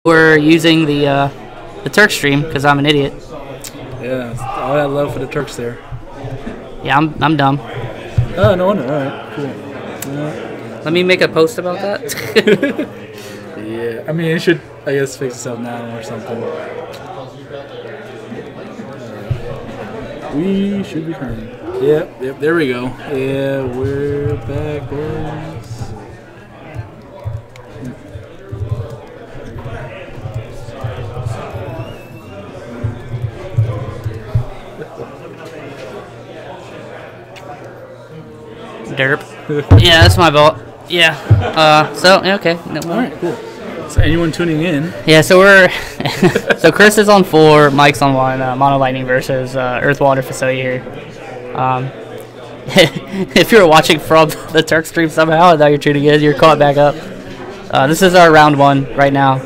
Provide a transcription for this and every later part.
We're using the Turk stream because I'm an idiot. Yeah, all that love for the Turks there. Yeah, I'm dumb. Oh, no wonder. All right, cool. Let me make a post about that. Yeah, I mean, it should, I guess, fix itself now or something. We should be current. Yep, there we go. Yeah, we're back, boys. Derp. Yeah, that's my fault. Yeah. Okay. No, all right, cool. So anyone tuning in? Yeah, so we're so Chris is on 4, Mike's on 1. Mono Lightning versus Earth Water Facility here. If you're watching from the Turk stream somehow and now you're tuning in, you're caught back up. This is our round 1 right now.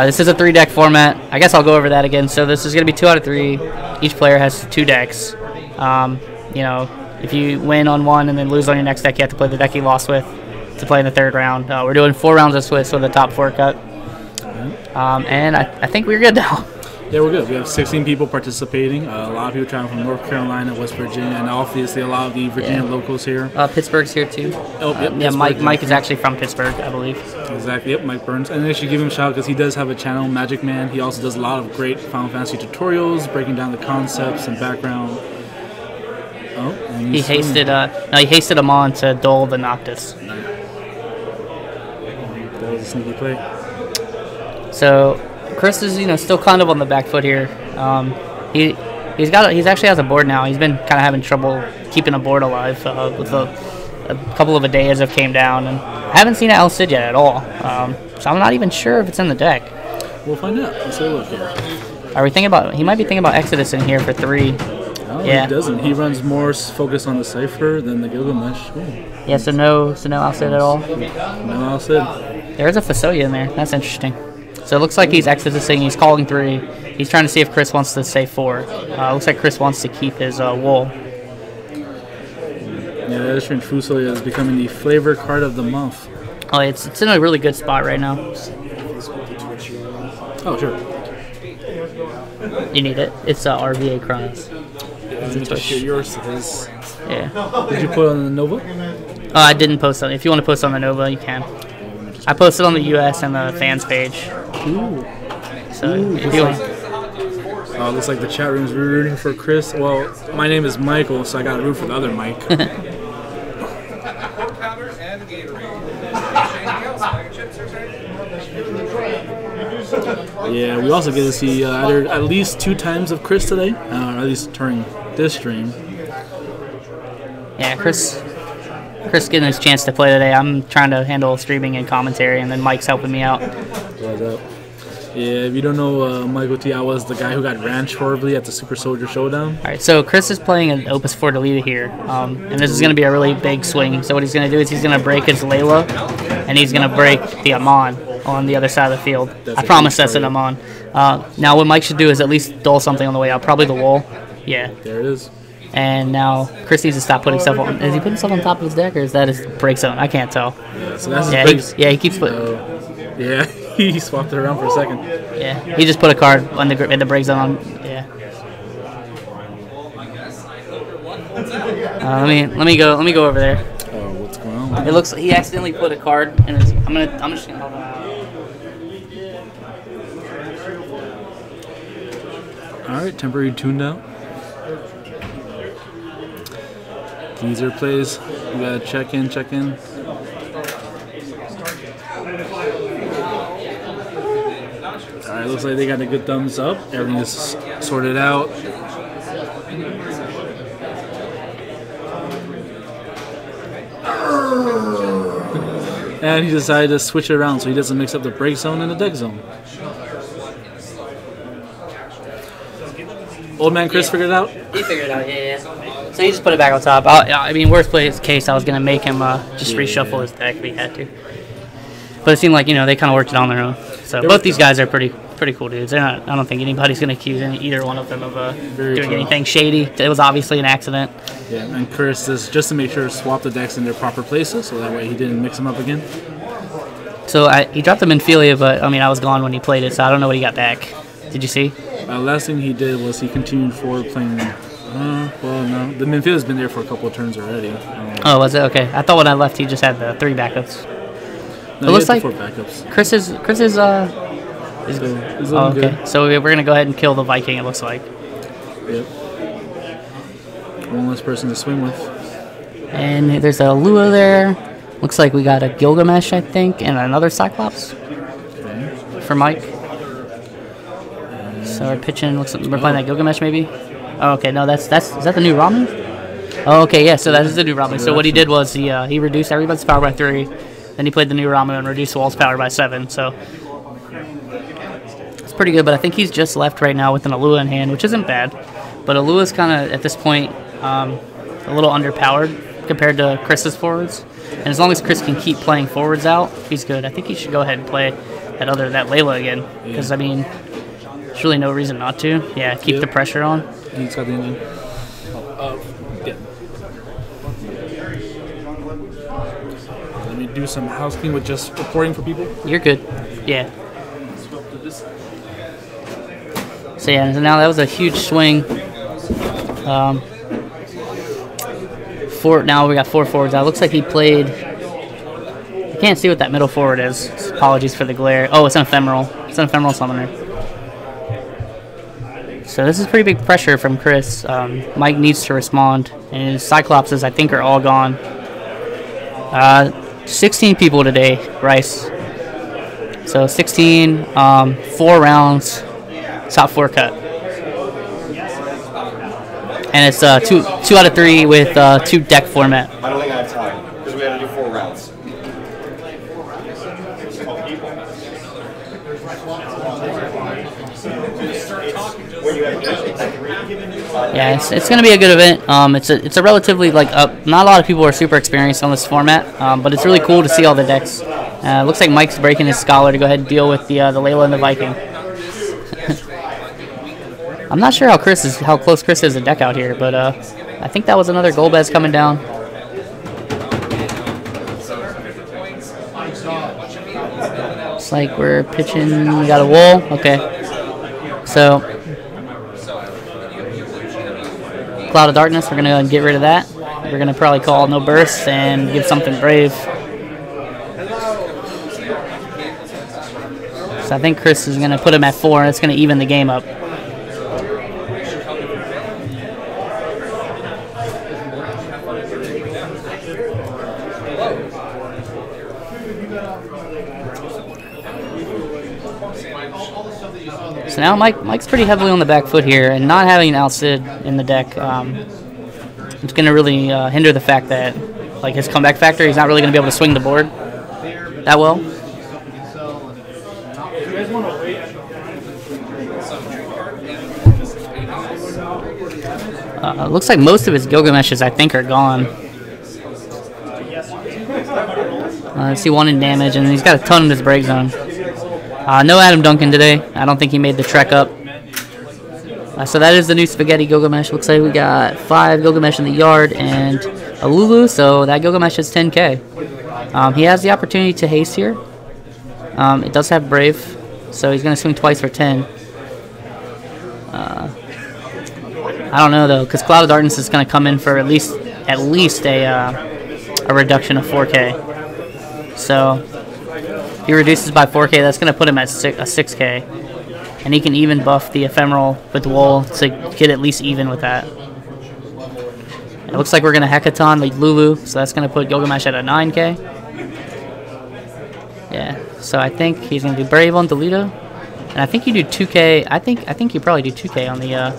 This is a 3-deck format. I guess I'll go over that again. So this is going to be 2 out of 3. Each player has 2 decks. You know, if you win on one and then lose on your next deck, you have to play the deck you lost with to play in the 3rd round. We're doing 4 rounds of Swiss with a top 4 cut. And I think we're good now. Yeah, we're good. We have 16 people participating. A lot of people traveling from North Carolina, West Virginia, and obviously a lot of the Virginia locals here. Pittsburgh's here too. Oh, yep. Yeah, Mike is actually from Pittsburgh, I believe. Exactly. Yep, Mike Burns. And I should give him a shout because he does have a channel, Magic Man. He also does a lot of great Final Fantasy tutorials, breaking down the concepts and background. Oh, and he hasted him on to Dole the Noctis. That was a sneaky play. So Chris is still kind of on the back foot here. He actually has a board now. He's been kind of having trouble keeping a board alive with a couple of Adayas have came down, and I haven't seen Al Cid yet at all. So I'm not even sure if it's in the deck. We'll find out. Let's take a look here. Are we thinking about? He might be thinking about Exodus in here for 3. Oh, yeah. He doesn't. He runs more focus on the Cypher than the Gilgamesh. Ooh. Yeah, so no Al Cid at all? No Al Cid. There's a Fasolia in there. That's interesting. So it looks like he's Exodusing. He's calling 3. He's trying to see if Chris wants to say 4. Looks like Chris wants to keep his wool. Yeah, the Illustrated Fasolia is becoming the flavor card of the month. Oh, it's in a really good spot right now. Oh, sure. You need it. It's RVA Chronos. Yours is. Yeah. Did you put it on the Nova? I didn't post on. If you want to post on the Nova, you can. I posted on the US and the fans page. Ooh. So if you want. Looks like the chat room is rooting for Chris. Well, my name is Michael, so I got to root for the other Mike. Yeah, we also get to see at least 2 times of Chris today, at least during this stream. Yeah, Chris getting his chance to play today. I'm trying to handle streaming and commentary, and then Mike's helping me out. What's up? Yeah, if you don't know, Michael T, I was the guy who got ranched horribly at the Super Soldier Showdown. All right, so Chris is playing an Opus 4 Delita here, and this is going to be a really big swing. So what he's going to do is he's going to break his Layla, and he's going to break the Amon on the other side of the field. I promise that's an Amon. Now what Mike should do is at least dull something on the way out, probably the wool. Yeah. There it is. And now Chris needs to stop putting stuff on. Is he putting stuff on top of his deck, or is that his break zone? I can't tell. Yeah, so that's his he keeps putting. Yeah, he swapped it around for a second. Yeah, he just put a card on in the break zone. Yeah. Let me go over there. Oh, what's going on? It looks like he accidentally put a card in his. I'm just gonna hold on. All right, temporary tuned out. Teaser plays. We gotta check in. Alright, looks like they got a good thumbs up. Everything is sorted out. And he decided to switch it around so he doesn't mix up the break zone and the deck zone. Old man Chris figured it out? He figured it out, yeah. So he just put it back on top. Worst case, I was going to make him just reshuffle his deck if he had to. But it seemed like, they kind of worked it on their own. So both these guys are pretty cool dudes. They're not. I don't think anybody's going to accuse either one of them of doing anything shady. It was obviously an accident. Yeah, and Chris is, just to make sure, swap the decks in their proper places, so that way he didn't mix them up again. So he dropped the Minfilia, but I mean I was gone when he played it, so I don't know what he got back. Did you see? Last thing he did was he continued forward playing. Well, no, the Minfilia's been there for a couple of turns already. Oh, was it? Okay. I thought when I left he just had the 3 backups. No, it looks like 4 backups. Chris is okay. Good. So we're gonna go ahead and kill the Viking. It looks like. Yep. One less person to swing with. And there's a Lua there. Looks like we got a Gilgamesh, I think, and another Cyclops for Mike. So we're pitching. Looks like we're playing that Gilgamesh maybe. Oh, okay. No, is that the new Ramu? Oh, okay. Yeah. So that is the new Ramu. So what he did was he reduced everybody's power by 3. Then he played the new Ramu and reduced Wall's power by 7. So it's pretty good. But I think he's just left right now with an Alua in hand, which isn't bad. But Alua's kind of at this point a little underpowered compared to Chris's forwards. And as long as Chris can keep playing forwards out, he's good. I think he should go ahead and play that Layla again. Because, I mean, there's really no reason not to. Yeah, keep the pressure on. He's got the engine. Yeah. Let me do some housekeeping with just reporting for people. You're good. Yeah. So, yeah, so now that was a huge swing. Now we got 4 forwards out. Looks like he played. I can't see what that middle forward is. Apologies for the glare. Oh, it's an ephemeral. It's an ephemeral summoner. So this is pretty big pressure from Chris. Mike needs to respond, and his Cyclopses I think are all gone. 16 people today, Rice. So 16, 4 rounds, top 4 cut. And it's 2 out of 3 with 2 deck format. I don't think I have time because we had to do 4 rounds. Yeah, it's going to be a good event. It's a relatively not a lot of people are super experienced on this format, but it's really cool to see all the decks. Looks like Mike's breaking his Scholar to go ahead and deal with the Layla and the Viking. I'm not sure how close Chris is to deck out here, but I think that was another Golbez coming down. Looks like we're pitching. We got a Wool. Okay. So Cloud of Darkness. We're gonna get rid of that. We're gonna probably call no burst and give something brave. So I think Chris is gonna put him at 4, and it's gonna even the game up. So now Mike's pretty heavily on the back foot here, and not having an Alcid in the deck, it's going to really hinder the fact that, his comeback factor, he's not really going to be able to swing the board that well. Looks like most of his Gilgameshes, I think, are gone. Let's see, 1 in damage, and he's got a ton in his break zone. No Adam Duncan today. I don't think he made the trek up. So that is the new Spaghetti Gilgamesh. Looks like we got 5 Gilgamesh in the yard and a Lulu, so that Gilgamesh is 10k. He has the opportunity to haste here. It does have Brave, so he's going to swing twice for 10. I don't know, though, because Cloud of Darkness is going to come in for at least a reduction of 4k. So if he reduces by 4k, that's going to put him at 6k. And he can even buff the Ephemeral with Wool to get at least even with that. It looks like we're going to Hecaton like Lulu, so that's going to put Gilgamesh at a 9k. Yeah, so I think he's going to do Brave on Delito. And I think you do 2k. I think you probably do 2k on the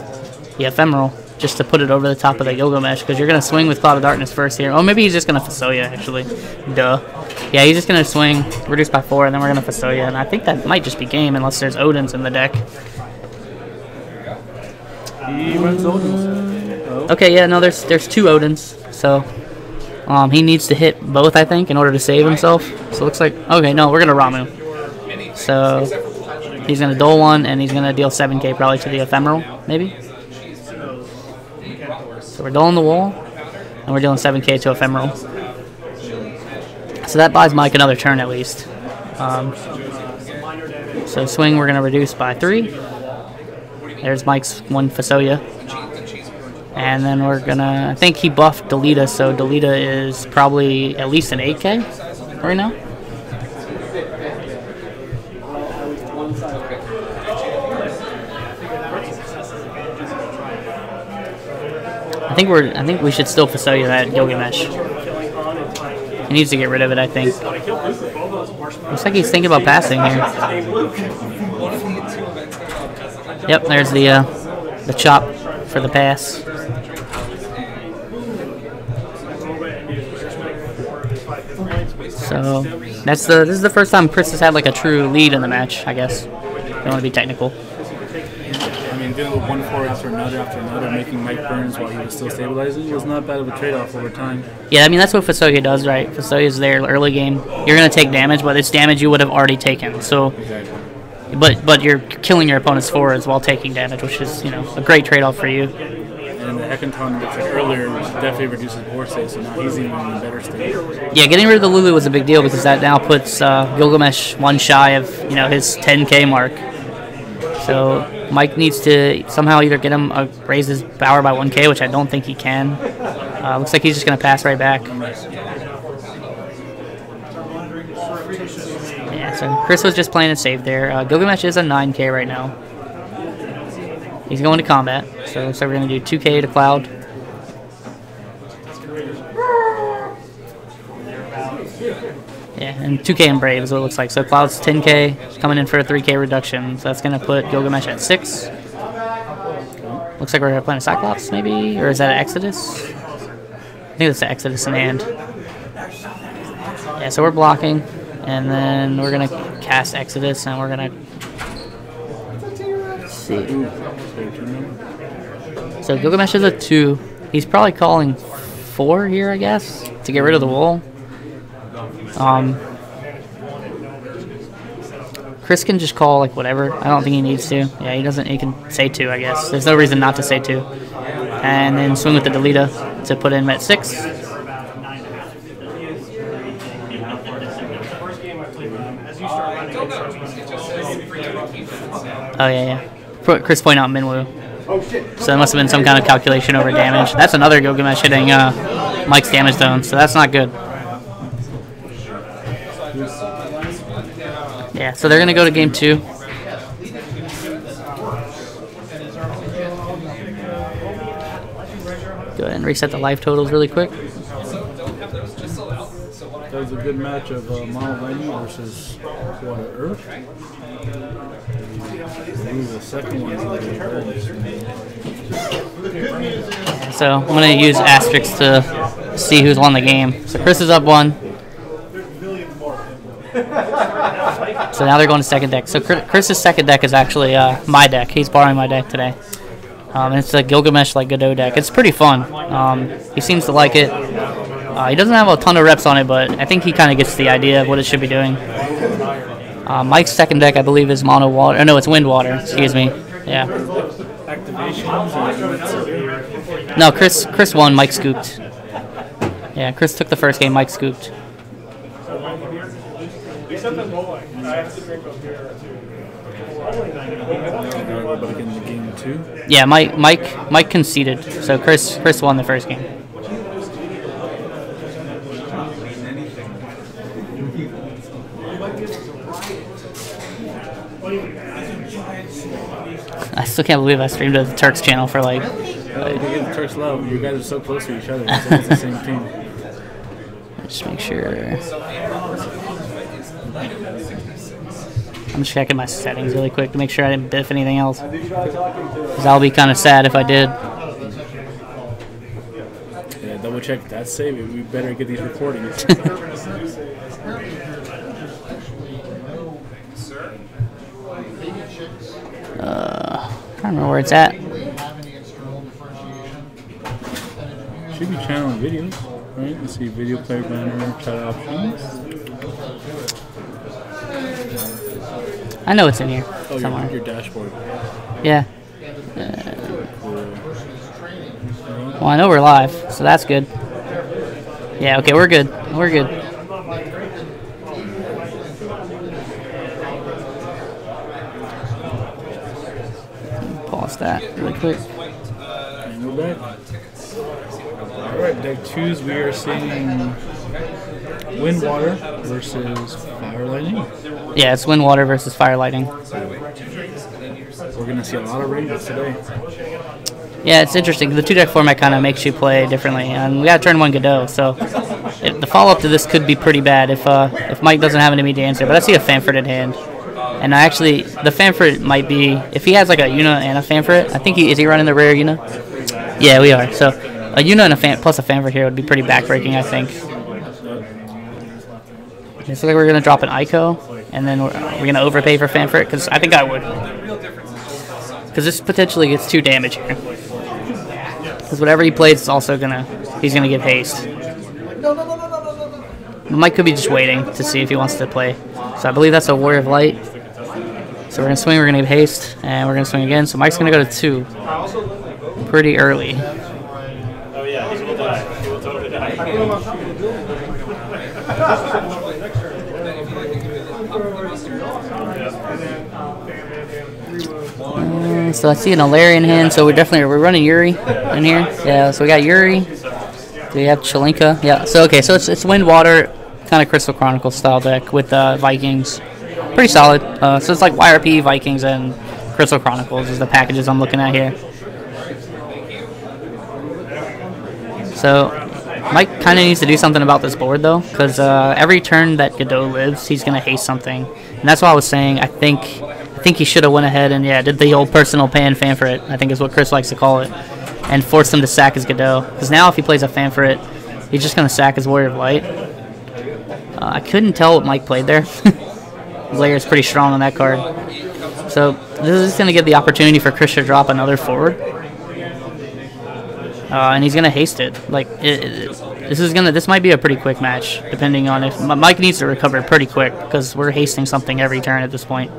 Ephemeral, just to put it over the top of the Gilgamesh, because you're going to swing with Cloud of Darkness first here. Oh, maybe he's just going to Fasoya, actually. Duh. Yeah, he's just going to swing, reduce by 4, and then we're going to Fasoya. And I think that might just be game, unless there's Odins in the deck. He runs Odins. Okay, yeah, no, there's 2 Odins. So he needs to hit both, I think, in order to save himself. So it looks like... Okay, no, we're going to Ramu. So he's going to Dole 1, and he's going to deal 7k probably to the Ephemeral, maybe? So we're doling the Wall, and we're dealing 7k to Ephemeral. So that buys Mike another turn at least. So swing, we're gonna reduce by 3. There's Mike's 1 Fasolia. And then we're gonna, I think he buffed Delita, so Delita is probably at least an 8K right now. I think we should still Fasolia that Gilgamesh. He needs to get rid of it, I think. Looks like he's thinking about passing here. Yep, there's the chop for the pass. So this is the first time Chris has had like a true lead in the match, I guess. Don't want to be technical. I mean, doing 1-4 after another, making Mike Burns while he was still stabilizing was not bad of a trade-off over time. Yeah, I mean, that's what Fasolia does, right? Fasolia's there early game. You're going to take damage, but it's damage you would have already taken. So, Exactly. But you're killing your opponent's fours while taking damage, which is, you know, a great trade-off for you. And the Hecaton, like earlier, definitely reduces board state, so now he's even in a better state. Yeah, getting rid of the Lulu was a big deal because that now puts Gilgamesh 1 shy of, you know, his 10K mark. So Mike needs to somehow either get him raise his power by 1K, which I don't think he can. Looks like he's just going to pass right back. Yeah, so Chris was just playing it safe there. Gilgamesh is a 9K right now. He's going to combat, so it looks like we're going to do 2K to Cloud. Yeah, and 2K and Brave is what it looks like. So Cloud's 10K, coming in for a 3K reduction. So that's going to put Gilgamesh at 6. Looks like we're playing a Cyclops, maybe? Or is that an Exodus? I think that's an Exodus in hand. Yeah, so we're blocking. And then we're going to cast Exodus, and we're going to... see. So Gilgamesh is a 2. He's probably calling 4 here, I guess, to get rid of the wool. Chris can just call like whatever. I don't think he needs to. Yeah, he doesn't. He can say 2, I guess. There's no reason not to say 2. And then swing with the Delita to put him at 6. Oh yeah. Chris point out Minwoo. So there must have been some kind of calculation over damage. That's another Gilgamesh hitting Mike's damage zone, so that's not good. Yeah, so they're going to go to game 2. Go ahead and reset the life totals really quick. That was a good match of Mono Lightning versus Water Earth. The second one is so I'm going to use asterisks to see who's won the game. So Chris is up 1. So now they're going to second deck. So Chris's second deck is actually my deck. He's borrowing my deck today. And it's a Gilgamesh like Godot deck. It's pretty fun. He seems to like it. He doesn't have a ton of reps on it, but I think he kind of gets the idea of what it should be doing. Mike's second deck, I believe, is Mono Water. Oh, no, it's Wind Water. Excuse me. Yeah. No, Chris won. Mike scooped. Yeah, Chris took the first game. Mike scooped. Yeah, Mike conceded. So Chris won the first game. I still can't believe I streamed to the Turks channel for like. The Turks love. You guys are so close to each other. It's almost the same team. Just make sure. I'm just checking my settings really quick to make sure I didn't biff anything else. Because I'll be kind of sad if I did. Yeah, double check that save. We better get these recordings. I don't know where it's at. Should be channeling videos, right? Let's see, video player banner, chat options. I know it's in here Oh, somewhere. your dashboard. Yeah. Well, I know we're live, so that's good. Yeah, okay, we're good. We're good. pause that really quick. And we're back. Alright, deck 2s, we are seeing Wind Water versus Fire Lightning. Yeah, it's Wind Water versus Fire Lightning. We're going to see a lot of rainbows today. Yeah, it's interesting. The 2-deck format kind of makes you play differently. And we got turn 1 Godot, so the follow-up to this could be pretty bad if Mike doesn't have an immediate answer. But I see a Fanford in hand. And I actually, the Fanford might be, if he has like a Una and a Fanford, I think is he running the rare Una? Yeah, we are. So a Una and a plus a Fanford here would be pretty backbreaking, I think. It looks like we're going to drop an Ico, and then we're going to overpay for Fanford, because I think I would. Because this potentially gets 2 damage here. Because whatever he plays is also he's going to get haste. Mike could be just waiting to see if he wants to play. So I believe that's a Warrior of Light. So we're going to swing, we're going to give haste, and we're going to swing again. So Mike's going to go to 2 pretty early. Oh yeah, he will die. He will totally die. So I see an Alarian hand, so we're running Yuri in here. Yeah, so we got Yuri. We have Chelinka. Yeah, so okay, so it's Wind Water, kind of Crystal Chronicle style deck with Vikings. Pretty solid. So it's like YRP, Vikings, and Crystal Chronicles is the packages I'm looking at here. So Mike kind of needs to do something about this board though, because every turn that Godot lives, he's gonna haste something, and that's why I was saying I think he should have went ahead and did the old personal pan Fanfrit, I think is what Chris likes to call it, and forced him to sack his Godot. Because now if he plays a Fanfrit, he's just gonna sack his Warrior of Light. I couldn't tell what Mike played there. Layer is pretty strong on that card. So this is going to give the opportunity for Chris to drop another forward. And he's going to haste it. Like this might be a pretty quick match, depending on if Mike needs to recover pretty quick, because we're hasting something every turn at this point.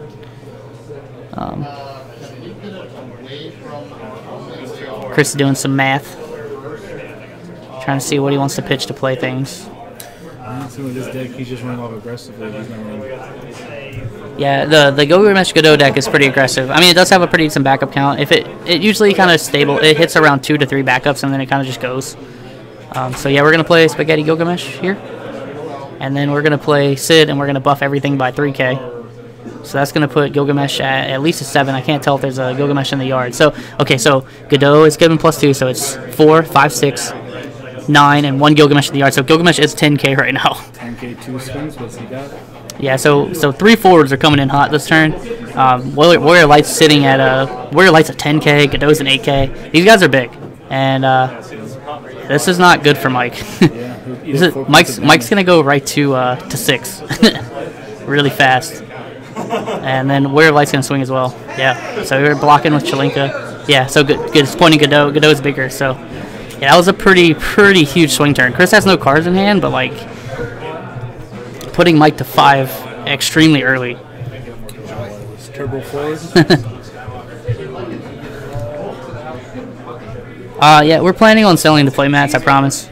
Chris is doing some math, trying to see what he wants to pitch to play things. So with this deck, he's just running off aggressively. He's not running. Yeah, the Gilgamesh Godot deck is pretty aggressive. I mean, it does have a pretty decent backup count. If it usually kind of stable. It hits around 2 to 3 backups, and then it kind of just goes. So yeah, we're gonna play Spaghetti Gilgamesh here, and then we're gonna play Sid, and we're gonna buff everything by 3K. So that's gonna put Gilgamesh at least a 7. I can't tell if there's a Gilgamesh in the yard. So okay, so Godot is given +2, so it's 4, 5, 6, 9, and 1 Gilgamesh in the yard. So Gilgamesh is 10K right now. 10K 2 swings. What's he got? Yeah, so 3 forwards are coming in hot this turn. Warrior Light's sitting at Warrior Light's at 10K. Godot's an 8K. These guys are big, and this is not good for Mike. Mike's gonna go right to 6, really fast, and then Warrior Light's gonna swing as well. Yeah, so we're blocking with Chelinka. Yeah, so good. It's pointing Godot. Godot's bigger, so yeah, that was a pretty huge swing turn. Chris has no cards in hand, but like, putting Mike to 5 extremely early. Turbo forward. Yeah, we're planning on selling the playmats, I promise.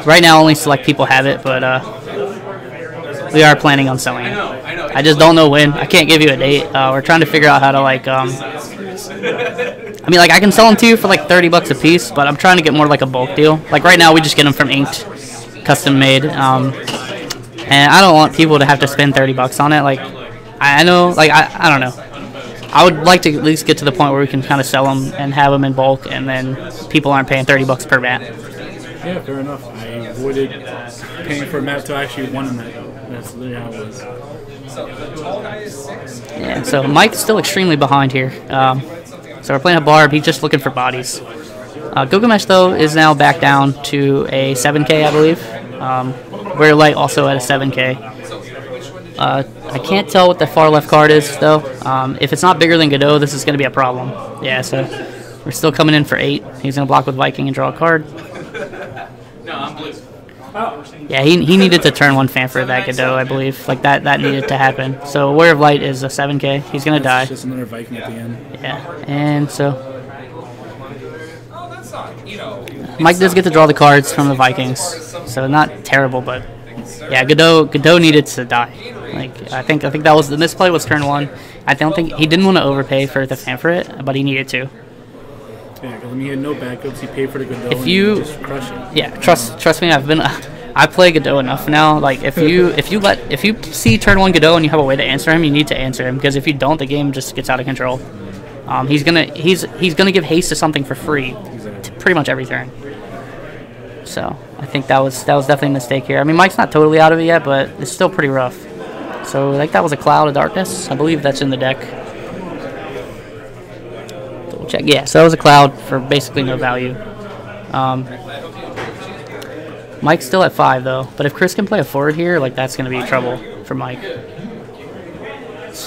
Right now, only select people have it, but we are planning on selling it. I just don't know when. I can't give you a date. We're trying to figure out how to like. I mean, like I can sell them to you for like $30 a piece, but I'm trying to get more like a bulk deal. Like right now, we just get them from Inked, custom made, and I don't want people to have to spend $30 on it. Like I know, like I don't know. I would like to at least get to the point where we can kind of sell them and have them in bulk, and then people aren't paying $30 per mat. Yeah, fair enough. I avoided paying for a mat to actually one a mat. That's literally how it was. Yeah, so Mike's still extremely behind here. So we're playing a Barb. He's just looking for bodies. Gilgamesh, though, is now back down to a 7K, I believe. Warrior Light also at a 7K. I can't tell what the far left card is, though. If it's not bigger than Godot, this is going to be a problem. Yeah, so we're still coming in for 8. He's going to block with Viking and draw a card. Yeah, he needed to turn 1 fan for that Godot, I believe. Like, that needed to happen. So Warrior of Light is a 7K. He's going to die. Just another Viking at the end. Yeah, and so Mike does get to draw the cards from the Vikings. So not terrible, but yeah, Godot needed to die. Like I think that was the misplay was turn 1. I don't think he didn't want to overpay for the fan for it, but he needed to. Yeah, because when he had no backups, he paid for the Godot. If you just crush it. Yeah, trust me, I play Godot enough now. Like if you see turn 1 Godot and you have a way to answer him, you need to answer him, because if you don't, the game just gets out of control. He's gonna give haste to something for free, pretty much every turn. So I think that was definitely a mistake here. I mean, Mike's not totally out of it yet, but it's still pretty rough. So like that was a Cloud of Darkness. I believe that's in the deck. Double check. Yeah, so that was a Cloud for basically no value. Mike's still at 5 though, but if Chris can play a forward here, like that's gonna be trouble for Mike.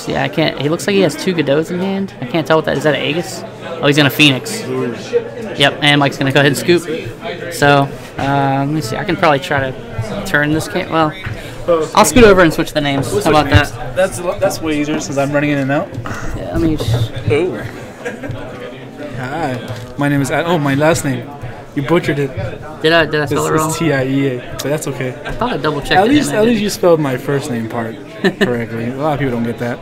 Yeah, I can't. He looks like he has 2 Godots in hand. I can't tell what that is. That an Aegis? Oh, he's gonna Phoenix. Yep, and Mike's gonna go ahead and scoop. So let me see. I can probably try to turn this game. Well, I'll scoot over and switch the names. How about that? That's way easier since I'm running in and out. Yeah, let me. Ooh. Hi, my name is. Oh, my last name. You butchered it. Did I spell it wrong? It's TIEA, but that's okay. I thought I double checked. At least you spelled my first name part correctly. A lot of people don't get that.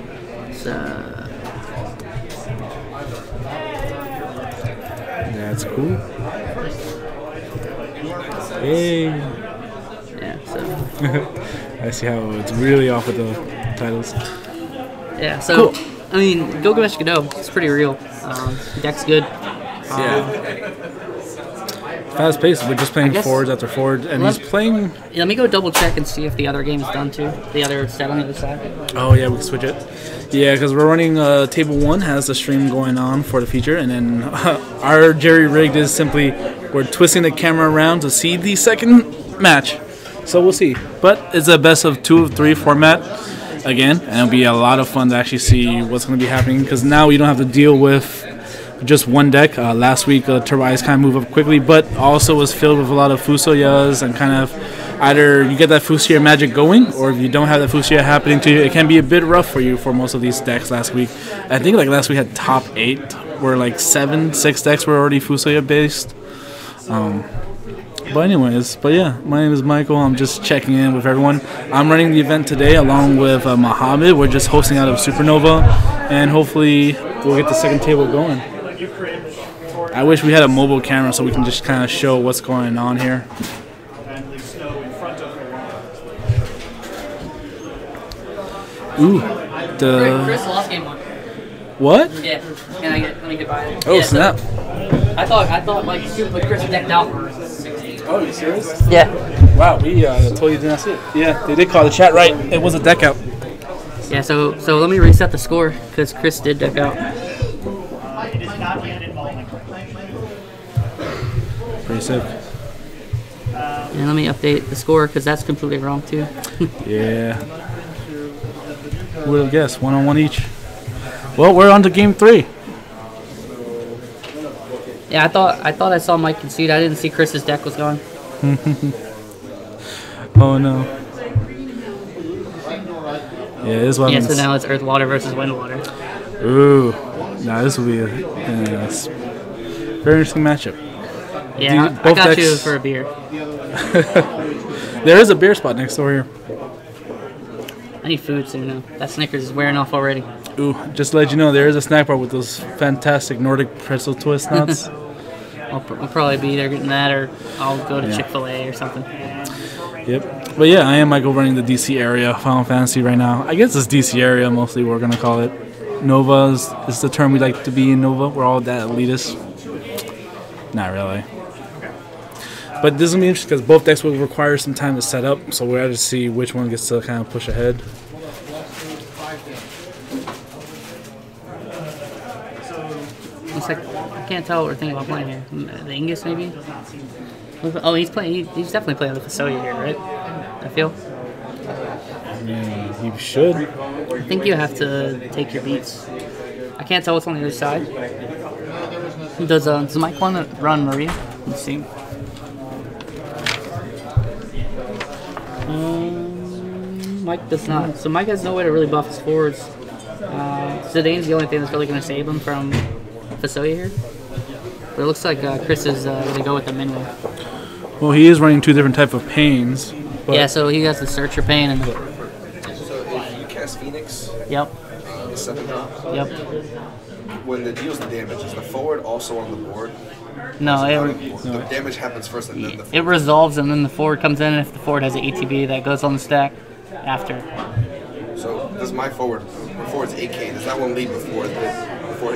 That's cool. Hey. Yeah. So. I see how it's really off with the titles. Yeah. So cool. I mean, Gilgamesh Godot. It's pretty real. Deck's good. Fast paced. We're just playing forwards after forwards, and he's playing. Let me go double check and see if the other game is done too. The other set on the other side. Oh yeah, we can switch it. Yeah, because we're running table 1 has a stream going on for the feature, and then our jerry rigged is simply we're twisting the camera around to see the second match. So we'll see. But it's a best of 2 of 3 format again, and it'll be a lot of fun to actually see what's going to be happening, because now we don't have to deal with just one deck. Last week, Turbo Ice kind of moved up quickly, but also was filled with a lot of Fusoyas, and kind of either you get that Fusoya magic going, or if you don't have that Fusoya happening to you, it can be a bit rough for you for most of these decks last week. I think like last week had top 8, where like 6 decks were already Fusoya based. But anyways, yeah, my name is Michael. I'm just checking in with everyone. I'm running the event today along with Mohammed. We're just hosting out of SuperNova, and hopefully we'll get the second table going. I wish we had a mobile camera so we can just kind of show what's going on here. Ooh, Chris lost game 1. What? Yeah. Let me get by it. Oh, yeah, snap. So, I thought like scoop with Chris decked out. Oh, you serious? Yeah. Wow, we totally did not see it. Yeah, they did call the chat right. It was a deck out. Yeah, so let me reset the score because Chris did deck out. Pretty sick. And let me update the score because that's completely wrong too. Yeah. Who would have guessed? 1-on-1 each. Well, we're on to game 3. Yeah, I thought I saw Mike concede. I didn't see Chris's deck was gone. Oh no. Yeah, this one. Yeah, so now it's Earth Water versus Wind Water. Ooh. Nah, this will be a very interesting matchup. Yeah, I got you for a beer. There is a beer spot next door here. I need food soon now. That Snickers is wearing off already. Ooh, just to let you know, there is a snack bar with those fantastic Nordic pretzel twist nuts. I'll probably be either getting that or I'll go to Chick-fil-A or something. Yep. But yeah, I am Michael running the DC area Final Fantasy right now. I guess it's DC area mostly we're going to call it. Nova is the term we like to be in Nova. We're all that elitist. Not really. But this is going to be interesting because both decks will require some time to set up, so we'll have to see which one gets to kind of push ahead. It's like, I can't tell what we're thinking about playing here. The Ingus maybe? Oh, he's definitely playing the Fusoya here, right? I feel. Yeah, he should. I think you have to take your beats. I can't tell what's on the other side. Does Mike want to run Maria? Let's see. Mike does not. So Mike has no way to really buff his forwards. Zidane's the only thing that's really going to save him from Fusoya here. But it looks like Chris is going to go with the Minway. Well, he is running 2 different types of pains. Yeah, so he has the Searcher Pain and Yep. 7 drop. Yep. When it deals the damage, is the forward also on the board? No, The damage happens first and then the forward. it resolves and then the forward comes in, and if the forward has an ATB, that goes on the stack after. So does my forward, before it's 8K, does that one lead before his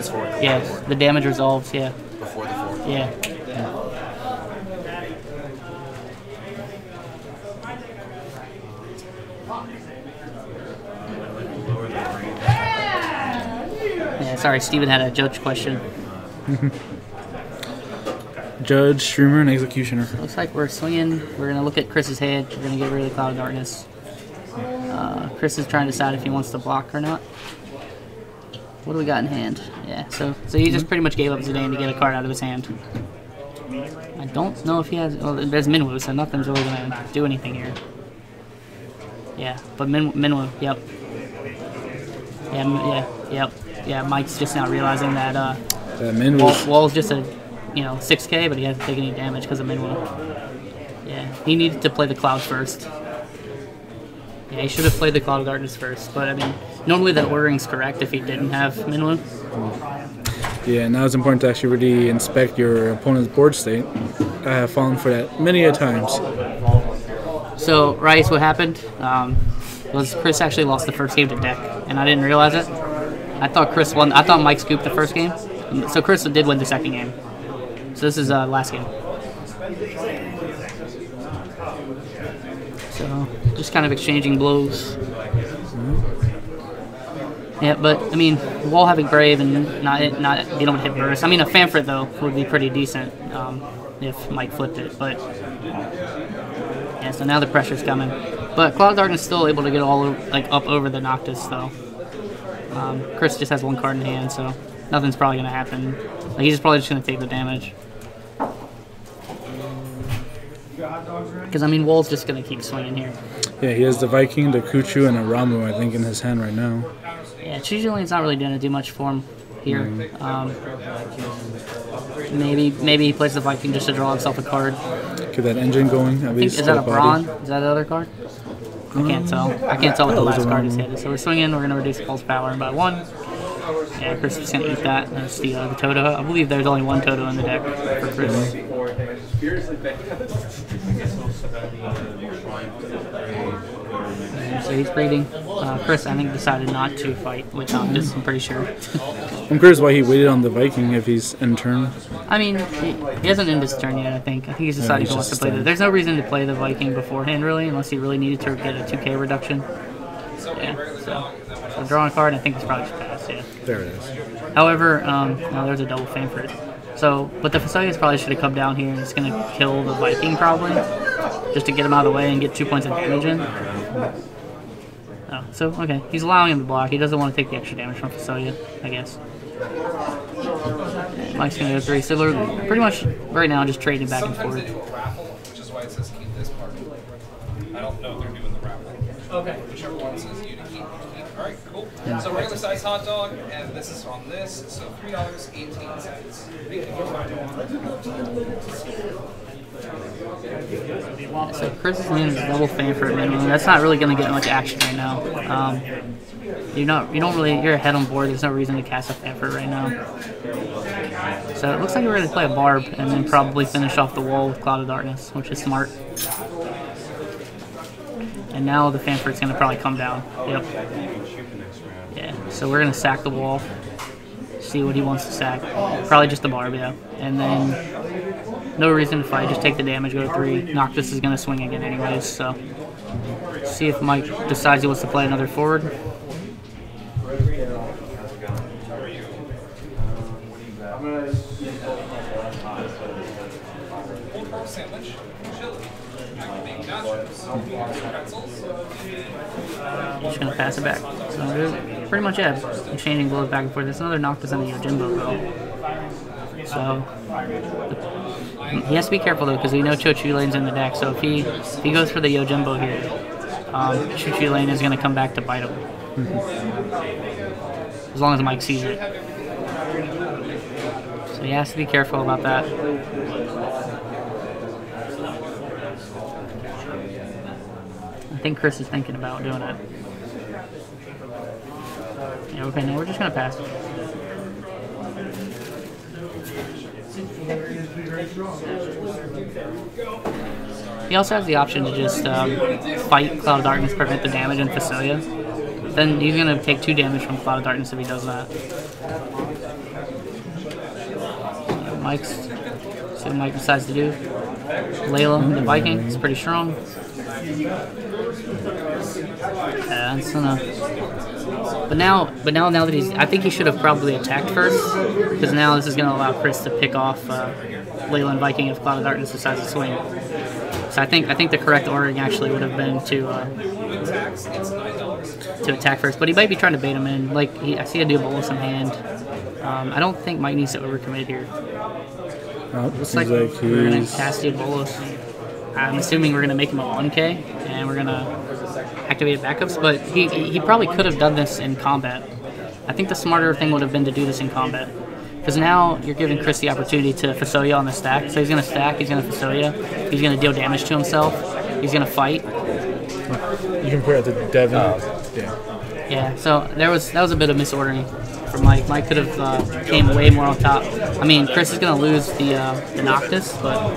forward comes on Yes, board? the damage resolves, yeah. Before the forward. Yeah. Yeah, sorry, Steven had a judge question. Judge, streamer, and executioner. Looks like we're swinging. We're going to look at Chris's head. We're going to get rid of the Cloud of Darkness. Chris is trying to decide if he wants to block or not. What do we got in hand? Yeah, so he just pretty much gave up Zidane to get a card out of his hand. I don't know if he has... Well, there's Minwoo, so nothing's really going to do anything here. Yeah, but Minwoo, yep. Yeah, Mike's just now realizing that Wall's just a 6K, but he hasn't taken any damage because of Minwoo. Yeah, he needed to play the Clouds first. Yeah, he should have played the Cloud of Darkness first, but I mean, normally the ordering's correct if he didn't have Minwoo. Yeah, now it's important to actually really inspect your opponent's board state. I have fallen for that many a times. So, Rice, what happened was Chris actually lost the first game to Deck, and I didn't realize it. I thought Chris won. I thought Mike scooped the first game, so Chris did win the second game. So this is last game. So just kind of exchanging blows. Yeah, but I mean, Wall having Brave and not being able to hit burst. I mean, a Famfrit though would be pretty decent if Mike flipped it. But yeah, so now the pressure's coming. But Cloud of Darkness is still able to get all up over the Noctis though. Chris just has one card in hand, so nothing's probably gonna happen. He's probably just gonna take the damage. Because I mean, Wall's just gonna keep swinging here. Yeah, he has the Viking, the Kuchu, and a Ramu, I think, in his hand right now. Yeah, TCG Lane's not really gonna do much for him here. Maybe he plays the Viking just to draw himself a card. Get that engine going, at least. Is that a Brawn? Is that the other card? I can't tell. I can't tell what the last card is hit. So we're swinging. We're gonna reduce Pulse Power by 1. Yeah, Chris is gonna eat that. That's the Toto. I believe there's only one Toto in the deck for Chris. So he's breeding. Chris, I think, decided not to fight with Noctis, I'm pretty sure. I'm curious why he waited on the Viking if he's in turn. I mean, he hasn't ended his turn yet, I think. I think he's decided he wants to play the... There's no reason to play the Viking beforehand, really, unless he really needed to get a 2K reduction. Yeah, so drawing a card, I think it's probably just passed, yeah. There it is. However, now there's a double Famfrit. So, but the Facilius probably should have come down here and it's going to kill the Viking, probably. Just to get him out of the way and get 2 points of damage in. Oh, so, okay. He's allowing him to block. He doesn't want to take the extra damage from Facilius, I guess. Mike's going to go 3. So they're pretty much, right now, just trading back and forth. Which is why it says keep this part. I don't know if they're doing the raffle. Okay. Whichever one says you to keep. Alright, cool. Yeah. So regular size hot dog, and this is on this, so $3.18. So Chris is in double Famfrit minimum. That's not really going to get much action right now. You're ahead on board. There's no reason to cast a Famfrit right now. So it looks like we're going to play a Barb and then probably finish off the wall with Cloud of Darkness, which is smart. And now the Famfrit's going to probably come down. Yep. Yeah, so we're going to sack the wall. See what he wants to sack. Probably just the Barb, yeah. And then no reason to fight. Just take the damage, go to 3. Noctis is going to swing again anyways, so see if Mike decides he wants to play another forward. Sandwich, chili, pretzels. Just gonna pass it back. So pretty much yeah, exchanging blows back and forth. There's another Noctis on the Yojimbo though. So he has to be careful though, because we know Cho-Chu Lane's in the deck. So if he goes for the Yojimbo here, Cho-Chu Lane is gonna come back to bite him. As long as Mike sees it. So he has to be careful about that. I think Chris is thinking about doing it. Yeah, okay, no, we're just gonna pass. He also has the option to just fight Cloud of Darkness, prevent the damage, and Facilio. Then he's gonna take 2 damage from Cloud of Darkness if he does that. Mike's, see what Mike decides to do. Layla, the Viking, is pretty strong. Yeah, that's enough. But now that he's, I think he should have probably attacked first, because now this is gonna allow Chris to pick off Layla and Viking if Cloud of Darkness decides to swing. So I think the correct ordering actually would have been to attack first, but he might be trying to bait him in. Like I see a Diabolus in hand. I don't think Mike needs to overcommit here. Looks like we're gonna cast Diabolus. I'm assuming we're gonna make him a 1K, and we're gonna activate backups. But he probably could have done this in combat. I think the smarter thing would have been to do this in combat. Because now you're giving Chris the opportunity to Facilio on the stack. So he's going to stack, he's going to Facilio, he's going to deal damage to himself, he's going to fight. You compare it to Devin. Yeah, so that was a bit of misordering for Mike. Mike could have came way more on top. I mean, Chris is going to lose the Noctis, but...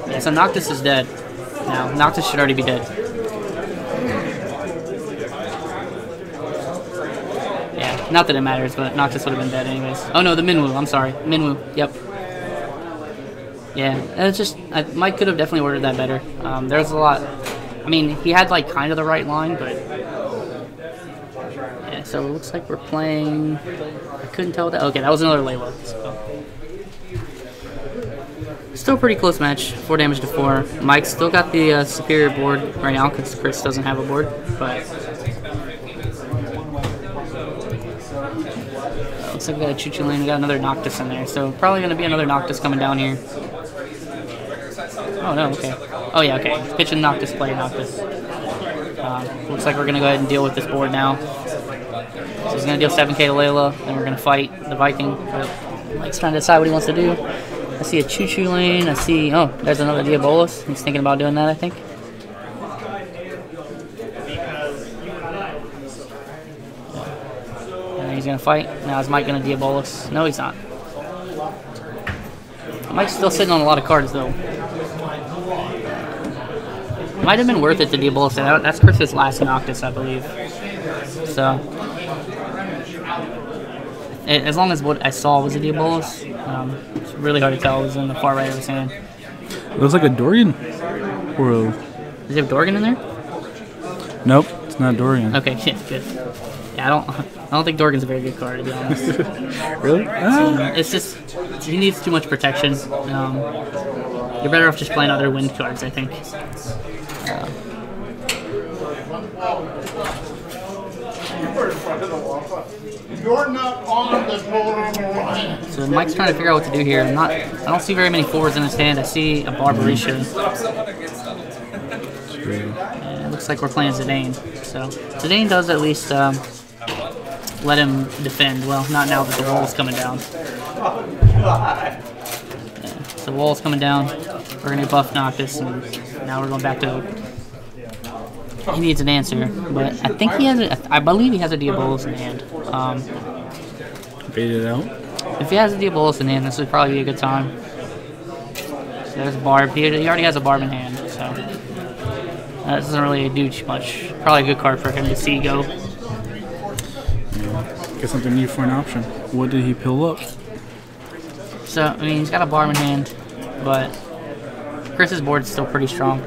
Yeah, so Noctis is dead. Now, Noctis should already be dead. Not that it matters, but Noctis would have been dead anyways. Oh no, the Minwu, I'm sorry. Minwu, yep. Yeah, it's just, Mike could have definitely ordered that better. There's a lot, I mean, he had like kind of the right line, but... Yeah, so it looks like we're playing, I couldn't tell that, okay, that was another Layla. So. Still a pretty close match, 4 damage to 4. Mike's still got the superior board right now, because Chris doesn't have a board, but... Looks like we got a Choo-Choo Lane, we got another Noctis in there, so probably going to be another Noctis coming down here. Oh no, okay. Oh yeah, okay. Pitching Noctis, play Noctis. Looks like we're going to go ahead and deal with this board now. So he's going to deal 7k to Layla, then we're going to fight the Viking. Mike's trying to decide what he wants to do. I see a Choo-Choo Lane, I see, oh, there's another Diabolus. He's thinking about doing that, I think. He's gonna fight. Now is Mike gonna Diabolus? No, he's not. Mike's still sitting on a lot of cards though. Might have been worth it to Diabolus. That's Chris's last Noctis, I believe. So, as long as what I saw was a Diabolus, it's really hard to tell. It was in the far right of his hand. It looks like a Dorian. Or Does he have Dorgan in there? Nope, it's not Dorian. Okay, good. Yeah, I don't think Dorgan's a very good card, to be honest. Really? It's just, he needs too much protection. You're better off just playing other wind cards, I think. You're not on the total. So Mike's trying to figure out what to do here. I don't see very many forwards in his hand. I see a Barbarisha. And it looks like we're playing Zidane. So Zidane does at least let him defend. Well, not now that the wall's coming down. Yeah, so the wall's coming down. We're gonna buff Noctis, and now we're going back to. He needs an answer, but I think he has. I believe he has a Diabolus in hand. Bait it out. If he has a Diabolus in hand, this would probably be a good time. So there's a Barb. He already has a Barb in hand, so that doesn't really do too much. Probably a good card for him to see go. Get something new for an option. What did he pill up? So, I mean, he's got a Barb in hand, but Chris's board's still pretty strong.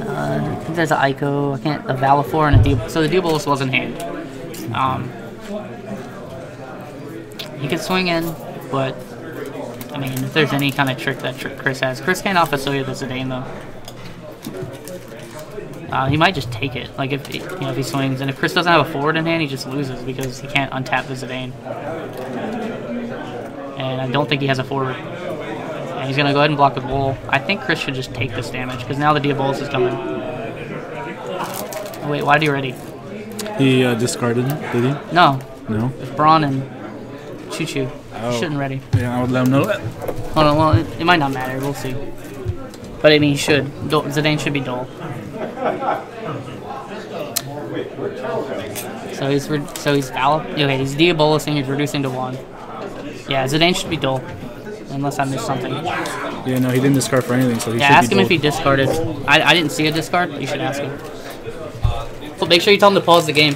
I think there's an Ico, a Valafor, and a Diabolus. So the Diabolus was in hand. He could swing in, but, I mean, if there's any kind of trick that Chris has. Chris can't off-facilitate the Zidane, though. He might just take it, like if he swings. And if Chris doesn't have a forward in hand, he just loses because he can't untap the Zidane. And I don't think he has a forward. And he's going to go ahead and block the wall. I think Chris should just take this damage because now the Diabolus is coming. Oh, wait, why did he already? He discarded it, did he? No. No? It's Braun and Choo-Choo. Oh. Shouldn't ready. Yeah, I would let him know that. Hold on, well, it might not matter. We'll see. But I mean, he should. Zidane should be dull. So he's foul. Okay, he's Diabolusing. He's reducing to 1. Yeah, Zidane should be dull, unless I missed something. Yeah, no, he didn't discard for anything, so he should ask be him dull. if he discarded. I didn't see a discard. You should ask him. But make sure you tell him to pause the game.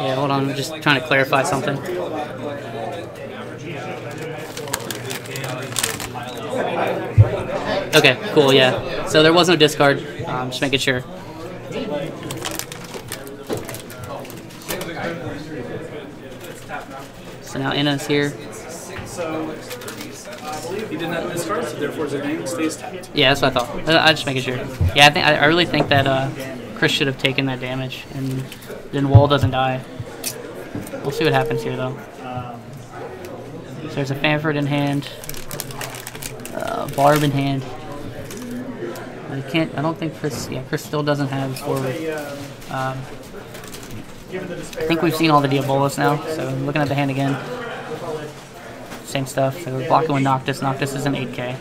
Yeah, hold on. I'm just trying to clarify something. Okay, cool, yeah. So there was no discard. Just making sure. So now Anna's here. He did not discard, so therefore Zidane stays tapped. Yeah, that's what I thought. I'm just making sure. Yeah, I really think that Chris should have taken that damage, and then Wall doesn't die. We'll see what happens here, though. So there's a Fanford in hand, Barb in hand. I don't think Chris. Yeah, Chris still doesn't have forward. I think we've seen all the Diabolos now. So looking at the hand again, same stuff. So we're blocking with Noctis. Noctis is an 8K,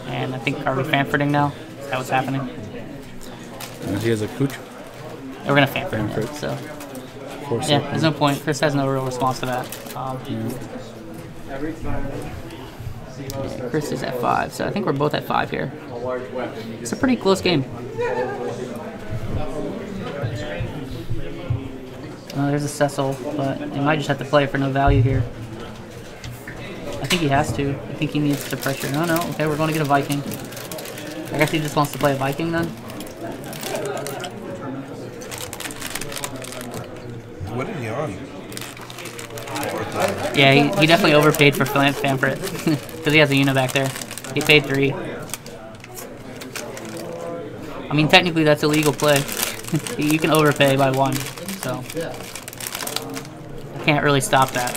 and I think are we Fanfording now? Is that what's happening? He has a Cooch. We're gonna Fanford it. So yeah, there's no point. Chris has no real response to that. Chris is at 5, so I think we're both at 5 here. It's a pretty close game. There's a Cecil, but he might just have to play for no value here. I think he has to. I think he needs to pressure. No, okay, we're going to get a Viking. I guess he just wants to play a Viking then. What is he on? Yeah, he definitely overpaid for Fanfrit because he has a unit back there. He paid 3. I mean, technically that's illegal play. You can overpay by 1, so I can't really stop that.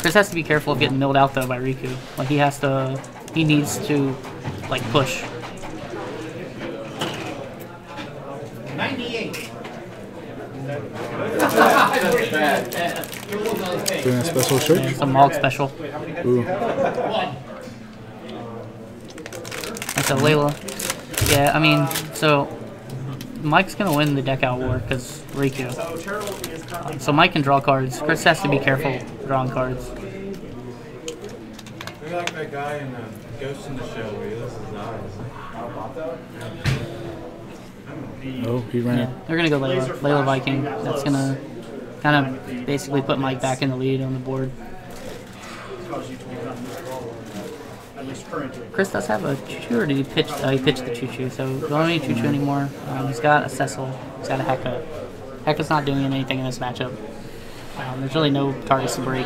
Chris has to be careful of getting milled out though by Riku. Like he needs to like push. 98. Doing a special search? Yeah, some Mog special. Ooh. That's a Layla. Yeah, I mean, so Mike's gonna win the deck out war because Riku. So Mike can draw cards. Chris has to be careful drawing cards. Maybe like that guy in Ghost in the Shell where he lists his eyes. Oh, he ran it. They're gonna go Layla Viking. That's gonna kind of basically put Mike back in the lead on the board. Chris does have a Choo-Choo, or did he pitch? He pitched the Choo-Choo, so we don't need Choo-Choo anymore. He's got a Cecil. He's got a Heka. Heka's not doing anything in this matchup. There's really no targets to break.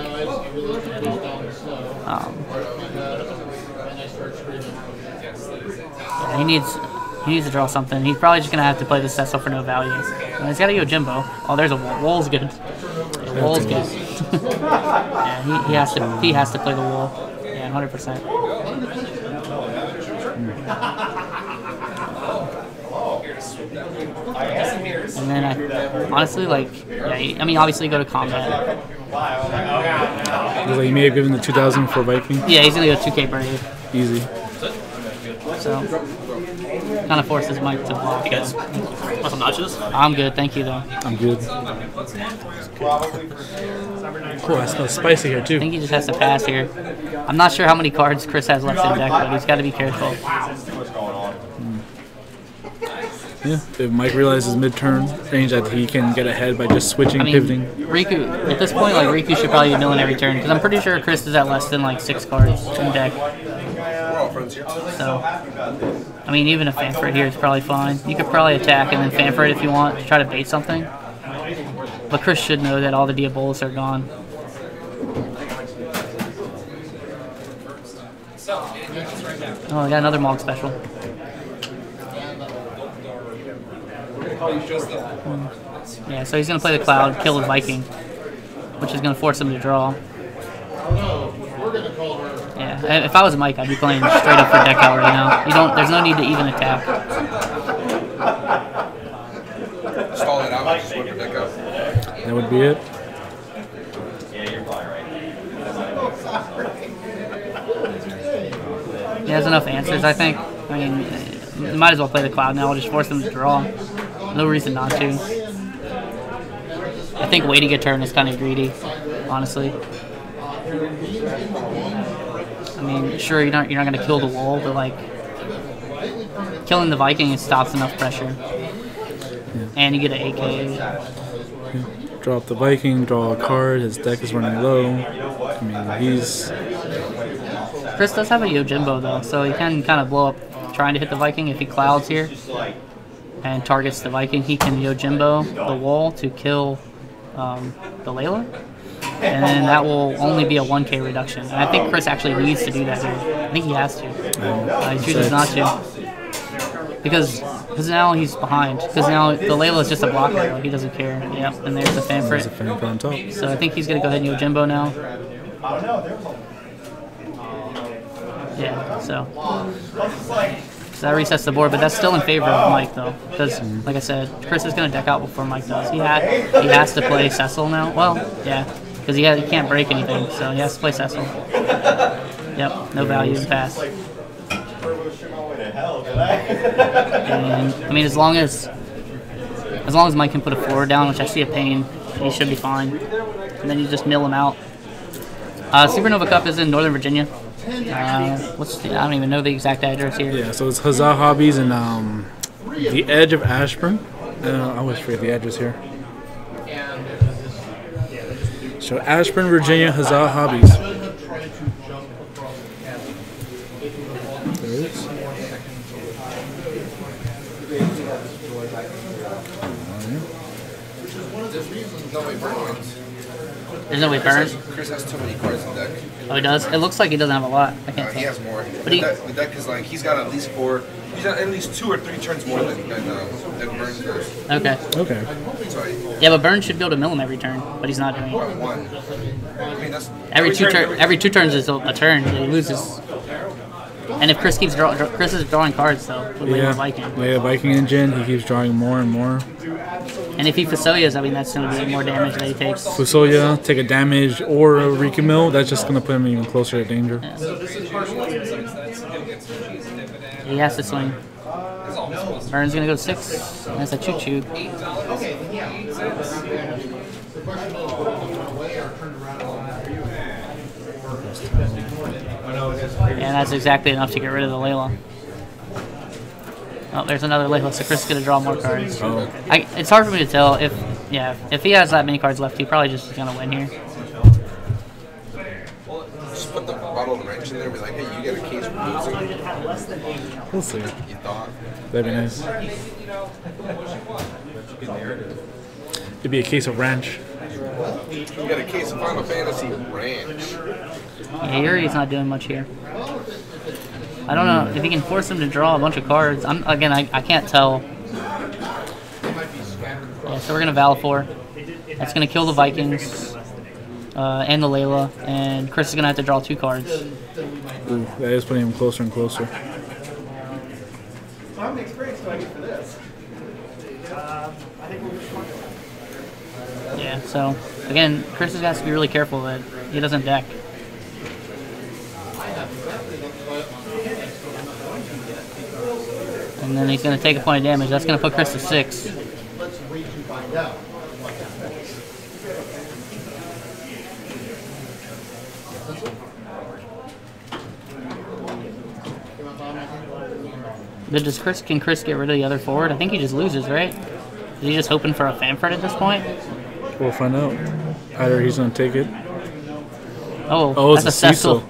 Yeah, he needs to draw something. He's probably just gonna have to play the Cecil for no value. He's got to go Jimbo. Oh, there's a Wall. Wall's good. Wall's good. Yeah, he has to play the Wall. Yeah, 100%. And then honestly, like, yeah, I mean, obviously go to combat. Looks like he may have given the 2,000 for Viking. Yeah, he's gonna go 2K Brave. Easy. So kind of forces Mike to block. You guys want some nachos? I'm good, thank you though. I'm good. Cool, I smell spicy here I too. think he just has to pass here. I'm not sure how many cards Chris has left in deck, but he's got to be careful. Yeah, if Mike realizes mid-turn range that he can get ahead by just switching, I mean, pivoting. Riku, at this point, like Riku should probably be milling every turn because I'm pretty sure Chris is at less than like 6 cards in deck. So, I mean, even a Fanfrit here is probably fine. You could probably attack and then Fanfrit if you want to try to bait something. But Chris should know that all the Diabolos are gone. Oh, I got another Mog special. Yeah, so he's going to play the Cloud, kill the Viking, which is going to force him to draw. Yeah, if I was Mike, I'd be playing straight up for deck out right now. There's no need to even attack. Stall it out, just whip your deck out. That would be it. has enough answers, I think. I mean, you might as well play the Cloud now. We'll just force him to draw. No reason not to. I think waiting a turn is kind of greedy, honestly. I mean, sure, you're not going to kill the wall, but like killing the Viking stops enough pressure. Yeah. And you get an AK. Yeah. Drop the Viking, draw a card. His deck is running low. I mean, he's. Chris does have a Yojimbo though, so he can kind of blow up trying to hit the Viking if he clouds here and targets the Viking. He can Yojimbo the wall to kill the Layla, and then that will only be a 1k reduction. And I think Chris actually needs to do that here. I think he has to. He chooses not to. Because now he's behind. Because now the Layla is just a block arrow. He doesn't care. Yep, and there's the Fanfrit. There's a Fanfrit on top. So I think he's going to go ahead and Yojimbo now. Yeah, so that resets the board, but that's still in favor of Mike, though. Because, like I said, Chris is going to deck out before Mike does. He has to play Cecil now. Well, yeah, because he can't break anything, so he has to play Cecil. Yep, no value in pass. And, I mean, as long as Mike can put a floor down, which I see a pain, he should be fine. And then you just mill him out. SuperNova Cup is in Northern Virginia. I don't even know the exact address here. Yeah, so it's Huzzah Hobbies and the edge of Ashburn. I always forget the address here. So Ashburn, Virginia, Huzzah Hobbies. There it is. There's no way burn. Chris has too many cards in the deck. Oh, he does? It looks like he doesn't have a lot. I can't tell. He has more. But the deck is like, he's got at least 4, he's got at least 2 or 3 turns more than Burns does. Okay. Okay. Sorry. Yeah, but Burns should be able to mill him every turn, but he's not doing it. One. I mean, that's Every two turns is a turn. He loses. And if Chris keeps Chris is drawing cards though. With Yeah. Viking. Yeah, Viking engine. He keeps drawing more and more. And if he Fasoyas, I mean, that's going to be more damage that he takes. Fusoya, take a damage or a Riki Mill. That's just going to put him even closer to danger. Yeah. He has to swing. Burns going to go 6. That's a choo-choo. And that's exactly enough to get rid of the Layla. Oh, there's another Layla, so Chris is going to draw more cards. Oh. It's hard for me to tell if he has that many cards left, he probably just is going to win here. just put the bottle of wrench in there and be like, hey, you get a case for losing. We'll see. You thought? That'd be nice. It'd be a case of ranch. You got a case of Final Fantasy Ranch. Yeah, Yuri's not doing much here. I don't know if he can force him to draw a bunch of cards. I can't tell. Yeah, so we're gonna Valfor. That's gonna kill the Vikings and the Layla, and Chris is gonna have to draw 2 cards. Ooh, that is putting him closer and closer. So how many experience do I get for this? Yeah, so again, Chris has to be really careful that he doesn't deck. And then he's going to take a point of damage. That's going to put Chris to 6. Let's wait to find out. But can Chris get rid of the other forward? I think he just loses, right? Is he just hoping for a Fanfrit at this point? We'll find out. Either he's going to take it. Oh, that's a Cecil.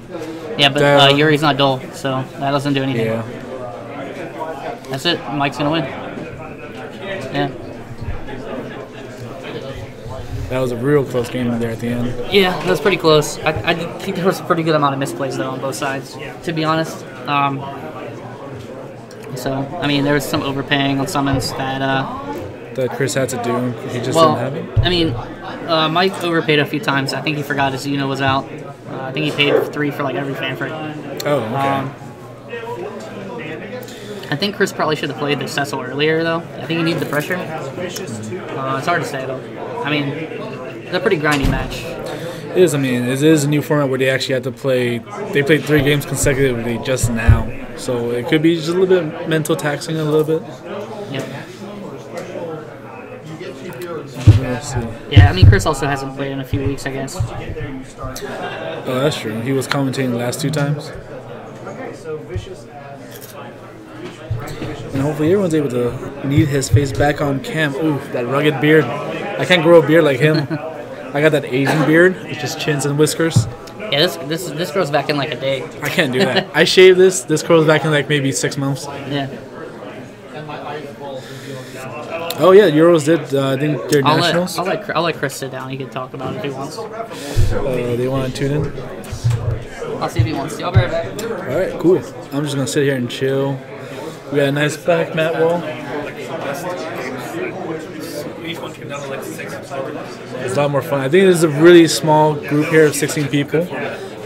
Yeah, but Yuri's not dull, so that doesn't do anything. Yeah. That's it. Mike's going to win. Yeah. That was a real close game there at the end. Yeah, that was pretty close. I think there was a pretty good amount of misplays, though, on both sides, to be honest. So, I mean, there was some overpaying on summons that Chris had to do. He just didn't have it. I mean, Mike overpaid a few times. I think he forgot his Uno was out. I think he paid 3 for like every Fanfrit. Oh, okay. I think Chris probably should have played the Cecil earlier, though. I think he needs the pressure. It's hard to say, though. I mean, it's a pretty grindy match. It is. I mean, it is a new format where they actually have to play. They played 3 games consecutively just now, so it could be just a little bit mental taxing, a little bit. Yeah. Let's see. Yeah, I mean, Chris also hasn't played in a few weeks, I guess. Oh, that's true. He was commentating the last 2 times. And hopefully everyone's able to knead his face back on cam. Ooh, that rugged beard. I can't grow a beard like him. I got that Asian beard, it's just chins and whiskers. Yeah, this grows back in like a day. I can't do that. I shaved this. This grows back in like maybe 6 months. Yeah. Oh yeah, Euros did. I think they're nationals. I'll let Chris sit down. He can talk about it if he wants. They want to tune in. I'll see if he wants to. I'll be right back. All right, cool. I'm just gonna sit here and chill. We got a nice back mat wall. It's a lot more fun. I think this is a really small group here of 16 people,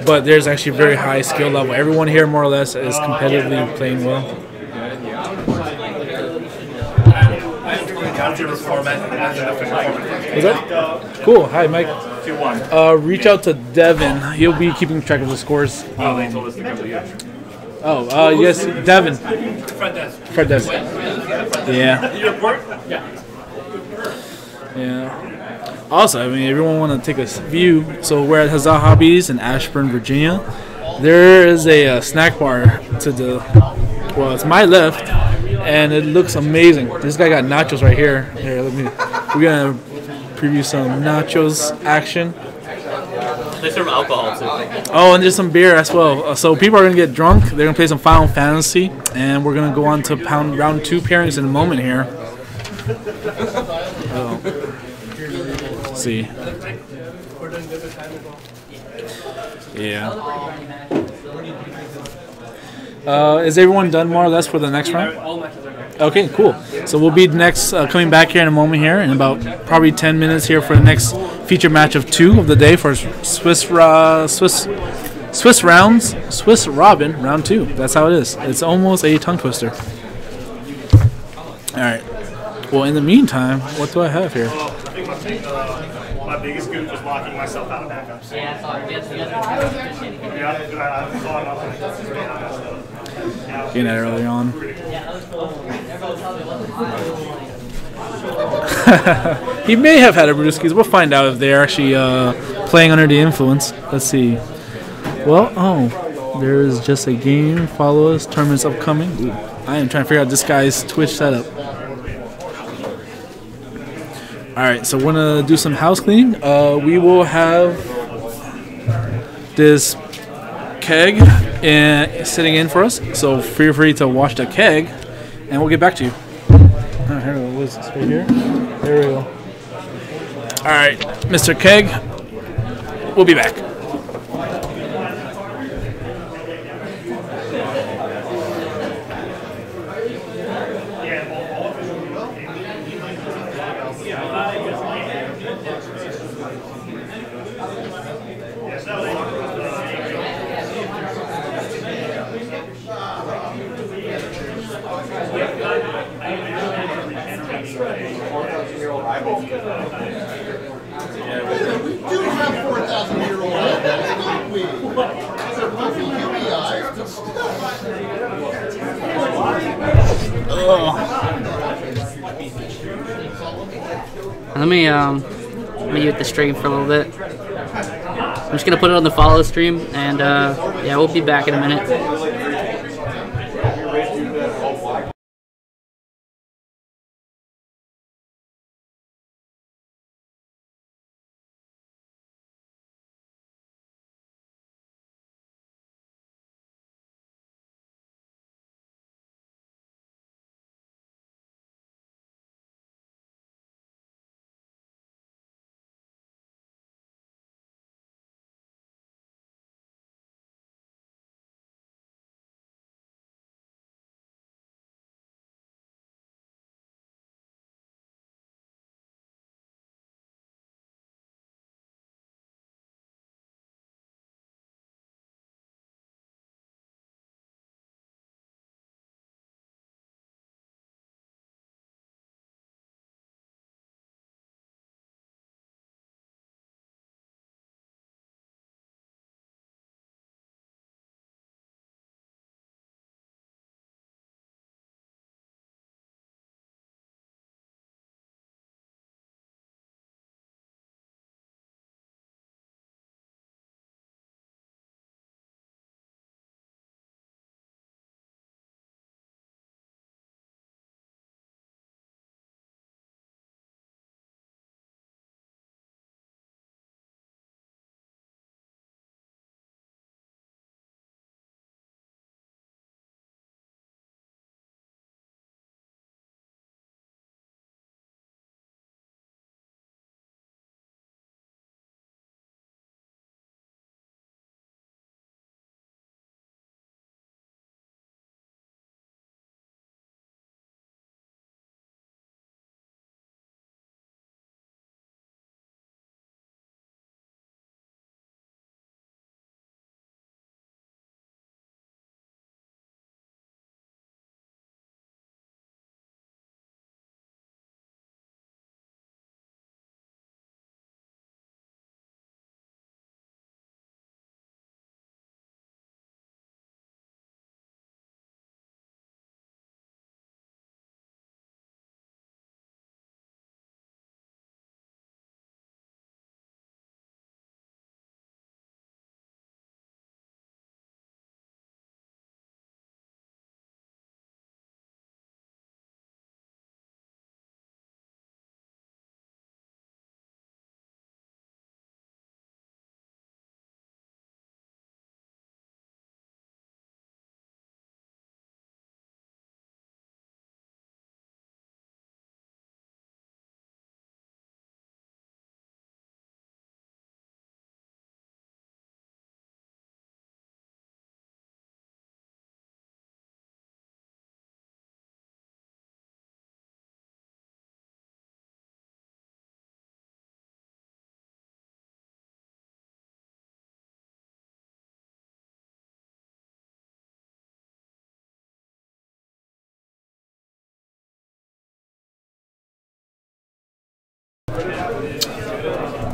but there's actually a very high skill level. Everyone here more or less is competitively playing well. Is that? Cool. Hi, Mike. 2-1. Reach out to Devin. He'll be keeping track of the scores. They told us to come to you. Oh, yes, Devin. Front desk. Yeah. You report? Yeah. Yeah. Also, I mean, everyone want to take a view. So we're at Huzzah Hobbies in Ashburn, Virginia. There is a snack bar to the, well, it's my left, and it looks amazing. This guy got nachos right here. Here, we're gonna preview some nachos action. They serve alcohol too. Oh, and there's some beer as well. So people are gonna get drunk. They're gonna play some Final Fantasy, and we're gonna go on to round 2 pairings in a moment here. Let's see. Yeah. Is everyone done more or less for the next round? Okay, cool. So we'll be next coming back here in a moment here in about probably 10 minutes here for the next feature match of 2 of the day for Swiss Robin round 2. That's how it is. It's almost a tongue twister. All right. Well, in the meantime, what do I have here? My biggest goof was locking myself out of backups. Yeah, sorry. Getting that early on. He may have had a brewskis. We'll find out if they're actually playing under the influence. Let's see. Well, there is just a game. Follow us. Tournaments upcoming. Ooh, I am trying to figure out this guy's Twitch setup. Alright, so we're going to do some house cleaning. We will have this keg sitting in for us, so feel free to wash the keg, and we'll get back to you. Alright, here we go. What is this right here? There we go. Alright, Mr. Keg, we'll be back. We do have 4,000-year-old don't we? They're puffy UBIs, but still. Let me mute the stream for a little bit. I'm just gonna put it on the follow stream, and yeah, we'll be back in a minute.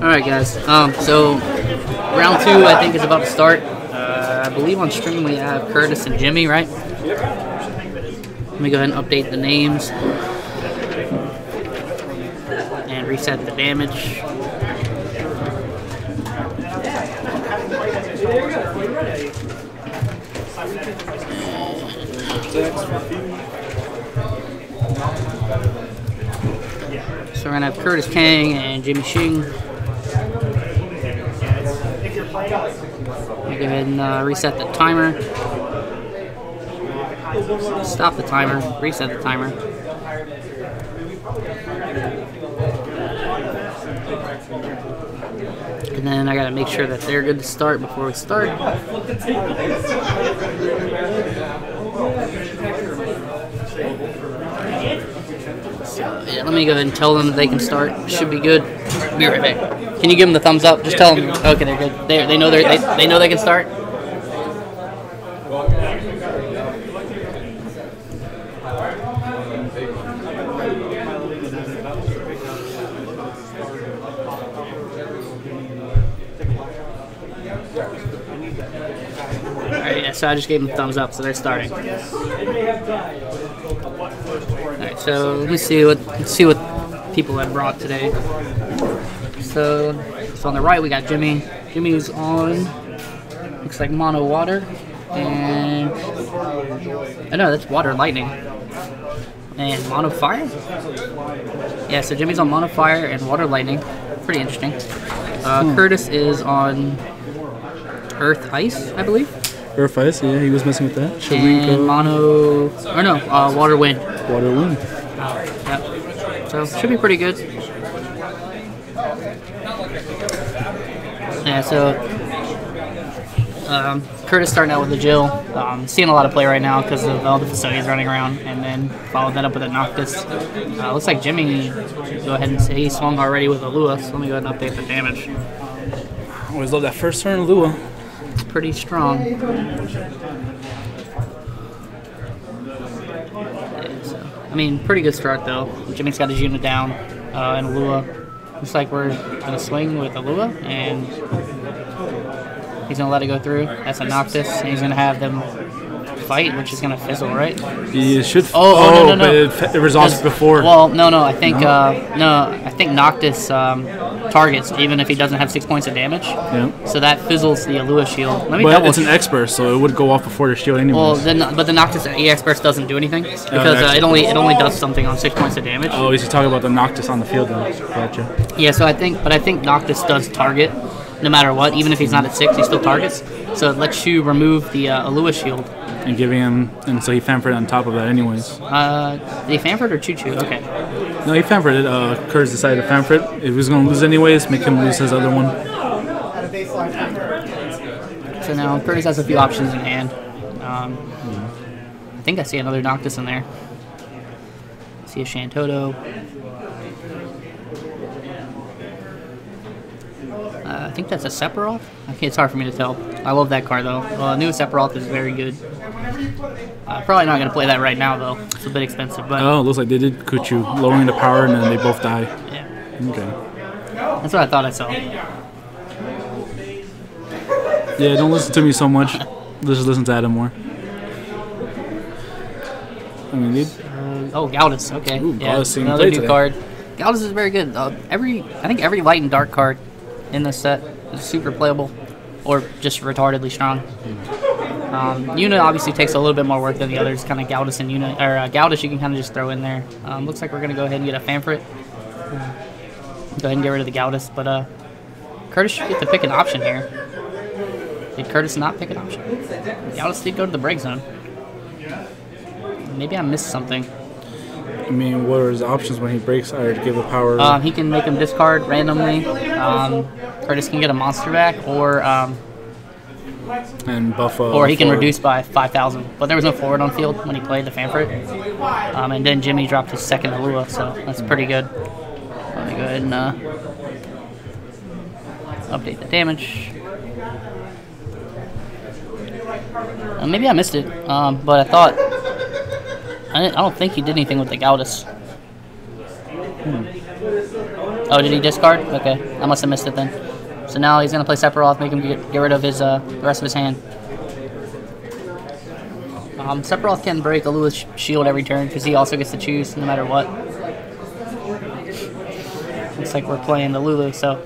Alright guys, so round 2 I think is about to start. I believe on stream we have Curtis and Jimmy, right? Let me go ahead and update the names. And reset the damage. So we're gonna have Curtis Kang and Jimmy Shing. Let me go ahead and reset the timer. Stop the timer. Reset the timer. And then I gotta make sure that they're good to start before we start. Yeah, let me go ahead and tell them that they can start. Should be good. Be right back. Can you give them the thumbs up? Just tell them. Okay, they're good. They know they know they can start. Alright, yeah, so I just gave them thumbs up, so they're starting. Alright, so let's see what people have brought today. So on the right we got Jimmy. Jimmy's on, looks like mono water, and I know that's water lightning. And mono fire? Yeah, so Jimmy's on mono fire and water lightning. Pretty interesting. Curtis is on earth ice, I believe. Earth ice, yeah, he was messing with that. And mono, or no, water wind. Water wind. Yep. So should be pretty good. Yeah, so Curtis starting out with the Jill. Seeing a lot of play right now because of all the facilities running around, and then followed that up with a Noctis. Looks like Jimmy, go ahead and say he swung already with a Lua, so let me go ahead and update the damage. Always love that first turn of Lua. It's pretty strong. Yeah, so, I mean, pretty good start though. Jimmy's got his unit down and a Lua. Looks like we're gonna swing with a Lua, and he's gonna let it go through. That's a Noctis, and he's gonna have them fight, which is gonna fizzle, right? Yeah, it should. No. But it resolves before. Well, no. I think I think Noctis targets even if he doesn't have 6 points of damage. Yeah. So that fizzles the Alua shield. Let me but double. It's an expert, so it would go off before the shield anyway. Well, but the Noctis EXperts doesn't do anything because it only does something on 6 points of damage. Oh, he's talking about the Noctis on the field then. Gotcha. Yeah. So I think Noctis does target no matter what, even if he's not at 6, he still targets. So it lets you remove the Alua shield. And giving him, and so he fanfred on top of that anyways. Did he fanfred or choo-choo? Okay. No, he fanfred it. Curtis decided to fanfred. If he was going to lose anyways, make him lose his other one. So now Curtis has a few options in hand. I think I see another Noctis in there. I see a Shantoto. I think that's a Sephiroth. Okay, it's hard for me to tell. I love that card though. New Sephiroth is very good. Probably not going to play that right now though. It's a bit expensive. But oh, it looks like they did Kuchu, lowering the power, and then they both die. Yeah. Okay. That's what I thought I saw. Yeah, don't listen to me so much. Just listen to Adam more. I mean, oh, Galdus. Okay. Ooh, yeah, Galdus seeing another play new today. card. Galdus is very good. I think every light and dark card in this set is super playable, or just retardedly strong. Una obviously takes a little bit more work than the others. Kind of Galdus and Una, or Galdus you can kind of just throw in there. Looks like we're gonna go ahead and get a Fanfrit. Go ahead and get rid of the Galdus, but Curtis should get to pick an option here. Did Curtis not pick an option? Galdus did go to the break zone. Maybe I missed something. I mean, what are his options when he breaks? I would give a power. He can make him discard randomly. Curtis can get a monster back, or and buff. Or he can reduce by 5,000. But there was no forward on field when he played the Fanfrit. And then Jimmy dropped his second Alua, so that's pretty good. Let me go ahead and update the damage. Maybe I missed it, but I thought I don't think he did anything with the Galdus. Oh, did he discard? Okay, I must have missed it then. So now he's gonna play Sephiroth, make him get rid of his the rest of his hand. Sephiroth can break Alua's shield every turn because he also gets to choose no matter what. Looks like we're playing the Lulu, so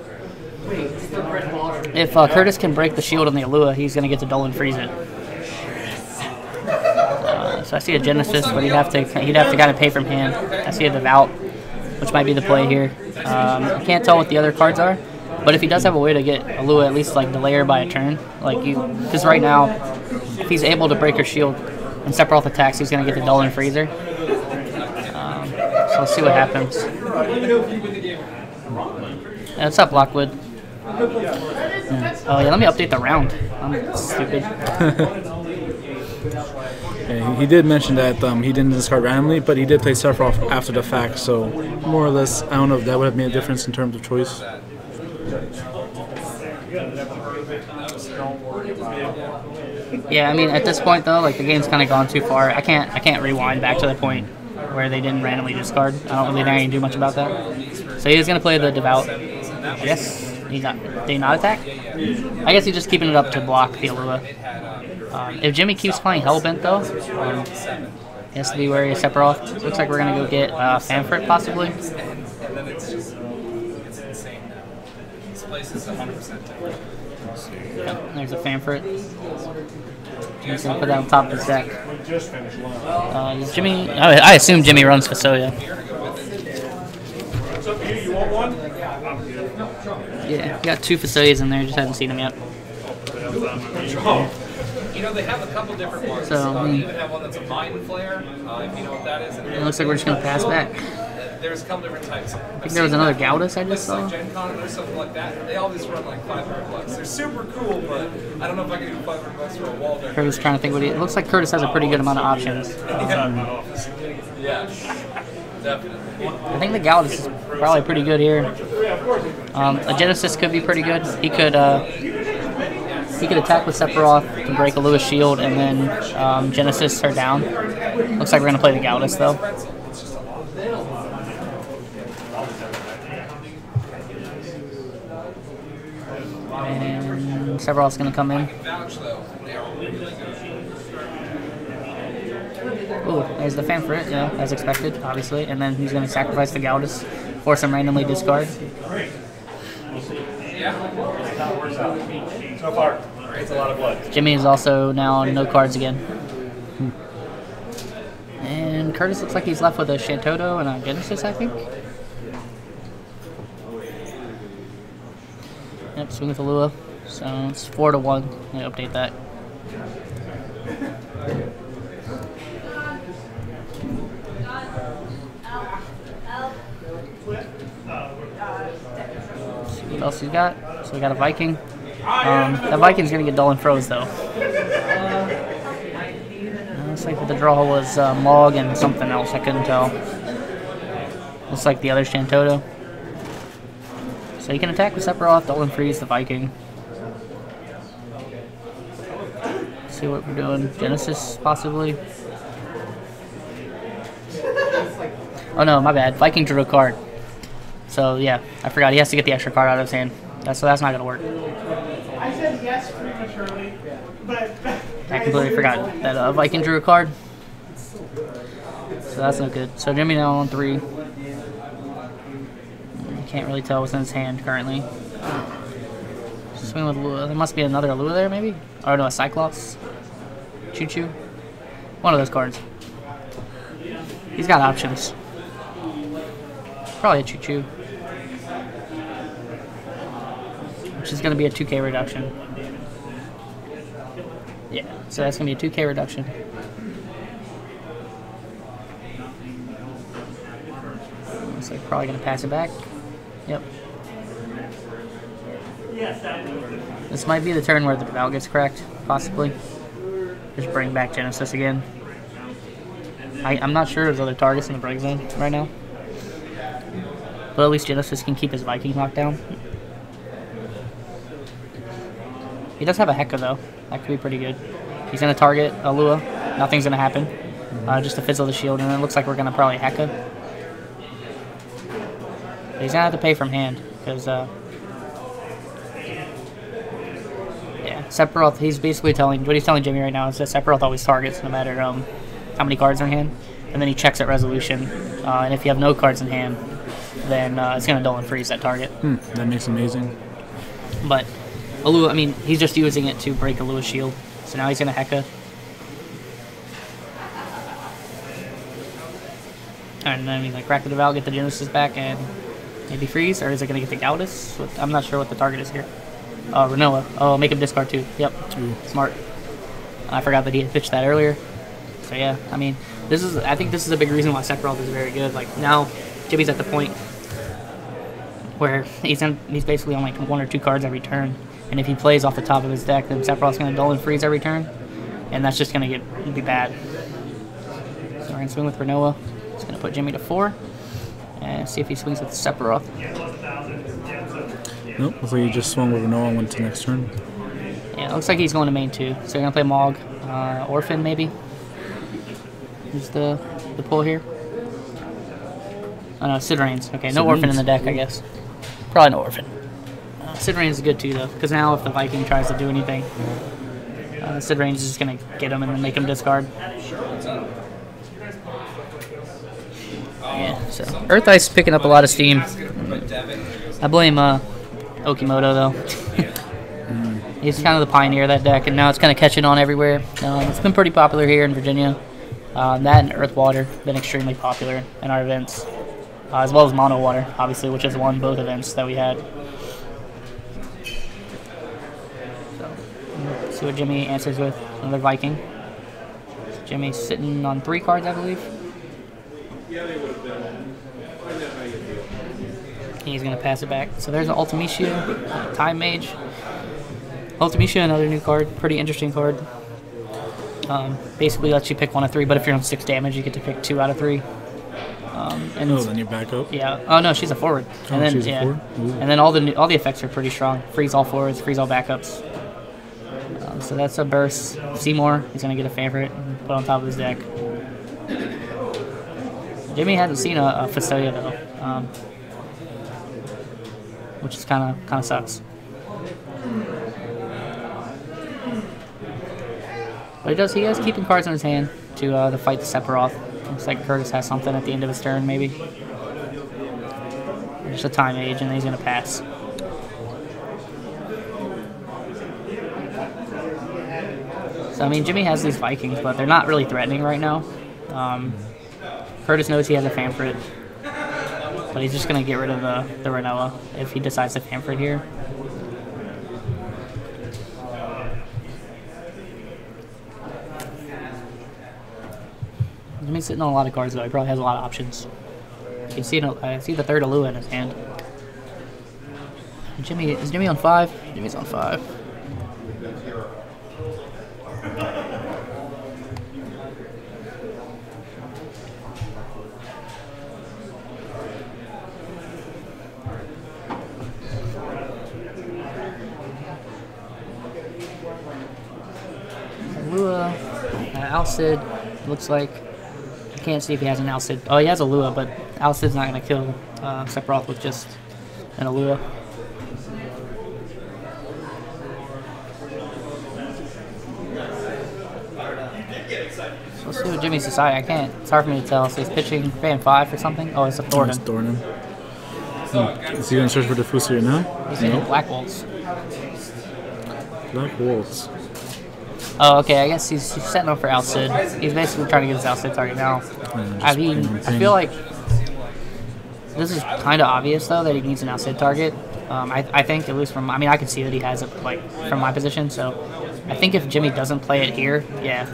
if Curtis can break the shield on the Alua, he's gonna get to dull and freeze it. So I see a Genesis, but he'd have to kind of pay from hand. I see a Devout, which might be the play here. I can't tell what the other cards are, but if he does have a way to get Alua at least like delay her by a turn, like because right now, if he's able to break her shield and Sephiroth attacks, he's gonna get the dull and freezer. So let's see what happens. Yeah, what's up, Lockwood? Yeah. Oh yeah, let me update the round. I'm stupid. Yeah, he did mention that he didn't discard randomly, but he did play Sephiroth after the fact, so more or less, I don't know if that would have made a difference in terms of choice. Yeah, I mean, at this point though, like the game's kind of gone too far. I can't rewind back to the point where they didn't randomly discard. I don't really think I can do much about that. So he's gonna play the Devout. Yes, he not. Did he not attack? I guess he's just keeping it up to block the Alua. If Jimmy keeps playing Hellbent though, he has to be wary of Sephiroth. Looks like we're gonna go get Fanfrit possibly. And then it's just, it's insane now. This place is 100% different. Yep, there's a Fanfrit. Jimmy's gonna put that on top of his deck. Is Jimmy? I assume Jimmy runs Fasoya. Yeah, we got 2 Fasoyas in there. Just haven't seen them yet. You know, they have a couple different ones. So, you even have one that's a Mind Flare, if you know what that is. It looks like we're just gonna pass back. There's a couple different types. I think there was another Galdus I just saw. Like Gen Con or something like that. They always run like $500. They're super cool, but I don't know if I can do $500 for a wall deck. Curtis trying to think what he. It looks like Curtis has a pretty good amount of options. Yeah, definitely. I think the Galdus is probably pretty good here. A Genesis could be pretty good. He could attack with Sephiroth to break Alua's shield and then Genesis her down. Looks like we're gonna play the Galdus though. And Sephiroth's gonna come in. Ooh, there's the Fanfrit, yeah, as expected, obviously. And then he's gonna sacrifice the Galdus, force him randomly discard. So far, it's a lot of blood. Jimmy is also now no cards again. And Curtis looks like he's left with a Shantoto and a Genesis, I think. Yep, swing with Alua. So it's 4-1. Let me update that. See what else he's got. So we got a Viking. That Viking's gonna get dull and froze though. Looks like the draw was Mog and something else. I couldn't tell. Looks like the other Shantoto. So you can attack with Sephiroth, dull and freeze the Viking. See what we're doing. Genesis possibly. Oh no, my bad. Viking drew a card. So yeah, I forgot. He has to get the extra card out of his hand. So that's not gonna work. I said yes prematurely, but I completely forgot that Viking drew a card. So that's no good. So Jimmy now on 3. You can't really tell what's in his hand currently. Swing with Lua. There must be another Lua there, maybe? Or no, a Cyclops. Choo Choo. One of those cards. He's got options. Probably a Choo Choo. Which is going to be a 2k reduction. Yeah, so that's going to be a 2k reduction. Looks like probably going to pass it back. Yep. This might be the turn where the Devout gets cracked, possibly. Just bring back Genesis again. I'm not sure there's other targets in the break zone right now. But at least Genesis can keep his Viking locked down. He does have a Heka though. That could be pretty good. He's going to target Alua. Nothing's going to happen. Just to fizzle the shield. And it looks like we're going to probably Heka. He's gonna have to pay from hand because yeah, Sephiroth. He's basically telling what he's telling Jimmy right now is that Sephiroth always targets no matter how many cards are in hand, and then he checks at resolution, and if you have no cards in hand, then it's gonna dull and freeze that target. That makes amazing. But Alua, I mean, he's just using it to break Alua's shield, so now he's gonna Heka. And then he's like crack the Devout, get the Genesis back, and maybe freeze, or is it gonna get the Gautis? I'm not sure what the target is here. Renoa. Oh, make him discard too. Yep. Ooh. Smart. I forgot that he had pitched that earlier. So yeah, I mean, I think this is a big reason why Sephiroth is very good. Like now, Jimmy's at the point where he's basically on like 1 or 2 cards every turn, and if he plays off the top of his deck, then Sephiroth's gonna dull and freeze every turn, and that's just gonna be bad. So we're gonna swing with Renoa. It's gonna put Jimmy to 4, and see if he swings with Sephiroth. Nope, looks like he just swung with Renoa and went to next turn. Yeah, it looks like he's going to main 2. So you're gonna play Mog, Orphan maybe. Who's the pull here? Oh no, Sid Reigns. Okay, no Orphan in the deck, I guess. Probably no Orphan. Sid Reigns is good too though, because now if the Viking tries to do anything, Sid Reigns is just gonna get him and then make him discard. Yeah, so Earth Ice is picking up a lot of steam. I blame Okimoto though. He's kind of the pioneer of that deck, and now it's kind of catching on everywhere. It's been pretty popular here in Virginia. That and Earth Water been extremely popular in our events, as well as Mono Water, obviously, which has won both events that we had. So, let's see what Jimmy answers with. Another Viking. So Jimmy's sitting on 3 cards, I believe. He's going to pass it back. So there's an Ultimecia, Time Mage. Ultimecia, another new card. Pretty interesting card. Basically lets you pick 1 of 3, but if you're on 6 damage, you get to pick 2 out of 3. And then you back up? Yeah. Oh, no, she's a forward. And then, she's a forward? And then all the effects are pretty strong. Freeze all forwards, freeze all backups. So that's a burst. Seymour, he's going to get a favorite and put on top of his deck. Jimmy hasn't seen a Fustoya, though. Which is kind of sucks. But he is keeping cards in his hand to fight the Sephiroth. Looks like Curtis has something at the end of his turn, maybe. Just a Time Age, and then he's going to pass. So, I mean, Jimmy has these Vikings, but they're not really threatening right now. Curtis knows he has a Famfrit, but he's just going to get rid of the Renoa if he decides to Famfrit here. Jimmy's sitting on a lot of cards, though. He probably has a lot of options. You can see I see the 3rd Alua in his hand. Is Jimmy on 5? Jimmy's on 5. Alua, Alcid, looks like. I can't see if he has an Alcid. Oh, he has a Lua, but Alcid's not going to kill Sephiroth with just an Alua. So let's see what Jimmy's deciding. I can't. It's hard for me to tell. So he's pitching fan 5 or something. Oh, it's a Thornton. It's Thornton. Is he going to search for the Fustoya now? He's in Black Wolves. Black Wolves. Oh, okay. I guess he's setting up for Alcid. He's basically trying to get his Alcid target now. I mean, I feel like this is kind of obvious, though, that he needs an Alcid target. I think, at least from... I mean, I can see that he has it, like, from my position, so... I think if Jimmy doesn't play it here, yeah,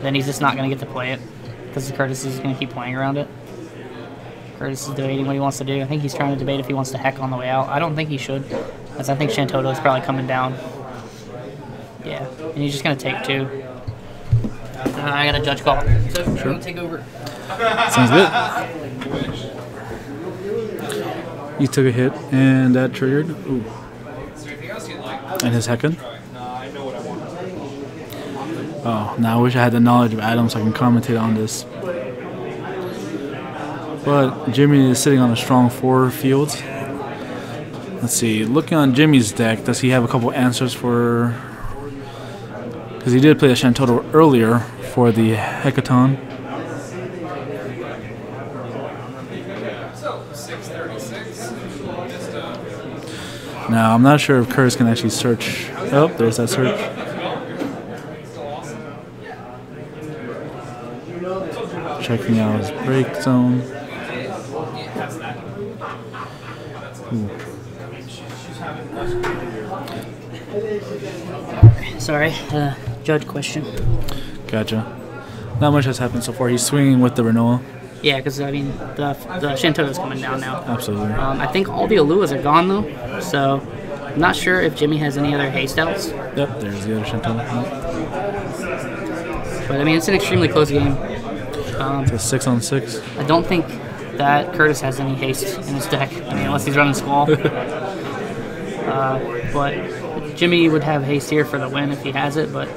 then he's just not going to get to play it, because Curtis is going to keep playing around it. Curtis is debating what he wants to do. I think he's trying to debate if he wants to heck on the way out. I don't think he should, as I think Shantoto is probably coming down. Yeah, and he's just going to take 2. I got a judge call. So I'm going to take over. Sounds good. You took a hit, and that triggered. Ooh. And his Heckin. Oh, now I wish I had the knowledge of Adam so I can commentate on this. But Jimmy is sitting on a strong 4 fields. Let's see. Looking on Jimmy's deck, does he have a couple answers for? Because he did play a Shantoto earlier for the Hecaton. So 636. Now I'm not sure if Curtis can actually search. Oh, there's that search. Checking out his break zone. Ooh. Sorry, judge question. Gotcha. Not much has happened so far. He's swinging with the Renoa. Yeah, because I mean the Shantoto's coming down now. Absolutely. I think all the Aluas are gone though, so I'm not sure if Jimmy has any other haste outs. Yep, there's the other Shantoto. But I mean, it's an extremely close game. It's a 6-on-6. I don't think that Curtis has any haste in his deck. I mean, unless he's running Squall. But Jimmy would have haste here for the win if he has it. But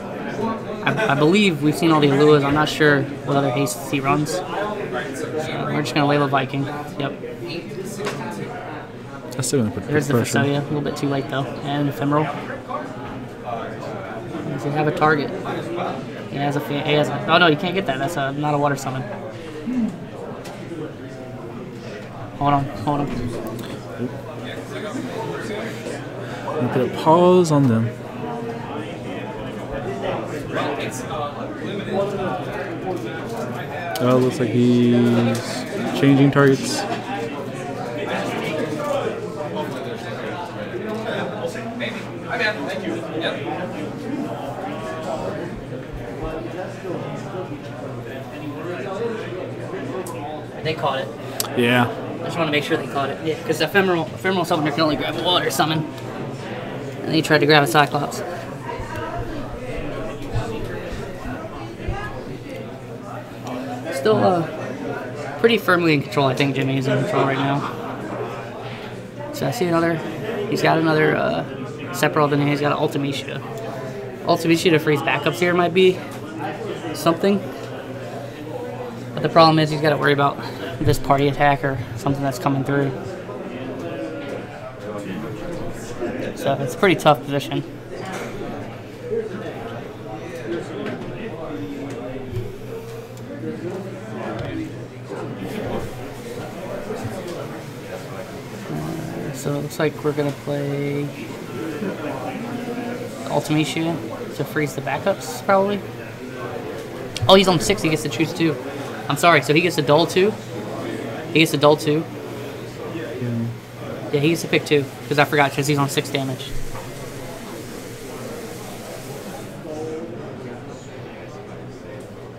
I believe we've seen all the Aluas. I'm not sure what other hastes he runs. So we're just gonna Layla Viking. Yep. That's still gonna put There's the pressure. Fasolia. A little bit too late though. And Ephemeral. Does he have a target? He has a. Oh no, you can't get that. That's not a water summon. Hold on. I'm gonna put a pause on them. Oh, looks like he's changing targets. Hi man, thank you. Yep. They caught it. Yeah. I just want to make sure they caught it. Yeah, because ephemeral summoner can only grab a water summon. And he tried to grab a Cyclops. Still pretty firmly in control. I think Jimmy is in control right now. So I see he's got another Sephiroth, and he's got an Ultimecia. Ultimecia to freeze backups here might be something. But the problem is he's got to worry about this party attack or something that's coming through. So it's a pretty tough position. So it looks like we're going to play Ultimecia to freeze the backups, probably. Oh, he's on 6. He gets to choose 2. I'm sorry. So he gets to dull 2. He gets to dull 2. Yeah, he gets to pick 2. Because I forgot, because he's on 6 damage.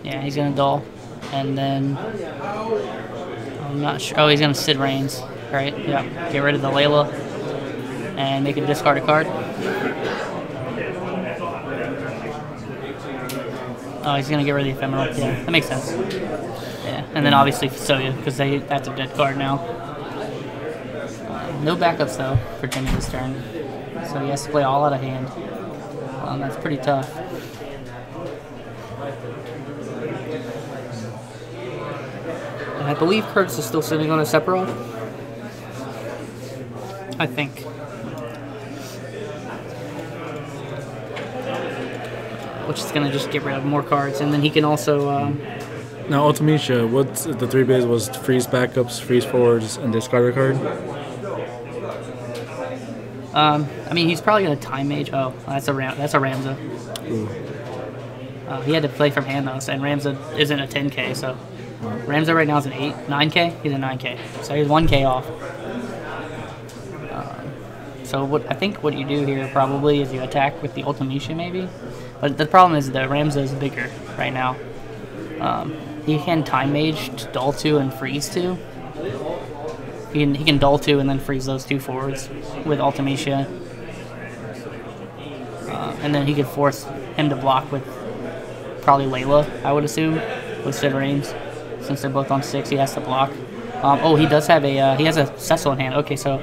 Yeah, he's going to dull. And then... I'm not sure. Oh, he's going to Sid Reigns. Right? Yeah. Get rid of the Layla. And make it discard a card. Oh, he's gonna get rid of the ephemeral. Yeah, that makes sense. Yeah, and then obviously Fasolia, because that's a dead card now. No backups though for Jimmy this turn, so he has to play all out of hand. That's pretty tough. And I believe Curtis is still sitting on a Sephiroth. I think. Which is going to just get rid of more cards, and then he can also... Now, Ultimecia, what's the 3 base was freeze backups, freeze forwards, and discard a card? I mean, he's probably going to Time Mage. Oh, that's a Ramza. He had to play from hand, though, and Ramza isn't a 10k, so... Ramza right now is an 9k? He's a 9k, so he's 1k off. So I think what you do here probably is you attack with the Ultimecia, maybe? But the problem is the Ramza is bigger right now. He can Time Mage to dull 2 and freeze 2. He can dull 2 and then freeze those 2 forwards with Ultimecia. And then he could force him to block with probably Layla, I would assume, with Sid Reigns. Since they're both on 6, he has to block. Oh, he does have he has a Cecil in hand. Okay, so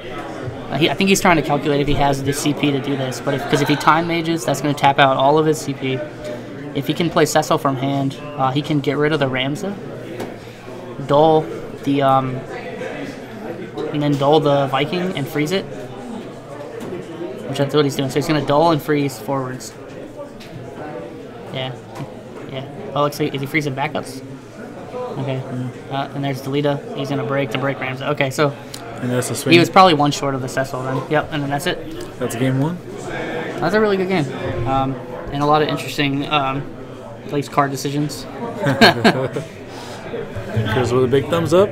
I think he's trying to calculate if he has the CP to do this. But because if he Time Mages, that's going to tap out all of his CP. If he can play Cecil from hand, he can get rid of the Ramza, dull the and then dull the Viking and freeze it, which that's what he's doing. So he's gonna dull and freeze forwards. Yeah. Oh, looks like, is he freezing backups? Okay. And there's Delita. He's gonna break to break Rams. Okay, so And that's a swing. he was probably one short of the Cecil then. Yep, and then that's it. That's game 1. That's a really good game, and a lot of interesting, at least card decisions. Curtis with a big thumbs up.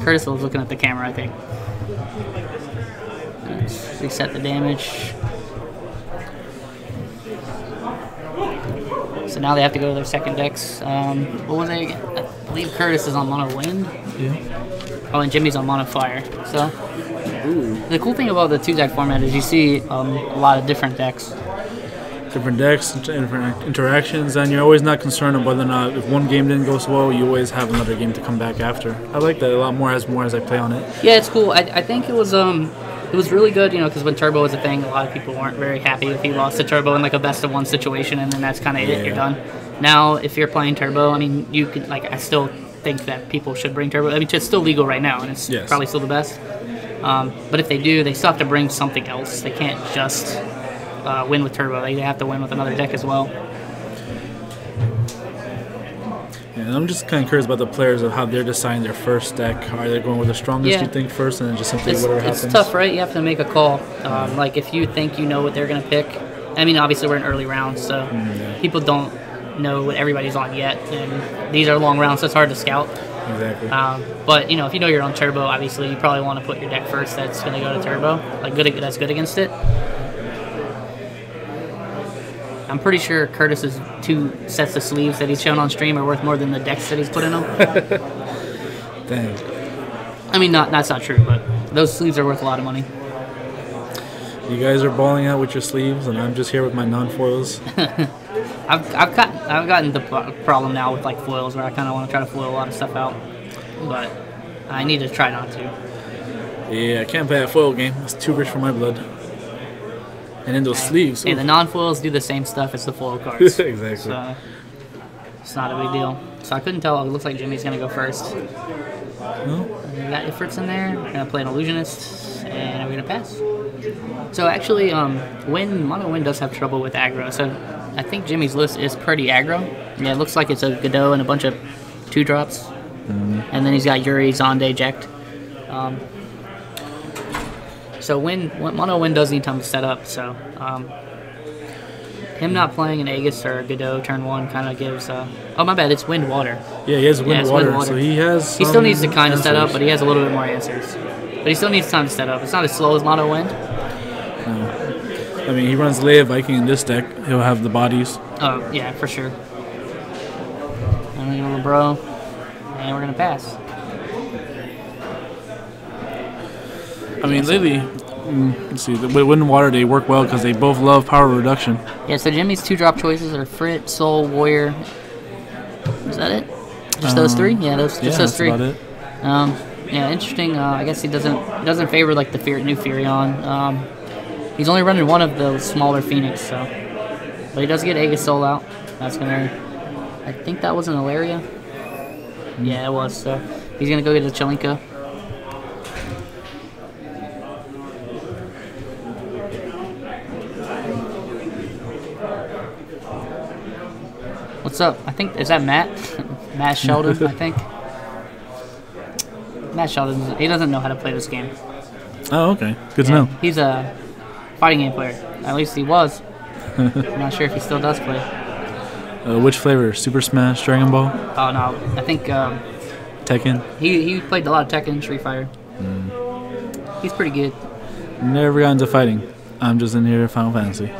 Curtis was looking at the camera, I think. Let's reset the damage. So now they have to go to their second decks. What was they again? I believe Curtis is on Mono Wind. Yeah. Oh, and Jimmy's on Mono Fire. So the cool thing about the 2-deck format is you see a lot of different decks. Different decks, different interactions, and you're always not concerned of whether or not if one game didn't go so well, you always have another game to come back after. I like that a lot more as I play on it. Yeah, it's cool. I think it was really good, because when Turbo was a thing, a lot of people weren't very happy if he lost to Turbo in like a best of one situation, and then that's kind of it. You're done. Now, if you're playing Turbo, I mean, you could I still think that people should bring Turbo. I mean, it's still legal right now, and it's probably still the best. But if they do, they still have to bring something else. They can't just win with Turbo. They have to win with another deck as well. And I'm just kind of curious about the players of how they're deciding their first deck. Are they going with the strongest you think first, and then just simply whatever happens? It's tough, right? You have to make a call. Like if you think you know what they're going to pick. I mean, obviously we're in early rounds, so people don't know what everybody's on yet, and these are long rounds, so it's hard to scout. Exactly. But if you know you're on Turbo, obviously you probably want to put your deck first that's going to go to Turbo, that's good against it. I'm pretty sure Curtis's 2 sets of sleeves that he's shown on stream are worth more than the decks that he's put in them. Dang. I mean, that's not true, but those sleeves are worth a lot of money. You guys are balling out with your sleeves, and I'm just here with my non-foils. I've gotten the problem now with like foils, where I kind of want to try to foil a lot of stuff out, but I need to try not to. Yeah, I can't play that foil game. It's too rich for my blood. And then those sleeves. And the non-foils do the same stuff as the foil cards. Exactly. So it's not a big deal. So I couldn't tell. It looks like Jimmy's going to go first. No? We got Ifrits in there. We're going to play an Illusionist. And we're going to pass. So actually, Mono Wind does have trouble with aggro. So I think Jimmy's list is pretty aggro. Yeah, it looks like it's a Godot and a bunch of 2-drops. And then he's got Yuri, Zonde, Eject. So Mono Wind does need time to set up, so him not playing an Aegis or a Godot turn 1 kind of gives... oh, my bad, it's Wind Water. Yeah, he has Wind Water, so he has He still needs to kind of set up, but he has a little bit more answers. But he still needs time to set up. It's not as slow as Mono Wind. No. I mean, he runs Leia Viking in this deck. He'll have the bodies. Oh, yeah, for sure. And then go to Bro, and we're going to pass. I mean, lately, let's see, with Wind and Water, they work well because they both love power reduction. Yeah, so Jimmy's 2-drop choices are Frit, Soul, Warrior. Is that it? Just those 3? Yeah, those 3. That's about it. Yeah, interesting. I guess he doesn't favor like the new Furion. He's only running one of those smaller Phoenix, so. But he does get Aegis Soul out. That's gonna. I think that was an Ilaria. Yeah, it was. So he's gonna go get a Chelinka. What's up? I think, is that Matt? Matt Sheldon, I think. Matt Sheldon, he doesn't know how to play this game. Oh, okay. Good to know. He's a fighting game player. At least he was. I'm not sure if he still does play. Which flavor? Super Smash, Dragon Ball? Oh, no. I think Tekken? he played a lot of Tekken, Street Fighter. He's pretty good. Never got into fighting. I'm just in here Final Fantasy.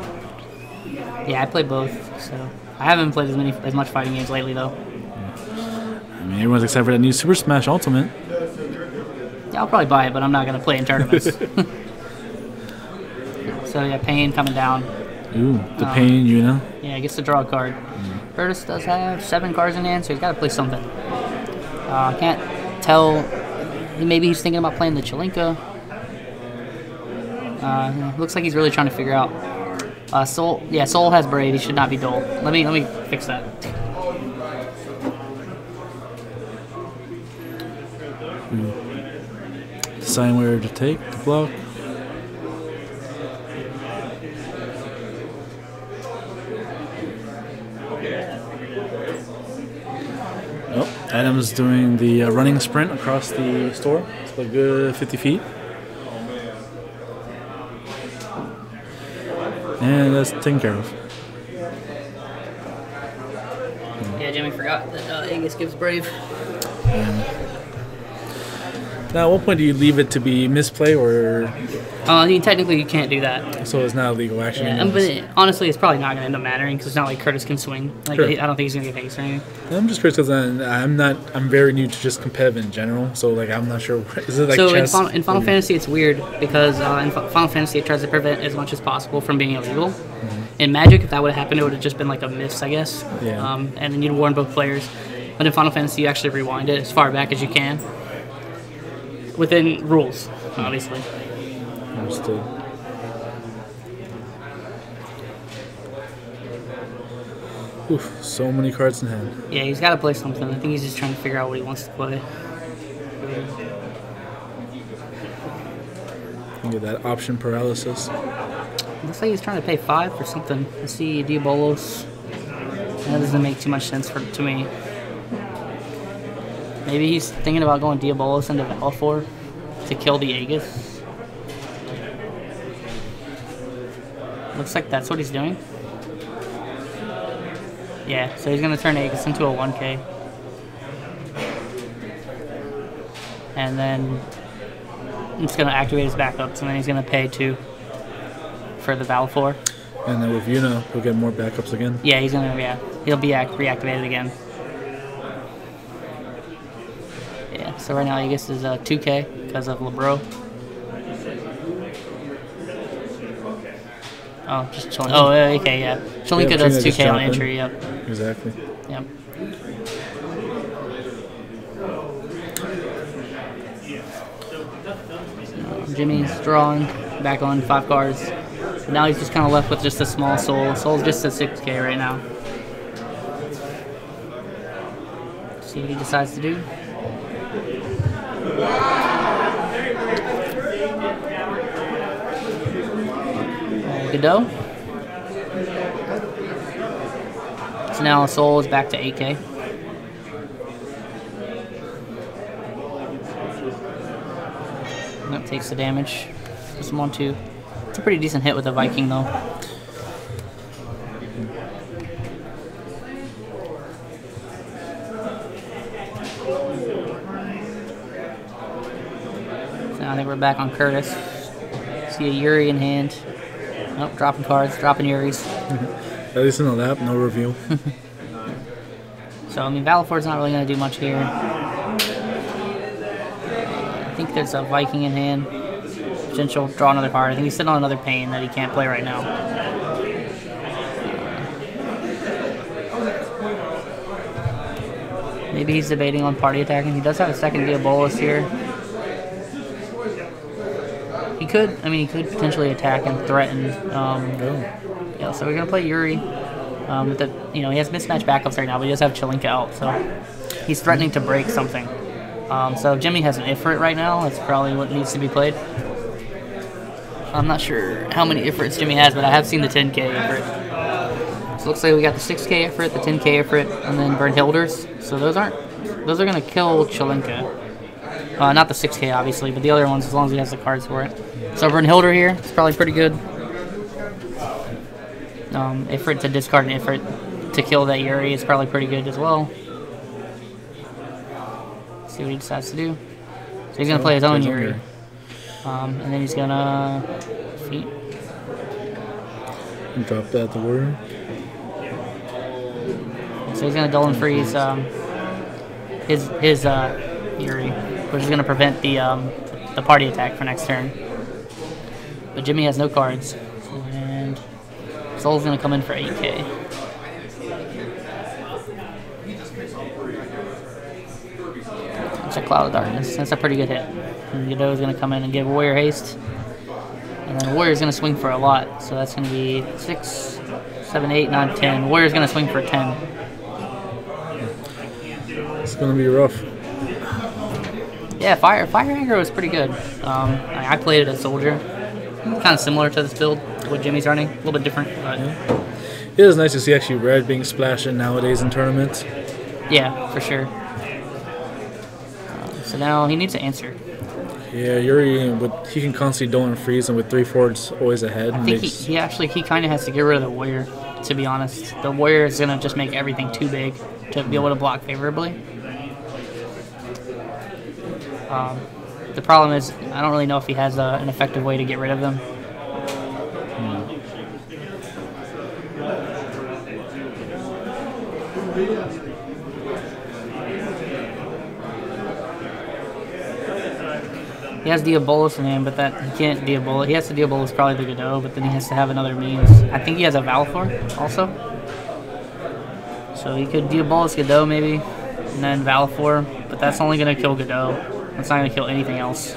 Yeah, I play both, so I haven't played as much fighting games lately, though. I mean, everyone's excited for that new Super Smash Ultimate. Yeah, I'll probably buy it, but I'm not going to play in tournaments. So, yeah, Pain coming down. Ooh, the Pain, Yuna. Yeah, he gets to draw a card. Curtis does have 7 cards in hand, so he's got to play something. I can't tell. Maybe he's thinking about playing the Chelinka. Looks like he's really trying to figure out. Soul has Braid. He should not be dull. Let me fix that. deciding where to take the block. Oh, Adam's doing the running sprint across the store. It's a good 50 feet. And that's taken care of. Yeah, Jimmy forgot that Aegis gives Brave. Now, at what point do you leave it to be misplay, or I mean, technically you can't do that. so it's not a legal action? Yeah, but honestly, it's probably not going to end up mattering because it's not like Curtis can swing. Like Sure. I don't think he's going to get Aegis or anything. I'm just curious because I'm very new to just competitive in general, so like I'm not sure. Is it like So chess? in Final Fantasy, it's weird because in Final Fantasy, it tries to prevent as much as possible from being illegal. In Magic, if that would have happened, it would have just been like a miss, I guess. Yeah. And then you'd warn both players. But in Final Fantasy, you actually rewind it as far back as you can. Within rules, obviously. Understood. Oof, so many cards in hand. Yeah, he's got to play something. I think he's just trying to figure out what he wants to play. You get that option paralysis. Looks like he's trying to pay 5 for something. I see Diabolos. That doesn't make too much sense to me. Maybe he's thinking about going Diabolos into Valfor to kill the Aegis. Looks like that's what he's doing. Yeah, so he's going to turn Aegis into a 1K. And then it's going to activate his backups, and then he's going to pay 2 for the Valfor. And then with Yuna, he'll get more backups again. Yeah, he's going to, he'll be reactivated again. Yeah, so right now Aegis is 2K because of Lebro. Oh, just Cholinka. Oh, okay, yeah. Cholinka does 2K on entry, yep. Exactly. Yep. Jimmy's drawing, back on 5 cards. Now he's just kind of left with just a small Soul. Soul's just a 6K right now. See what he decides to do. Godot. So now Soul is back to 8K. That takes the damage. Puts him on 2. It's a pretty decent hit with a Viking though. So now I think we're back on Curtis. See a Yuri in hand. Nope, dropping cards, dropping Yuris. At least in the lap, no reveal. So, I mean, Valafor's not really going to do much here. I think there's a Viking in hand. Potential draw another card. I think he's sitting on another pain that he can't play right now. Maybe he's debating on party attacking. He does have a second Diabolus here. He could potentially attack and threaten. Yeah, so we're gonna play Yuri. With the, he has mismatch backups right now, but he does have Cholinka out, so he's threatening to break something. So Jimmy has an Ifrit right now. That's probably what needs to be played. I'm not sure how many Ifrits Jimmy has, but I have seen the 10K Ifrit. So it looks like we got the 6K Ifrit, the 10K Ifrit, and then Brynhildr's. So those are gonna kill Cholinka. Not the 6K, obviously, but the other ones, as long as he has the cards for it. So Brynhildr here, it's probably pretty good. Ifrit to discard an Ifrit to kill that Yuri is probably pretty good as well. See what he decides to do. So he's going to play his own Yuri. And then he's going to defeat. Drop that the word. So he's going to dull and freeze his Yuri, which is going to prevent the party attack for next turn. But Jimmy has no cards. And Soul's going to come in for 8K. It's a Cloud of Darkness. That's a pretty good hit. And Godot's going to come in and give Warrior haste. And then Warrior's going to swing for a lot. So that's going to be 6, 7, 8, 9, 10. Warrior's going to swing for 10. It's going to be rough. Yeah, fire aggro was pretty good. I played it as soldier, kind of similar to this build, what Jimmy's running, a little bit different. But it is nice to see actually red being splashed in nowadays in tournaments. Yeah, for sure. So now he needs to answer. Yeah, Yuri, he can constantly Dolan freeze, and with 3 forwards always ahead. I think he kind of has to get rid of the warrior, to be honest. The warrior is going to just make everything too big to be able to block favorably. The problem is, I don't really know if he has an effective way to get rid of them. He has Diabolus in hand, but that he can't Diabolus. He has to Diabolus probably the Godot, but then he has to have another means. I think he has a Valfor also. So he could Diabolus Godot maybe, and then Valfor, but that's only going to kill Godot. That's not going to kill anything else.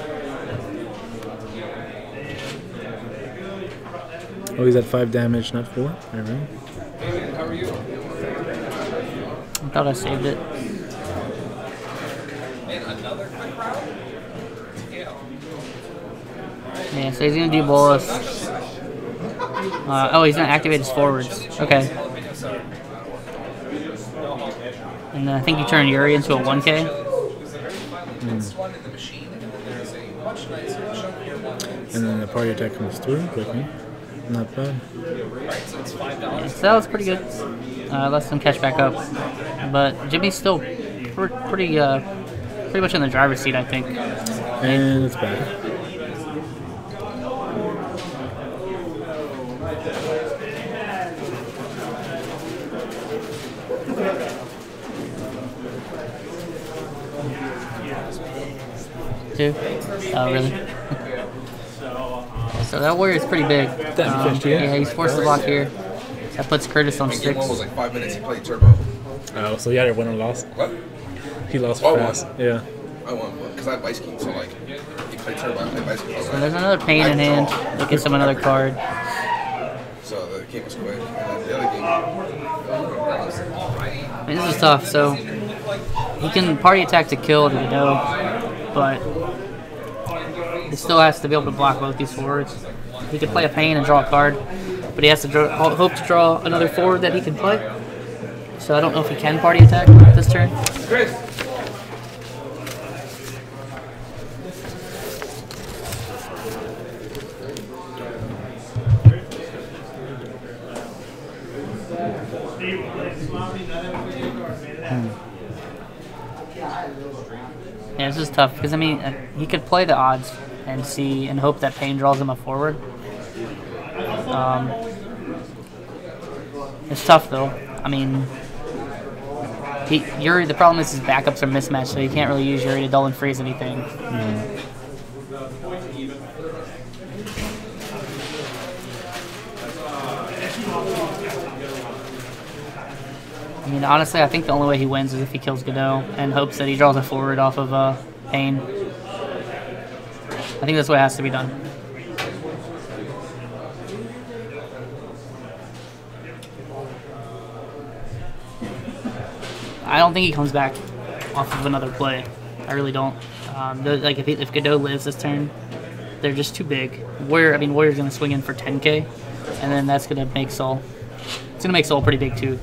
Oh, he's at 5 damage, not 4. All right. Hey, how are you? I thought I saved it. Man, another quick round? Yeah. Yeah, so he's going to do bolus. Oh, he's going to activate his forwards. Okay. And then I think you turn Yuri into a 1K. And then the party attack comes through. Quickly. Not bad. Yeah, so that was pretty good. Lets them catch back up. But Jimmy's still pretty much in the driver's seat, I think. And it's back. Two? Oh, really? So that warrior is pretty big. Yeah, he's forced to block here. That puts Curtis on 6. Game 1 was like 5 minutes. He played turbo. Oh, so he either won or lost? What? He lost Oh, fast. won. Yeah. I won because I had Vice King, so like he played turbo. I played Vice King. So there's another pain in hand. That gets him another card. So the game was quick. And then the other game. I mean, this is tough. So he can party attack to kill the Godot, but he still has to be able to block both these forwards. He could play a pain and draw a card, but he has to hope to draw another forward that he can play. So I don't know if he can party attack this turn. Yeah, this is tough because I mean he could play the odds and see and hope that pain draws him a forward. It's tough though. I mean, Yuri. The problem is his backups are mismatched, so he can't really use Yuri to dull and freeze anything. I mean, honestly, I think the only way he wins is if he kills Godot and hopes that he draws a forward off of Pain. I think that's what has to be done. I don't think he comes back off of another play. I really don't. Like if Godot lives this turn, they're just too big. Warrior's gonna swing in for 10K, and then that's gonna make Soul. It's gonna make Soul pretty big too.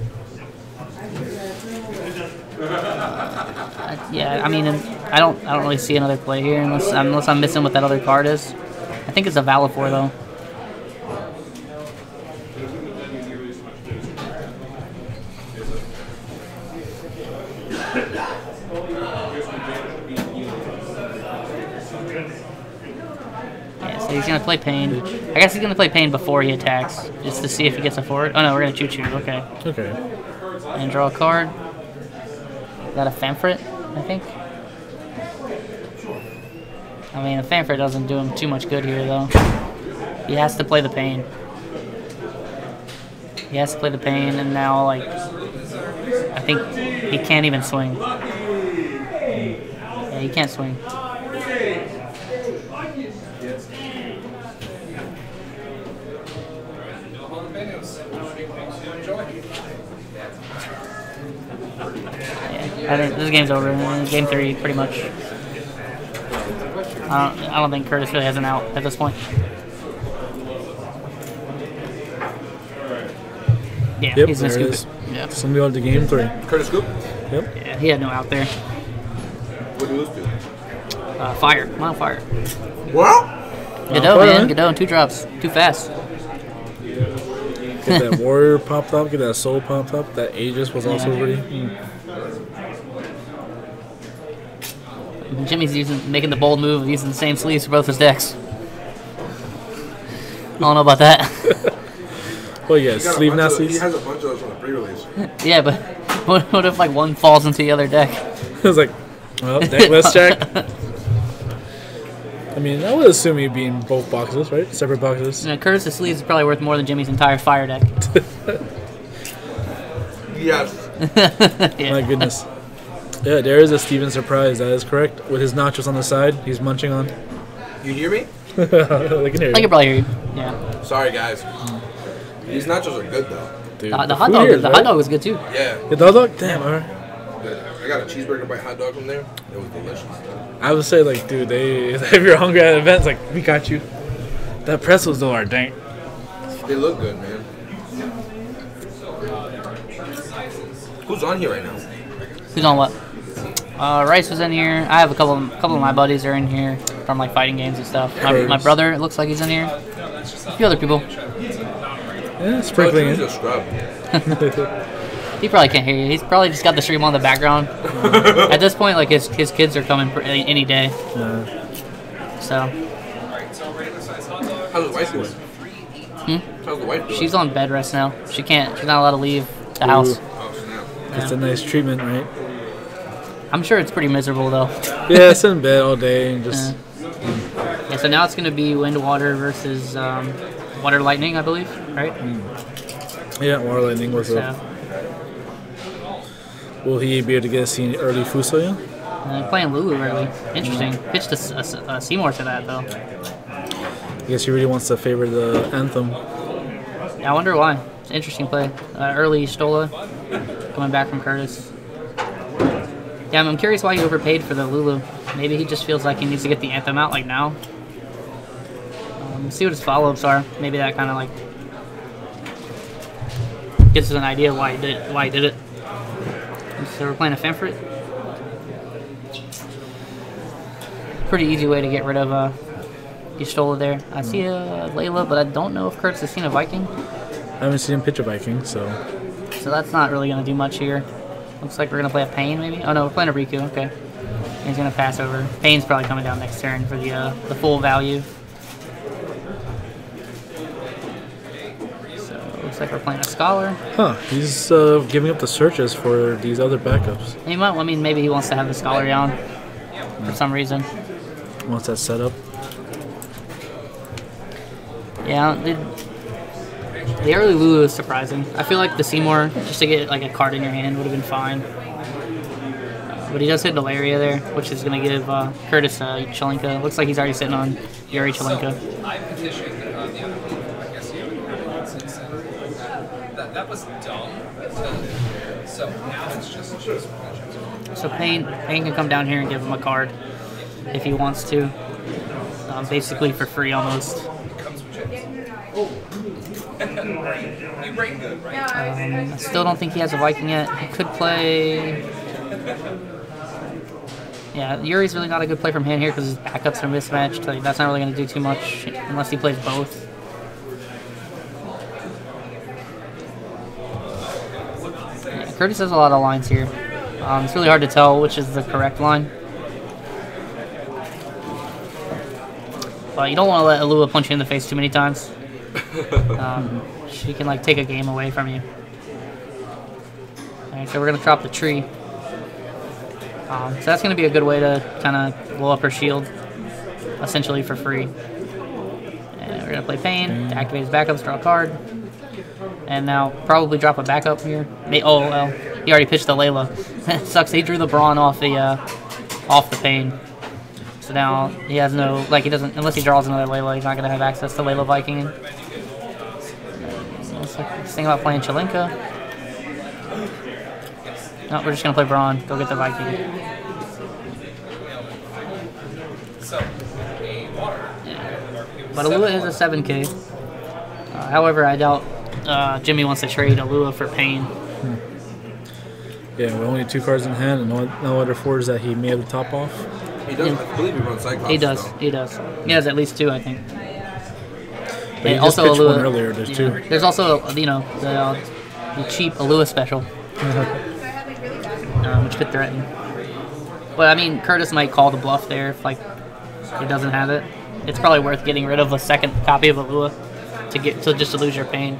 Yeah, I mean, I don't really see another play here unless I'm missing what that other card is. I think it's a Valfor though. Yeah, so he's gonna play Pain. I guess he's gonna play Pain before he attacks, just to see if he gets a forward. Oh no, we're gonna choo-choo. Okay. Okay. And draw a card. Is that a Famfrit, I think? I mean, the Famfrit doesn't do him too much good here, though. He has to play the Pain. He has to play the Pain, and now, like, I think he can't even swing. Yeah, he can't swing. Yeah, I think this game's over. Game 3, pretty much. I don't think Curtis really has an out at this point. Yeah, Yep, he's gonna there scoop it is. it. Yeah. Somebody on to game 3. Curtis Scoop? Yep. Yeah, he had no out there. What do you lose to? Fire. Come on, fire. Well, Godot, fire, man. man. Godot, 2 drops. Too fast. Get that Warrior popped up, get that Soul popped up. That Aegis was also ready. Jimmy's making the bold move of using the same sleeves for both his decks. I don't know about that. Well, yeah, he got a sleeve bunch of- nasties. He has a bunch of those on the pre-release. Yeah, but what if like one falls into the other deck? I was like, well, let's check. I mean, I would assume he'd be in both boxes, right? Separate boxes. You know, Curtis' sleeves is probably worth more than Jimmy's entire fire deck. Yes. Yeah. My goodness. Yeah, there is a Steven surprise. That is correct. With his nachos on the side, he's munching on. You hear me? They can hear I can you. probably hear you. Yeah. Sorry, guys. These nachos are good, though. Dude, The the hot food dog. here is The right. hot dog was good too. Yeah. The hot dog? Damn, alright. I got a cheeseburger bite hot dog from there. It was delicious. I would say, like, dude, if you're hungry at events, like, we got you. That pretzels, though, are dank. They look good, man. Who's on here right now? Who's on what? Rice was in here. I have a couple of my buddies are in here from like fighting games and stuff. My brother, it looks like he's in here. A few other people. Yeah, sprinkling He's in. a scrub. He probably can't hear you. He's probably just got the stream on the background. At this point, like his kids are coming any day. So How's his wife doing? How's the wife doing? she's on bed rest now. She's not allowed to leave the house. Ooh. Oh, snap. It's a nice treatment, right? I'm sure it's pretty miserable though. Yeah, it's in bed all day and just... Yeah, so now it's gonna be wind water versus water lightning, I believe, right? Yeah, Water Lightning was So up. Will he be able to get a scene early Fusoya? playing Lulu early. Interesting. Pitched a Seymour to that though. I guess he really wants to favor the Anthem. Yeah, I wonder why. It's an interesting play. Early Stola coming back from Curtis. Yeah, I'm curious why he overpaid for the Lulu. Maybe he just feels like he needs to get the Anthem out like now. See what his follow-ups are. Maybe that kind of like gives us an idea why he did it. So we're playing a Femfrit. Pretty easy way to get rid of Stola there. I see a Layla, but I don't know if Kurtz has seen a Viking. I haven't seen him pitch a Viking, so... So that's not really going to do much here. Looks like we're going to play a Pain, maybe? Oh, no, we're playing a Riku. Okay. He's going to pass over. Pain's probably coming down next turn for the full value. So looks like we're playing a Scholar. Huh, he's giving up the searches for these other backups. He might, I mean, maybe he wants to have the Scholar down for some reason. Once that's set up. Yeah, the early Lulu is surprising. I feel like the Seymour, just to get like a card in your hand, would have been fine. But he does hit Delaria there, which is going to give Curtis Chelinka. Looks like he's already sitting on Yuri Chelinka. I petitioned the other one. I guess you haven't since then. That was dumb. So now it's just So Pain can come down here and give him a card if he wants to. Basically for free almost. You break good, right? I still don't think he has a Viking yet. He could play... Yeah, Yuri's really not a good play from hand here because his backups are mismatched. Like, that's not really going to do too much unless he plays both. Yeah, Curtis has a lot of lines here. It's really hard to tell which is the correct line. But you don't want to let Alua punch you in the face too many times. She can like take a game away from you. Alright, so we're going to drop the tree. So that's going to be a good way to kind of blow up her shield, essentially for free. And we're going to play Pain, to activate his backups, draw a card. And now probably drop a backup here. Oh, well, he already pitched the Layla. Sucks, he drew the Brawn off the Pain. So now he has no, like he doesn't, unless he draws another Layla, he's not going to have access to Layla Viking. Let's think about playing Chelinka. No, we're just going to play Braun. Go get the Viking. So but Alua is a 7K. However, I doubt Jimmy wants to trade Alua for Pain. Yeah, with only 2 cards in hand and no other 4s that he may have the top off. He does. I believe he runs Cyclops. He does. Though. He does. He has at least 2, I think. But he just pitched one earlier. There's 2. There's also, the cheap Alua special, which could threaten. But I mean, Curtis might call the bluff there if he doesn't have it. It's probably worth getting rid of a second copy of Alua just to lose your Pain.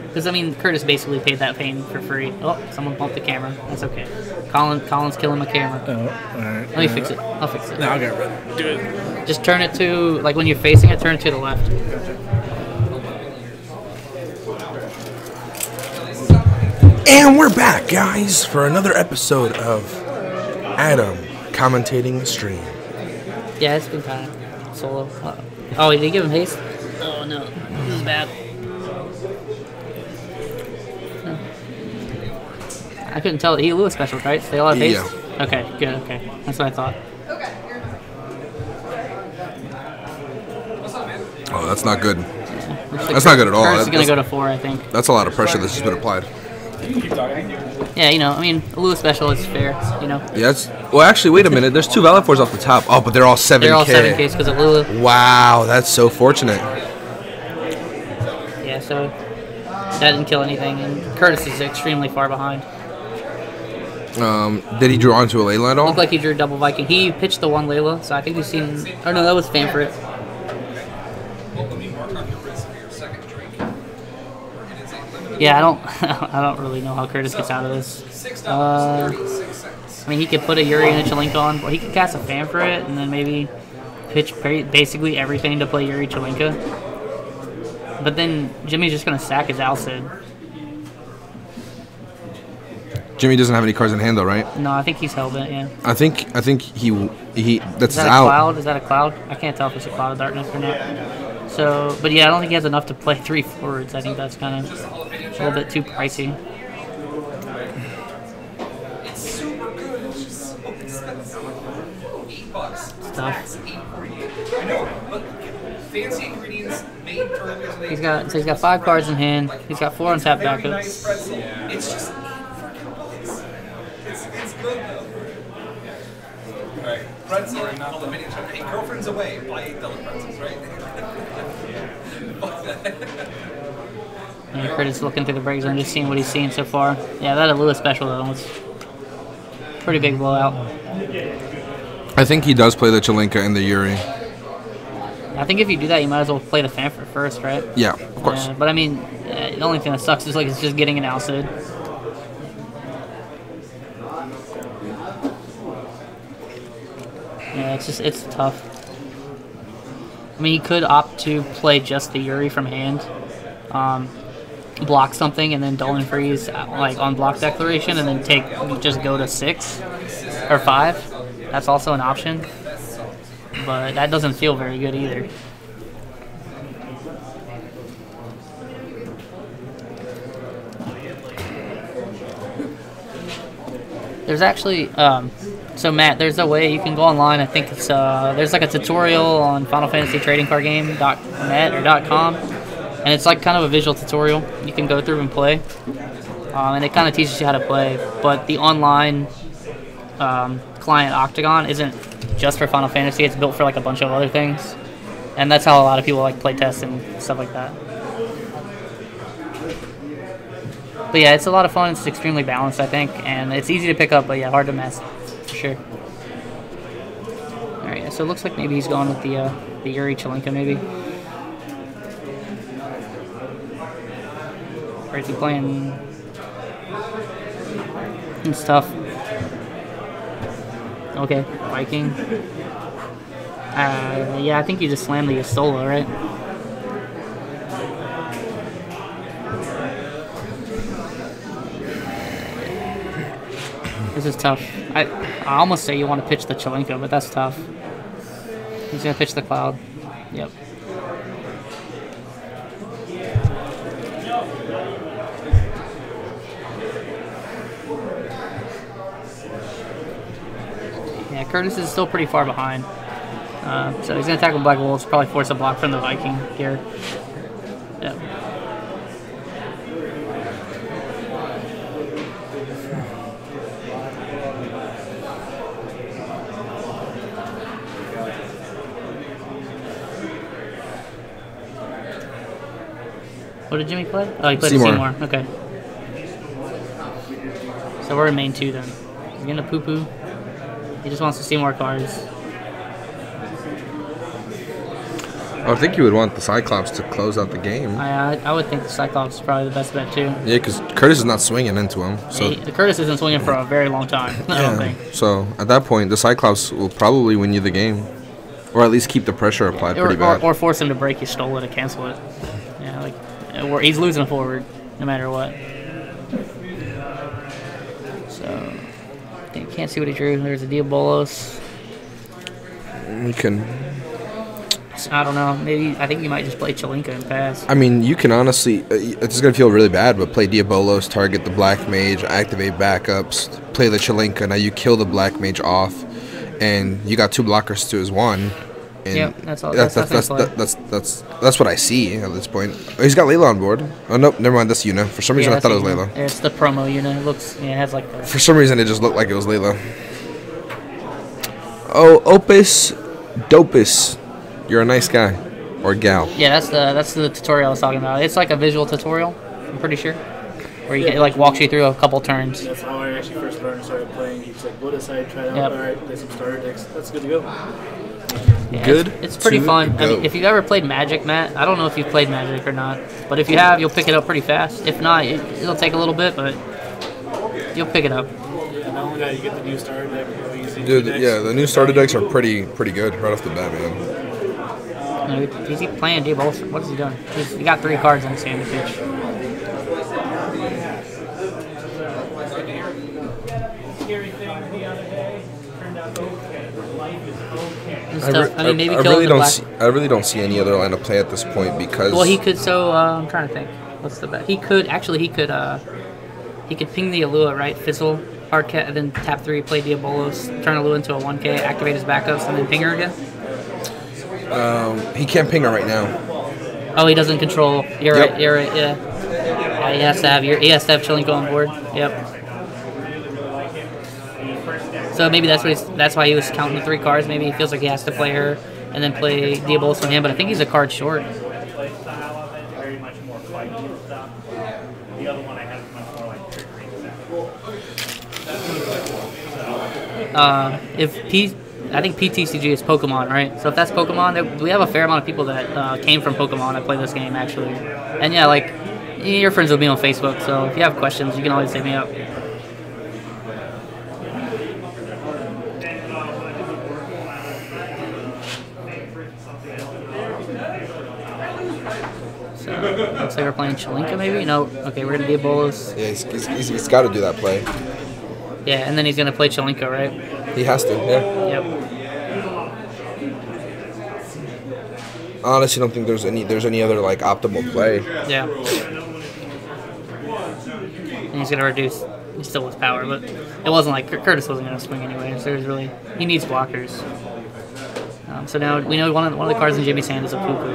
Because I mean, Curtis basically paid that Pain for free. Oh, someone bumped the camera. That's okay. Colin's killing my camera. Oh, alright. Let me fix it. I'll fix it. No, I'll get rid of it. Do it. Just turn it to, when you're facing it, turn it to the left. And we're back, guys, for another episode of Adam commentating the stream. Yeah, it's been kind of solo. Oh, did he give him haste? Oh, no. This is bad. I couldn't tell. He Lewis special, right? So they all have haste? Yeah. Okay, good, okay. That's what I thought. Oh, that's not good. Yeah, that's not good at all. Curtis is going to go to 4, I think. That's a lot of pressure that's just been applied. Yeah, I mean, a Lewis special is fair, Yeah, well, actually, wait a minute. There's 2 Valid 4s off the top. Oh, but they're all 7K. They're all 7Ks because of Lula. Wow, that's so fortunate. Yeah, so that didn't kill anything, and Curtis is extremely far behind. Did he draw onto a Layla at all? Looked like he drew double Viking. He pitched the 1 Layla, so I think we've seen... Oh, no, that was Fanfrit. Yeah, I don't really know how Curtis gets out of this. I mean, he could put a Yuri and a Chalinka on, or he could cast a Fanfrit and then maybe pitch basically everything to play Yuri Chalinka. But then Jimmy's just going to sack his Alcid. Jimmy doesn't have any cards in hand, though, right? No, I think he's held it, yeah. I think he that's Is that out. a cloud? Is that a cloud? I can't tell if it's a cloud of darkness or not. So, but yeah, I don't think he has enough to play 3 forwards. I think that's kind of a little bit too pricey. It's super good. It's just so expensive. $8. It's tough. I know, but fancy ingredients made for He's got 5 cards in hand. He's got 4 untapped very backups. nice pretzel. It's just it's good though. Alright, pretzel and not the mini. Hey, girlfriend's away. Buy $8 pretzels, right? Yeah, Curtis looking through the break zone, just seeing what he's seeing so far. Yeah, that Lewis special though was pretty big blowout. I think he does play the Chalinka and the Yuri. I think if you do that, you might as well play the Fanfrit first, right? Yeah, of course. But I mean, the only thing that sucks is it's just getting an Alcid. Yeah, it's tough. I mean, he could opt to play just the Yuri from hand, block something, and then Dolan Freeze on block declaration, and then just go to 6 or 5. That's also an option, but that doesn't feel very good either. There's actually, so Matt, there's a way you can go online. I think it's there's a tutorial on Final Fantasy Trading Card Game.net or .com, and it's kind of a visual tutorial. You can go through and play, and it kind of teaches you how to play. But the online client Octagon isn't just for Final Fantasy. It's built for a bunch of other things, and that's how a lot of people play tests and stuff like that. But yeah, it's a lot of fun. It's extremely balanced, I think, and it's easy to pick up, but yeah, hard to mess, for sure. All right, so it looks like maybe he's going with the Yuri Chalinka, maybe. Or is he playing? It's tough. Okay, Viking. Yeah, I think you just slammed the Yestola, right? This is tough. I almost say you want to pitch the Chalinka, but that's tough. He's going to pitch the Cloud. Yep. Yeah, Curtis is still pretty far behind. So he's going to attack with Black Wolves, probably force a block from the Viking here. Yep. What did Jimmy play? Oh, he played Seymour. Okay. So we're in main 2 then. He's going to poo-poo. He just wants to see more cards. I think you would want the Cyclops to close out the game. I would think the Cyclops is probably the best bet too. Yeah, because Curtis is not swinging into him. So the Curtis isn't swinging for a very long time. I don't think. So at that point, the Cyclops will probably win you the game, or at least keep the pressure applied pretty bad. Or force him to break his stole it and cancel it. Yeah, like he's losing forward no matter what. So can't see what he drew. There's a Diabolos. You can. I don't know. Maybe I think you might just play Chelinka and pass. I mean, you can honestly. It's gonna feel really bad, but play Diabolos, target the Black Mage, activate backups, play the Chelinka. Now you kill the Black Mage off, and you got 2 blockers to his 1. And yep, that's all. That's what I see at this point. Oh, he's got Layla on board. Oh nope, never mind. That's Yuna. For some reason, I thought it was Layla. It's the promo Yuna. It looks. Yeah, it has like. For some reason, it just looked like it was Layla. Oh, Opus Dopus. You're a nice guy, or gal. Yeah, that's the tutorial I was talking about. It's like a visual tutorial, I'm pretty sure, where it like walks you through a couple turns. That's how I actually first learned and started playing. He's like, "What aside, try it out. All right, play some starter decks. That's good to go." Yeah, Good. It's pretty fun. I mean, if you've ever played Magic, Matt, I don't know if you've played Magic or not, but if you have, you'll pick it up pretty fast. If not, it'll take a little bit, but you'll pick it up. And not only that, you get the new starter deck. Dude, yeah, the new starter decks are pretty good right off the bat, man. Is he playing Diabolos? What is he doing? He got 3 cards on his hand to pitch. I really don't see any other line of play at this point because. Well, he could. So I'm trying to think. What's the bet? He could ping the Alua, right? Fizzle, hard cat, and then tap 3, play Diabolos, turn Alua into a 1K, activate his backups, and then ping her again. He can't ping her right now. Oh, he doesn't control. You're right. Yeah. He has to have Chelinka on board. Yep. So maybe that's why he was counting the 3 cards. Maybe he feels like he has to play her and then play Diabolos on him. But I think he's a card short. I think PTCG is Pokemon, right? So if that's Pokemon, we have a fair amount of people that came from Pokemon that play this game, actually. And yeah, like, your friends will be on Facebook, so if you have questions, you can always hit me up. So, looks like we're playing Chelinka, maybe? No. Okay, we're going to Diabolos. Yeah, he's got to do that play. Yeah, and then he's going to play Chelinka, right? He has to, yeah. Yep. I honestly don't think there's any other like optimal play. Yeah. And he's gonna reduce. He still has power, but it wasn't like Curtis wasn't gonna swing anyway. So he needs blockers. So now we know one of the cards in Jimmy's hand is a poo-poo.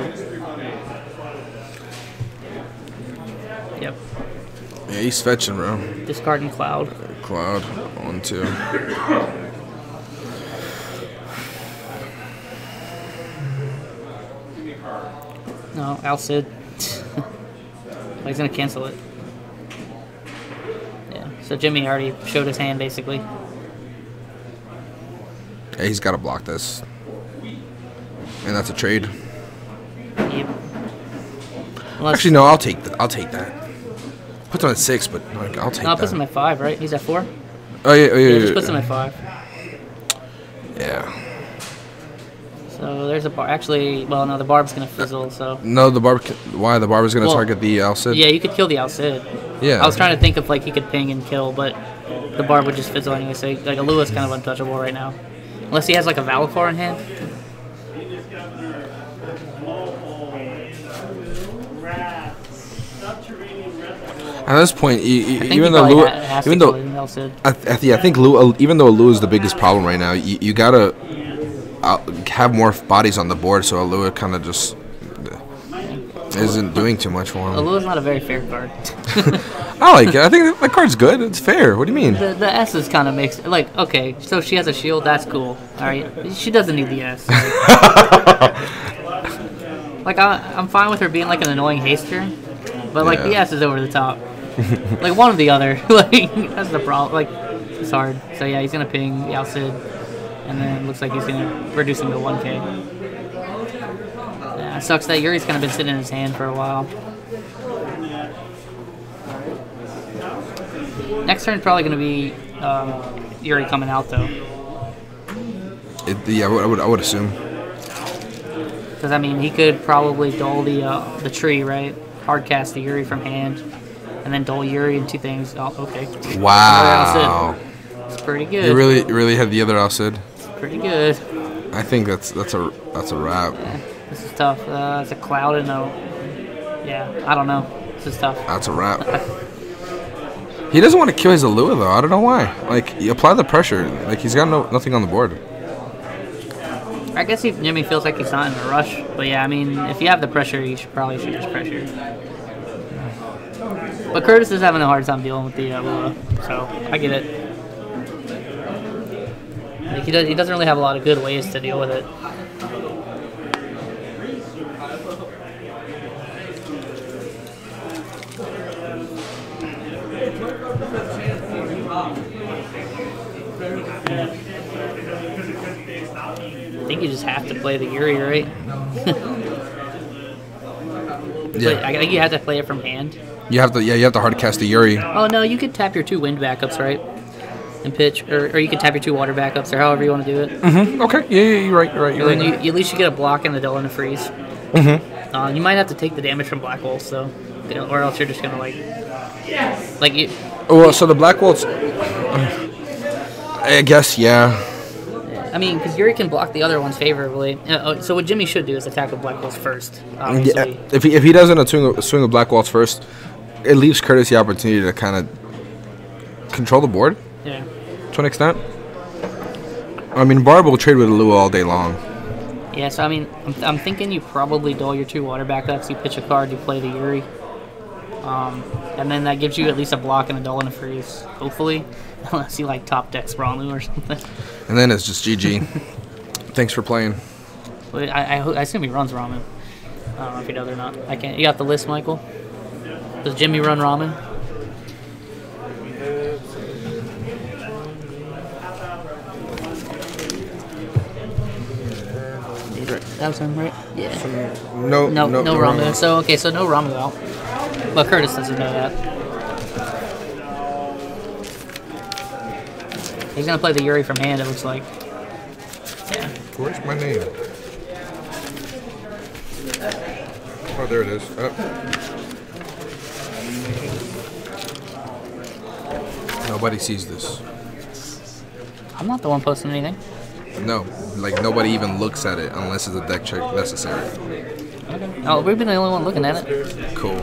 Yep. Yeah, he's fetching, bro. Discarding Cloud. Cloud 1-2. No, Alcid. He's gonna cancel it. Yeah. So Jimmy already showed his hand basically. Yeah, he's got to block this, and that's a trade. Yep. Actually, no, I'll take that. Puts him at 6, but like, I'll take that. No, it puts him at 5, right? He's at 4. Oh yeah. It just puts him at 5. Yeah. So there's a bar. Actually, well, no, the barb's gonna fizzle. So no, the barb. Why the barb is gonna target the Alcid? Yeah, you could kill the Alcid. Yeah. I was trying to think of like he could ping and kill, but the barb would just fizzle anyway. So like Alua's kind of untouchable right now, unless he has like a Valakor in hand. At this point, even though I think Lua is the biggest problem right now, you gotta. have more bodies on the board, so Alua kind of just isn't doing too much for him. Alua's not a very fair card. I like it. I think that card's good. It's fair. What do you mean? The S is kind of makes like, okay, so she has a shield. That's cool. All right, she doesn't need the S. Like I'm fine with her being like an annoying haster, but like the S is over the top. Like one or the other. Like that's the problem. Like it's hard. So yeah, he's gonna ping the Alcid, and then it looks like he's gonna reduce him to 1K. Yeah, it sucks that Yuri's kind of been sitting in his hand for a while. Next turn's probably gonna be Yuri coming out though. Yeah, I would assume. Because I mean, he could probably dull the tree, right? Hardcast the Yuri from hand, and then dull Yuri in 2 things. Oh, okay. Wow. It's pretty good. You really had the other Alcid. It's pretty good. I think that's a wrap. Yeah, this is tough. It's a cloud and a. Yeah, I don't know. This is tough. That's a wrap. He doesn't want to kill his Alua though. I don't know why. Like, you apply the pressure. Like, he's got nothing on the board. I guess Jimmy feels like he's not in a rush, but yeah, I mean, if you have the pressure, you probably should just pressure. But Curtis is having a hard time dealing with the Lua, so I get it. Like, he doesn't really have a lot of good ways to deal with it. I think you just have to play the Yuri, right? Yeah. I think you have to play it from hand. You have to hard cast the Yuri. Oh no, you could tap your 2 wind backups, right? And pitch, or you can tap your 2 water backups, or however you want to do it. Mm-hmm. Okay. Yeah, you're right. You're right. At least you get a block and the dull and a freeze. Mm-hmm. You might have to take the damage from Black Wolves, though, or else you're just gonna like you. Well, so the Black Wolves, I guess, yeah. I mean, because Yuri can block the other ones favorably. So what Jimmy should do is attack with Black Wolves first. Obviously. Yeah. If he doesn't swing with Black Wolves first, it leaves Curtis the opportunity to kind of control the board. Yeah. To an extent. I mean, Barb will trade with Alua all day long. Yeah, so I mean, I'm thinking you probably dull your 2 water backups, you pitch a card, you play the Yuri. And then that gives you at least a block and a dull and a freeze, hopefully. Unless you like top decks Ramu or something. And then it's just GG. Thanks for playing. Well, I assume he runs ramen. I don't know if he does or not. I can't. You got the list, Michael? Does Jimmy run ramen? That was him, right? Yeah. No Ramu. So no Ramu out. But Curtis doesn't know that. He's gonna play the Yuri from hand, it looks like. Yeah. Where's my name? Oh, there it is. Nobody sees this. I'm not the one posting anything. No, like nobody even looks at it unless it's a deck check necessary. Okay. Oh, we've been the only one looking at it. Cool.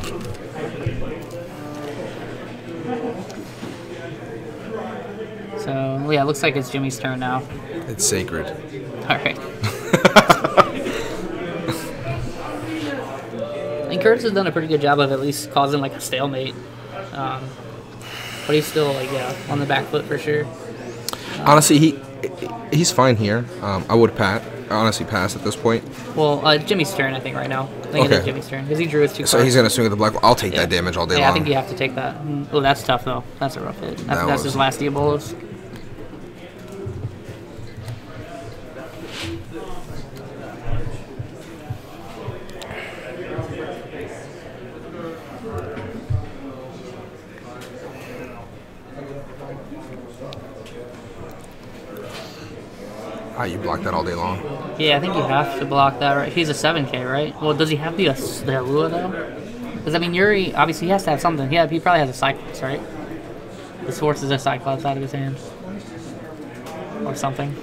So, yeah, it looks like it's Jimmy's turn now. It's sacred. Alright. I think Curtis has done a pretty good job of at least causing, like, a stalemate. But he's still, like, on the back foot for sure. Honestly, he's fine here. I would honestly pass at this point. Well, Jimmy's turn, I think, right now. I think it is Jimmy's turn, because he drew his 2 cards. So he's going to swing with the black. I'll take that damage all day long. Yeah, I think you have to take that. Oh, that's tough, though. That's a rough hit. That's his last Diabolos. You block that all day long. Yeah, I think you have to block that, right? He's a 7K, right? Well, does he have the Alua, though? Because, I mean, Yuri, obviously, he has to have something. Yeah, he probably has a Cyclops, right? This forces a Cyclops out of his hand. Or something.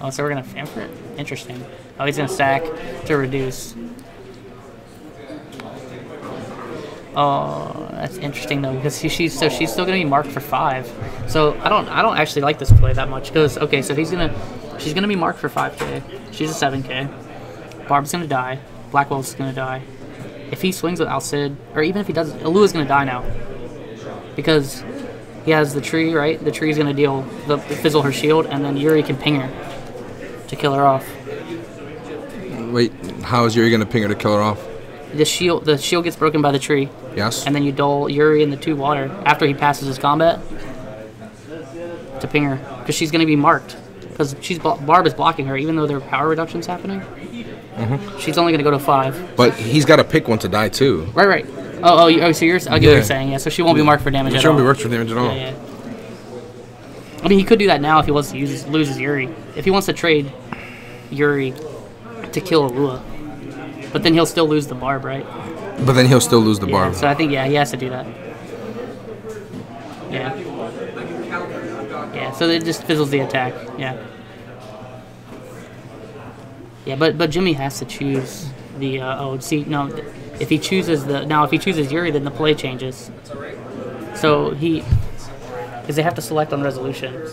Oh, so we're going to fan for it? Interesting. Oh, he's going to stack to reduce. Oh, that's interesting, though, because she's still going to be marked for 5. So I don't actually like this play that much. Because, okay, so he's going to... She's going to be marked for 5k. She's a 7k. Barb's going to die. Black Wolf's going to die. If he swings with Alcid, or even if he doesn't, Alua's going to die now. Because he has the tree, right? The tree's going to fizzle her shield, and then Yuri can ping her to kill her off. Wait, how is Yuri going to ping her to kill her off? The shield gets broken by the tree. Yes. And then you dull Yuri in the 2 water after he passes his combat to ping her. Because she's going to be marked. Because Barb is blocking her, even though their power reduction's happening. Mm-hmm. She's only going to go to 5. But he's got to pick one to die, too. Right. So I get what you're saying. Yeah, so she won't be marked for damage at all. She won't be marked for damage at all. Yeah. I mean, he could do that now if he wants to loses Yuri. If he wants to trade Yuri to kill Alua. But then he'll still lose the Barb, right? But then he'll still lose the Barb. So I think, he has to do that. Yeah. Yeah, so it just fizzles the attack. Yeah. Yeah, but Jimmy has to choose the, if he chooses Yuri, then the play changes. So because they have to select on resolution.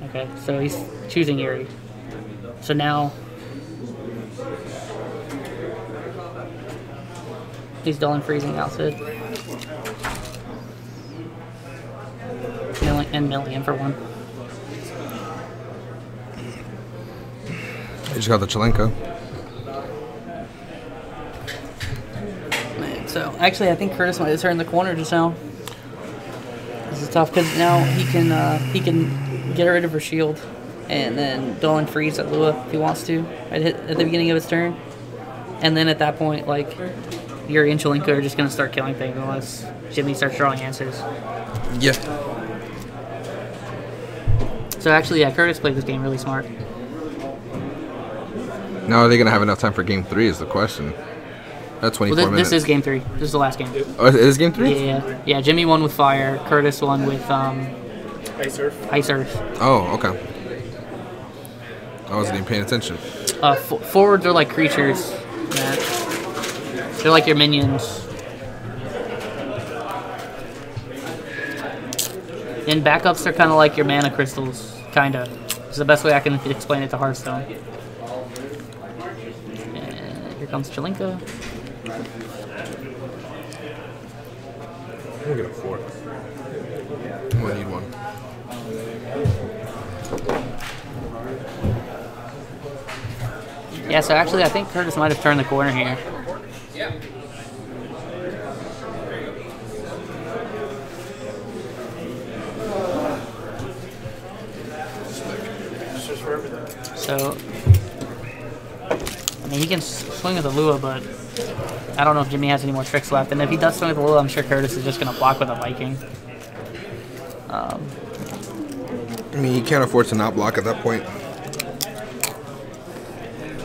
Okay, so he's choosing Yuri. So now he's dulling freezing Alcid. Milling in for 1. I just got the Chalenka. Man, so actually, I think Curtis might have turned the corner just now. This is tough because now he can get rid of her shield and then dull and freeze at Lua if he wants to at the beginning of his turn, and then at that point, like, Yuri and Chalenka are just gonna start killing things unless Jimmy starts drawing answers. Yeah. So actually, yeah, Curtis played this game really smart. Now, are they going to have enough time for Game 3 is the question. That's 24 minutes. This is Game 3. This is the last game. Oh, it is Game 3? Yeah. Jimmy won with Fire. Curtis won with Ice Earth. Oh, okay. I wasn't even paying attention. Forwards are like creatures. Matt. They're like your minions. And backups are kind of like your mana crystals, kind of. It's the best way I can explain it to Hearthstone. And here comes Chalenka. I'm gonna get a 4. I'm gonna need 1. Yeah, so actually I think Curtis might have turned the corner here. Yeah. So, I mean, he can swing with a Lua, but I don't know if Jimmy has any more tricks left. And if he does swing with a Lua, I'm sure Curtis is just going to block with a Viking. I mean, he can't afford to not block at that point.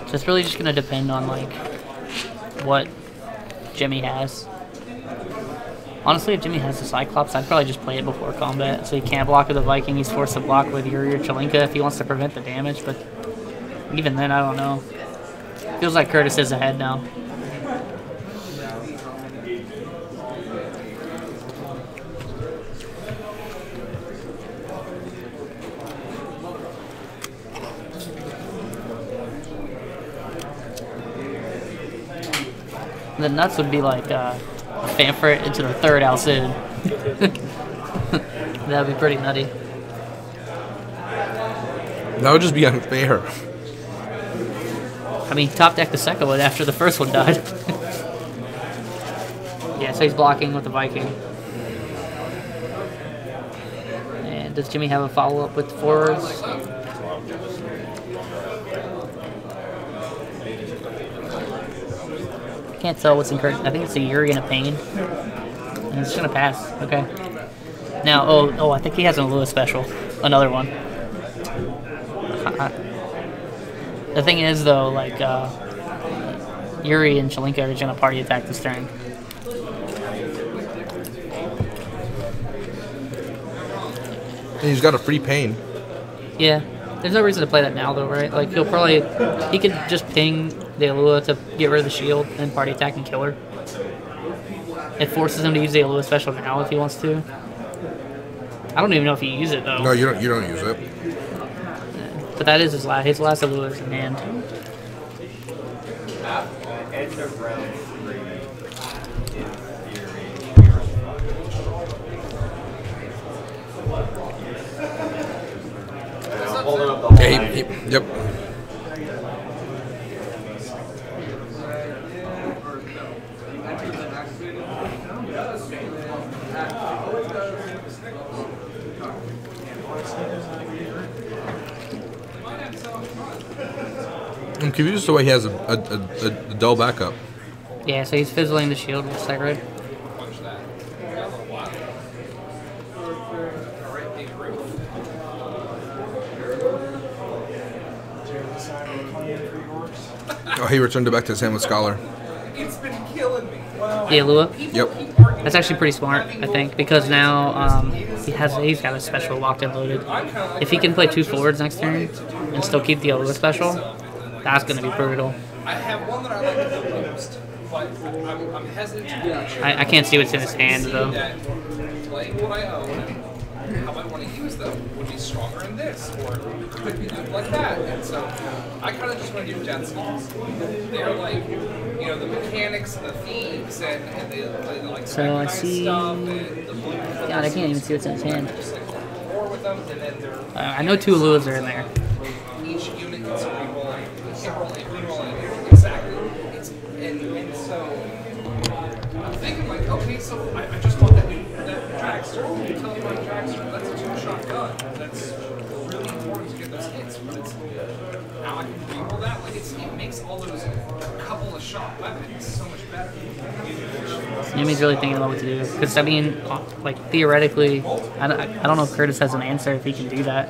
So it's really just going to depend on, like, what Jimmy has. Honestly, if Jimmy has the Cyclops, I'd probably just play it before combat. So he can't block with a Viking. He's forced to block with Yuri or Chalenka if he wants to prevent the damage. But even then, I don't know. Feels like Curtis is ahead now. The nuts would be like Fanfret into the 3rd Alcid. That would be pretty nutty. That would just be unfair. I mean, top deck the second one after the first one died. Yeah, so he's blocking with the Viking. And does Jimmy have a follow-up with the forwards? Can't tell what's encouraged. I think it's a Yuri and a Pain. And it's gonna pass. Okay. Now, I think he has an Alua special. Another one. The thing is, though, like, Yuri and Chalenka are gonna party attack this turn. And he's got a free Pain. Yeah. There's no reason to play that now, though, right? Like, he could just ping the Alua to get rid of the shield and party attack and kill her. It forces him to use the Alua special now if he wants to. I don't even know if you use it, though. No, you don't use it. But that is his last Alua is in hand. End of round 3 holding up the whole Yep. I'm confused the way he has a dull backup. Yeah, so he's fizzling the shield with Sacred. Oh, he returned it back to his hand with Scholar. It's been killing me. The Alua? Yep. That's actually pretty smart, I think, because now he's got a special locked and loaded. If he can play 2 forwards next turn and still keep the Alua special, that's going to be brutal. I have one that I like the most, but I'm hesitant to do I can't see what's in his hand, though. that. Playing what I own and how I want to use them would be stronger in this, or could be good like that. And so I kind of just want to do jet skis. They're like, you know, the mechanics and the thieves and the like. So I see. Stuff and the blue. God, I can't even see what's in his hand. Just like war with them, and then they're I know 2 Aluas are in there. each unit gets a reroll, exactly. And so I'm thinking like, okay, so I just want that dragster, telephone dragster. That's a 2-shot gun. That's really important to get those hits. But it's now I can reroll that. Like it makes all those couple of shot weapons so much better. Jimmy's really thinking about what to do. Because, I mean, like, theoretically, I don't know if Curtis has an answer if he can do that.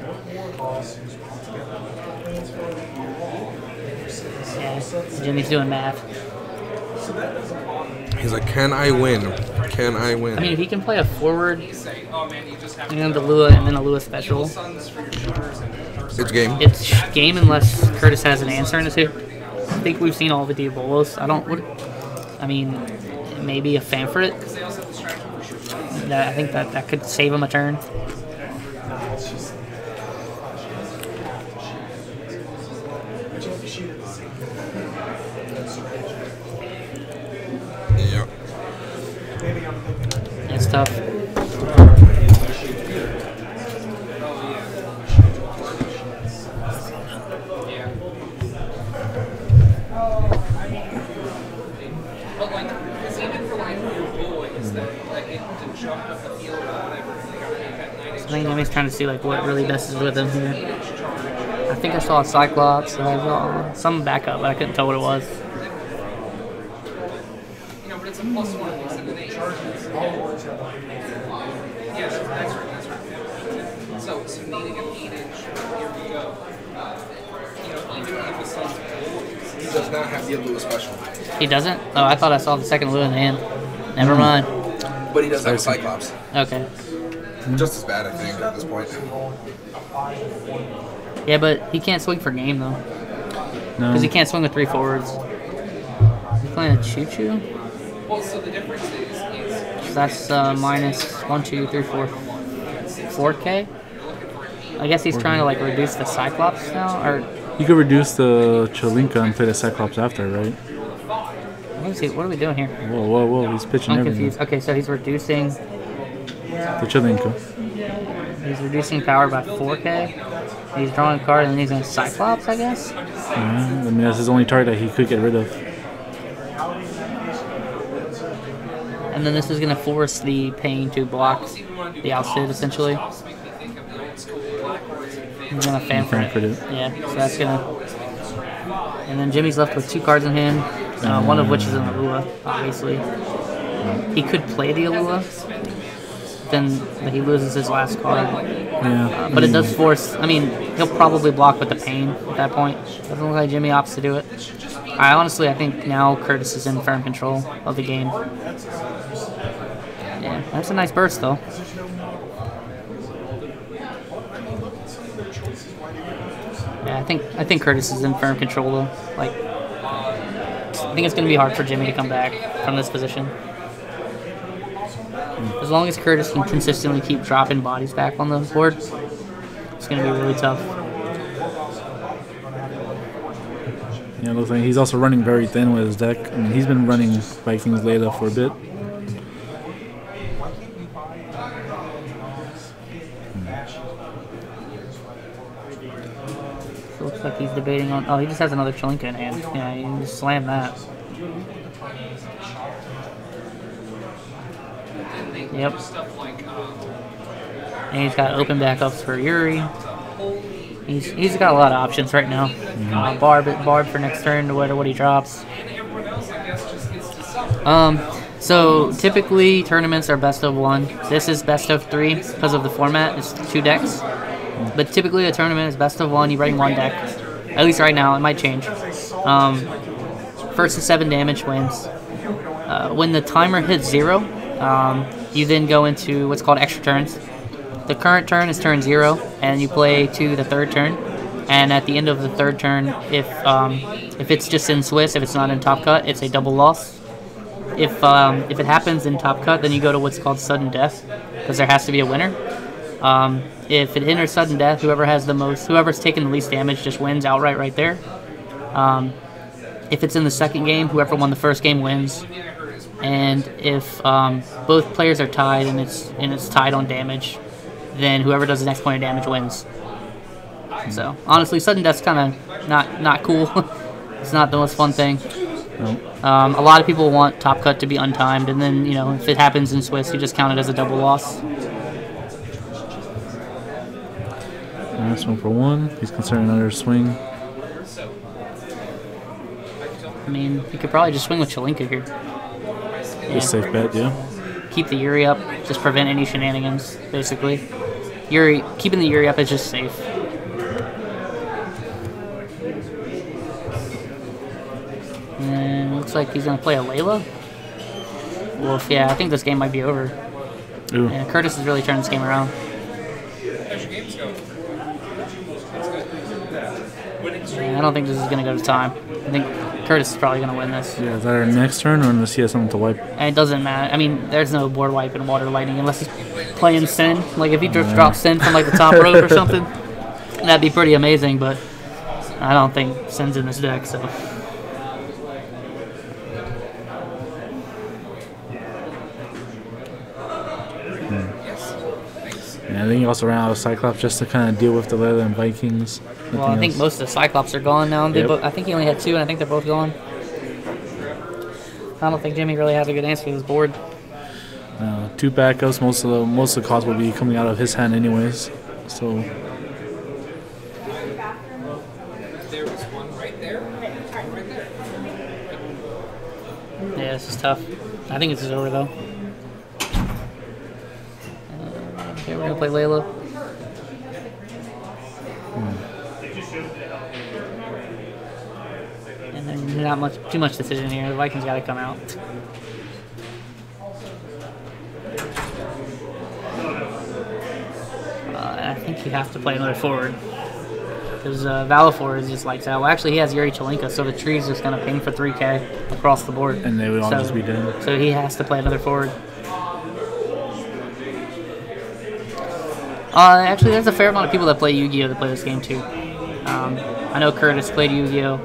Yeah, Jimmy's doing math. He's like, can I win? Can I win? I mean, if he can play a forward Oh man, you just have and then the Lua and then a Lua special, sons for your shooters and It's game. it's game unless Curtis has an answer in it too. I think we've seen all the Diabolos. I mean, maybe a Fanfrit. I think that could save him a turn. Yep. It's tough. But like, because even for like your boys that get to jump up the field or whatever, they got that 9-inch I think Jimmy's trying to see like what really messes with him here. I think I saw a Cyclops. I saw some backup, but I couldn't tell what it was. You know, but it's a +1 against an 8. Yeah, that's right. So needing an 8-inch, here we go. You know, even if the sun's He does not have the Alua special. He doesn't? Oh, I thought I saw the second Lua in the hand. Never mind. But he does have a Cyclops. Okay. Just as bad, I think, at this point. Yeah, but he can't swing for game though. No. Because he can't swing with 3 forwards. He's playing a choo-choo? well, so the difference is So that's minus 1, 2, 3, 4, 4K? I guess he's trying to like reduce the Cyclops now, or You could reduce the Chalinka and play the Cyclops after, right? what are we doing here? Whoa. He's pitching I'm everything. confused. Okay, so he's reducing The Chalinka. power by 4K. He's drawing a card and then he's in Cyclops, I guess. Yeah, I mean, that's his only target that he could get rid of. And then this is going to force the Pain to block the outfit, essentially. He's going to Fanfrit it. Yeah, so that's going to... And then Jimmy's left with 2 cards in hand, one of which is an Alua, obviously. He could play the Alua, but he loses his last card. Yeah. But it does force... I mean, he'll probably block with the Pain at that point. Doesn't look like Jimmy opts to do it. I think now Curtis is in firm control of the game. Yeah, that's a nice burst, though. Yeah, I think Curtis is in firm control, though. Like, I think it's going to be hard for Jimmy to come back from this position. As long as Curtis can consistently keep dropping bodies back on the board, it's going to be really tough. Yeah, it looks like he's also running very thin with his deck. I mean, he's been running Vikings Layla for a bit. So it looks like he's debating on. Oh, he just has another Chalinka in hand. Yeah, he can just slam that. Yep. And he's got open backups for Yuri. He's got a lot of options right now. Barb for next turn, no matter what he drops. So typically tournaments are best of 1. This is best of 3 because of the format. It's 2 decks. But typically a tournament is best of 1. You bring 1 deck. At least right now, it might change. First to 7 damage wins. When the timer hits 0, you then go into what's called extra turns. The current turn is turn 0, and you play to the 3rd turn. And at the end of the 3rd turn, if it's just in Swiss, if it's not in Top Cut, it's a double loss. If it happens in Top Cut, then you go to what's called sudden death, because there has to be a winner. If it enters sudden death, whoever's taken the least damage just wins outright right there. If it's in the 2nd game, whoever won the 1st game wins. And if both players are tied and it's tied on damage, then whoever does the next point of damage wins. So honestly, sudden death's kind of not cool. It's not the most fun thing. A lot of people want Top Cut to be untimed, and then if it happens in Swiss, you just count it as a double loss. Nice 1 for 1. He's considering another swing. I mean, you could probably just swing with Chalinka here. Just safe bet, yeah. Keep the Yuri up, just prevent any shenanigans, basically. Keeping the Yuri up is just safe. And looks like he's gonna play a Layla. Wolf, yeah, I think this game might be over. Ooh. Yeah, Curtis has really turned this game around. Yeah, I don't think this is gonna go to time. I think Curtis is probably gonna win this. Yeah, is that our next turn, or unless he has something to wipe? And it doesn't matter. I mean, there's no board wipe in Water Lightning unless he's playing Sin. Like if he drops Sin from like the top rope or something, that'd be pretty amazing. But I don't think Sin's in this deck, so. Yeah, I think he also ran out of Cyclops just to kind of deal with the Layla and Vikings. Well, I think most of the Cyclops are gone now. Yep. I think he only had 2, and I think they're both gone. I don't think Jimmy really has a good answer to this board. 2 backups. Most of the cost will be coming out of his hand anyways. So. There was one right there. Right there. Yeah, this is tough. I think this is over though. Okay, we're gonna play Layla. And then not too much decision here. The Vikings got to come out. I think you have to play another forward because Valafor is just like that. Well, actually, he has Yuri Chalinka, so the tree's just gonna ping for 3K across the board. And they would all just be dead. So he has to play another forward. Actually, there's a fair amount of people that play Yu-Gi-Oh! That play this game too. I know Curtis played Yu-Gi-Oh!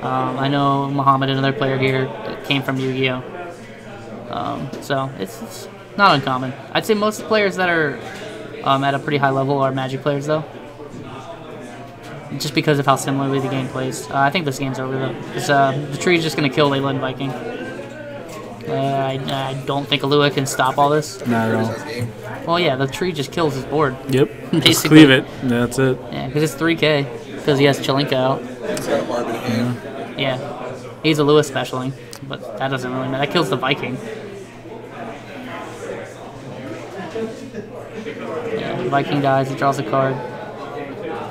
I know Muhammad, another player here, that came from Yu-Gi-Oh! So it's not uncommon. I'd say most players that are at a pretty high level are Magic players though. Just because of how similarly the game plays. I think this game's over though. The tree's just going to kill Layla and Viking. I don't think Alua can stop all this. Not at all. Well, yeah, the tree just kills his board. Yep. Basically. Just cleave it. That's it. Yeah, because it's 3K. Because he has Chalinka out. He's got a barb in hand. Yeah. He's a Lewis specialing. But that doesn't really matter. That kills the Viking. Yeah, the Viking dies. He draws a card.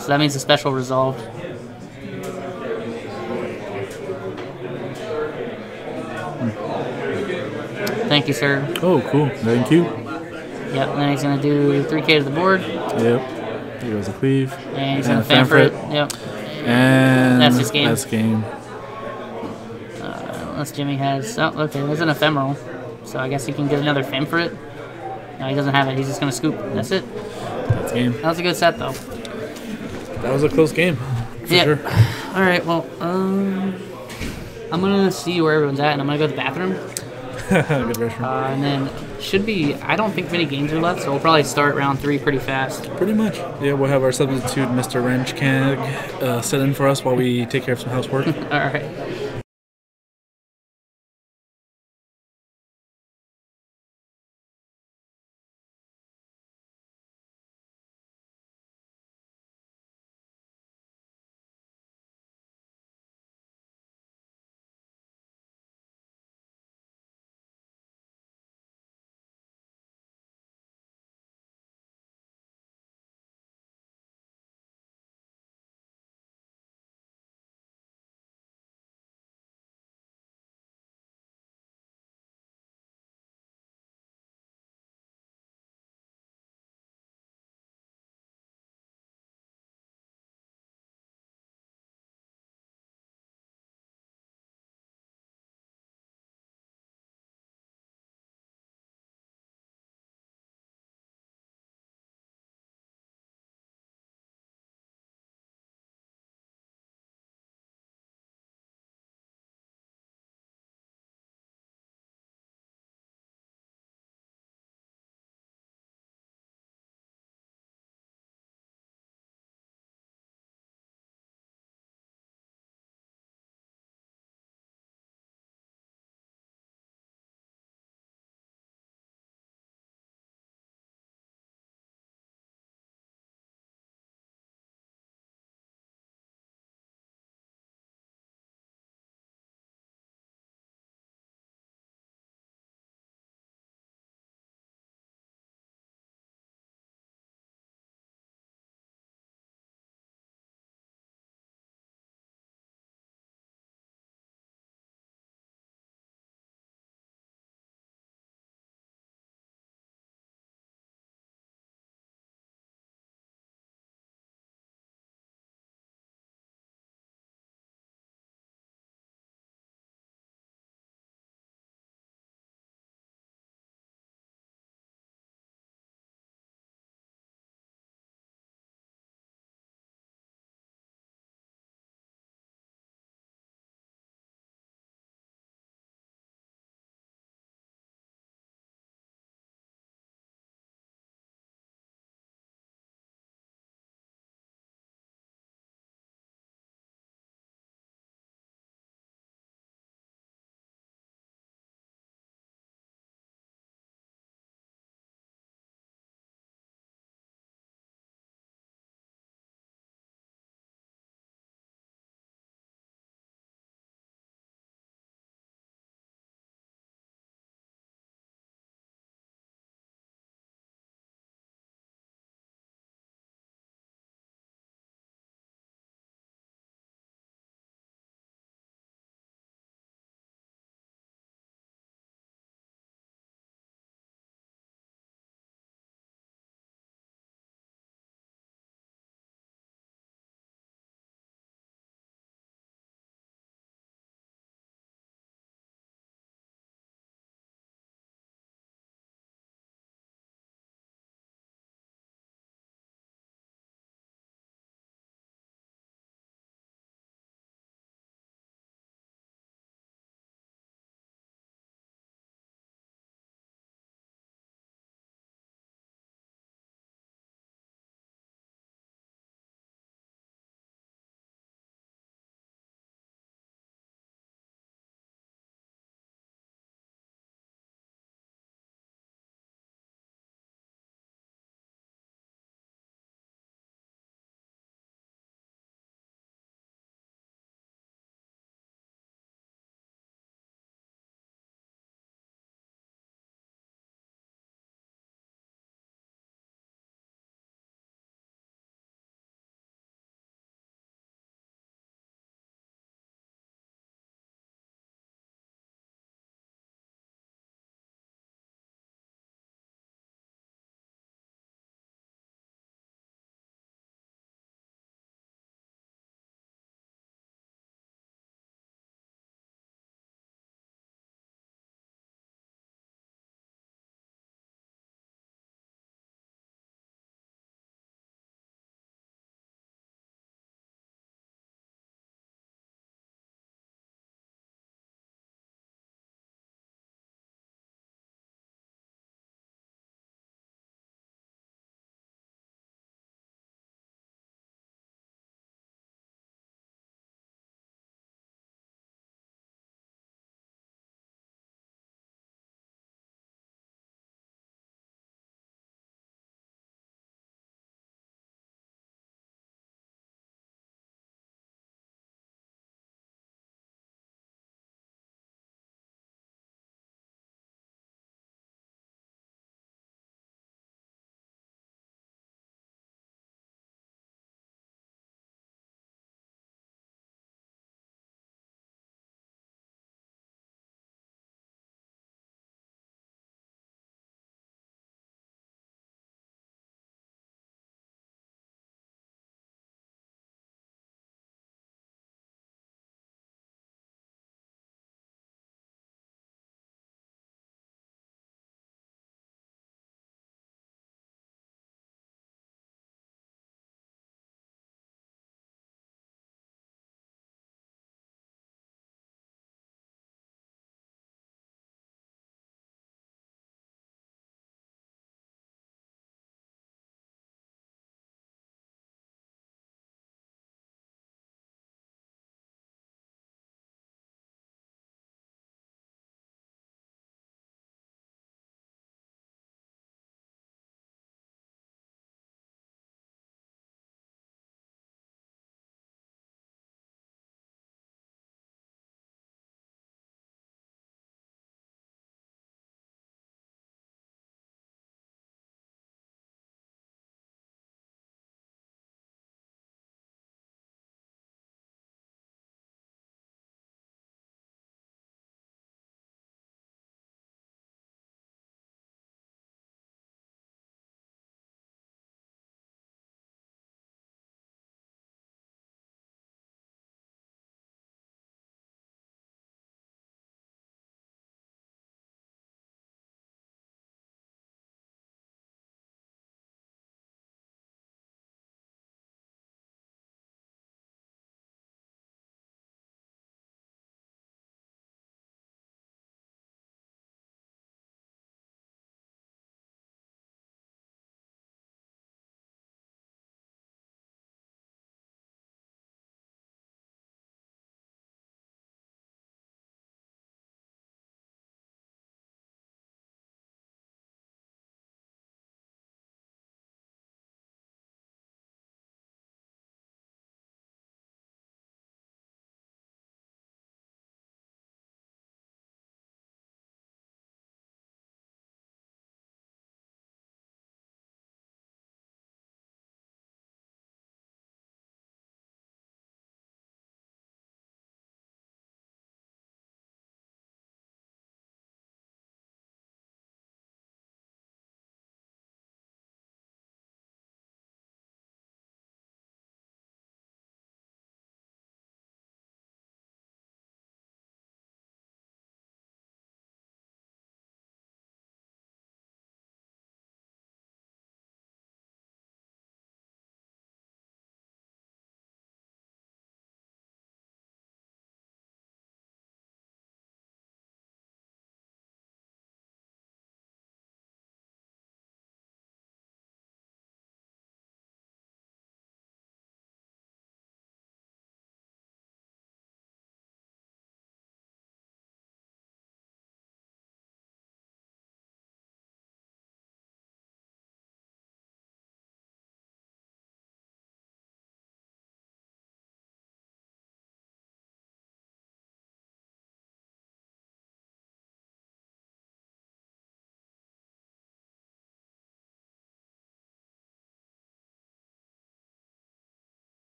So that means the special resolved. Thank you, sir. Oh, cool. Thank you. Yep, and then he's going to do 3K to the board. Yep. Here goes a cleave. And he's going to fan for it. Yep. And that's his game. That's game. Unless Jimmy has... Oh, okay, there's an ephemeral. So I guess he can get another fem for it. No, he doesn't have it. He's just going to scoop. That's it. That's game. That was a good set, though. That was a close game. For sure. All right. Well, I'm gonna see where everyone's at, and I'm gonna go to the bathroom. Good restroom. And then should be. I don't think many games are left, so we'll probably start round 3 pretty fast. Pretty much. Yeah, we'll have our substitute, Mr. Wrench Keg, set in for us while we take care of some housework. All right.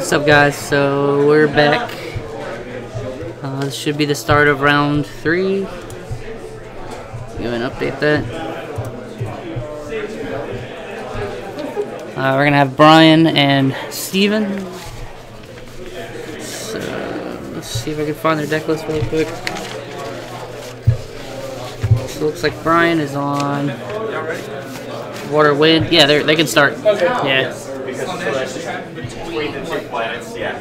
What's up, guys? So we're back. This should be the start of round 3. Go and update that. We're gonna have Brian and Steven. So let's see if I can find their deck list really quick. So it looks like Brian is on Water Wind. Yeah, they can start. Yeah. Between the 2 planets, yeah.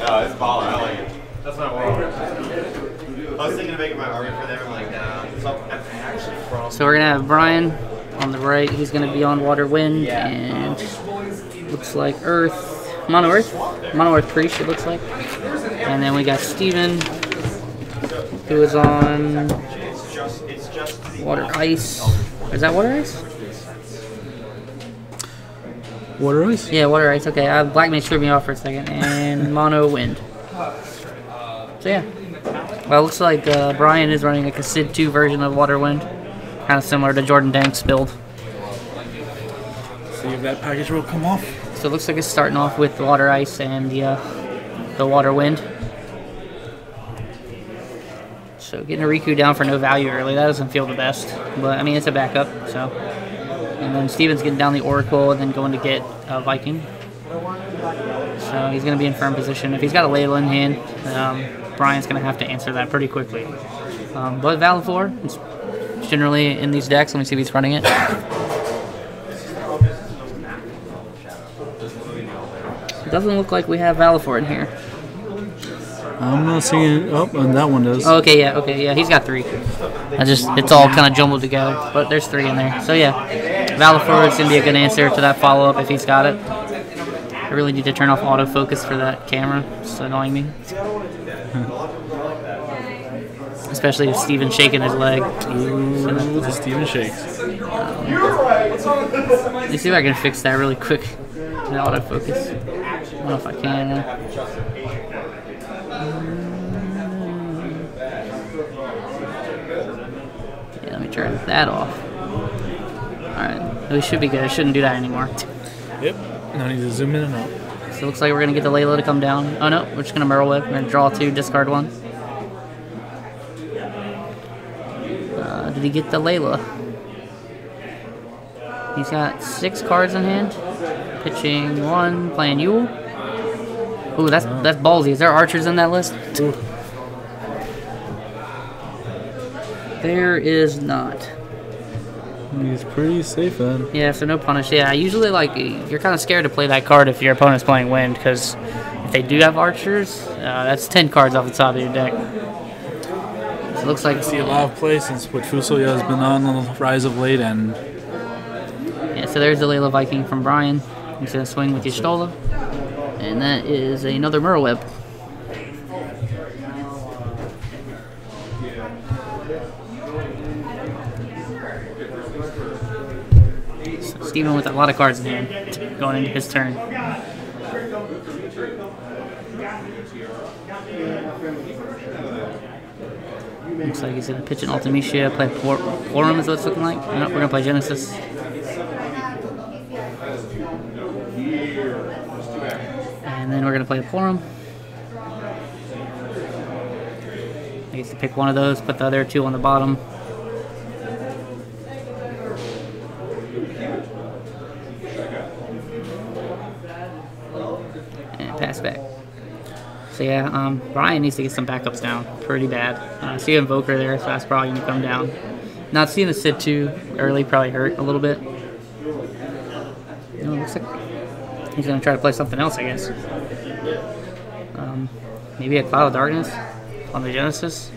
Oh, it's baller. I like it. That's my world. I was thinking of making my army for them. I'm like, nah. So we're gonna have Brian on the right. He's gonna be on Water Wind, and looks like Earth, Mono Earth Priest. It looks like. And then we got Steven, who is on Water Ice. Is that Water Ice? Water Ice? Yeah, Water Ice. Okay, Black Mage threw me off for a second. And Mono Wind. So yeah. Well, it looks like Brian is running like a Sid 2 version of Water Wind. Kind of similar to Jordan Dank's build. See if that package will come off. So it looks like it's starting off with Water Ice and the Water Wind. So getting a Riku down for no value early, that doesn't feel the best. But I mean, it's a backup, so. And then Steven's getting down the Oracle and then going to get Viking. So he's going to be in firm position. If he's got a Layla in hand, Brian's going to have to answer that pretty quickly. But Valor, it's generally in these decks. Let me see if he's running it. It doesn't look like we have Valor in here. I'm not seeing. Oh, and that one does. Oh, okay, yeah. He's got 3. It's all kind of jumbled together, but there's 3 in there. So yeah, Valor is gonna be a good answer to that follow-up if he's got it. I really need to turn off autofocus for that camera. It's annoying me. Especially if Steven's shaking his leg. Ooh, the Steven shakes. Let me see if I can fix that really quick. The autofocus. I don't know if I can. Yeah, let me turn that off. Alright, we should be good. I shouldn't do that anymore. Yep, now I need to zoom in and out. So it looks like we're going to get the Layla to come down. Oh no, we're just going to Merle Whip. We're going to draw 2, discard 1. Did he get the Layla? He's got 6 cards in hand. Pitching 1, playing Yule. Ooh, that's ballsy. Is there archers in that list? Ooh. There is not. He's pretty safe then. Yeah, so no punish. Yeah, usually you're kind of scared to play that card if your opponent's playing Wind, because if they do have archers, that's 10 cards off the top of your deck. So it looks like I see a lot of play since what Fusoya has been on the rise of late, and yeah. So there's the Layla Viking from Brian. He's gonna swing with Y'shtola, and that is another Merweb. Steven with a lot of cards in hand going into his turn. Looks like he's going to pitch an Ultimecia, play Porum is what it's looking like. Nope, we're going to play Genesis. And then we're going to play a Porum. I guess to pick one of those, put the other 2 on the bottom. Pass back. So yeah, Brian needs to get some backups down pretty bad. I see Invoker there, so that's probably going to come down. Not seeing the Sid 2 early probably hurt a little bit. Looks like he's going to try to play something else, I guess. Maybe a Cloud of Darkness on the Genesis.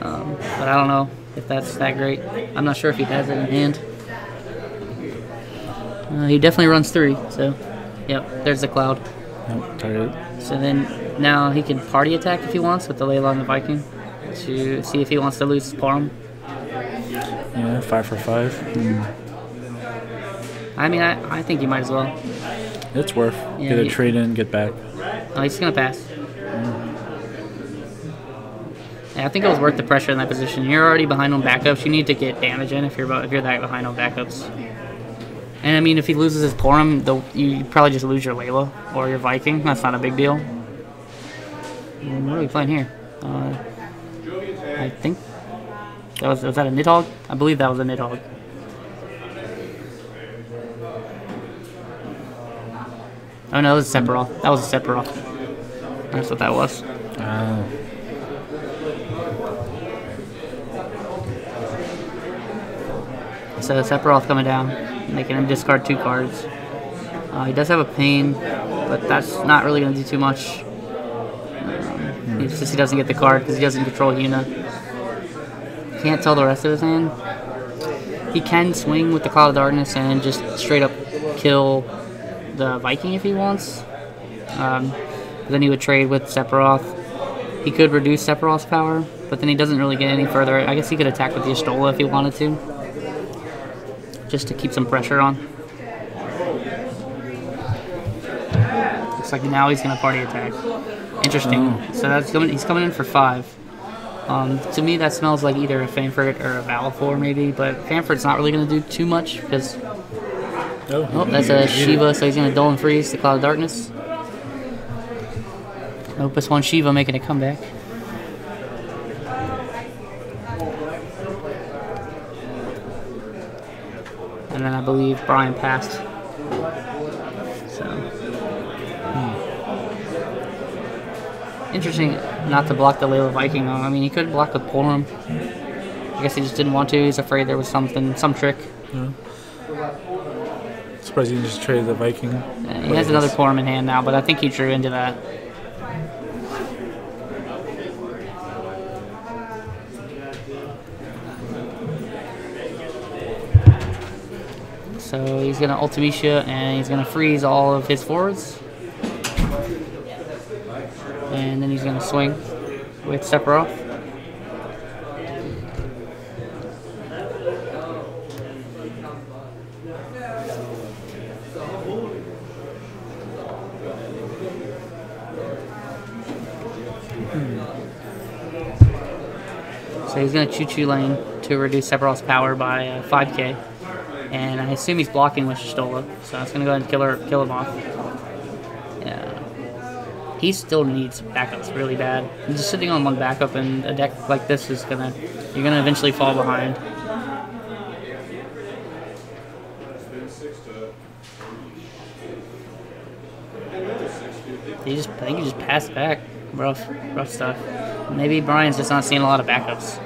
But I don't know if that's that great. I'm not sure if he has it in hand. He definitely runs 3, so yep, there's the Cloud. Yep, so then now he can party attack if he wants with the Layla and the Viking to see if he wants to lose Porum. Yeah, 5 for 5. I mean, I think he might as well. It's worth. Yeah, get a trade in, get back. Oh, he's gonna pass. Yeah, I think it was worth the pressure in that position. You're already behind on backups. You need to get damage in if you're that behind on backups. And I mean, if he loses his Porum, you probably just lose your Layla or your Viking. That's not a big deal. And what are we playing here? I think was that a Nidhogg? I believe that was a Nidhogg. Oh no, it was a Sephiroth. That was a Sephiroth. That's what that was. So Sephiroth coming down, making him discard 2 cards. He does have a Pain, but that's not really going to do too much. It's just he doesn't get the card because he doesn't control Yuna. Can't tell the rest of his hand. He can swing with the Cloud of Darkness and just straight up kill the Viking if he wants. Then he would trade with Sephiroth. He could reduce Sephiroth's power, but then he doesn't really get any further. I guess he could attack with the Y'shtola if he wanted to, just to keep some pressure on. Looks like now he's going to party attack. Interesting. So he's coming in for 5. To me, that smells like either a Fanford or a Valifor, maybe, but Fanford's not really going to do too much because. Oh, that's a Shiva, so he's going to Dull and Freeze the Cloud of Darkness. Opus 1 Shiva making a comeback. And then I believe Brian passed. So. Interesting not to block the Layla Viking, though. I mean, he could block with Porum. I guess he just didn't want to. He's afraid there was some trick. Yeah. Surprised he didn't just trade the Viking. Yeah, he has another Porum in hand now, but I think he drew into that. So he's going to Ultimecia and he's going to freeze all of his forwards. And then he's going to swing with Sephiroth. So he's going to Choo-Choo Lane to reduce Sephiroth's power by 5k. And I assume he's blocking with Y'shtola, so that's going to go ahead and kill him off. Yeah. He still needs backups really bad. He's just sitting on 1 backup, and a deck like this is you're gonna eventually fall behind. I think he just passed back. Rough stuff. Maybe Brian's just not seeing a lot of backups.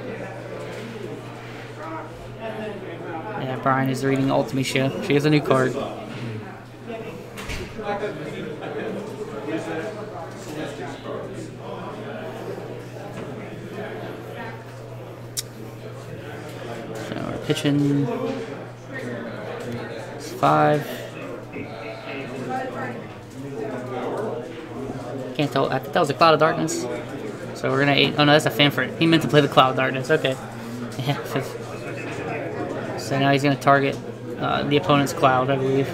Yeah, Brian is reading Ultimecia. She has a new card. So we're pitching 5. Can't tell. I think that was a Cloud of Darkness. So we're gonna 8. Oh no, that's a Fanford. He meant to play the Cloud of Darkness. Okay. Yeah. So now he's gonna target the opponent's Cloud, I believe.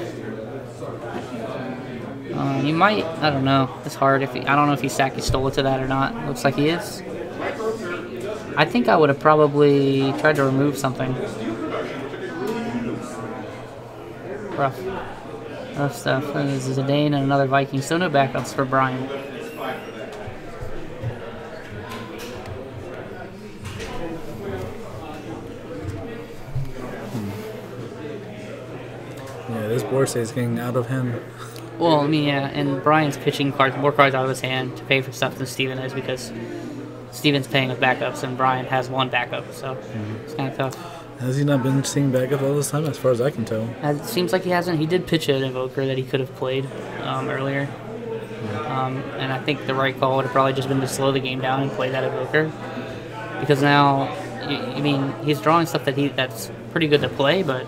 You might. I don't know. It's hard. I don't know if he sacked Y'shtola to that or not. Looks like he is. I think I would have probably tried to remove something. Rough stuff. This is a Dane and another Viking. So no backups for Brian. Yeah, this board state is getting out of hand. Well, I mean, yeah, and Brian's pitching more cards out of his hand to pay for stuff than Steven is because Steven's paying with backups and Brian has 1 backup, so it's kind of tough. Has he not been seeing backup all this time, as far as I can tell? It seems like he hasn't. He did pitch an Invoker that he could have played earlier. And I think the right call would have probably just been to slow the game down and play that Invoker. Because now, I mean, he's drawing stuff that's pretty good to play, but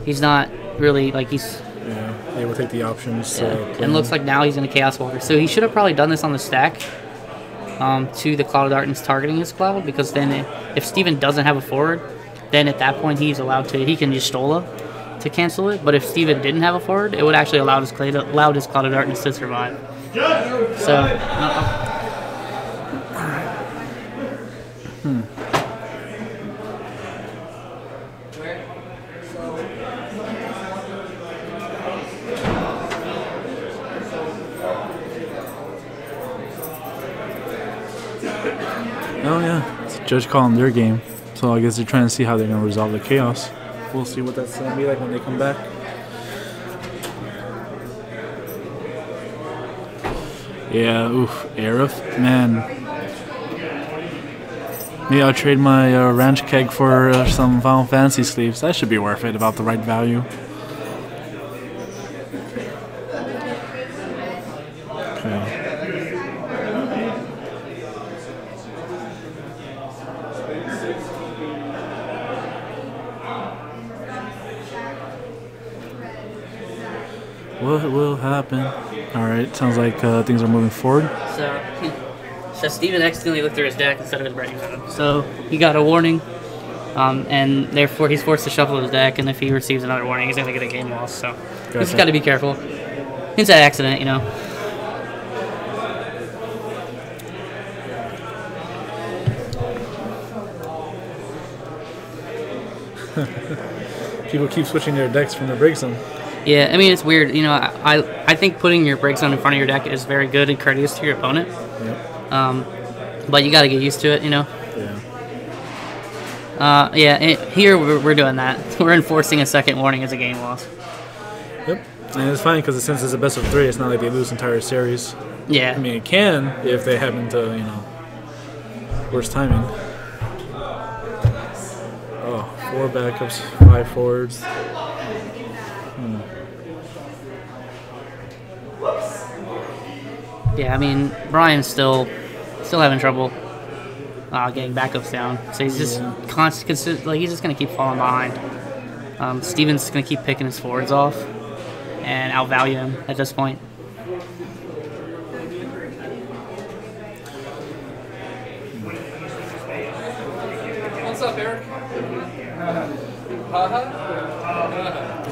he's not really, like, he's... Yeah, able to take the options. Yeah. And looks like now he's in a Chaos Walker. So he should have probably done this on the stack to the Cloud of Darkness targeting his Cloud, because then if Steven doesn't have a forward, then at that point he's allowed to, he can use Y'shtola to cancel it. But if Steven didn't have a forward, it would actually allow his Cloud of Darkness to survive. So, Oh yeah, it's Judge calling their game. So I guess they're trying to see how they're gonna resolve the chaos. We'll see what that's gonna be like when they come back. Yeah, oof, Aerith, man. Maybe I'll trade my ranch keg for some Final Fantasy sleeves. That should be worth it, about the right value. Okay. What will happen? Alright, sounds like things are moving forward. So Steven accidentally looked through his deck instead of his breaking zone. So he got a warning, and therefore he's forced to shuffle his deck, and if he receives another warning, he's going to get a game loss. So he's just got to be careful. It's an accident, you know. People keep switching their decks from their break zone. Yeah, I mean, it's weird. You know, I think putting your break zone in front of your deck is very good and courteous to your opponent. Yep. But you got to get used to it, you know. Yeah. Here we're doing that. We're enforcing a second warning as a game loss. Yep. And it's fine because since it's a best of 3, it's not like they lose the entire series. Yeah. I mean, it can if they happen to, you know, worst timing. Oh, 4 backups, 5 forwards. Yeah, I mean, Brian's still having trouble getting backups down. So he's just like he's just gonna keep falling behind. Steven's gonna keep picking his forwards off and outvalue him at this point. What's up, Eric?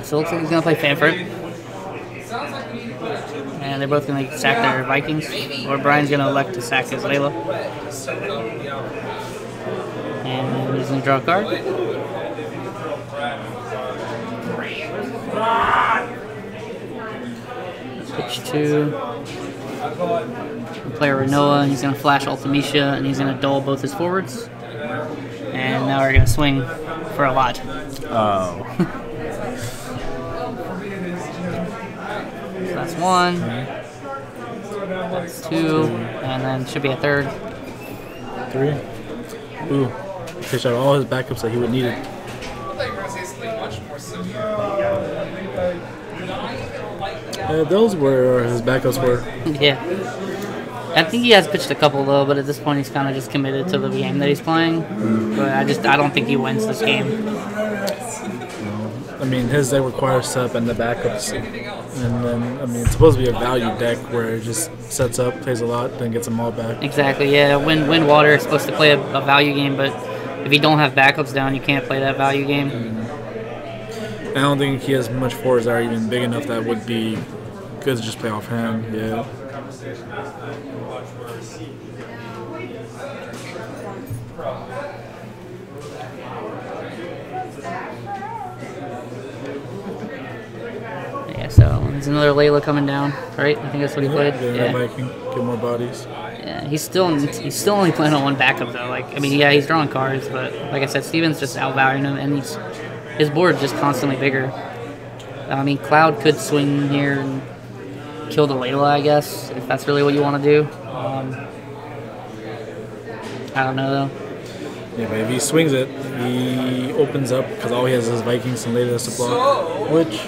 So it looks like he's gonna play Fanford. And they're both going to sack their Vikings, or Brian's going to elect to sack his Layla. And he's going to draw a card. Pitch 2. We'll play Renoa, he's going to flash Ultimecia, and he's going to dull both his forwards. And now we're going to swing for a lot. Oh. That's 1. That's 2. And then should be a 3rd. 3. Ooh. Fish out all his backups that he would need. I thought you were going to say something much more severe. Those were his backups were. Yeah. I think he has pitched a couple though, but at this point he's kind of just committed to the game that he's playing. But I don't think he wins this game. I mean, his deck requires setup and the backups. And then, I mean, it's supposed to be a value deck where it just sets up, plays a lot, then gets them all back. Exactly, yeah. Wind Water is supposed to play a value game, but if you don't have backups down, you can't play that value game. I don't think he has much forwards that are even big enough that would be good to just play off hand, yeah. Yeah, so there's another Layla coming down, right? I think that's what he played. Yeah, Viking, get more bodies. Yeah, he's still only playing on 1 backup though. Like, I mean, yeah, he's drawing cards, but like I said, Steven's just outvaluing him, and his board's just constantly bigger. I mean, Cloud could swing here and kill the Layla, I guess, if that's really what you want to do. I don't know though. Yeah, but if he swings it, he opens up because all he has is Vikings and Layla to block, which.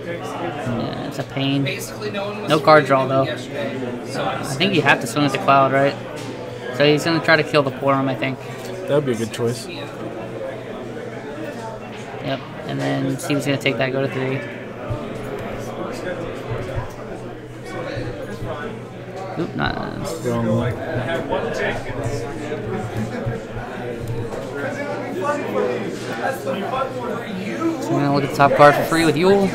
Yeah, it's a pain. No card draw though. I think you have to swing with the Cloud, right? So he's gonna try to kill the Porum, I think. That would be a good choice. Yep, and then Steve's gonna take that, go to 3. Oop, not. Wrong one. So I'm gonna look at the top card for free with Yule.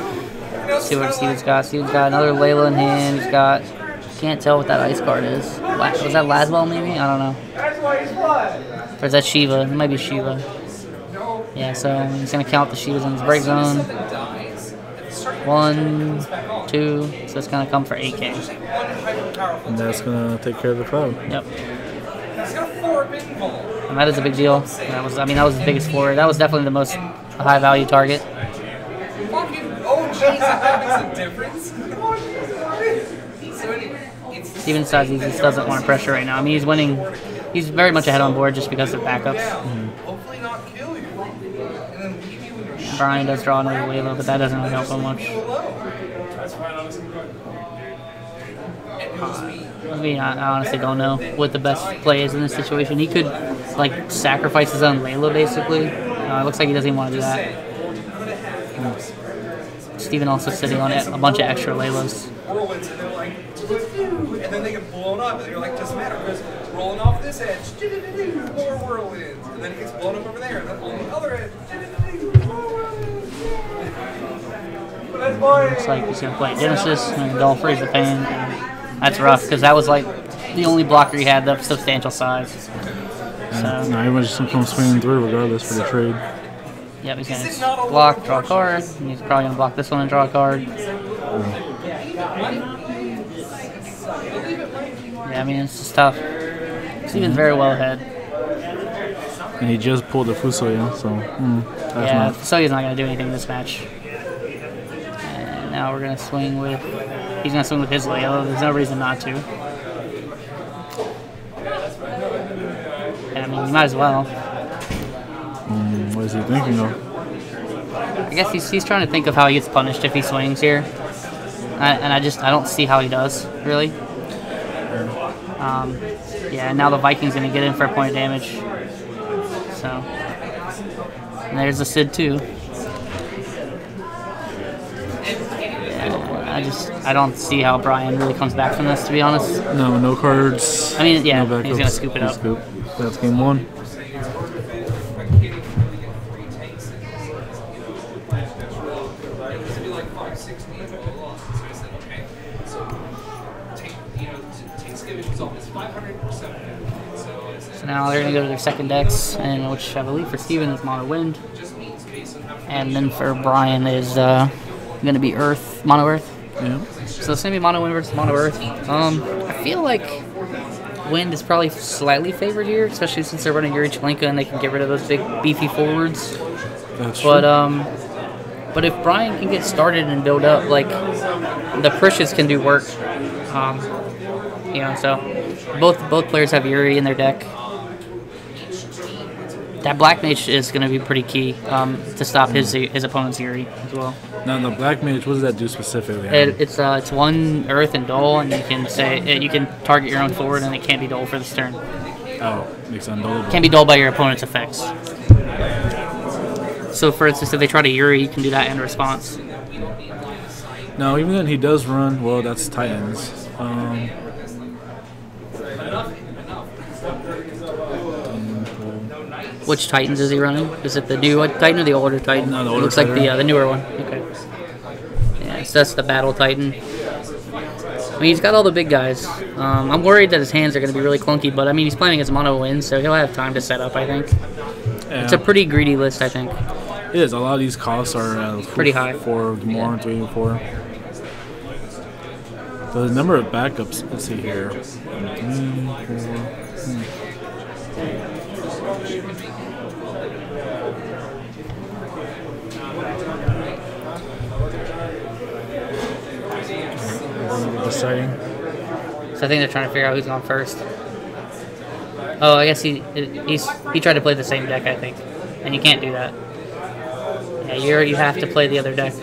See what Steven's got. Steven's got another Layla in hand. He's got. Can't tell what that ice card is. Was that Laswell maybe? I don't know. Or is that Shiva? It might be Shiva. Yeah, so he's gonna count the Shivas in his break zone. 1, 2. So it's gonna come for 8K. And that's gonna take care of the Cloud. Yep. for a pinfall. And that is a big deal. That was, I mean, that was the biggest floor. That was definitely the most high value target. Fucking, oh jeez, that makes a difference. So anyway, Steven decides he just doesn't want to pressure right now. I mean, he's winning. He's very much ahead on board just because of backups. hopefully not kill you. And then leave you in your shit. Brian does draw another Waylo, but that doesn't really help him much. I mean, I honestly don't know what the best play is in this situation. He could, like, sacrifice his own Layla, basically. It looks like he doesn't even want to do that. Steven also sitting on a bunch of extra Laylas. Whirlwinds, and they're like, and then they get blown up, and you're like, doesn't matter, because rolling off this edge, more whirlwinds, and then it gets blown up over there, and then on the other edge, more whirlwinds. Looks like he's going to play Genesis, and Dull Freeze the Pain. That's rough, because that was like the only blocker he had of substantial size. So, now he was just come swinging through regardless for the trade. Yep, he's going to block, draw a card, and he's probably going to block this one and draw a card. Yeah, I mean, it's just tough. Steven's very well ahead. And he just pulled the Fusoya, so yeah, Fusoya's not going to do anything in this match. And now we're going to swing with... He's going to swing with his Layla. There's no reason not to. And, I mean, you might as well. What is he thinking of? I guess he's trying to think of how he gets punished if he swings here. And I don't see how he does, really. Yeah, now the Viking's going to get in for a point of damage. So, and there's the Sid too. Yeah, I don't see how Brian really comes back from this, to be honest. No cards. I mean, yeah, no he's going to scoop it up. Scoop. That's game one. So now they're going to go to their second decks, and which I believe for Steven is Mono Wind. And then for Brian is going to be Earth, Mono Earth. Yeah. So it's going to be Mono Wind versus Mono Earth. I feel like Wind is probably slightly favored here, especially since they're running Yuri Chalenka and they can get rid of those big beefy forwards. That's true. But if Brian can get started and build up, like the Precious can do work. You know, so both players have Yuri in their deck. That Black Mage is going to be pretty key to stop his opponent's Yuri as well. Now the Black Mage, what does that do specifically? It's 1 Earth and Dole, and you can target your own forward, and it can't be Dole for this turn. Oh, makes undullable. Can't be Dole by your opponent's effects. So, for instance, if they try to Yuri, you can do that in response. No, even then he does run. Well, that's Titans. Which Titans is he running? Is it the new Titan or the older Titan? No, the It older looks Titan. like the newer one. Okay. Yeah, so that's the Battle Titan. I mean, he's got all the big guys. I'm worried that his hands are going to be really clunky, but I mean, he's playing as Mono Wind, so he'll have time to set up, I think. Yeah. It's a pretty greedy list, I think. It is. A lot of these costs are pretty high. 4 more, 3 or 4. So the number of backups, let's see here. 3, 4. Deciding. So I think they're trying to figure out who's going first. Oh, I guess he tried to play the same deck, I think, and you can't do that. Yeah, you have to play the other deck.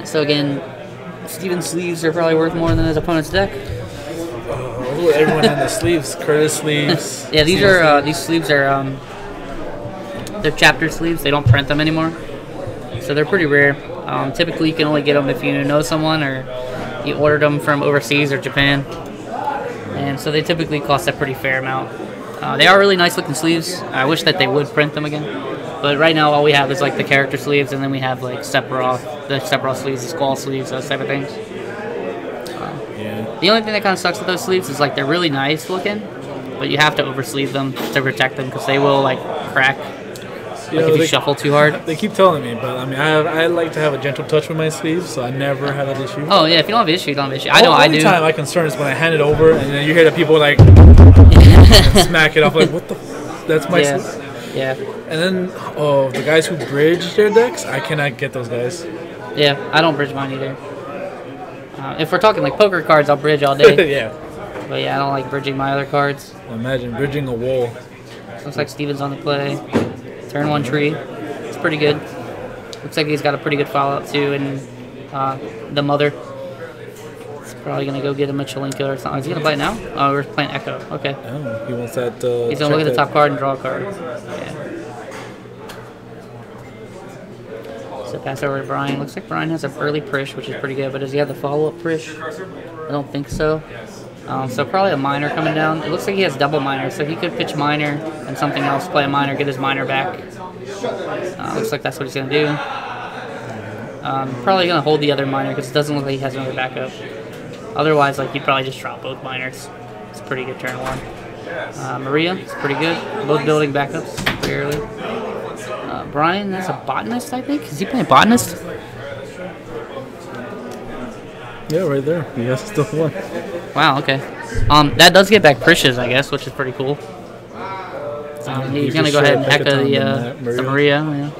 So again, Steven's sleeves are probably worth more than his opponent's deck. Everyone had the sleeves. Curtis sleeves. Yeah, these sleeves are they're chapter sleeves. They don't print them anymore, so they're pretty rare. Typically, you can only get them if you know someone or you ordered them from overseas or Japan, and so they typically cost a pretty fair amount. They are really nice looking sleeves. I wish that they would print them again, but right now all we have is like the character sleeves, and then we have like the Sephiroth sleeves, the Squall sleeves, those type of things. The only thing that kind of sucks with those sleeves is like they're really nice looking, but you have to oversleeve them to protect them because they will like crack. Like if you shuffle too hard. They keep telling me, but I mean, I like to have a gentle touch with my sleeves, so I never have that issue. Oh yeah, if you don't have issue, you don't have issue. I know I do. The only time I concern is when I hand it over and then you hear the people like smack it off. Like, what the? That's my sleeve. Yeah. And then, the guys who bridge their decks, I cannot get those guys. Yeah, I don't bridge mine either. If we're talking like poker cards, I'll bridge all day. Yeah. But yeah, I don't like bridging my other cards. Imagine bridging a wall. Looks like Steven's on the play. Turn 1 tree. It's pretty good. Looks like he's got a pretty good follow-up too, and the mother. He's probably going to go get him a Chalinka or something. Is he going to play it now? Oh, we're playing Echo. Okay. Oh, he wants that. He's going to look at the top card and draw a card. Yeah. So pass over to Brian. Looks like Brian has an early Prish, which is pretty good, but does he have the follow-up Prish? I don't think so. So probably a minor coming down. It looks like he has double minor, so he could pitch minor and something else, play a minor, get his minor back. Looks like that's what he's going to do. Probably going to hold the other minor because it doesn't look like he has another backup. Otherwise, like, he'd probably just drop both minors. It's a pretty good turn 1. Maria, it's pretty good. Both building backups pretty early. Brian, that's a botanist, I think. Is he playing botanist? Yeah, right there. Yes, still one. Wow, okay. That does get back Prishes, I guess, which is pretty cool. He's going to go ahead and echo the Maria. Yeah.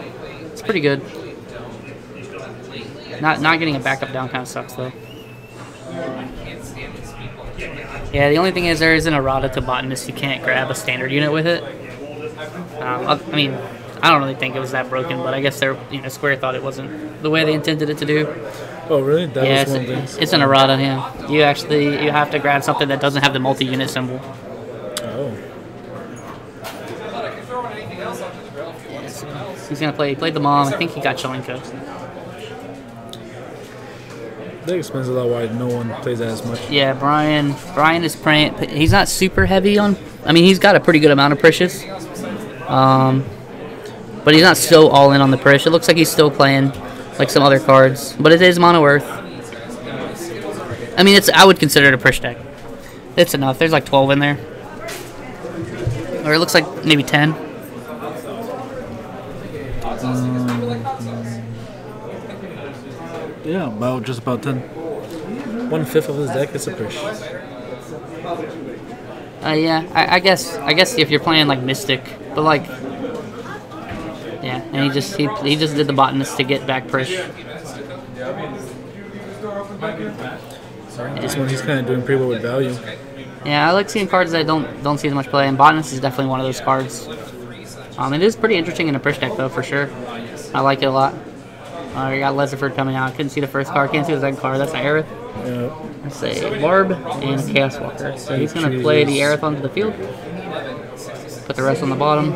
It's pretty good. Not getting a backup down kind of sucks, though. Yeah, the only thing is there is an errata to botanist. You can't grab a standard unit with it. I mean, I don't really think it was that broken, but I guess Square thought it wasn't the way they intended it to do. Oh, really? That was one thing. It's an errata, yeah. You have to grab something that doesn't have the multi-unit symbol. Oh. He's gonna play. He played the mom. I think he got Chalinka. That explains a lot why no one plays that as much. Yeah, Brian is playing. He's not super heavy on. I mean, he's got a pretty good amount of Prishes. But he's not so all in on the Prish. It looks like he's still playing like some other cards, but it is mono earth. I mean, I would consider it a Prish deck. It's enough. There's like 12 in there, or it looks like maybe 10. Yeah, just about 10. 1/5 of his deck is a Prish. Yeah, I guess if you're playing like Mystic, but like. Yeah, and he just did the botanist to get back Prish. This one he's kind of doing pretty well with value. Yeah, I like seeing cards that I don't see as much play, and botanist is definitely one of those cards. It is pretty interesting in a Prish deck though, for sure. I like it a lot. We got Lesiford coming out. I couldn't see the first card. Can't see the second card. That's an Aerith. Yeah. Let's say Barb and Chaos Walker. So he's gonna play the Aerith onto the field. Put the rest on the bottom.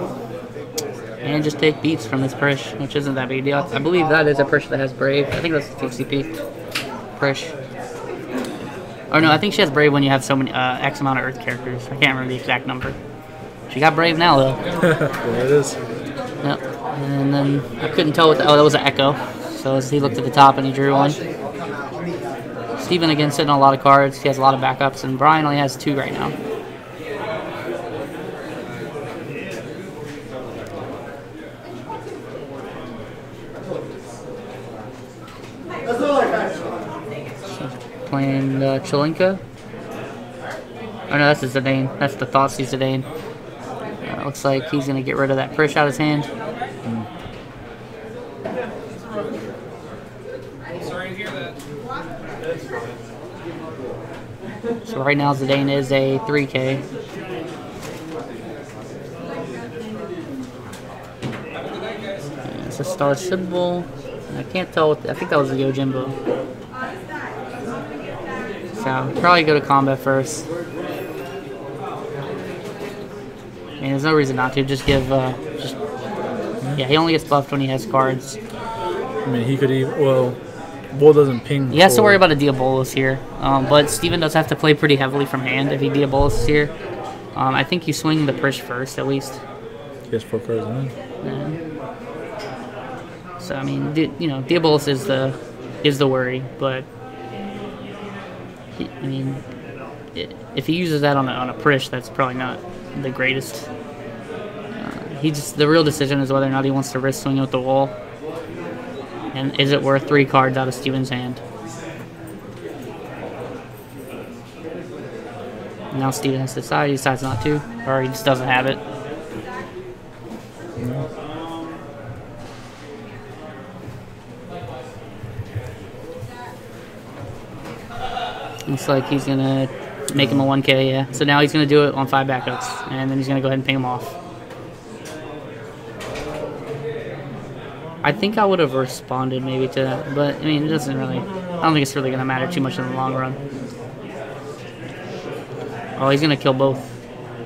And just take beats from this Prish, which isn't that big a deal. I believe that is a Prish that has Brave. I think that's TCP. Prish. Or no, I think she has Brave when you have so many X amount of Earth characters. I can't remember the exact number. She got Brave now, though. There it is. Yep. And then I couldn't tell what that was an Echo. So as he looked at the top and he drew one. Steven again sitting on a lot of cards. He has a lot of backups, and Brian only has 2 right now. Playing Chalinka. Oh no, that's the Zidane. That's the Thoughtseize Zidane. Looks like he's going to get rid of that Prish out of his hand. Sorry to hear that. So right now Zidane is a 3K. It's a star symbol. I can't tell what I think that was the Yojimbo. So probably go to combat first. I mean, there's no reason not to. Just give. Yeah, he only gets buffed when he has cards. I mean, he could even. Well, Bull doesn't ping. He has to worry about a Diabolus here, but Steven does have to play pretty heavily from hand if he Diabolus here. I think you swing the Prish first at least. He has 4 cards in. Yeah. So I mean, Diabolus is the worry, but. I mean, if he uses that on a Prish, that's probably not the greatest. the real decision is whether or not he wants to risk swinging with the wall. And is it worth 3 cards out of Steven's hand? Now Steven has to decide. He decides not to, or he just doesn't have it. Looks like he's gonna make him a 1K, yeah. So now he's gonna do it on 5 backups, and then he's gonna go ahead and ping him off. I think I would have responded maybe to that, but I mean, it doesn't really. I don't think it's really gonna matter too much in the long run. Oh, he's gonna kill both.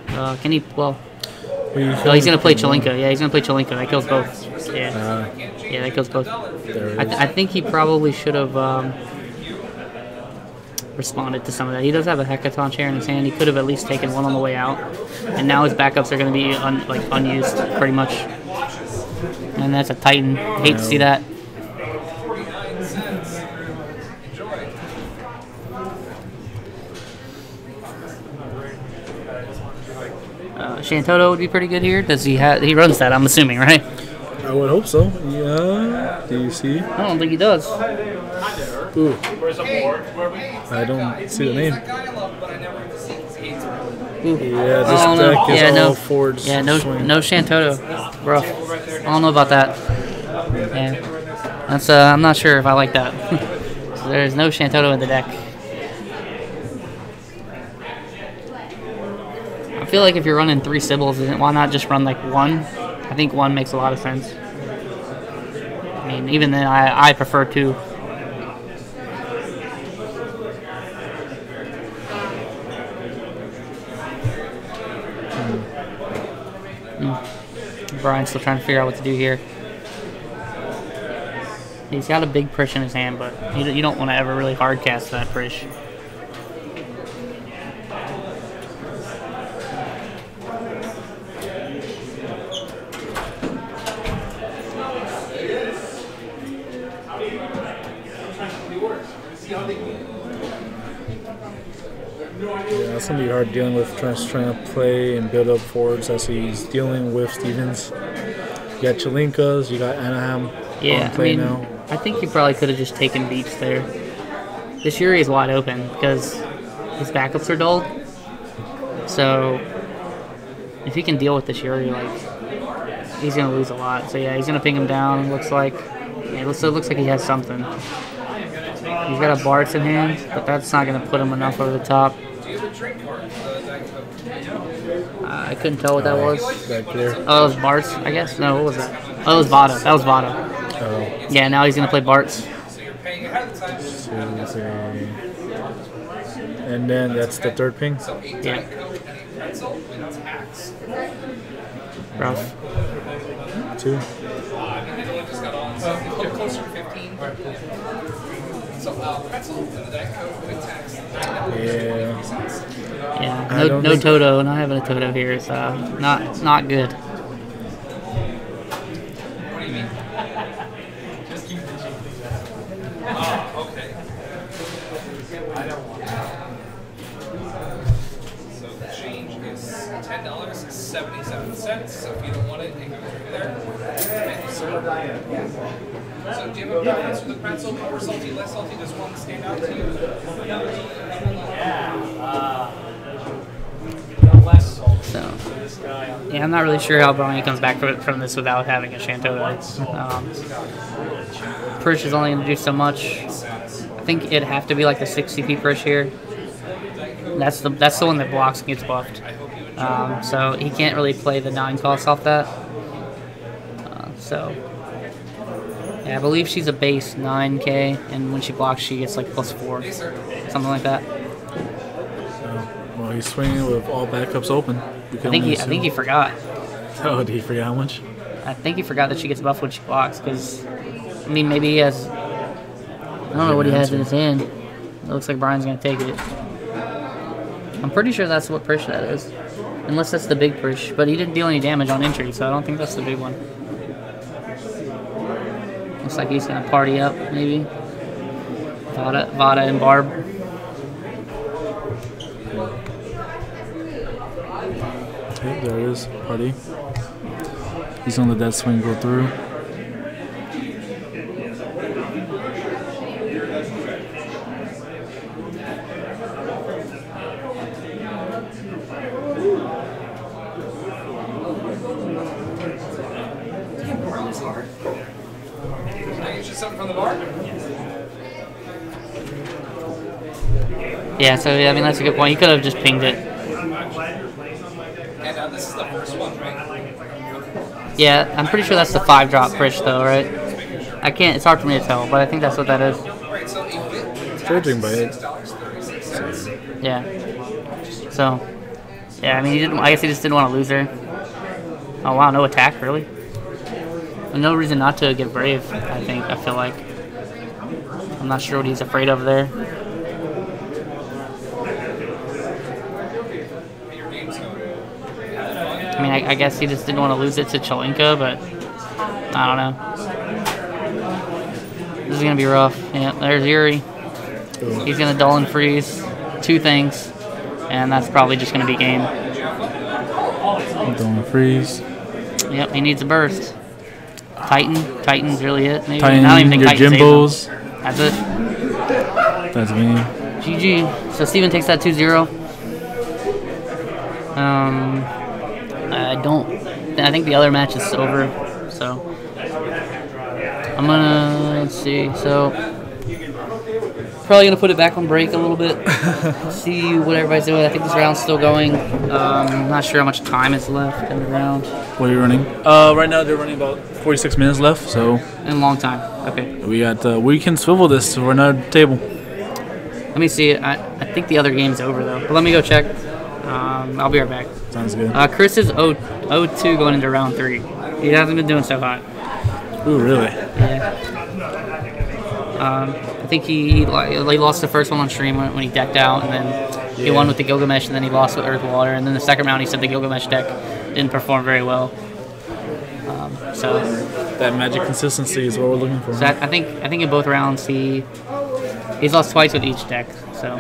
Can he? Well, no, he's gonna play Chalinka. Yeah, he's gonna play Chalinka. That kills both. Yeah, yeah, that kills both. I think he probably should have responded to some of that. He does have a Hecaton chair in his hand. He could have at least taken one on the way out, and now his backups are gonna be unused pretty much. And that's a Titan. Hate to see that. Shantoto would be pretty good here. Does he have? He runs that, I'm assuming, right? I would hope so. Yeah. Do you see? I don't think he does. Ooh. I don't see the name. Ooh. Yeah, this deck is all forwards. Yeah, no Shantoto. Rough. I don't know about that. Yeah, that's. I'm not sure if I like that. So there's no Shantoto in the deck. I feel like if you're running 3 Sybils, why not just run like 1? I think 1 makes a lot of sense. I mean, even then, I prefer 2. Brian's still trying to figure out what to do here. He's got a big Prish in his hand, but you don't want to ever really hard cast that Prish. Yeah, that's gonna be hard dealing with trying to play and build up forwards as he's dealing with Stevens. You got Chalinkas, you got Anaheim on play now. I think he probably could have just taken beats there. This Yuri is wide open because his backups are dulled. So if he can deal with this Yuri, like, he's gonna lose a lot. So yeah, he's gonna ping him down. Looks like, yeah, so it looks like he has something. He's got a Bart's in hand, but that's not gonna put him enough over the top. I couldn't tell what that was. Back there. Oh, it was Bart's, I guess? No, what was that? Oh, it was Vada. That was Vada. Oh. Yeah, now he's going to play Bart's. And then that's the 3rd ping? Yeah. Rough. 2. Yeah. Yeah, no Toto. Not having a Toto here is not good. What do you mean? Just keep the cheap. Oh, okay. So the change is $10.77. So if you don't want it, it goes right there. So do you have a preference for the pretzel? More salty, less salty? Does one stand out to you? Less salty. So, yeah, I'm not really sure how Brian comes back from this without having a Shantoto. Prish is only going to do so much. I think it'd have to be like the 6 CP Prish here. That's the one that blocks and gets buffed. So he can't really play the 9 cost off that. So yeah, I believe she's a base 9K, and when she blocks, she gets like +4, something like that. Well, he's swinging with all backups open. I think he forgot. Oh, did he forget how much? I think he forgot that she gets buffed when she blocks, because, I mean, maybe he has, I don't know what he has in his hand. It looks like Brian's going to take it. I'm pretty sure that's what Prish that is. Unless that's the big Prish. But he didn't deal any damage on entry, so I don't think that's the big one. Looks like he's going to party up, maybe. Vada and Barb. Okay, there it is. Party. He's gonna let that swing go through. Something from the bar? Yeah, so yeah, I mean that's a good point. He could have just pinged it. And this is the first one, right? Yeah, I'm pretty sure that's the 5-drop Frisch though, right? I can't. It's hard for me to tell, but I think that's what that is. Right, so a bit Judging by it. $6.36. Yeah. So, yeah, I mean, he didn't. I guess he just didn't want to lose there. Oh wow, no attack, really? No reason not to get brave. I feel like. I'm not sure what he's afraid of there. I mean, I guess he just didn't want to lose it to Chalinka, but I don't know. This is gonna be rough. Yeah, there's Yuri. He's gonna dull and freeze 2 things, and that's probably just gonna be game. Dull and freeze. Yep, he needs a burst. Titan's really it. Maybe. Titan, I don't even think your Titan Jimbos. saves him. That's it. That's game. GG. So Steven takes that 2-0. I think the other match is over. So I'm gonna let's see. So probably gonna put it back on break a little bit. See what everybody's doing. I think this round's still going. I'm not sure how much time is left in the round. What are you running? Right now they're running about 46 minutes left. So In a long time. Okay. we got. We can swivel this for another table. Let me see. I think the other game's over though. But let me go check. I'll be right back. Sounds good. Chris is 0-2 going into round 3. He hasn't been doing so hot. Ooh, really? Yeah. I think he lost the first one on stream when he decked out, and then he won with the Gilgamesh, and then he lost with Earth Water, and then the second round he said the Gilgamesh deck didn't perform very well. So that magic consistency is what we're looking for. So I think in both rounds he's lost twice with each deck. So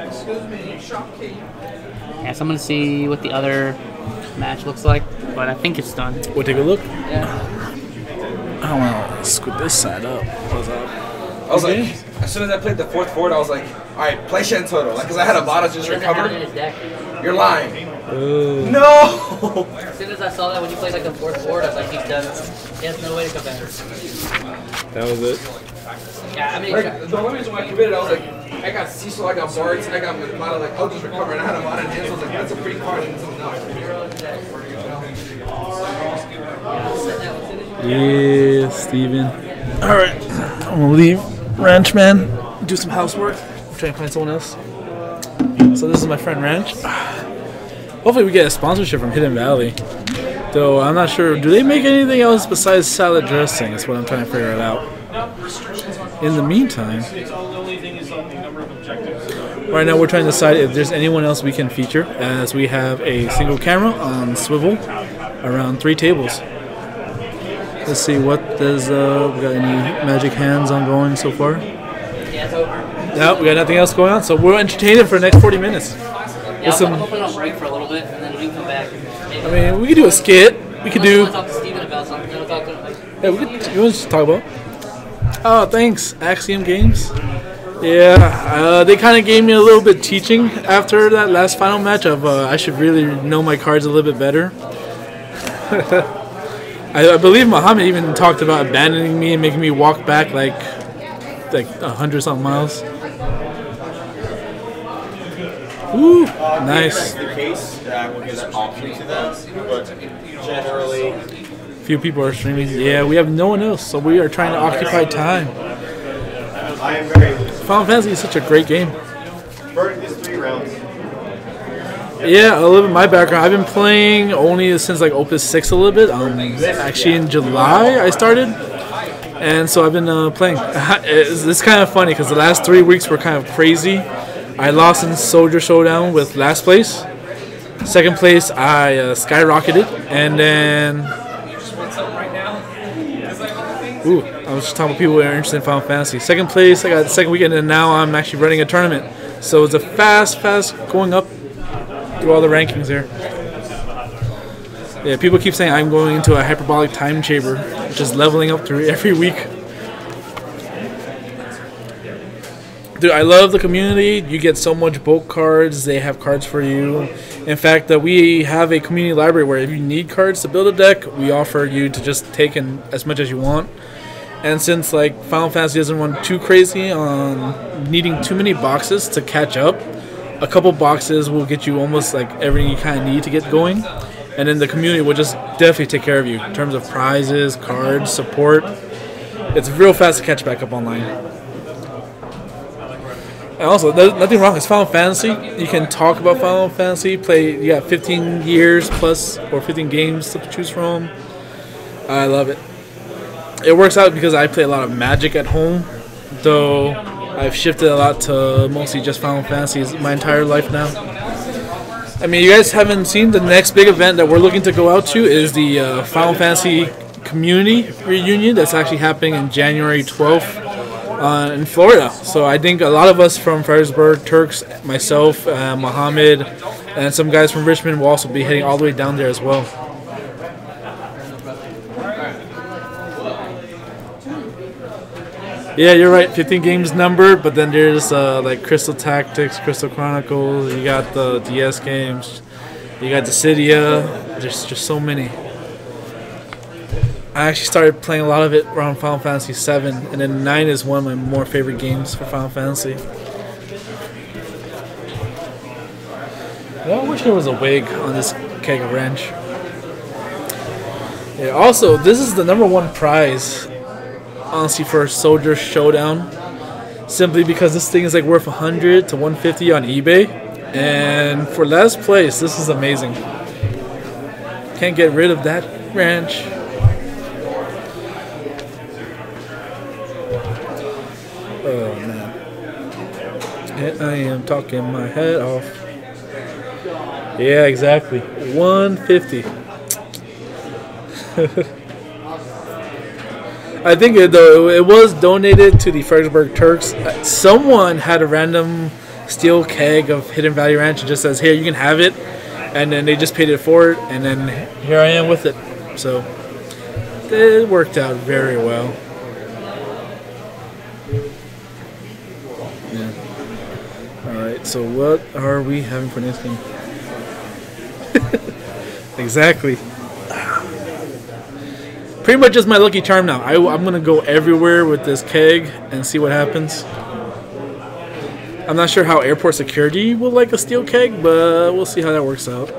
yeah, so I'm gonna see what the other match looks like, but I think it's done. We'll take a look. Yeah. I don't want to scoot this side up. What's up? I was like, as soon as I played the 4th forward, I was like, all right, play Shen Toto. Like, because I had a bottle just recover. You're lying. Ooh. No! As soon as I saw that when you played like the 4th forward, I was like, he's done. He has no way to come back. That was it. Yeah, I mean, like, the only reason why I committed, I was like, I got Cecil, I got Bards, I got Mata, like, I'll just recover. And I had a lot in hands, so I was like, that's a pretty card and something else. Yeah, Steven. Alright, I'm gonna leave Ranchman, do some housework, try and find someone else. So this is my friend Ranch. Hopefully we get a sponsorship from Hidden Valley. Though I'm not sure, do they make anything else besides salad dressing? That's what I'm trying to figure it out. In the meantime, right now we're trying to decide if there's anyone else we can feature, as we have a single camera on swivel around 3 tables. Let's see, what does, we got any magic hands ongoing so far? Yeah, it's over. No, we got nothing else going on, so we're entertaining for the next 40 minutes. Yeah, I'll put it on break for a little bit, and then we can come back. I mean, we could do a skit. We could do... I want to talk to Steven about something, then I'll talk to him. Yeah, we could, you want to talk about? Oh, thanks, Axiom Games. Yeah, they kind of gave me a little bit teaching after that last final match of I should really know my cards a little bit better. I believe Muhammad even talked about abandoning me and making me walk back like 100-something miles. Ooh, nice. If that's the case, we'll get an option to that, but generally... Few people are streaming. Yeah, we have no one else, so we are trying to occupy time. I am very... Final Fantasy is such a great game. Burn these 3 rounds. Yeah, a little bit of my background. I've been playing only since like Opus 6 a little bit. Actually in July I started. And so I've been playing. It's kind of funny because the last 3 weeks were kind of crazy. I lost in Soldier Showdown with last place. Second place I skyrocketed. And then... Ooh, I was just talking about people who are interested in Final Fantasy. Second place, I got the second weekend, and now I'm actually running a tournament. So it's a fast going up through all the rankings here. Yeah, people keep saying I'm going into a hyperbolic time chamber, just leveling up through every week. Dude, I love the community. You get so much bulk cards. They have cards for you. In fact, we have a community library where if you need cards to build a deck, we offer you to just take in as much as you want. And since like Final Fantasy doesn't run too crazy on needing too many boxes to catch up, a couple boxes will get you almost like everything you kind of need to get going. And then the community will just definitely take care of you in terms of prizes, cards, support. It's real fast to catch back up online. And also, there's nothing wrong. It's Final Fantasy. You can talk about Final Fantasy. You got 15 years plus or 15 games to choose from. I love it. It works out because I play a lot of Magic at home, though I've shifted a lot to mostly just Final Fantasy my entire life now. I mean, you guys haven't seen the next big event that we're looking to go out to is the Final Fantasy community reunion that's actually happening in January 12th. In Florida. So I think a lot of us from Fredericksburg, Turks, myself, Mohammed, and some guys from Richmond will also be heading all the way down there as well. Yeah, you're right. 15 games numbered, but then there's like Crystal Tactics, Crystal Chronicles, you got the DS games, you got Dissidia, there's just so many. I actually started playing a lot of it around Final Fantasy VII, and then 9 is one of my more favorite games for Final Fantasy. Yeah, I wish there was a wig on this keg of ranch. Yeah, also, this is the #1 prize, honestly, for Soldier Showdown. Simply because this thing is like worth 100 to 150 on eBay. And for last place, this is amazing. Can't get rid of that ranch. Oh man, and I am talking my head off. Yeah, exactly. 150. I think it was donated to the Fredericksburg Turks. Someone had a random steel keg of Hidden Valley Ranch and just says, "Here, you can have it," and then they just paid it forward, and then here I am with it. So it worked out very well. Alright, so what are we having for next game? Exactly. Pretty much just my lucky charm now. I'm going to go everywhere with this keg and see what happens. I'm not sure how airport security will like a steel keg, but we'll see how that works out.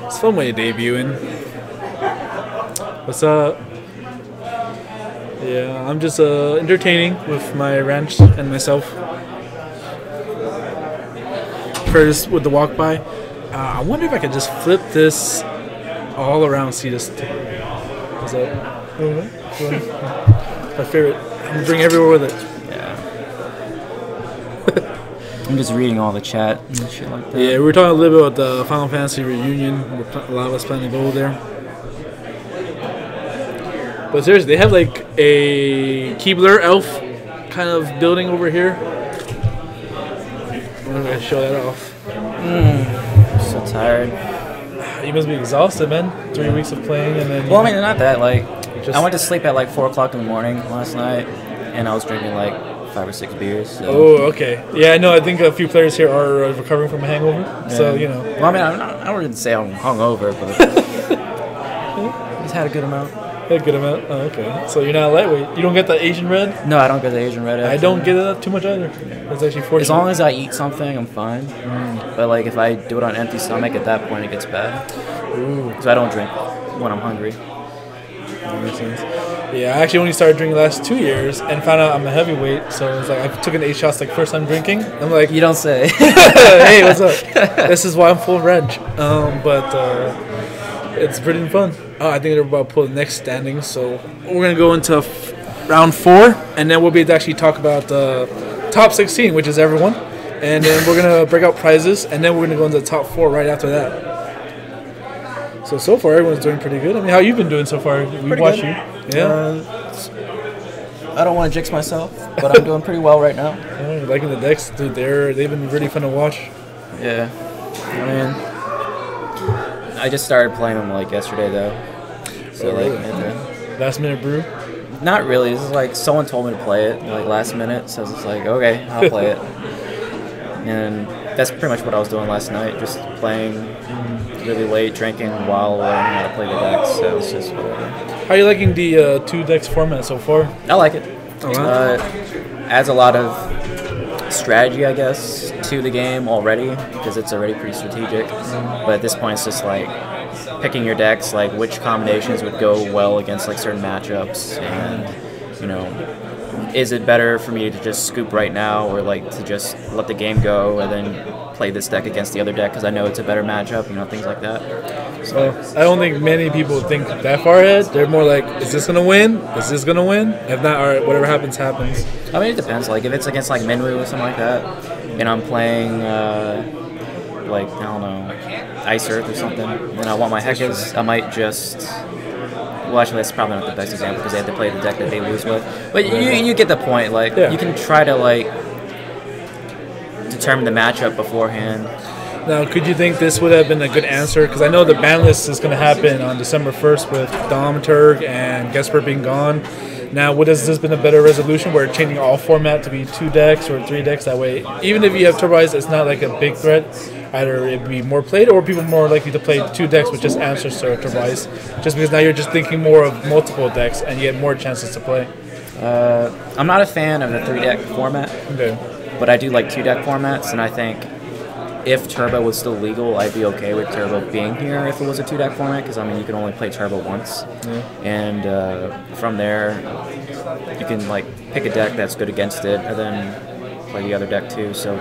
It's a fun way to debut in. What's up? Yeah, I'm just entertaining with my ranch and myself. First with the walk by. I wonder if I could just flip this all around. See this? What's up? My favorite. I'm gonna bring everywhere with it. Yeah. I'm just reading all the chat and shit like that. Yeah, we were talking a little bit about the Final Fantasy reunion. A lot of us plan to go there. But seriously, they have like a Keebler elf kind of building over here. I'm gonna show that off. I'm so tired. You must be exhausted, man. 3 weeks of playing and then... Well, I mean, not that. Like, I went to sleep at like 4 o'clock in the morning last night, and I was drinking like 5 or 6 beers. So. Oh, okay. Yeah, no, I think a few players here are recovering from a hangover. Yeah. So, you know. Well, I mean, I wouldn't say I'm hungover, but I just had a good amount. A good amount? Oh, okay. So you're not lightweight. You don't get the Asian red? No, I don't get the Asian red. I don't get it too much either. That's actually fortunate. As long as I eat something, I'm fine. But like if I do it on empty stomach, at that point it gets bad. Ooh. Because I don't drink when I'm hungry. That makes sense. Yeah, I actually only started drinking the last 2 years and found out I'm a heavyweight. So it's like I took an 8 shots like first time drinking. I'm like, you don't say. Hey, what's up? This is why I'm full of reg. But it's pretty fun. I think they're about to pull the next standings, so we're going to go into round 4, and then we'll be able to actually talk about the top 16, which is everyone, and then we're going to break out prizes, and then we're going to go into the top 4 right after that. So far, everyone's doing pretty good. I mean, how you been doing so far? We watch you. Yeah. I don't want to jinx myself, but I'm doing pretty well right now. Liking the decks, dude. They've been really fun to watch. Yeah, I mean, I just started playing them like yesterday though. So last minute brew. Not really. This is like someone told me to play it like last minute, so it's like okay, I'll play it. And that's pretty much what I was doing last night, just playing really late, drinking while learning how to play the decks. So it's just whatever. How are you liking the 2 decks format so far? I like it. Adds a lot of strategy, I guess, to the game already because it's already pretty strategic. But at this point, it's just like picking your decks, like which combinations would go well against like certain matchups, and you know, is it better for me to just scoop right now or like to just let the game go and then play this deck against the other deck because I know it's a better matchup, you know, things like that. So I don't think many people think that far ahead. They're more like, is this gonna win? Is this gonna win? If not, all right, whatever happens, happens. I mean, it depends. Like if it's against like Minwoo or something like that, and I'm playing like I don't know, Ice Earth or something, and I want my Hekkas, I might just. Well, actually, that's probably not the best example because they have to play the deck that they lose with. But you get the point. Like you can try to like determine the matchup beforehand. Now, could you think this would have been a good answer? Because I know the ban list is going to happen on December 1st with Thaumaturg and Gesper being gone. Now, has this been a better resolution where changing all format to be 2 decks or 3 decks? That way, even if you have Turbo Ice, it's not like a big threat. Either it would be more played or people more likely to play 2 decks with just answers to Turbo Ice. Just because now you're just thinking more of multiple decks and you get more chances to play. I'm not a fan of the 3-deck format, but I do like 2-deck formats, and I think if Turbo was still legal, I'd be okay with Turbo being here if it was a 2-deck format, because I mean you can only play Turbo once, and from there you can like pick a deck that's good against it, and then play the other deck too. So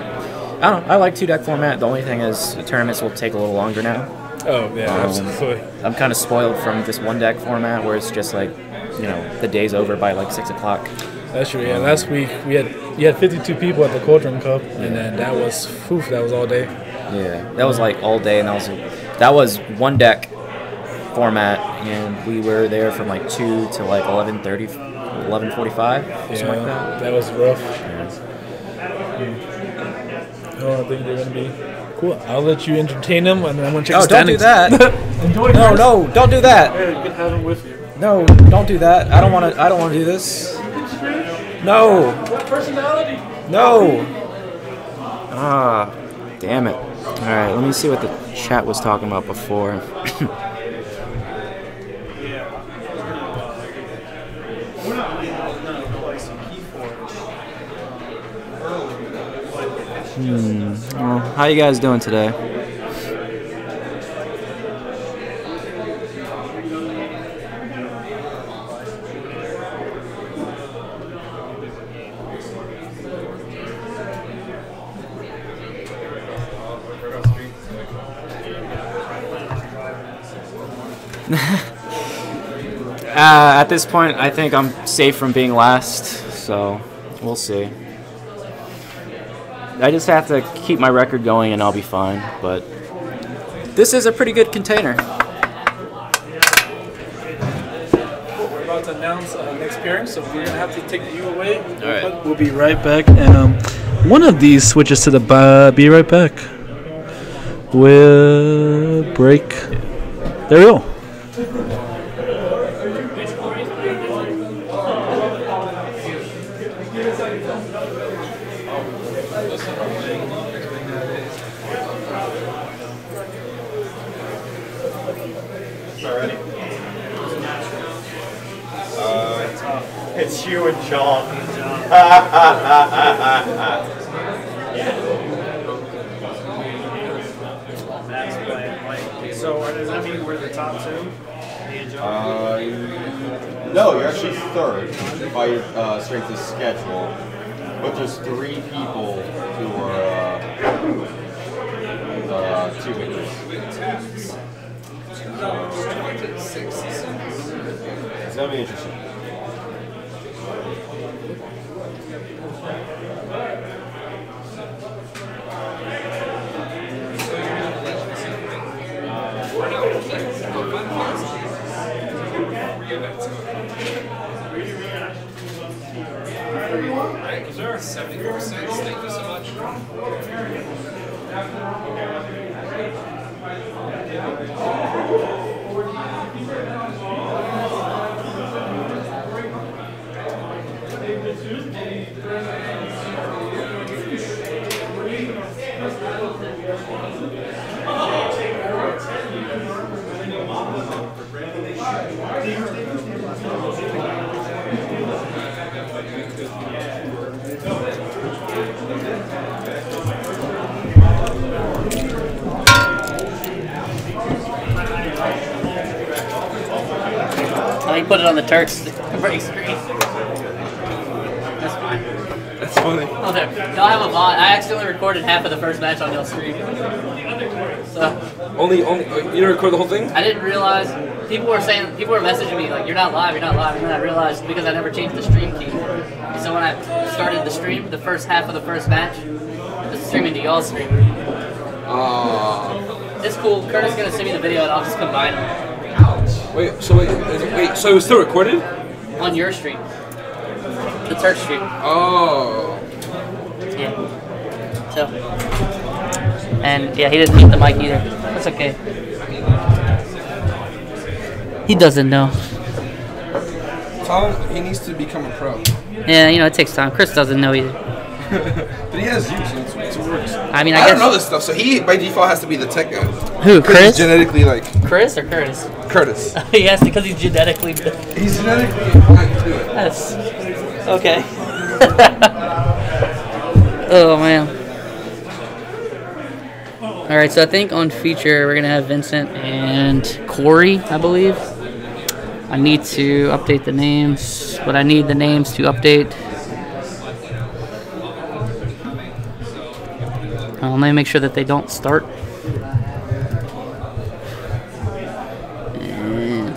I don't know, I like 2-deck format. The only thing is the tournaments will take a little longer now. Oh yeah, absolutely. I'm kind of spoiled from just 1-deck format where it's just like, you know, the day's over by like 6 o'clock. That's true. Yeah, last week you had 52 people at the Cauldron Cup, and then that was all day. Yeah, that was like all day, and that was 1-deck format, and we were there from like 2 to like 11:30, 11:45, something like that. That was rough. Oh, I think they're gonna be cool. I'll let you entertain them, and then I'm gonna check the standings. Don't do that. No, don't do that. Yeah, you can have them with you. No, don't do that. I don't want to do this. No. What personality? No. Ah, damn it. All right, let me see what the chat was talking about before. Well, how you guys doing today? At this point, I think I'm safe from being last, so we'll see. I just have to keep my record going and I'll be fine, but this is a pretty good container. We're about to announce next pairing, so we're going to have to take you away. All right. We'll be right back, and one of these switches to the be right back. We'll break. There we go. It's you and John. So does that mean we're the top 2? No, you're actually 3rd by your strength of schedule. But there's 3 people who are 2 victors. It's gonna be interesting. Thank you, sir. 74 cents. Thank you so much. Oh, you put it on the Turks break screen. That's fine. That's funny. Oh, there. Y'all have a bot. I accidentally recorded half of the first match on y'all's stream. So Only, you didn't record the whole thing? I didn't realize people were messaging me like, you're not live, and then I realized because I never changed the stream key. So when I started the stream, the first half of the first match was streaming to y'all's stream. It's cool. Curtis is gonna send me the video, and I'll just combine them. Wait, so it was still recorded? On your stream. The Turk stream. Oh. Yeah. So. And yeah, he didn't mute the mic either. That's okay. He doesn't know. Tell him he needs to become a pro. Yeah, you know, it takes time. Chris doesn't know either. But he has you, so it works. I mean, I don't guess know this stuff, so he by default has to be the tech guy. Who, Chris? He's genetically like Chris or Curtis? Curtis. He has to because he's genetically. He's genetically inclined to do it. That's okay. Oh man. All right, so I think on feature we're gonna have Vincent and Corey, I believe. I need to update the names, but I need the names to update. Let me make sure that they don't start. And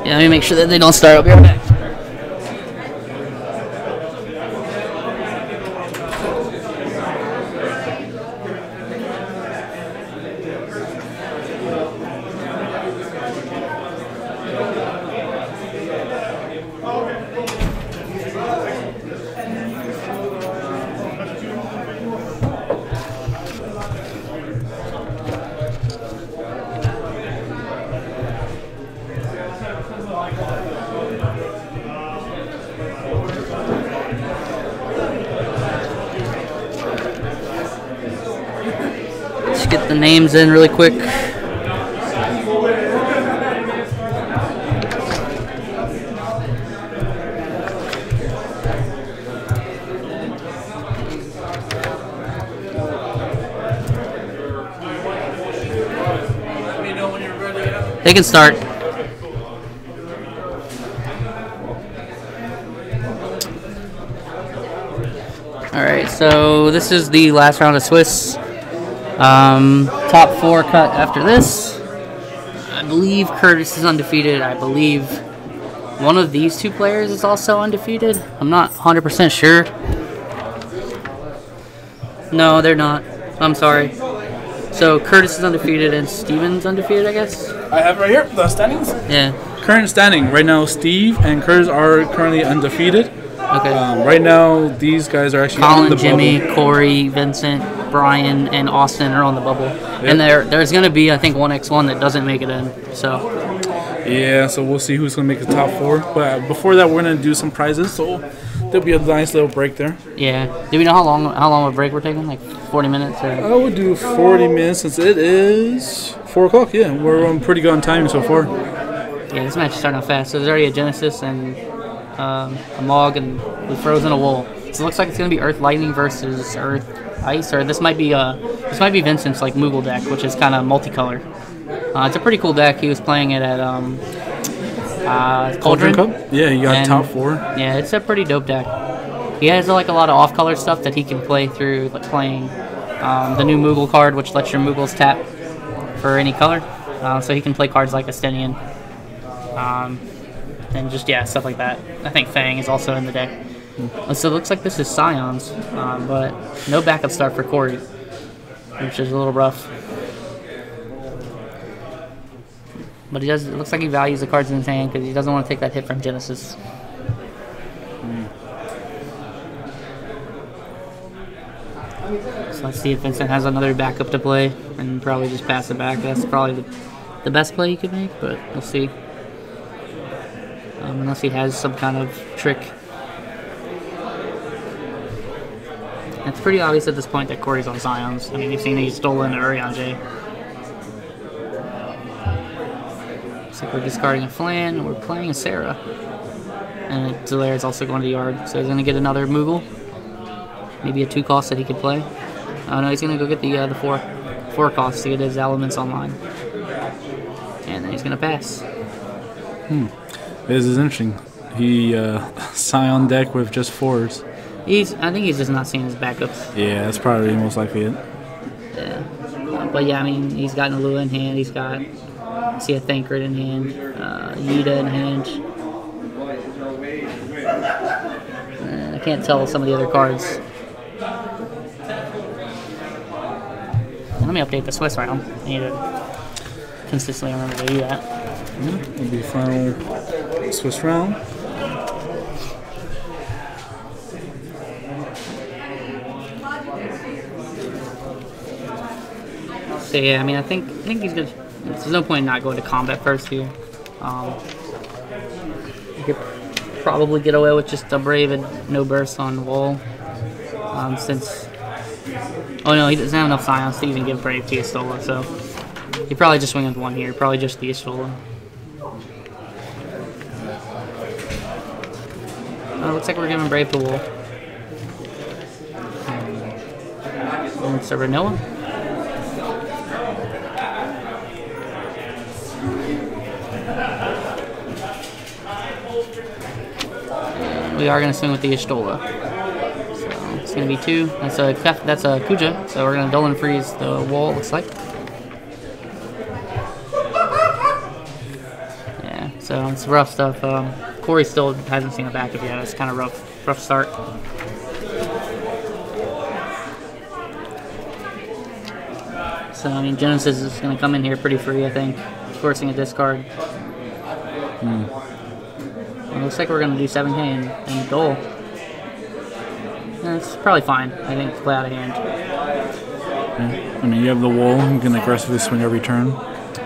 yeah, let me make sure that they don't start. I'll be right back. Let's get the names in really quick. They can start. Alright, so this is the last round of Swiss. Top 4 cut after this. I believe Curtis is undefeated. I believe one of these two players is also undefeated. I'm not 100% sure. No, they're not. I'm sorry. So Curtis is undefeated and Steven's undefeated, I guess? I have right here the standings. Yeah. Current standing. Right now, Steve and Curtis are currently undefeated. Okay. Right now, these guys are actually on the Jimmy, bubble. Corey, Vincent, Brian, and Austin are on the bubble. Yep. And there's going to be, I think, 1x1 that doesn't make it in. So. Yeah, so we'll see who's going to make the top 4. But before that, we're going to do some prizes. So there'll be a nice little break there. Yeah. Do we know how long of a break we're taking? Like 40 minutes? Or? I would do 40 minutes since it is 4 o'clock. Yeah, we're pretty good on timing so far. Yeah, this match is starting out fast. So there's already a Genesis and a Mog and the Frozen a Wool. So it looks like it's going to be Earth Lightning versus Earth Ice, or this might be Vincent's like Moogle deck, which is kind of multicolor. It's a pretty cool deck. He was playing it at Cauldron Cup. Yeah, you got top 4. Yeah, it's a pretty dope deck. He has like a lot of off-color stuff that he can play through, like playing the new Moogle card, which lets your Moogles tap for any color. So he can play cards like Astenian. And just, yeah, stuff like that. I think Fang is also in the deck. So it looks like this is Scions, but no backup start for Corey. which is a little rough. But he does. It looks like he values the cards in his hand because he doesn't want to take that hit from Genesis. So let's see if Vincent has another backup to play and probably just pass it back. That's probably the best play he could make, but we'll see. Unless he has some kind of trick. It's pretty obvious at this point that Corey's on Scions. I mean, you've seen he's stolen Urion J. Looks like we're discarding a Flan, and we're playing a Sarah. And Zelaire is also going to the yard, so he's going to get another Moogle. Maybe a 2 cost that he could play. Oh no, he's going to go get the 4 cost to get his elements online. And then he's going to pass. This is interesting. He Scion deck with just 4s. I think he's just not seeing his backups. Yeah, that's probably most likely it. Yeah. But yeah, I mean, he's got Nalua in hand. He's got, I see a Thancred in hand. Yida in hand. I can't tell some of the other cards. Let me update the Swiss round. I need to consistently remember to do that. It'll be final Swiss round. So yeah, I mean, I think he's good. There's no point in not going to combat first here. You could probably get away with just a Brave and no burst on the wall. Since, oh no, he doesn't have enough Scions to even give Brave to Estola, so he probably just swing with 1 here. Probably just the Estola. Looks like we're giving Brave to Wool. And SuperNova. We are going to swing with the Estola. So it's going to be 2. That's a Kuja, so we're going to dull and freeze the wall, it looks like. Yeah, so it's rough stuff. Corey still hasn't seen a backup yet. It's kind of rough start. So, I mean, Genesis is going to come in here pretty free, I think, forcing a discard. It looks like we're going to do 7K and Dole. That's probably fine, I think, to play out of hand. I mean, you have the wall. You can aggressively swing every turn.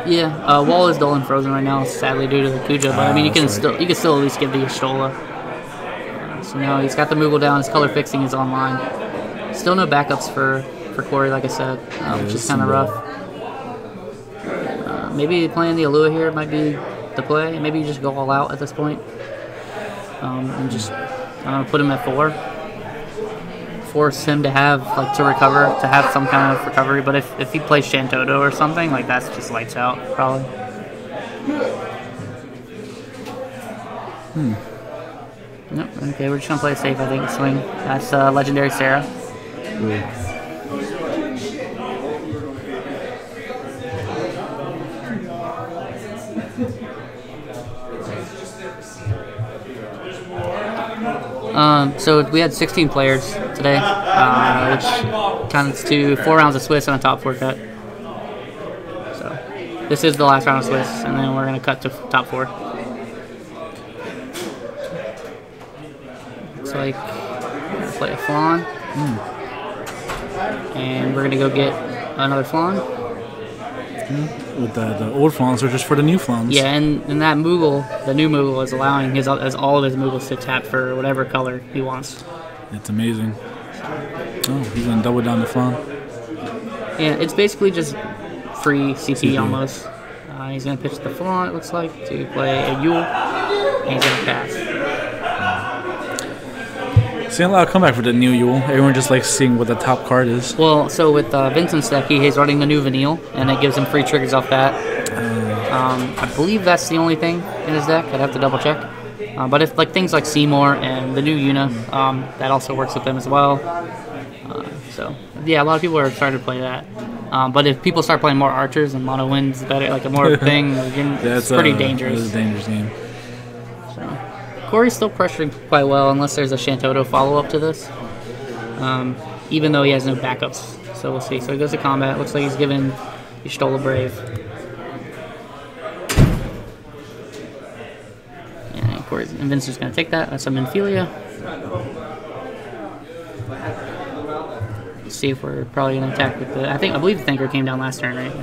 Yeah, wall is dull and frozen right now, sadly due to the Kuja. But I mean, you can still at least give the Estola. So now he's got the Moogle down. His color fixing is online. Still no backups for Corey, like I said, which is kind of rough. Maybe playing the Alua here might be the play. Maybe you just go all out at this point. And just put him at 4. Force him to have to recover, to have some kind of recovery. But if he plays Shantoto or something, that's just lights out probably. Nope. Okay, we're just gonna play it safe. I think swing. That's legendary Sarah. So we had 16 players today, which counts to 4 rounds of Swiss and a top 4 cut. So this is the last round of Swiss, and then we're going to cut to top 4. Looks like we're going to play a Flan. And we're going to go get another Flan. With the old Flans are just for the new Flans. Yeah, and that Moogle, the new Moogle, is allowing all of his Moogles to tap for whatever color he wants. It's amazing. Oh, he's going to double down the Flan. Yeah, it's basically just free CP almost. He's going to pitch the Flan, it looks like, to play a Yule, and he's going to pass. Seeing a lot of comeback for the new Yule. Everyone just likes seeing what the top card is. Well, so with Vincent's deck, he's running the new Vanille, and it gives him free triggers off that. I believe that's the only thing in his deck. I'd have to double check. But if things like Seymour and the new Yuna, that also works with them as well. So yeah, a lot of people are starting to play that. But if people start playing more archers and mono wins better, a more thing, it's pretty dangerous. It's a dangerous game. So Corey's still pressuring quite well, unless there's a Shantoto follow-up to this. Even though he has no backups. So we'll see. So he goes to combat. Looks like he stole a Brave. And of course, Vince's going to take that. That's a Minfilia. Let's see if we're probably going to attack with the... I believe the Thinker came down last turn, right?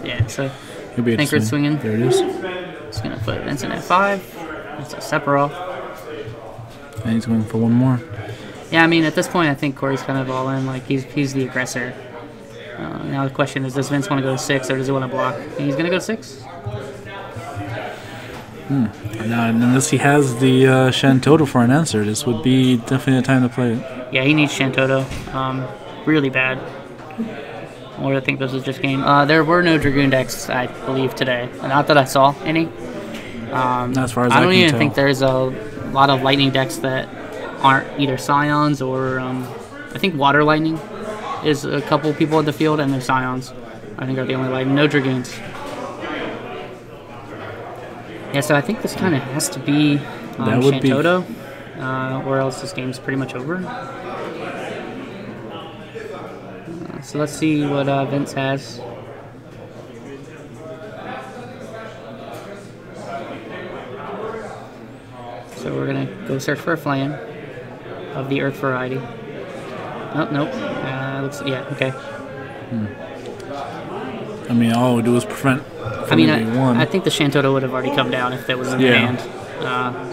Yeah, so Thinker's swinging. There it is. It's going to put Vincent at 5. That's a Sephiroth. And he's going for one more. Yeah, I mean, at this point, I think Corey's kind of all in. Like, he's the aggressor. Now the question is, does Vince want to go to 6 or does he want to block? And he's going to go to 6. Now, unless he has the Shantoto for an answer, this would be definitely a time to play it. Yeah, he needs Shantoto. Really bad. Or I think this was just game. There were no Dragoon decks, I believe, today. Not that I saw any. As far as I don't even tell. think there's a lot of Lightning decks that aren't either Scions or I think Water Lightning is a couple people in the field, and they're Scions. I think are the only Lightning. No Dragoons. Yeah, so I think this kind of has to be Shantoto, or else this game's pretty much over. So let's see what Vince has. So we're going to go search for a Flan of the Earth variety. Oh, nope. Yeah, okay. I mean, all it would do is prevent. I think the Shantoto would have already come down if that was in the hand.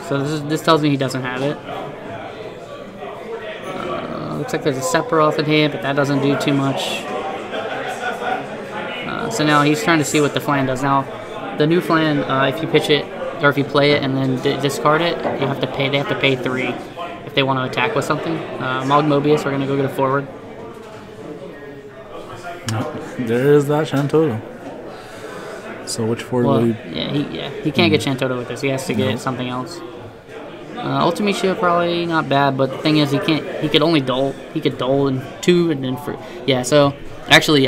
So this tells me he doesn't have it. Looks like there's a Sephiroth in hand, but that doesn't do too much. So now he's trying to see what the Flan does. Now, the new Flan, if you pitch it, or if you play it and then discard it, they have to pay 3 if they want to attack with something. Mog Mobius, we're going to go get a forward. There is that Shantoto. So which forward will you... he can't get Shantoto with this. He has to get something else. Ultimecia probably not bad, but the thing is he could only dole. He could dole in 2 and then so actually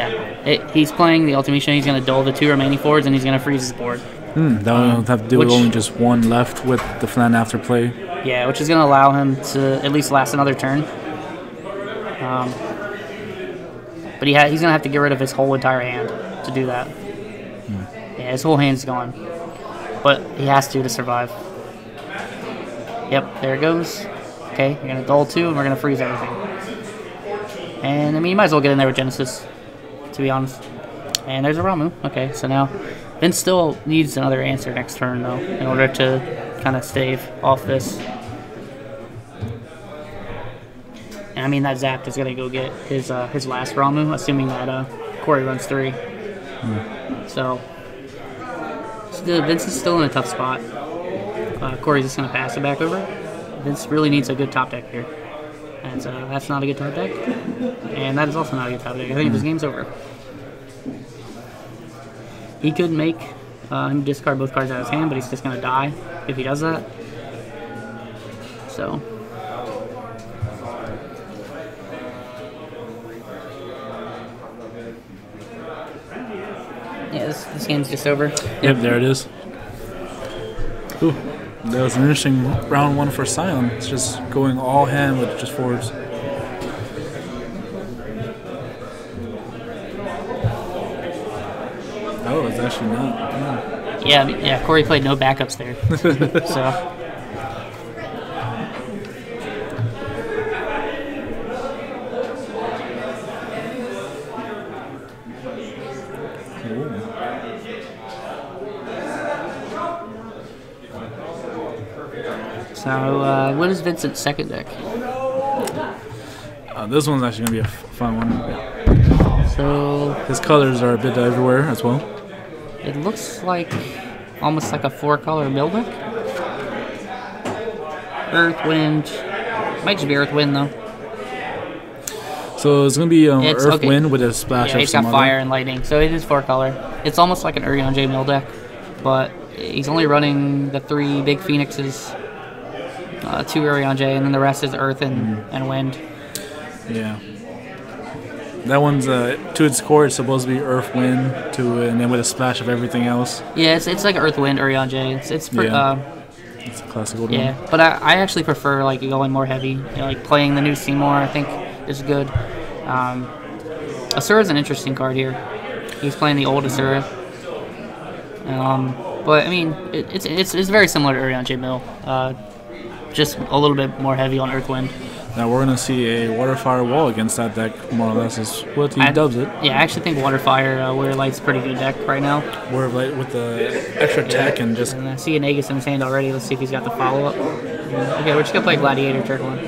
he's playing the Ultimecia. He's going to dole the 2 remaining forwards and he's going to freeze his board. That will have to do with only just 1 left with the Flan after play. Yeah, which is going to allow him to at least last another turn. But he's going to have to get rid of his whole entire hand to do that. Yeah, his whole hand's gone. But he has to survive. Yep, there it goes. Okay, you're going to dole 2 and we're going to freeze everything. And, I mean, you might as well get in there with Genesis, to be honest. And there's a Ramu. Okay, so now Vince still needs another answer next turn, though, in order to kind of stave off this. And I mean, that Zapped is going to go get his last Ramu, assuming that Corey runs 3. So Vince is still in a tough spot. Corey's just going to pass it back over. Vince really needs a good top deck here. And so that's not a good top deck. And that is also not a good top deck. I think this game's over. He could make him discard both cards out of his hand, but he's just going to die if he does that. So. Yeah, this game's just over. Yep, there it is. Ooh, that was an interesting round 1 for Scion. It's just going all hand with just forwards. Oh, it's actually not. Yeah, Corey played no backups there. So. So, what is Vincent's second deck? This one's actually going to be a fun one. So his colors are a bit everywhere as well. It looks like almost like a 4-color mill deck. Earth, Wind. Might just be Earth, Wind, though. So it's going to be Earth, Wind with a splash of he's got Fire and Lightning. So it is 4-color. It's almost like an Urion J mill deck, but he's only running the 3 big Phoenixes. 2 Urion J, and then the rest is Earth and Wind. Yeah. That one's, to its core, it's supposed to be Earth, Wind, and then with a splash of everything else. Yeah, it's like Earth, Wind, Urion J. It's a classic old one. Yeah, but I actually prefer like going more heavy. Like playing the new Seymour, I think is good. Asura's an interesting card here. He's playing the old Asura. But I mean, it's very similar to Urianger Mill, just a little bit more heavy on Earthwind. Now we're gonna see a Water Fire Wall against that deck, more or less, is what he dubs it. Yeah, I actually think Water Fire Warrior Light's a pretty good deck right now. Warrior Light with the extra attack and just. And I see an Aegis in his hand already. Let's see if he's got the follow up. Okay, we're just gonna play Gladiator turn 1.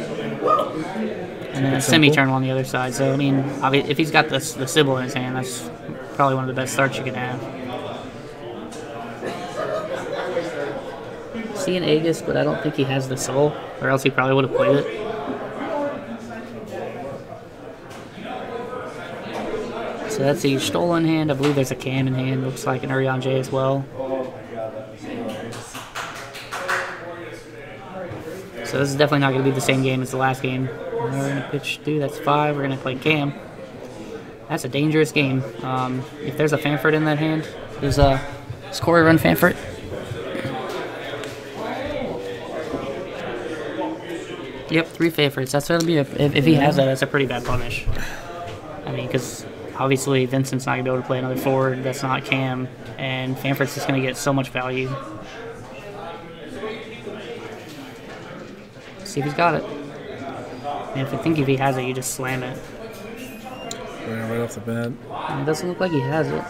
And then a semi-turn on the other side. So, I mean, if he's got the Sybil in his hand, that's probably one of the best starts you can have. See an Aegis, but I don't think he has the Soul, or else he probably would have played it. So that's the Stola in hand. I believe there's a Cam in hand. Looks like an Urianger as well. So this is definitely not going to be the same game as the last game. We're going to pitch 2, that's 5. We're going to play Cam. That's a dangerous game. If there's a Fanford in that hand, does Corey run Fanford? Yep, 3 favorites. That's going to be, if he has that, that's a pretty bad punish. I mean, because obviously Vincent's not going to be able to play another forward. That's not Cam. And Fanford's just going to get so much value. See if he's got it. And if he has it, you just slam it. Right off the bat. And it doesn't look like he has it.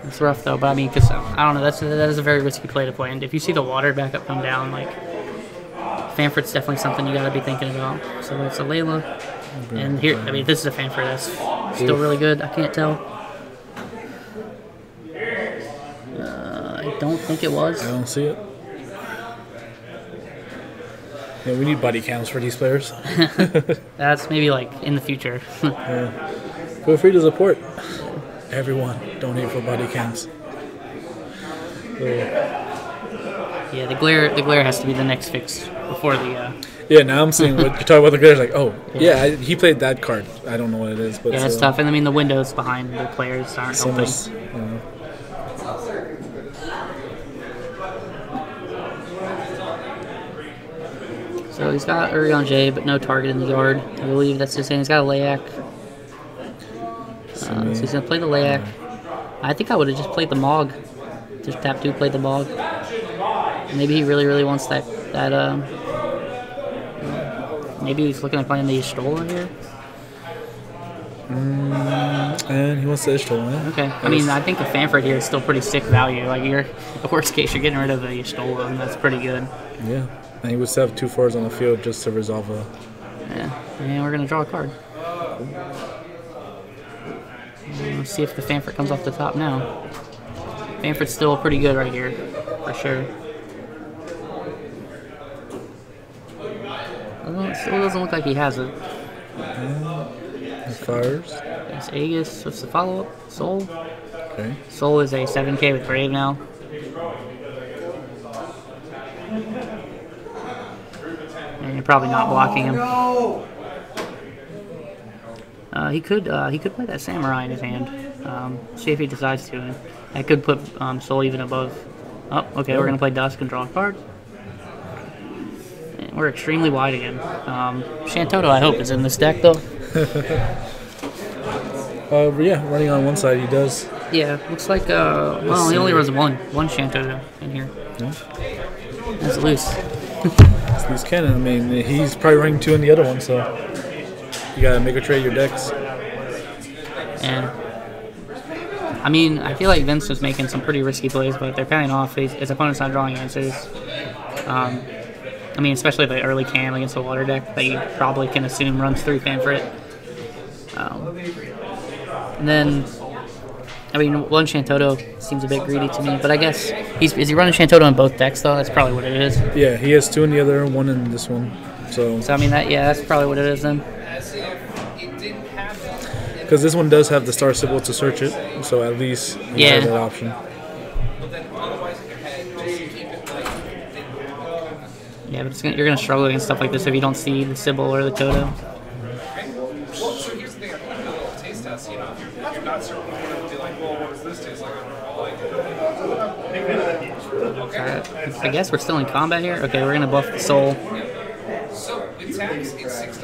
It's rough though, but I mean, because I don't know, that is a very risky play to play. And if you see the water backup come down, like Fanford's definitely something you got to be thinking about. So it's a Layla, and here, I mean, this is a Fanford. That's still really good. I can't tell. I don't think it was. I don't see it. Yeah, we need body counts for these players. That's maybe like in the future. Yeah. Feel free to support everyone. Donate for body counts. Yeah, the glare has to be the next fix before the. Yeah, now I'm seeing what you're talking about. The glare's like, oh, yeah, he played that card. I don't know what it is, but yeah, it's tough. And I mean, the windows behind the players aren't helping. So he's got Urianger, but no target in the yard. I believe that's his hand. He's got a Layak. So he's going to play the Layak. I think I would have just played the Mog. Just tap 2, play the Mog. Maybe he really wants that maybe he's looking at playing the Ishtola here. And he wants the Ishtola. Okay. I mean, I think the Fanford here is still pretty sick value. Like, the worst case, you're getting rid of the Ishtola, and that's pretty good. Yeah. And he would still have 2 forwards on the field just to resolve a... Yeah. And we're going to draw a card. Let's see if the Fanford comes off the top now. Fanford's still pretty good right here, for sure. It still doesn't look like he has it. He fires. That's Aegis. What's the follow-up? Soul? Okay. Soul is a 7K with Brave now. And you're probably not blocking him. He could play that Samurai in his hand. See if he decides to. I could put Soul even above. Oh, okay, we're gonna play Dusk and draw a card. And we're extremely wide again. Shantoto, I hope, is in this deck though. Yeah, running on one side he does. Yeah, looks like well, he only runs one Shantoto in here. Yeah. That's loose. It's loose cannon. I mean, he's probably running 2 in the other one, so you gotta make or trade your decks. Yeah. I mean, I feel like Vince was making some pretty risky plays, but they're paying off. His opponent's not drawing answers. I mean, especially the early Cam against the water deck that you probably can assume runs 3 Fanfrit. And then, I mean, one Shantoto seems a bit greedy to me, but I guess is he running Shantoto in both decks though? That's probably what it is. Yeah, he has 2 in the other, 1 in this one. So I mean that's probably what it is then. Because this one does have the star symbol to search it, so at least you have that option. Yeah, but you're going to struggle against stuff like this if you don't see the Sybil or the Toto. Well, so here's the thing, I think a little taste test, you know, if you're not certain, you're going to be like, well, what does this taste like? I guess we're still in combat here. Okay, we're going to buff the Soul. So, with tax, it's $6.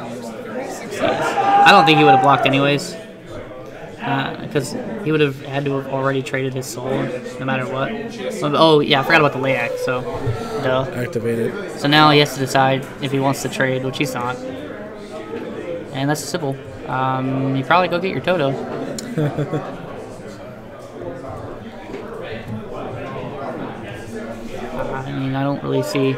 $36. I don't think he would have blocked anyways. Because he would have had to have already traded his soul no matter what. Oh, yeah, I forgot about the late act, so duh. Activated. So now he has to decide if he wants to trade, which he's not. And that's simple. You probably go get your Toto. I mean, I don't really see...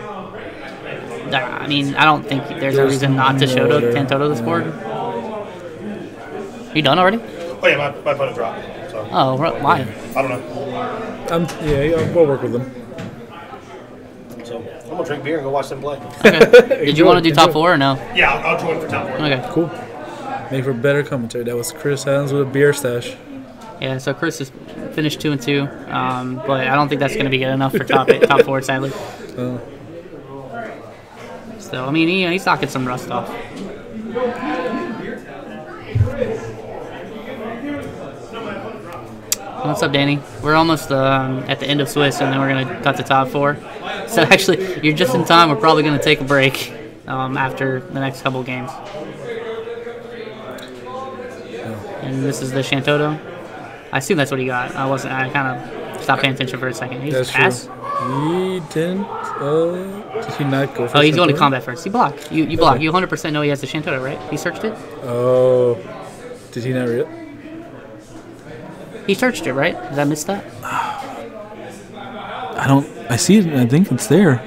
I mean, I don't think there's a reason not to show Ten Toto this board. You done already? Oh yeah, my opponent dropped. So. Oh, why? I don't know. Yeah, we'll work with them. So I'm gonna drink beer and go watch them play. Okay. Did you want to do top 4 or no? Yeah, I'll join for top 4. Okay. Cool. Make for better commentary. That was Chris Adams with a beer stash. Yeah, so Chris is finished 2-2, but I don't think that's going to be good enough for top 4, sadly. So I mean, he's knocking some rust off. What's up, Danny? We're almost at the end of Swiss, and then we're going to cut to top 4. So actually, you're just in time. We're probably going to take a break after the next couple of games. And this is the Shantoto. I assume that's what he got. I kind of stopped paying attention for a second. He just passed? He didn't. Did he not go for he's going to Shantoto? combat first. He blocked. You block. Okay. You 100% know he has the Shantoto, right? He searched it? Oh. Did he not read it? He searched it, right? Did I miss that? I see it. I think it's there.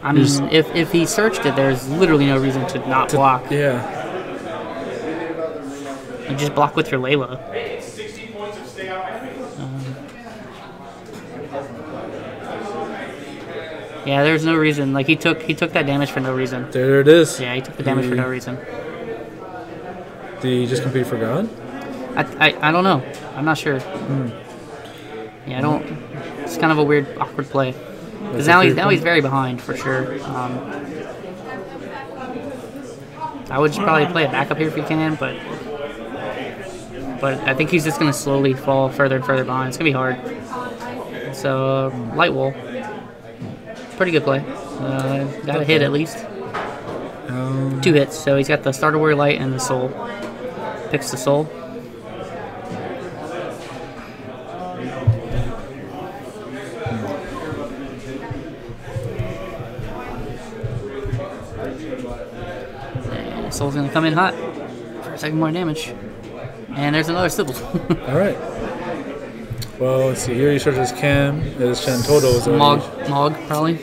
I mean, if he searched it, there's literally no reason to not block. Yeah. You just block with your Layla. Yeah, there's no reason. Like he took that damage for no reason. There it is. Yeah, he took the damage for no reason. Did he just compete for God? I don't know. I'm not sure. Yeah, I don't. It's kind of a weird, awkward play. Because now he's very behind for sure. I would just probably play a backup here if you can, but I think he's just gonna slowly fall further and further behind. It's gonna be hard. So light wall, pretty good play. Got a hit at least. 2 hits. So he's got the starter warrior light and the soul. Picks the soul. Soul's gonna come in hot for a second more damage. And there's another Sybil. Alright. Well, let's see. Here he searches Cam. His Shantoto is Mog, probably.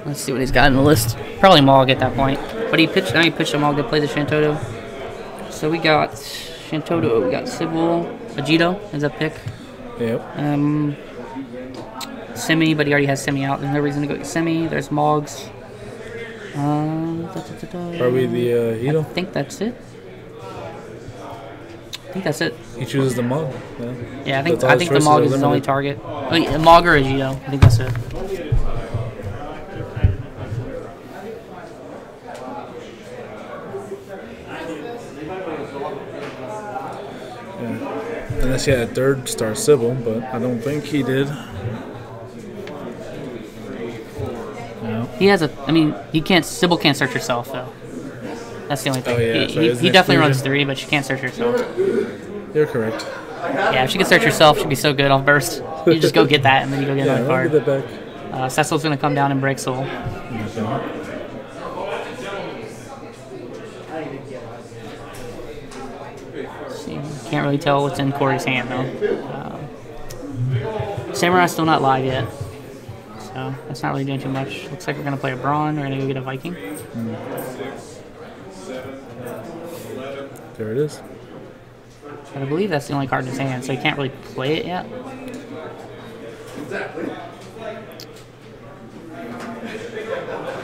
Let's see what he's got in the list. Probably Mog at that point. But he pitched a Mog to play the Shantoto. So we got Shantoto, we got Sybil, Vegito as a pick. Yep. Semi, but he already has Semi out. There's no reason to go get Semi. There's Mogs. Are we the Hito? I think that's it. I think that's it. He chooses the Mog. Yeah, I think the Mog is his only target. Oh, yeah, Mog or a Gito. I think that's it. Yeah. Unless he had a 3rd star Sybil, but I don't think he did. He has Sybil can't search herself though. That's the only thing. Oh, yeah, he definitely runs 3, but she can't search herself. You're correct. Yeah, if she could search herself, she'd be so good off burst. You just go get that, and then you go get another card. Get that back. Cecil's gonna come down and break soul. See, can't really tell what's in Corey's hand though. Samurai's still not live yet. So that's not really doing too much. Looks like we're going to play a Brawn. We're going to go get a Viking. There it is. But I believe that's the only card in his hand, so he can't really play it yet.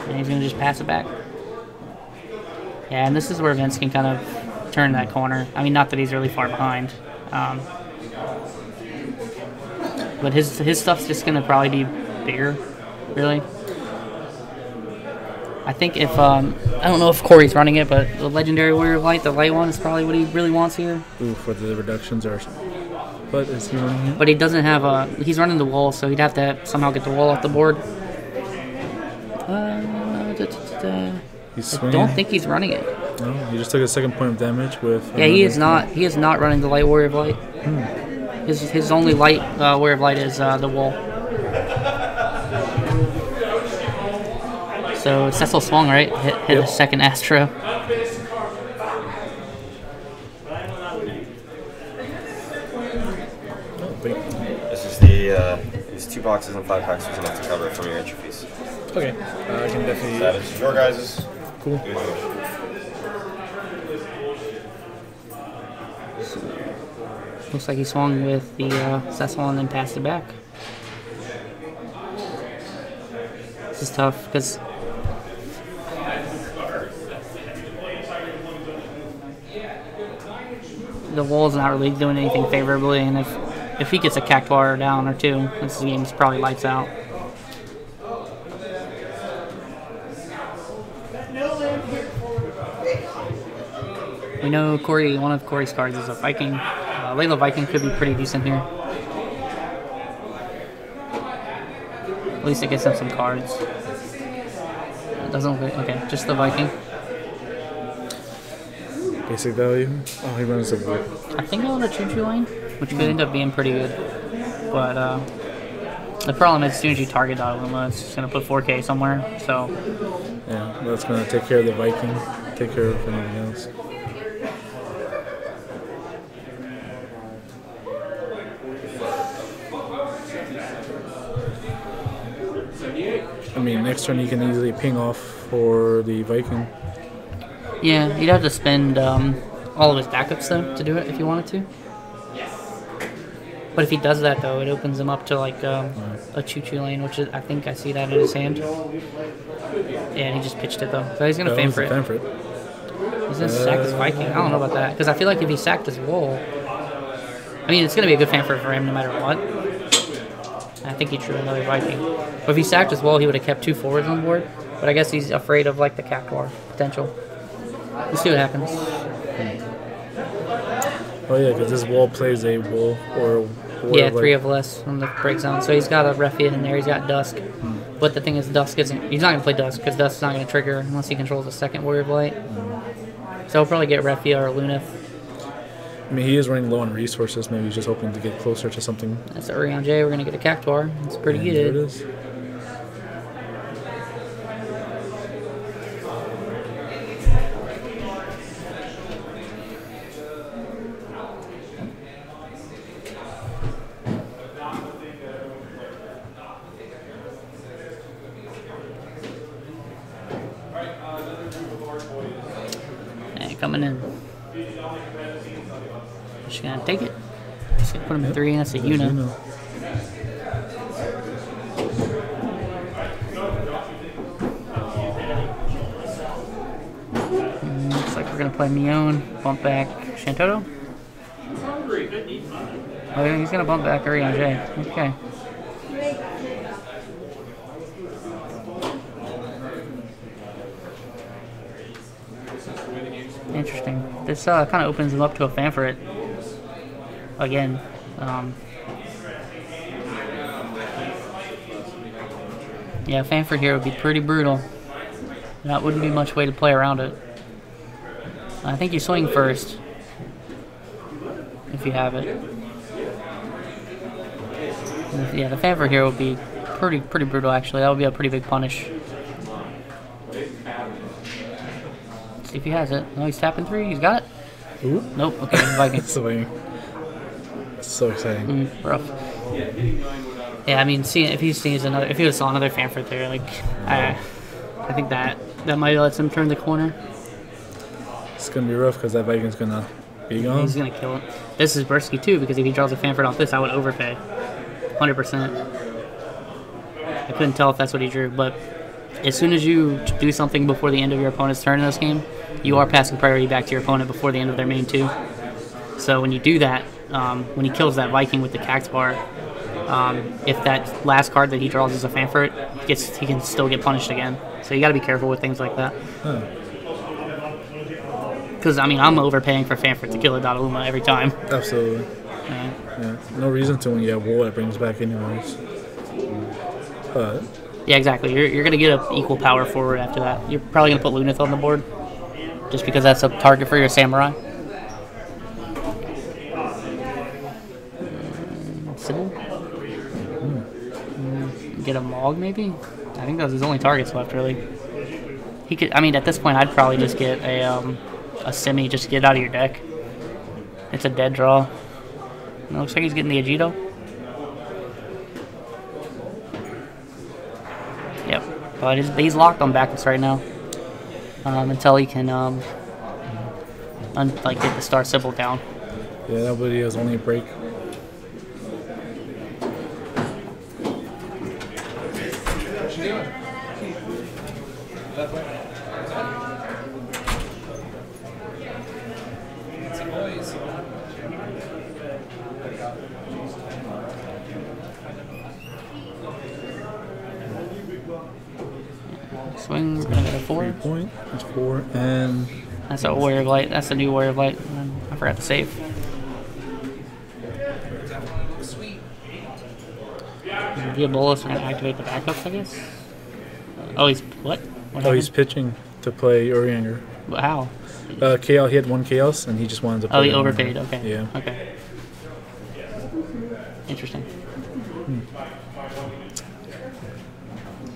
And he's going to just pass it back. Yeah, and this is where Vince can kind of turn that corner. I mean, not that he's really far behind. But his stuff's just going to probably be bigger, really. I think if, I don't know if Corey's running it, but the Legendary Warrior Light, the light one, is probably what he really wants here. Ooh, for the reductions or but is he running it? But he doesn't have he's running the wall, so he'd have to somehow get the wall off the board. He's I swinging. don't think he's running it. No, he just took a second point of damage with. Yeah, he is not. He is not running the light Warrior of Light. His only light Warrior of Light is the wall. So Cecil swung, right? Hit a second Astro. This is the these 2 boxes and 5 packs is enough to cover from your entry fees. Okay, I can definitely. That is your guys's. Cool. Looks like he swung with the Cecil and then passed it back. This is tough because the wall's not really doing anything favorably, and if he gets a Cactuar down or 2, this game's probably lights out. We know Corey, one of Corey's cards is a Viking. Layla Viking could be pretty decent here. At least it gets him some cards. It doesn't look okay, just the Viking. Basic value. Oh, he runs a bit. I think I want a Choo-Choo Lane, which could end up being pretty good. But the problem is, as soon as you target Dottaluma, it's just going to put 4K somewhere. So yeah, that's going to take care of the Viking, take care of anything else. I mean, next turn you can easily ping off for the Viking. yeah, you'd have to spend all of his backups though to do it if you wanted to. But if he does that though, it opens him up to like a Choo-Choo Lane, which is, I think I see that in his hand. Yeah, and he just pitched it though, so he's gonna fan for it. He's gonna sack his Viking. I don't know about that because I feel like if he sacked his wall, I mean it's gonna be a good fan for him no matter what. I think he drew another Viking. But if he sacked his wall, he would have kept 2 forwards on board. But I guess he's afraid of like the Cactuar potential. We'll see what happens. Oh yeah, because this wall plays a wall or yeah, 3 of less from the break zone. So he's got a Refia in there. He's got Dusk. But the thing is, Dusk isn't. He's not gonna play Dusk because Dusk is not gonna trigger unless he controls a second Warrior of Light. So he'll probably get Refia or Lunith. I mean, he is running low on resources. Maybe he's just hoping to get closer to something. That's the Urion J. We're going to get a Cactuar. It's pretty good. There it is. And coming in. Just gonna take it. Just gonna put him in 3, and that's a Yuna. Looks like we're gonna play Mion, bump back Shantoto. Oh yeah, he's gonna bump back Urion J. Okay. Interesting. This kind of opens him up to a fan for it. Again. Yeah, Fanford here would be pretty brutal. That wouldn't be much way to play around it. I think you swing first. If you have it. Yeah, the Fanford here would be pretty brutal actually. That would be a pretty big punish. See if he has it. Oh, he's tapping 3. He's got it. Ooh. Nope. Okay, Viking. So exciting. Rough. Yeah, I mean, if he sees another, if he would saw another Fanford there, like, I think that might let him turn the corner. It's gonna be rough because that Viking's gonna be gone. He's gonna kill it. This is Bursky too, because if he draws a Fanford off this, I would overpay, 100%. I couldn't tell if that's what he drew, but as soon as you do something before the end of your opponent's turn in this game, you are passing priority back to your opponent before the end of their main 2. So when you do that, when he kills that Viking with the Cactuar, if that last card that he draws is a Fanford, he can still get punished again. So you got to be careful with things like that. Because I mean, I'm overpaying for Fanford to kill a Dottaluma every time. Absolutely. Yeah. No reason to when you have wall that brings back anyways. But Yeah, exactly. You're going to get an equal power forward after that. You're probably going to put Lunith on the board, just because that's a target for your Samurai. Sybil? Get a Mog, maybe? I think those are his only targets left, really. He could. I mean, at this point, I'd probably just get a Semi just to get it out of your deck. It's a dead draw. It looks like he's getting the Agito. Yep. But he's locked on backups right now. Until he can like get the Star Sybil down. Yeah, that video is only a break. Swing, we're gonna get a 4. 3 point, that's 4, and... That's a Warrior of Light, that's a new Warrior of Light. I forgot to save. Diabolus, we're gonna activate the backups, I guess? Oh, he's... what? He's pitching to play Urianger. How? Chaos, he had 1 Chaos, and he just wanted to play... Oh, he overpaid, okay. Yeah. Okay. Interesting.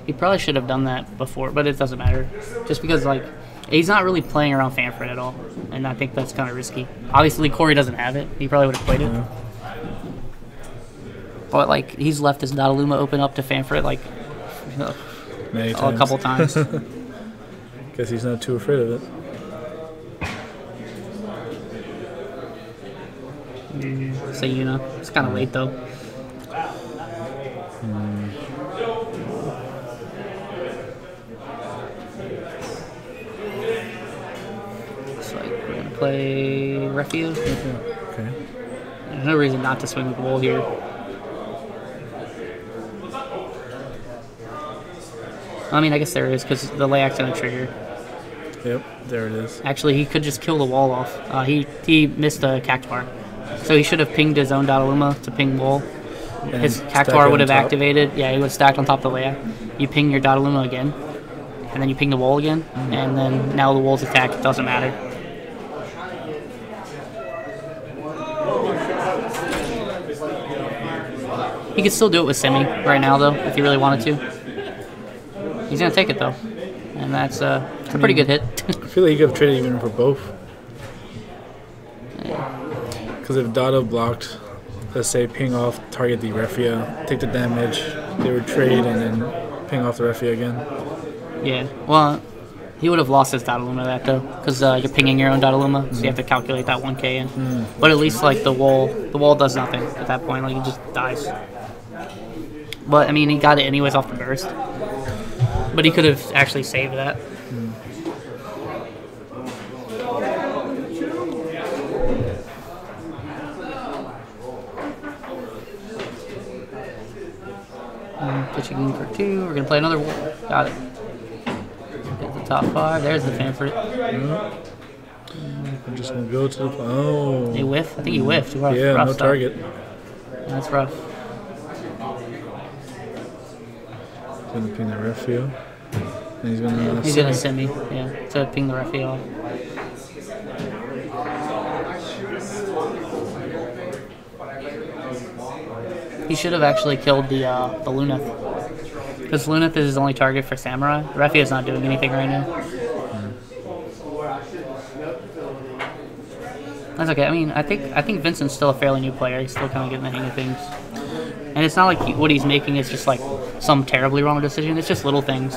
He probably should have done that before, but it doesn't matter. Just because, like, he's not really playing around Fanfred at all, and I think that's kind of risky. Obviously, Corey doesn't have it. He probably would have played it. Yeah. But, like, he's left his Dodaluma open up to Fanfred, like, Many a times. couple times. Guess he's not too afraid of it. So, you know, it's kind of late, though. We're gonna play Refuse. Okay. There's no reason not to swing with the Wool here. I mean, I guess there is, because the layak's gonna trigger. Yep, there it is. Actually, he could just kill the wall off. He missed a Cactuar. So he should have pinged his own Dodaluma to ping Wool. His Cactuar would have activated. Yeah, he would have stacked on top of the layak. You ping your Dodaluma again, and then you ping the Wool again, and then now the Wool's attack. It doesn't matter. He could still do it with Semi right now, though, if he really wanted to. He's going to take it, though. And that's a pretty good hit. I feel like he could have traded even for both. Because if Dada blocked, let's say, ping off, target the Refia, take the damage, they would trade, and then ping off the Refia again. Yeah, well, he would have lost his Dodaluma to that, though, because you're pinging your own Dodaluma, so you have to calculate that 1k in. But at least, like, the wall does nothing at that point, like, it just dies. But, I mean, he got it anyways off the burst. But he could have actually saved that. Pitching for 2. We're going to play another Wall. Got it. Get the top 5. There's the Fanfret. I'm just going to go to the... Oh. He whiffed? I think he whiffed. Rough, yeah, rough no stuff. target. That's rough. Going to ping the Refia. And he's going to... He's going to Semi, yeah, to ping the Refia off. He should have actually killed the Lunith. Because Lunith is his only target for Samurai. Refia is not doing anything right now. That's okay. I mean, I think Vincent's still a fairly new player. He's still kind of getting the hang of things. And it's not like what he's making is just like some terribly wrong decision. It's just little things.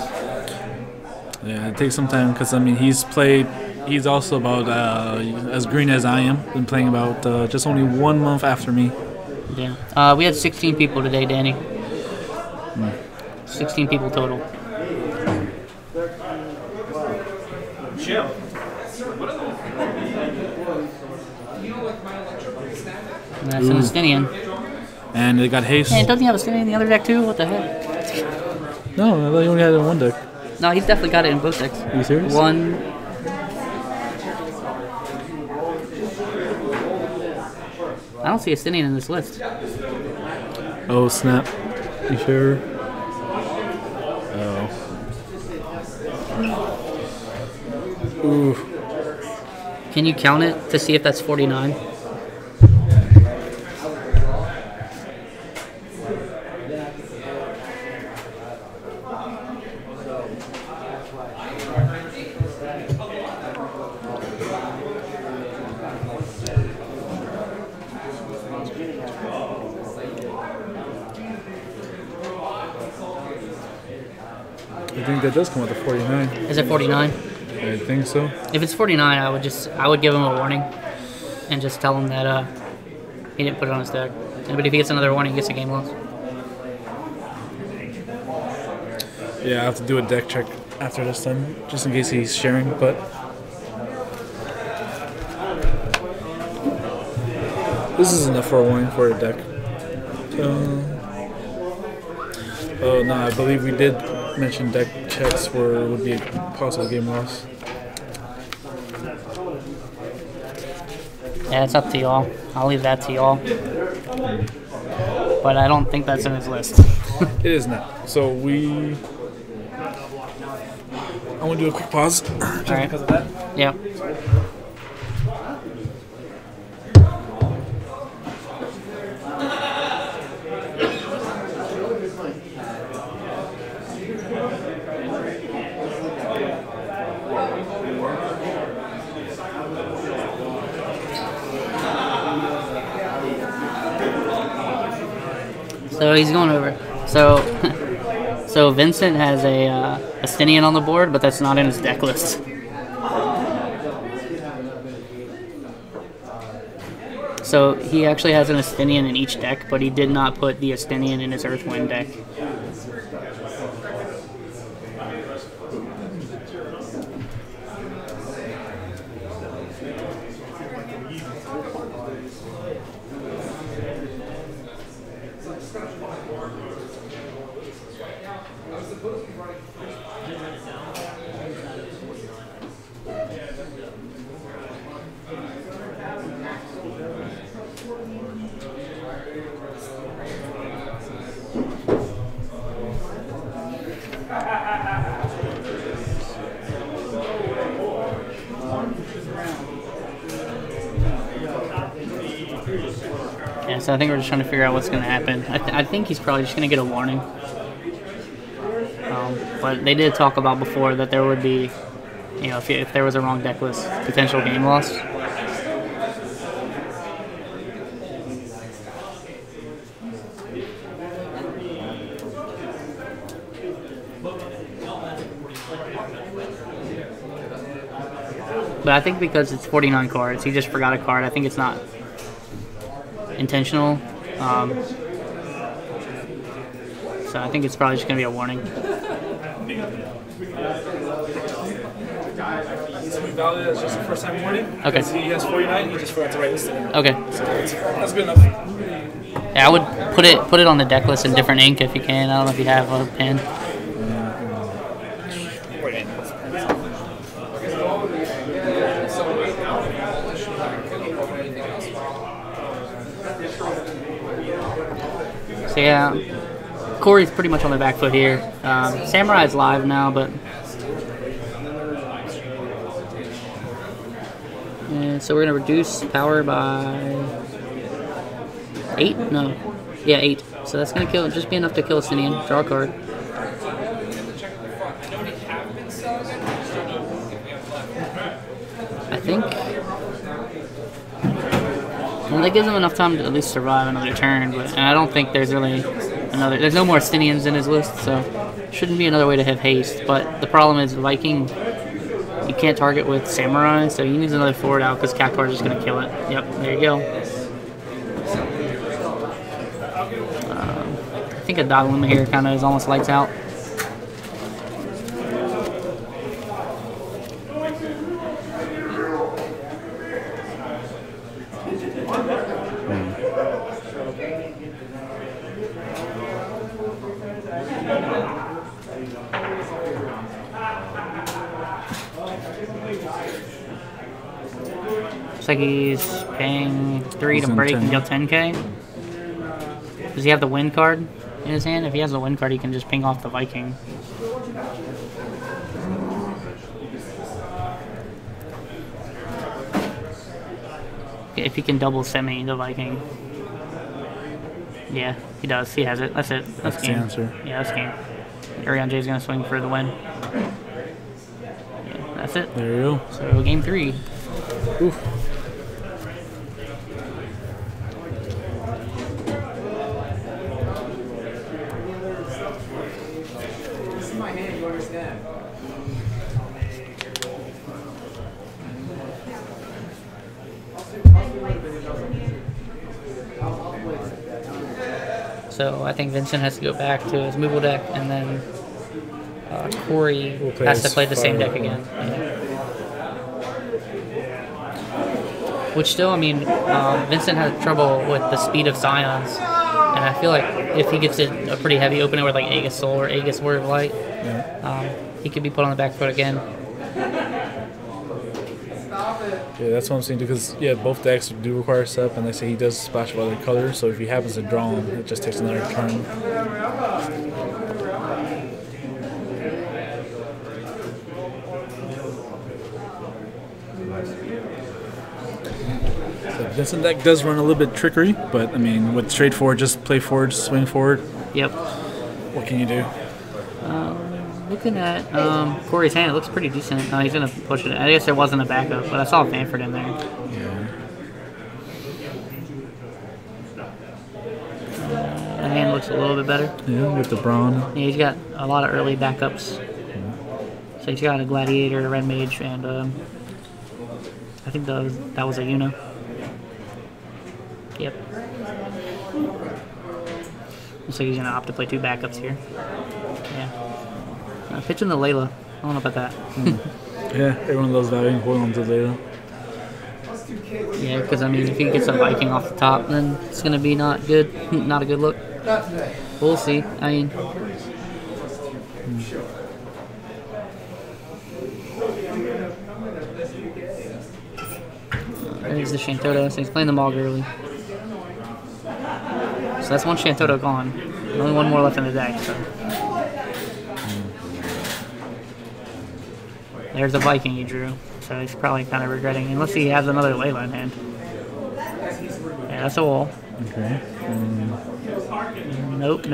Yeah, it takes some time because, I mean, he's also about as green as I am. Been playing about just only 1 month after me. Yeah. We had 16 people today, Danny. 16 people total. Chill. And that's an Estinian. And they got haste. Hey, doesn't he have a Estinian in the other deck too? What the heck? No, I thought he only had it in one deck. No, he's definitely got it in both decks. Are you serious? One. I don't see a Estinian in this list. Oh, snap. You sure? Ooh. Can you count it to see if that's 49? I think that does come with a 49. Is it 49? I think so. If it's 49, I would give him a warning and just tell him that he didn't put it on his deck. But if he gets another warning, he gets a game loss. Yeah, I have to do a deck check after this then, just in case he's sharing, but this is enough for a warning for a deck. Oh no, I believe we did mention deck checks where it would be a possible game loss. Yeah, it's up to y'all. I'll leave that to y'all. But I don't think that's in his list. It is not. So I want to do a quick pause. Just right. because of that. Yeah. So he's going over. So Vincent has a Astinian on the board, but that's not in his deck list. So he actually has an Astinian in each deck, but he did not put the Astinian in his Earthwind deck. Yeah, so I think we're just trying to figure out what's going to happen. I think he's probably just going to get a warning. But they did talk about before that there would be, you know, if there was a wrong deck list, potential game loss. But I think because it's 49 cards, he just forgot a card. I think it's not intentional. So I think it's probably just going to be a warning. Valid as just a first time warning. Okay. He has 49, he just forgot to write this down. Okay. So that's good enough. Yeah, I would put it on the deck list in different ink if you can. I don't know if you have a pen. So yeah, Corey's pretty much on the back foot here. Samurai's live now, but and so we're gonna reduce power by 8? No, yeah, 8. So that's gonna kill. Just be enough to kill a Sinian. Draw a card. I think. Well, that gives him enough time to at least survive another turn, but and I don't think there's really another. There's no more Astinians in his list, so shouldn't be another way to have haste. But the problem is Viking, you can't target with Samurai, so he needs another forward out because Cat Card is just gonna kill it. Yep, there you go. I think a Dagluma here kind of is almost lights out. Looks like he's paying 3 to break and deal 10k. Does he have the win card in his hand? If he has the win card, he can just ping off the Viking. if he can double semi the Viking. Yeah, he does. He has it. That's it. That's the game. answer. Yeah, that's game. Arion J's gonna swing for the win. Yeah, that's it. There you go. So game 3. Oof. So I think Vincent has to go back to his Moogle deck, and then Corey has to play the same deck again. Yeah. Which still, I mean, Vincent had trouble with the speed of Scions, and I feel like if he gets a pretty heavy opener with like Aegis Soul or Aegis Word of Light, he could be put on the back foot again. Yeah, that's what I'm saying, because both decks do require SEP, and they say he does splash of other colors, so if he happens to draw him, it just takes another turn. So Vincent deck does run a little bit trickery, but I mean, with straightforward, just play forward, swing forward. Yep. What can you do? Looking at Corey's hand, it looks pretty decent. He's going to push it. I guess there wasn't a backup, but I saw Vanford in there. Yeah. The hand looks a little bit better. Yeah, with the Brawn. Yeah, he's got a lot of early backups. So he's got a Gladiator, a Red Mage, and I think that was a Uno. Yep. Looks like he's going to opt to play 2 backups here. Yeah. Pitching the Layla. I don't know about that. Yeah, everyone of those valuing hold on to Layla. Yeah, because I mean, if he gets a Viking off the top, then it's going to be not good. Not a good look. We'll see. I mean, there's the Shantoto. So he's playing the Mog early. So that's one Shantoto gone. Only one more left in the deck. So. There's a Viking he drew, so he's probably kind of regretting, unless he has another Layla in hand. Yeah, that's a wall. Okay. Nope.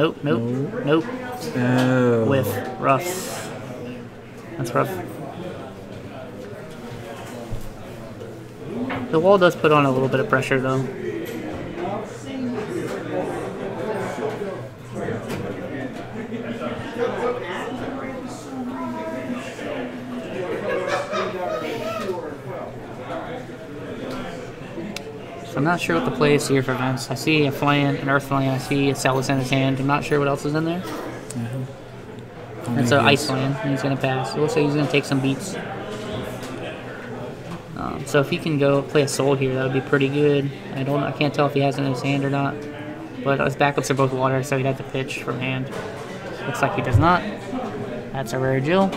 Oh. With rough. That's rough. The wall does put on a little bit of pressure, though. So I'm not sure what the play is here for Vince. I see a Flan, an Earth Flan, I see a Celis in his hand. I'm not sure what else is in there. It's an Ice Flan, and he's going to pass. It looks like he's going to take some beats. So if he can go play a Soul here, that would be pretty good. I can't tell if he has it in his hand or not. But his backups are both water, so he'd have to pitch from hand. Looks like he does not. That's a rare Jill.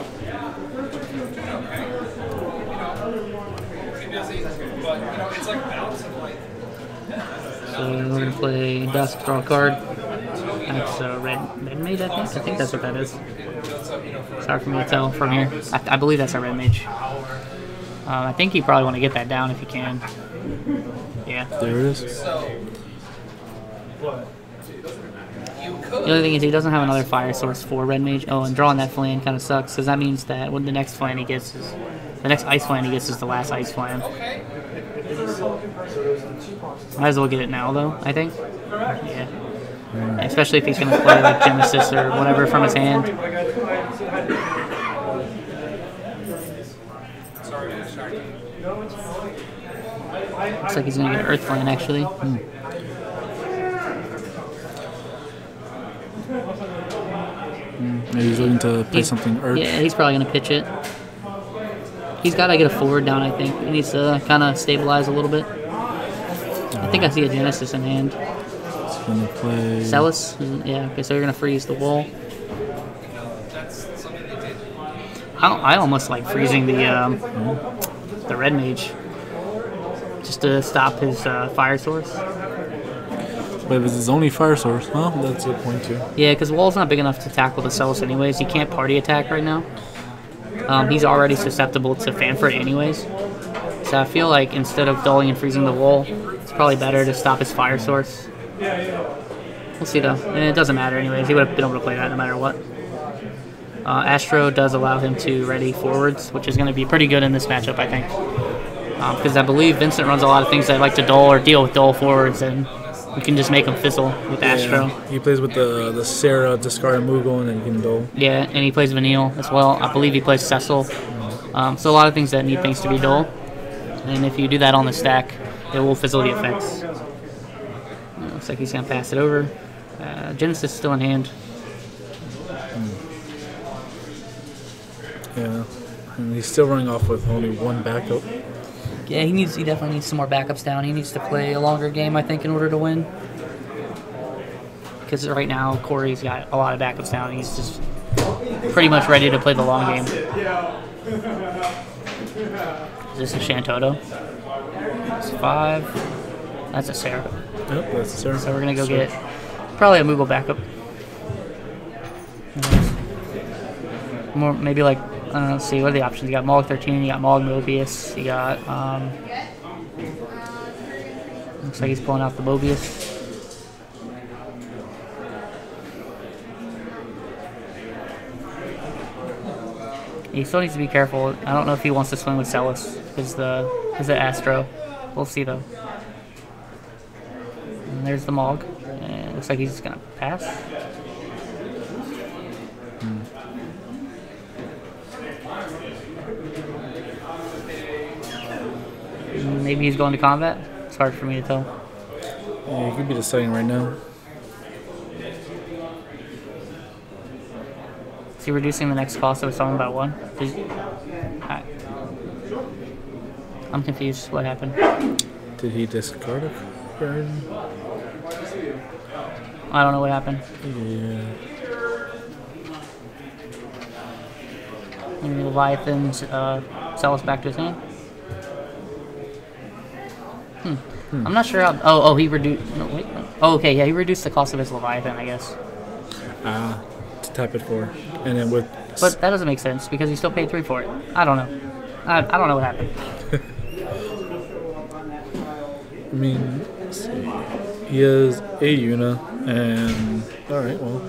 So we're going to play Dusk, draw a card. That's a red mage, I think. I think that's what that is. It's hard for me to tell from here. I believe that's a red mage. I think you probably want to get that down if you can. Yeah. There it is. The only thing is he doesn't have another fire source for red mage. Oh, and drawing that Flan kind of sucks, because that means that when the next Flan he gets is... The next Ice Flan he gets is the last Ice Flan. Might as well get it now, though, I think. Yeah. Especially if he's going to play like Genesis or whatever from his hand. Looks like he's going to get Earth Flan, actually. Maybe he's looking to play something Earth. Yeah, he's probably going to pitch it. He's got to get a forward down, I think. He needs to kind of stabilize a little bit. I think I see a Genesis in hand. He's going to play... Celis? Yeah, okay, so you're going to freeze the wall. I almost like freezing the red mage. Just to stop his fire source. But if it's his only fire source, well, that's a point too. Yeah, because wall's not big enough to tackle the Celis anyways. He can't party attack right now. He's already susceptible to Fanford anyways. So I feel like instead of dulling and freezing the wool, it's probably better to stop his fire source. We'll see though. And it doesn't matter anyways. He would have been able to play that no matter what. Astro does allow him to ready forwards, which is going to be pretty good in this matchup, I think. Because I believe Vincent runs a lot of things that like to dull or deal with dull forwards, and you can just make him fizzle with Astro. He plays with the Sarah, discard and Moogle, and then he can dull. Yeah, and he plays Vanille as well. I believe he plays Cecil. So a lot of things that need things to be dull. And if you do that on the stack, it will fizzle the effects. Looks like he's going to pass it over. Genesis still in hand. Yeah, and he's still running off with only one backup. Yeah, he definitely needs some more backups down. He needs to play a longer game, I think, in order to win. Because right now, Corey's got a lot of backups down. He's just pretty much ready to play the long game. Is this a Shantoto? It's 5. That's a Sarah. Yep, that's a Sarah. So we're going to go get probably a Moogle backup. More, maybe like, let's see, what are the options? You got Mog 13, you got Mog Mobius, you got, looks like he's pulling out the Mobius. He still needs to be careful. I don't know if he wants to swing with Celis, because the Astro. We'll see though. And there's the Mog. And it looks like he's just gonna pass. Maybe he's going to combat. It's hard for me to tell. Yeah, he could be deciding right now. Is he reducing the next cost that was talking about 1? I'm confused. What happened? Did he discard a card? I don't know what happened. Yeah. Maybe Leviathan's sell us back to his hand. I'm not sure how. Oh, he reduced. No, wait. Oh, okay. Yeah, he reduced the cost of his Leviathan, I guess. To tap it for, and then with. But that doesn't make sense because he still paid 3 for it. I don't know. I don't know what happened. I mean, let's see. He has a Yuna, and all right, well.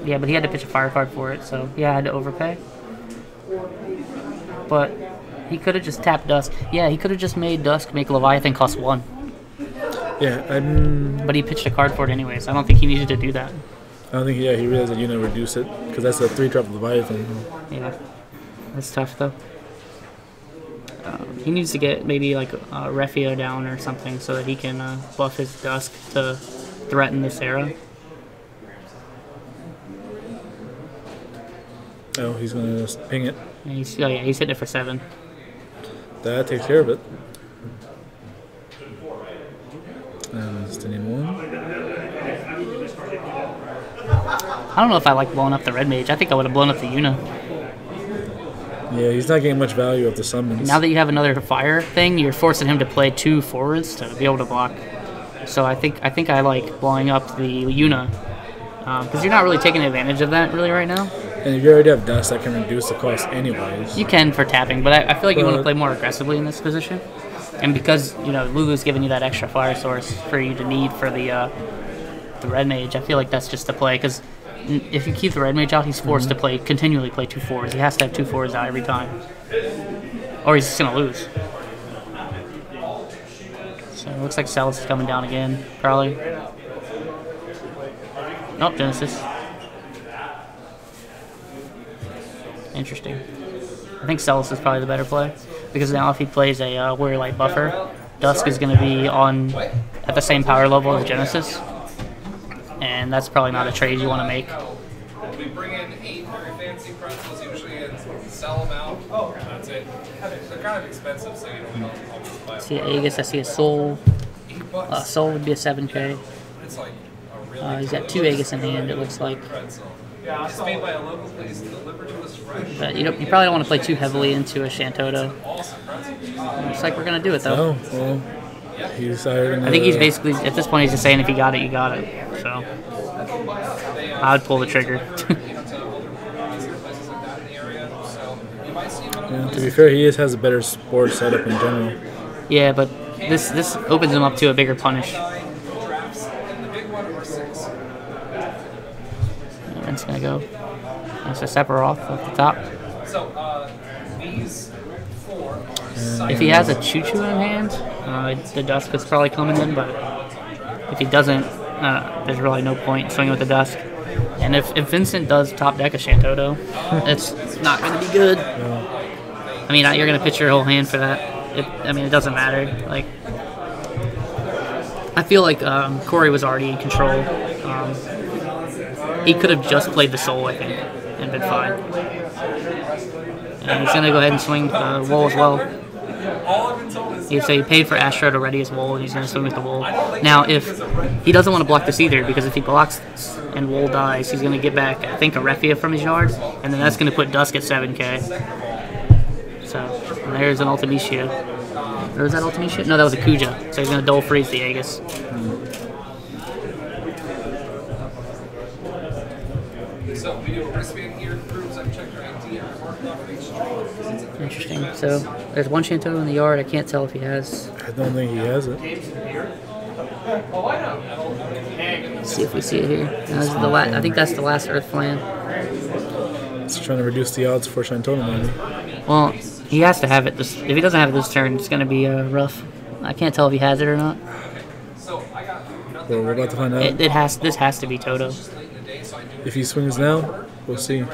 Yeah, but he had to pitch a fire card for it, so yeah, I had to overpay. But he could have just tapped Dusk. Yeah, he could have just made Dusk make Leviathan cost 1. Yeah, but he pitched a card for it anyways. I don't think he needed to do that. I don't think, he realized that Yuna reduce it, because that's a 3-drop Leviathan. Yeah, that's tough though. He needs to get maybe like Refio down or something so that he can buff his Dusk to threaten this era. Oh, he's gonna just ping it. And he's hitting it for 7. That takes care of it. And still need 1. I don't know if I like blowing up the Red Mage. I think I would have blown up the Yuna. Yeah, he's not getting much value of the summons. Now that you have another fire thing, you're forcing him to play 2 forwards to be able to block. So I think I like blowing up the Yuna. Because you're not really taking advantage of that really right now. And if you already have Dust, that can reduce the cost anyways. You can for tapping, but I feel like you want to play more aggressively in this position. And because, Lulu's giving you that extra fire source for you to need for the Red Mage, I feel like that's just the play. Because if you keep the Red Mage out, he's forced to continually play 2 forwards. He has to have 2 forwards out every time. Or he's just going to lose. So it looks like Celis is coming down again, probably. Nope, Genesis. Interesting. I think Celis is probably the better play. Because now if he plays a Warrior Light Buffer, Dusk is going to be at the same power level as Genesis. And that's probably not a trade you want to make. We bring in 8 very fancy pretzels usually and sell them out. Oh, that's it. They're kind of expensive, so you don't always buy them. I see an Aegis, I see a Soul. Soul would be a 7K. It's like a really he's got 2 Aegis in hand, it looks like. It's made by a local place delivered to us fresh. But you probably don't want to play too heavily into a Shantoto. Looks like we're going to do it, though. Oh, well. I think he's basically, at this point, he's just saying if you got it, you got it. So, I would pull the trigger. Yeah, to be fair, he has a better board setup in general. Yeah, but this opens him up to a bigger punish. And it's gonna go. That's a Sephiroth off the top. So these 4 are If he has a choo-choo in hand, the Dusk is probably coming in, but if he doesn't, there's really no point swinging with the Dusk. And if Vincent does top deck a Shantoto, it's not going to be good. I mean, you're going to pitch your whole hand for that. It doesn't matter. Like, I feel like Corey was already in control. He could have just played the Soul, I think, and been fine. And he's going to go ahead and swing the Wool as well. So he paid for Astro to ready his Wool, and he's going to swing with the Wool. Now, if he doesn't want to block this either, because if he blocks and Wool dies, he's going to get back, I think, a Refia from his yard, and then that's going to put Dusk at 7k. So, and there's an Ultimecia. Or was that Ultimecia? No, that was a Kuja. So he's going to Dull Freeze the Aegis. So we do a wristband here, proves I've checked your ID and marked off each stream. Interesting. So there's one Shantoto in the yard. I can't tell if he has. I don't think he has it. Let's see if we see it here. No, this is the I think that's the last Earth Plan. It's trying to reduce the odds for Shantoto, maybe. Well, he has to have it. If he doesn't have it this turn, it's going to be rough. I can't tell if he has it or not. Well, we're about to find out. This has to be Toto. If he swings now, we'll see.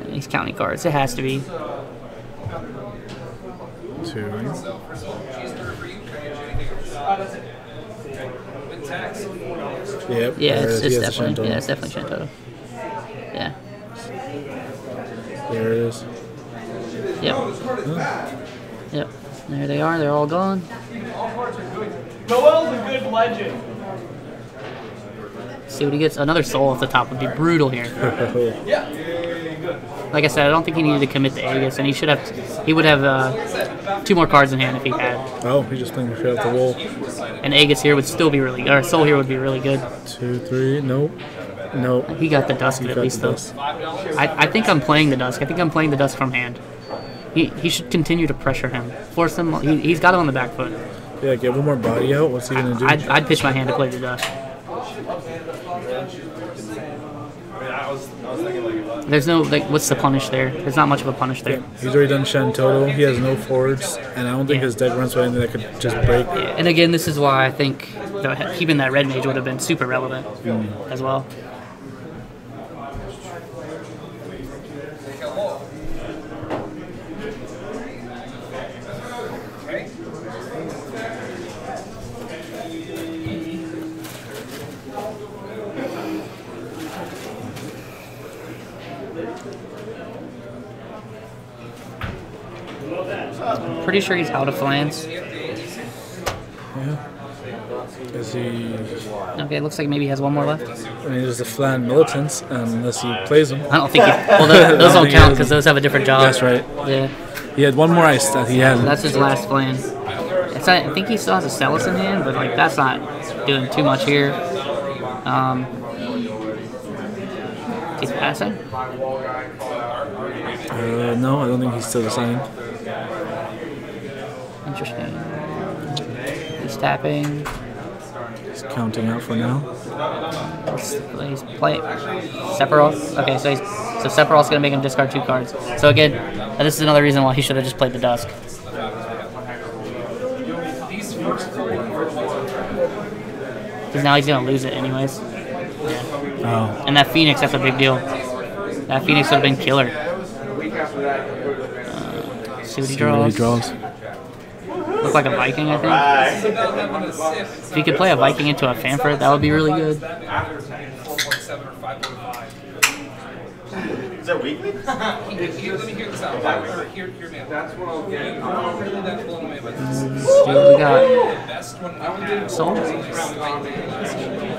He's counting cards. It has to be. 2. Yep. Yeah, it's definitely. Yeah, it's definitely Shantoto. Yeah. There it is. Yep. Huh? Yep. There they are. They're all gone. Noel's a good legend. See what he gets. Another Soul off the top would be brutal here. Like I said, I don't think he needed to commit to Aegis, and he would have 2 more cards in hand if he had. Oh, he just thinking straight off the wall. And Aegis here would still be really good. Or Soul here would be really good. 2, 3, nope. Nope. He got the Dusk at least, though. I think I'm playing the Dusk. I think I'm playing the Dusk from hand. He should continue to pressure him. Force him. He's got him on the back foot. Yeah, get one more body out. What's he going to do? I'd pitch my hand to play the Dusk. There's no, what's the punish there? There's not much of a punish there. Yeah, he's already done Shantoto. He has no forwards, and I don't think his deck runs with anything that could just break. Yeah. And again, this is why I think keeping that red mage would have been super relevant as well. Pretty sure he's out of Flans. Yeah. Is he? Okay, looks like maybe he has one more left. I mean, there's the Flan Militants, unless he plays them. I don't think he. Well, those don't count because those have a different job. That's right. Yeah. He had one more ice that he had. So that's his last Flan. I think he still has a Celis in hand, but like that's not doing too much here. He's passing. No, I don't think he's still assigned. Interesting. He's tapping. He's counting out for now. He's playing Sephiroth. Okay, so Sephiroth's gonna make him discard 2 cards. So again, this is another reason why he should have just played the Dusk. Because now he's gonna lose it anyways. Yeah. Oh. And that Phoenix, that's a big deal. That Phoenix would have been killer. See what he draws. Look like a Viking, I think. If he could play a Viking into a Fanfret, that would be really good. Is that weekly? Let me hear this out. Hear me out. That's what I'll get. See what we got. Soul?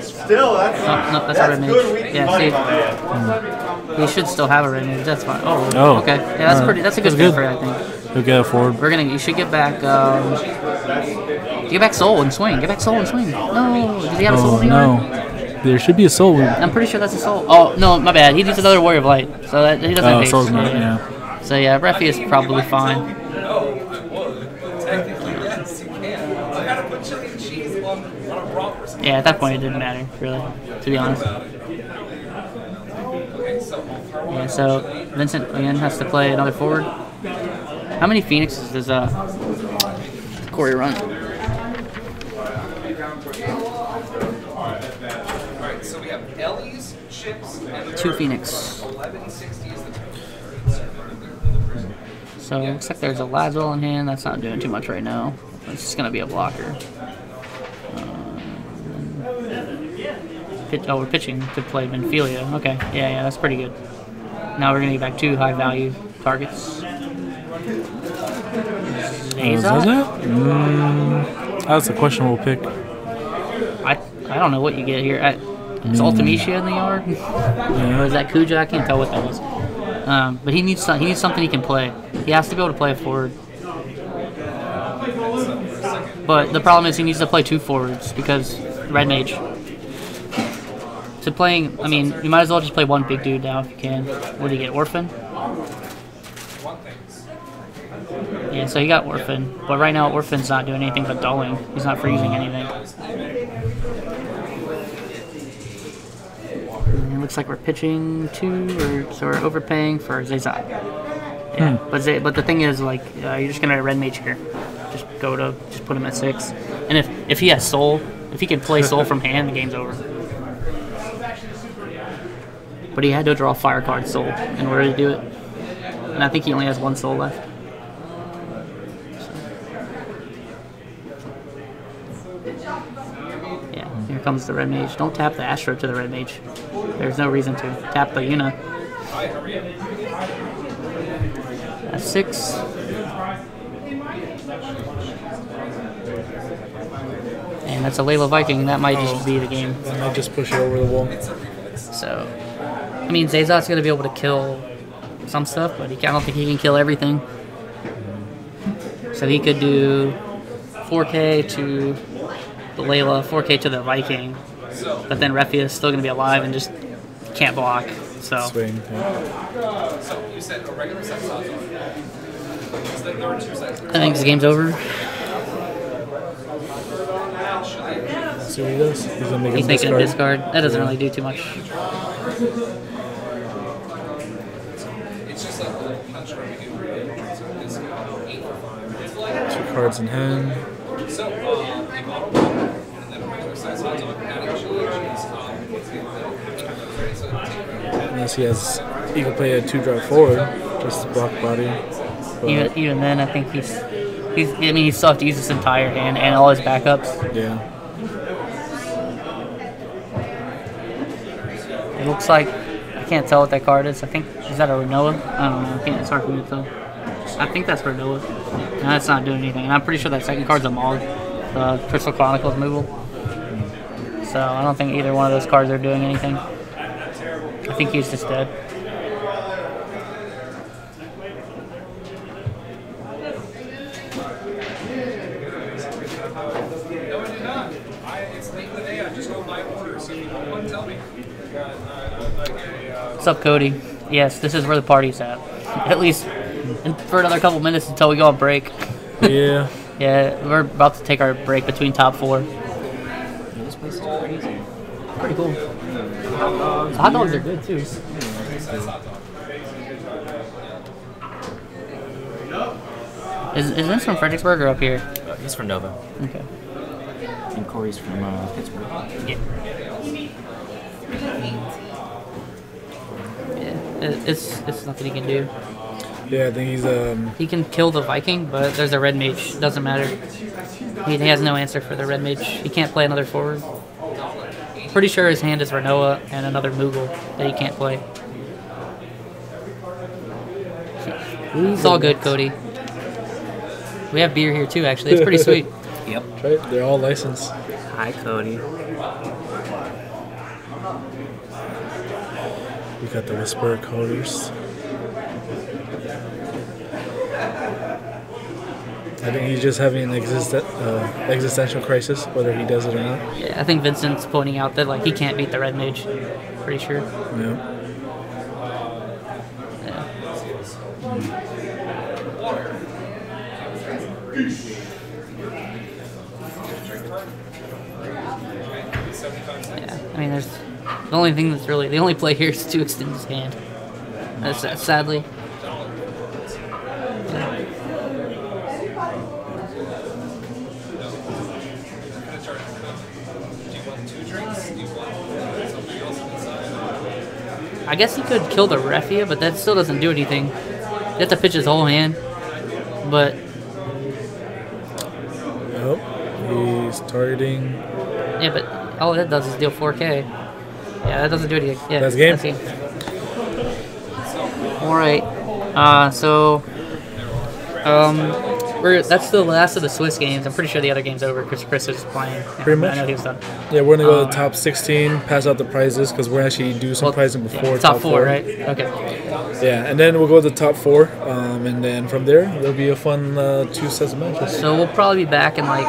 Still, that's no, that's a red mage. Yeah, see. He should still have a red mage. That's fine. Oh, okay. Yeah, that's a good Fanfret, I think. He'll get a forward. You should get back, get back Soul and swing. Get back Soul and swing. No, does he have a Soul in the yard? There should be a soul. I'm pretty sure that's a soul. Oh, no, my bad. He needs another Warrior of Light. So that he doesn't have haste. Soul's not, yeah. So yeah, Refi is probably fine. No, I would. Technically, yes, you can. I gotta put chili and cheese on a broth or something. Yeah, at that point it didn't matter, really, to be honest. Yeah, so Vincent again has to play another forward. How many Phoenixes does Corey run? Alright, so we have Ellie's, Chips, and 2 Phoenix. 1160 is the So it looks like there's a Ladwell in hand. That's not doing too much right now. It's just going to be a blocker. We're pitching to play Benfilia. Okay, yeah, that's pretty good. Now we're going to get back 2 high-value targets. That's a questionable pick. I don't know what you get here. Is Ultimecia in the yard? Or is that Kuja? I can't tell what that is. But he needs something he can play. He has to be able to play a forward. But the problem is he needs to play 2 forwards because Red Mage. I mean, you might as well just play 1 big dude now if you can. What do you get, Orphan? Yeah, so he got Orphan. But right now Orphan's not doing anything but dulling. He's not freezing anything. And it looks like we're pitching 2, so we're overpaying for Zayzat. Yeah, but the thing is, like, you're just gonna Red Mage here. Just put him at 6. And if he has Soul, if he can play Soul from hand, the game's over. But he had to draw Fire card Soul in order to do it. And I think he only has 1 Soul left. Yeah, here comes the Red Mage. Don't tap the Astro to the Red Mage. There's no reason to. Tap the Yuna. That's 6. And that's a Layla Viking. That might just be the game. I might just push it over the wall. So, I mean, Zayzat's going to be able to kill some stuff, but I don't think he can kill everything. So he could do 4K to the Layla, 4K to the Viking, but then Refia is still going to be alive and just can't block. So. Swing. So you said a regular size odds on. There were 2 sizes. I think this game's over. See what he does. He's making a discard. That doesn't really do too much. It's just like a little punch where we do this 8 for 5. 2 cards in hand. So, a bottle and then a regular size hot dog, adding chili and cheese. Unless he can play a 2-drop forward, just block body. Even then, I think he still have to use his entire hand and all his backups. Yeah. It looks like, I can't tell what that card is. I think, is that a Renoa? I don't know. It's hard for me to tell. I think that's Renoa. No, that's not doing anything. And I'm pretty sure that second card's a Mog, the Crystal Chronicles removal. So I don't think either one of those cards are doing anything. I think he's just dead. What's up, Cody? Yes, this is where the party's at. At least for another couple minutes until we go on break. Yeah. Yeah, we're about to take our break between top 4. This place is crazy. Pretty cool. Hot dogs are good too. Is Vince from Fredericksburg or up here? He's from Nova. Okay. And Corey's from Pittsburgh. Yeah. It's nothing he can do. Yeah, I think he's He can kill the Viking, but there's a Red Mage. Doesn't matter. He has no answer for the Red Mage. He can't play another forward. Pretty sure his hand is Renoa and another Moogle that he can't play. It's all good, Cody. We have beer here too, actually. It's pretty sweet. Yep. Right, they're all licensed. Hi, Cody. We got the Whisperer coders. I think he's just having an existential crisis, whether he does it or not. Yeah, I think Vincent's pointing out that like he can't beat the red mage. Pretty sure. Yeah. Yeah, I mean, there's the only thing that's really the only play here is to extend his hand. That's sadly. I guess he could kill the Refia, but that still doesn't do anything. You have to pitch his whole hand, but. Oh, he's targeting. Yeah, but all that does is deal 4K. Yeah, that doesn't do anything. Yeah, that's game. All right. That's the last of the Swiss games. I'm pretty sure the other game's over because Chris is playing. Pretty much. I know he was done. Yeah, we're gonna go to the top 16, pass out the prizes because we're actually do some prizing before top four, right? Okay. Yeah, and then we'll go to the top 4, and then from there there'll be a fun 2 sets of matches. So we'll probably be back in like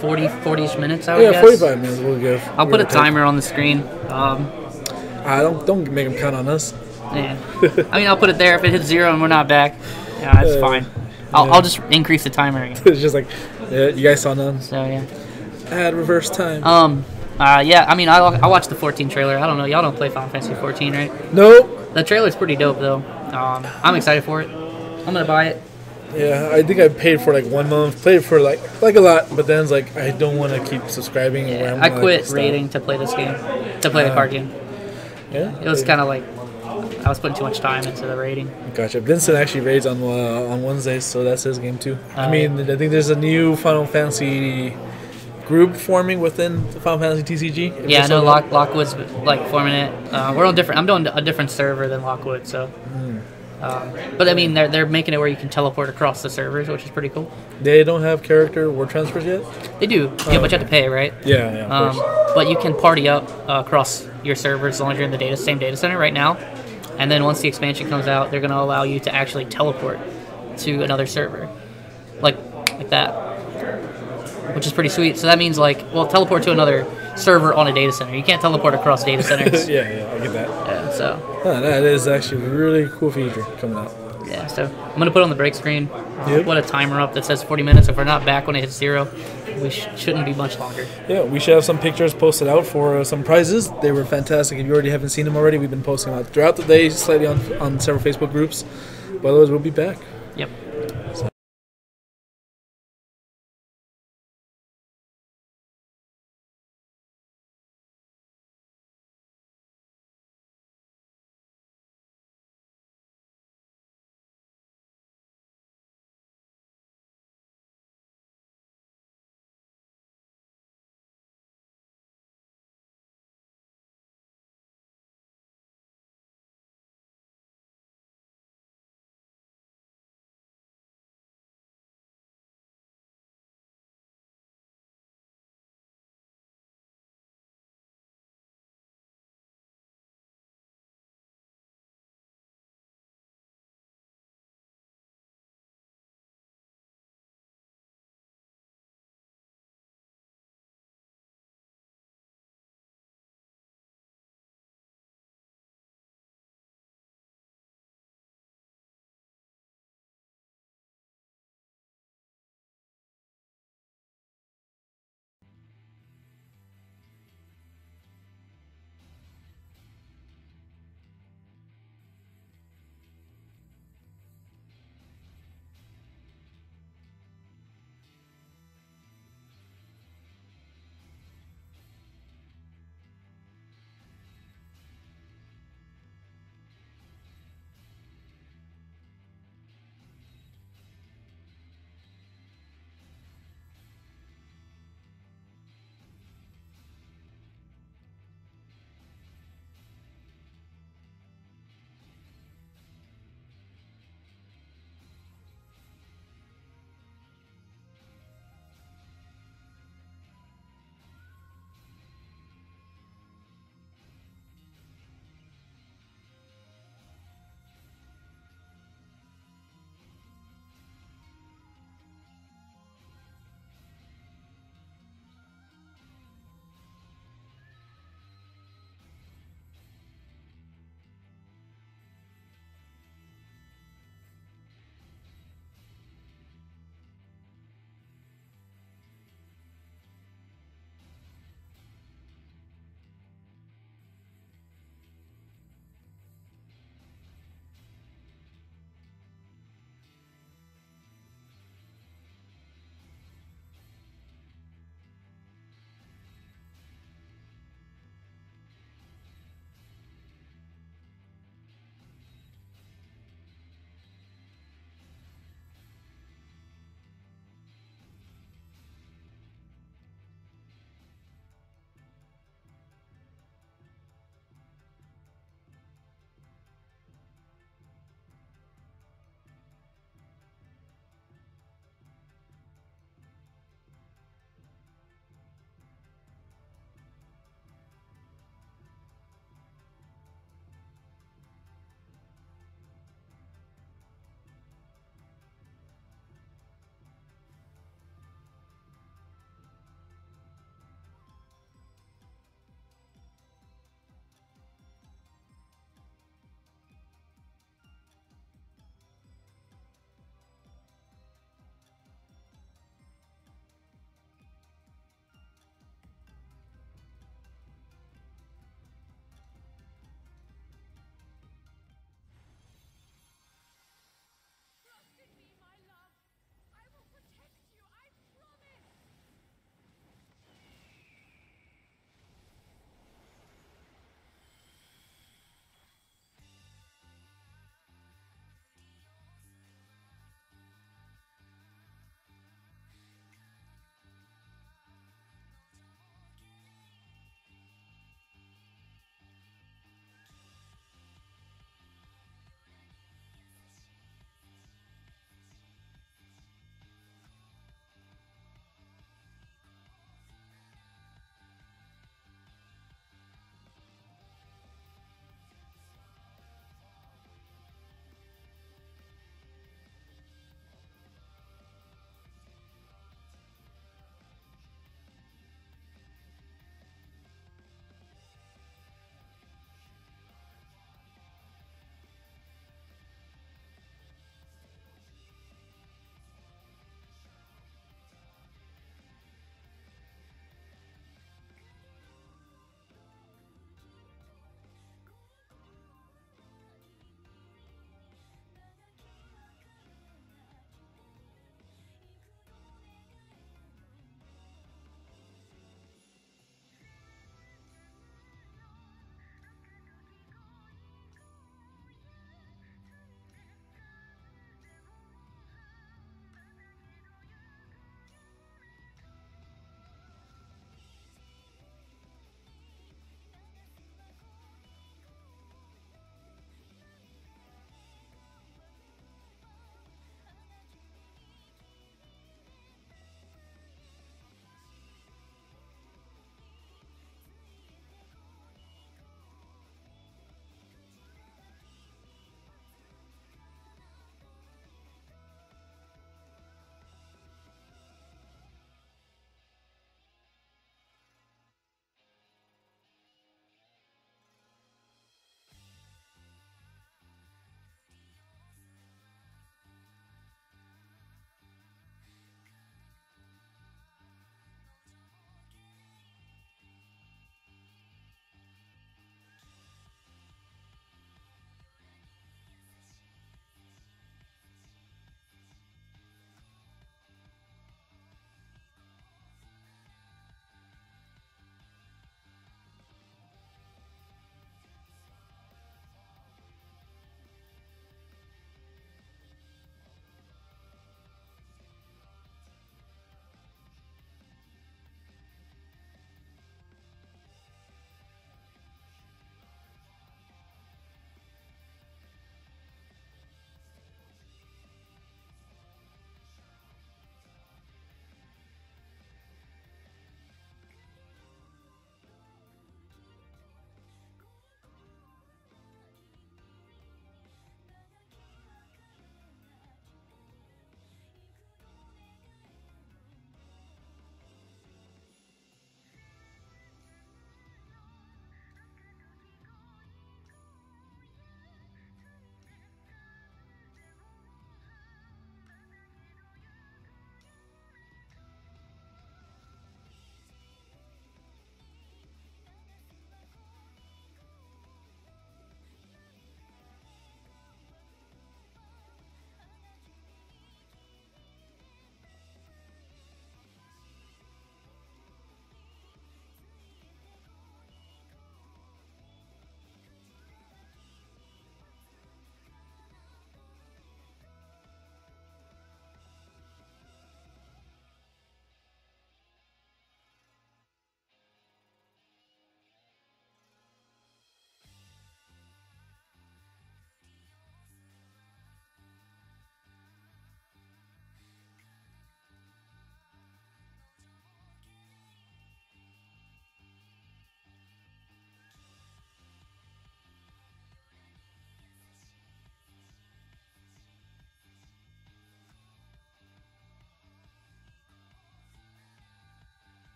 40-ish minutes. I would guess. 45 minutes. We'll give. I'll put a timer on the screen. Don't make him count on us. Yeah. I mean, I'll put it there. If it hits 0 and we're not back, yeah, that's fine. I'll just increase the timer again. It's just like, yeah, you guys saw none. So yeah. Add reverse time. Yeah. I mean, I watched the 14 trailer. I don't know. Y'all don't play Final Fantasy 14, right? Nope. The trailer's pretty dope though. I'm excited for it. I'm gonna buy it. Yeah, I think I paid for like 1 month. Played for like a lot, but then it's like I don't want to keep subscribing. Yeah, I quit raiding to play this game, to play the card game. Yeah. It was kind of like I was putting too much time into the raiding. Gotcha. Vincent actually raids on Wednesdays, so that's his game too. I mean, I think there's a new Final Fantasy group forming within the Final Fantasy TCG. Yeah, I know Lockwood's like forming it. We're on different. I'm doing a different server than Lockwood, so. But I mean, they're making it where you can teleport across the servers, which is pretty cool. They don't have character war transfers yet? They do, yeah, but you have to pay, right? Yeah, of course. But you can party up across your servers as long as you're in the same data center right now. And then once the expansion comes out, they're going to allow you to actually teleport to another server, like that, which is pretty sweet. So that means teleport to another server on a data center. You can't teleport across data centers. yeah, I get that. Yeah, so. That is actually a really cool feature coming out. Yeah, so I'm going to put on the break screen, put a timer up that says 40 minutes. If we're not back when it hits 0, we shouldn't be much longer. Yeah, we should have some pictures posted out for some prizes. They were fantastic. If you already haven't seen them already, we've been posting them out throughout the day, slightly on several Facebook groups. But otherwise, we'll be back. Yep.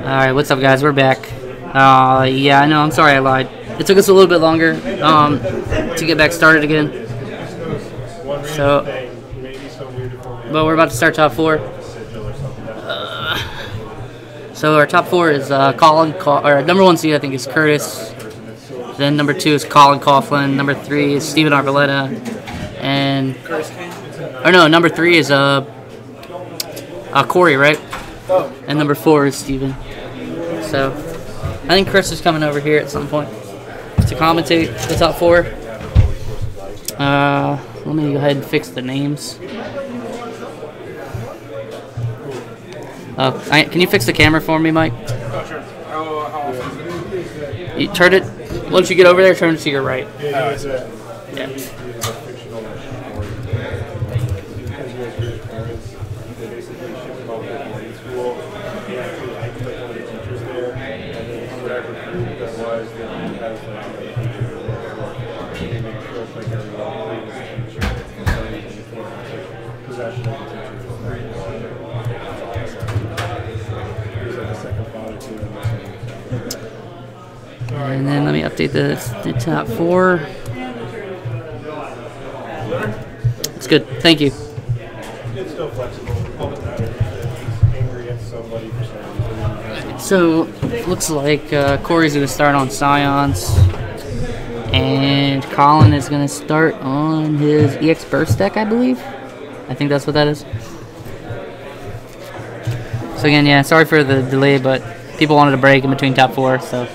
Alright, what's up guys? We're back. Yeah, I know, I'm sorry I lied. It took us a little bit longer to get back started again. So, but we're about to start top 4. So our top 4 is Colin, or number 1 seed I think is Curtis. Then number 2 is Colin Coughlin. Number 3 is Steven Arboleta. And, or no, number 3 is Corey, right? And number 4 is Steven. So, I think Chris is coming over here at some point to commentate the top 4. Let me go ahead and fix the names. Can you fix the camera for me, Mike? Oh, sure. How often is it? You turn it. Once you get over there, turn it to your right. Yeah. And then let me update the top 4. It's good. Thank you. It's still flexible. Angry at somebody for saying. So, looks like Corey's going to start on Scions. And Colin is going to start on his EX Burst deck, I believe. I think that's what that is. So again, yeah, sorry for the delay, but people wanted a break in between top 4, so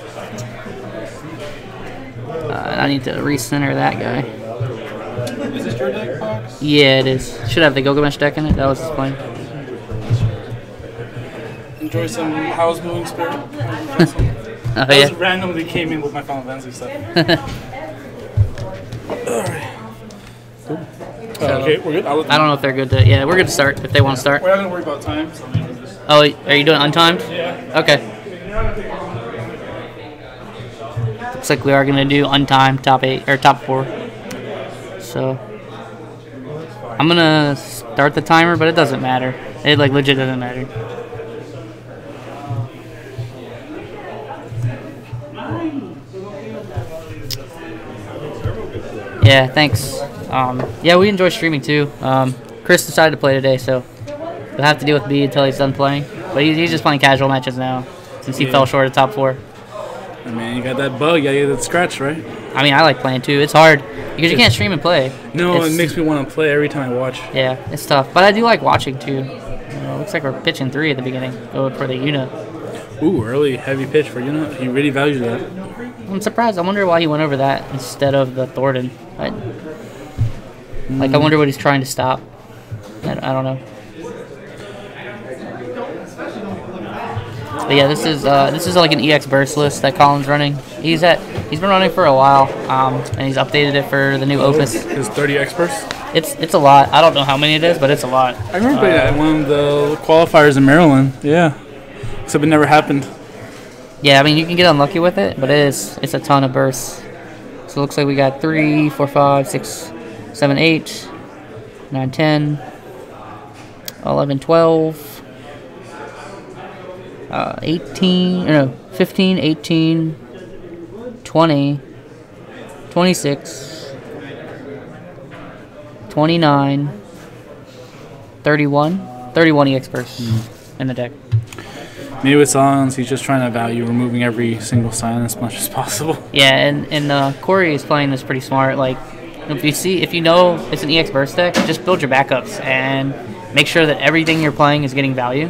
I need to recenter that guy. Is this your deck box? Yeah, it is. Should have the Gilgamesh deck in it. That was his plan. Enjoy some House Moving Spirit. Oh, I yeah. just randomly came in with my Final Fantasy stuff. Alright. Cool. So, okay, we're good. I don't know if they're good to. Yeah, we're good to start if they want to start. We're not going to worry about time. So just... Oh, are you doing untimed? Yeah. Okay. Looks like we are going to do untimed top 8 or top 4. So I'm going to start the timer, but it doesn't matter. It like legit doesn't matter. Yeah, thanks. Yeah, we enjoy streaming too. Chris decided to play today, so we'll have to deal with B until he's done playing. But he's just playing casual matches now, since he fell short of top 4. I mean, you got that bug, you got to get that scratch, right? I mean, I like playing too. It's hard because you can't stream and play. No, it makes me want to play every time I watch. Yeah, it's tough. But I do like watching too. Looks like we're pitching 3 at the beginning. Go for the Yuna. Ooh, early heavy pitch for Yuna. He really values that. I'm surprised. I wonder why he went over that instead of the Thornton. Like, I wonder what he's trying to stop. I don't know. But yeah, this is like an EX burst list that Colin's running. He's been running for a while, and he's updated it for the new Opus. His 30 EX burst? It's a lot. I don't know how many it is, but it's a lot. I remember playing that at one of the qualifiers in Maryland. Yeah, except it never happened. Yeah, I mean you can get unlucky with it, but it's a ton of bursts. So it looks like we got 3, 4, 5, 6, 7, 8, 9, 10, 11, 12. 15, 18, 20, 26, 29, 31 EX bursts in the deck. Maybe with Silence, he's just trying to value removing every single sign as much as possible. Yeah, and Corey is playing this pretty smart. Like, if you know it's an EX burst deck, just build your backups and make sure that everything you're playing is getting value.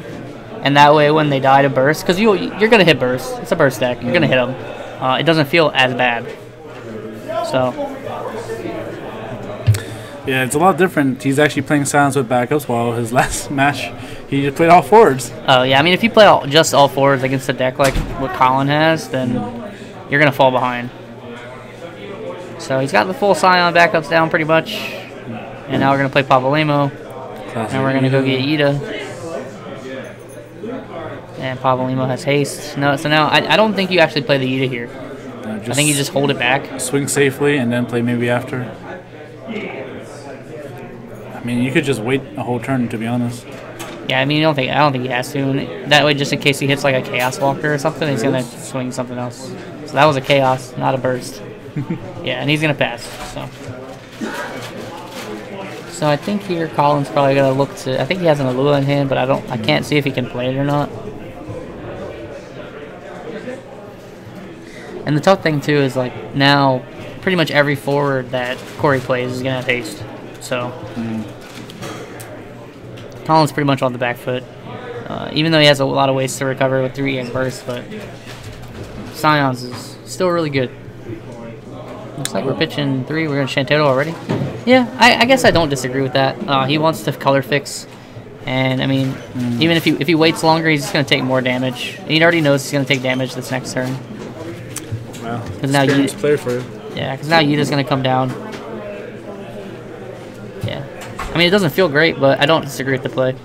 And that way, when they die to burst, because you're going to hit burst. It's a burst deck. You're going to hit them. It doesn't feel as bad. So. Yeah, it's a lot different. He's actually playing Silence with backups, while his last match, he just played all forwards. Oh, yeah. I mean, if you play just all forwards against a deck like what Colin has, then you're going to fall behind. So he's got the full Scion backups down pretty much. And now we're going to play Pavolimo. And we're going to go get Yida. And Pavolimo has haste. No, so now I don't think you actually play the Yida here. I think you just hold it back. Swing safely and then play maybe after. I mean, you could just wait a whole turn, to be honest. Yeah, I mean, I don't think he has to. And that way, just in case he hits like a Chaos Walker or something, he's gonna swing something else. So that was a Chaos, not a burst. Yeah, and he's gonna pass. So I think here Colin's probably gonna look to. I think he has an Alula in hand, but I can't see if he can play it or not. And the tough thing too is like now, pretty much every forward that Corey plays is gonna have haste. So Colin's pretty much on the back foot, even though he has a lot of ways to recover with 3 and burst. But Scions is still really good. Looks like we're pitching 3. We're gonna Shantado already. Yeah, I guess I don't disagree with that. He wants to color fix, and I mean, even if he waits longer, he's just gonna take more damage. And he already knows he's gonna take damage this next turn. Wow, now player for you. Yeah, because now Yuta's gonna come down. Yeah, I mean it doesn't feel great, but I don't disagree with the play.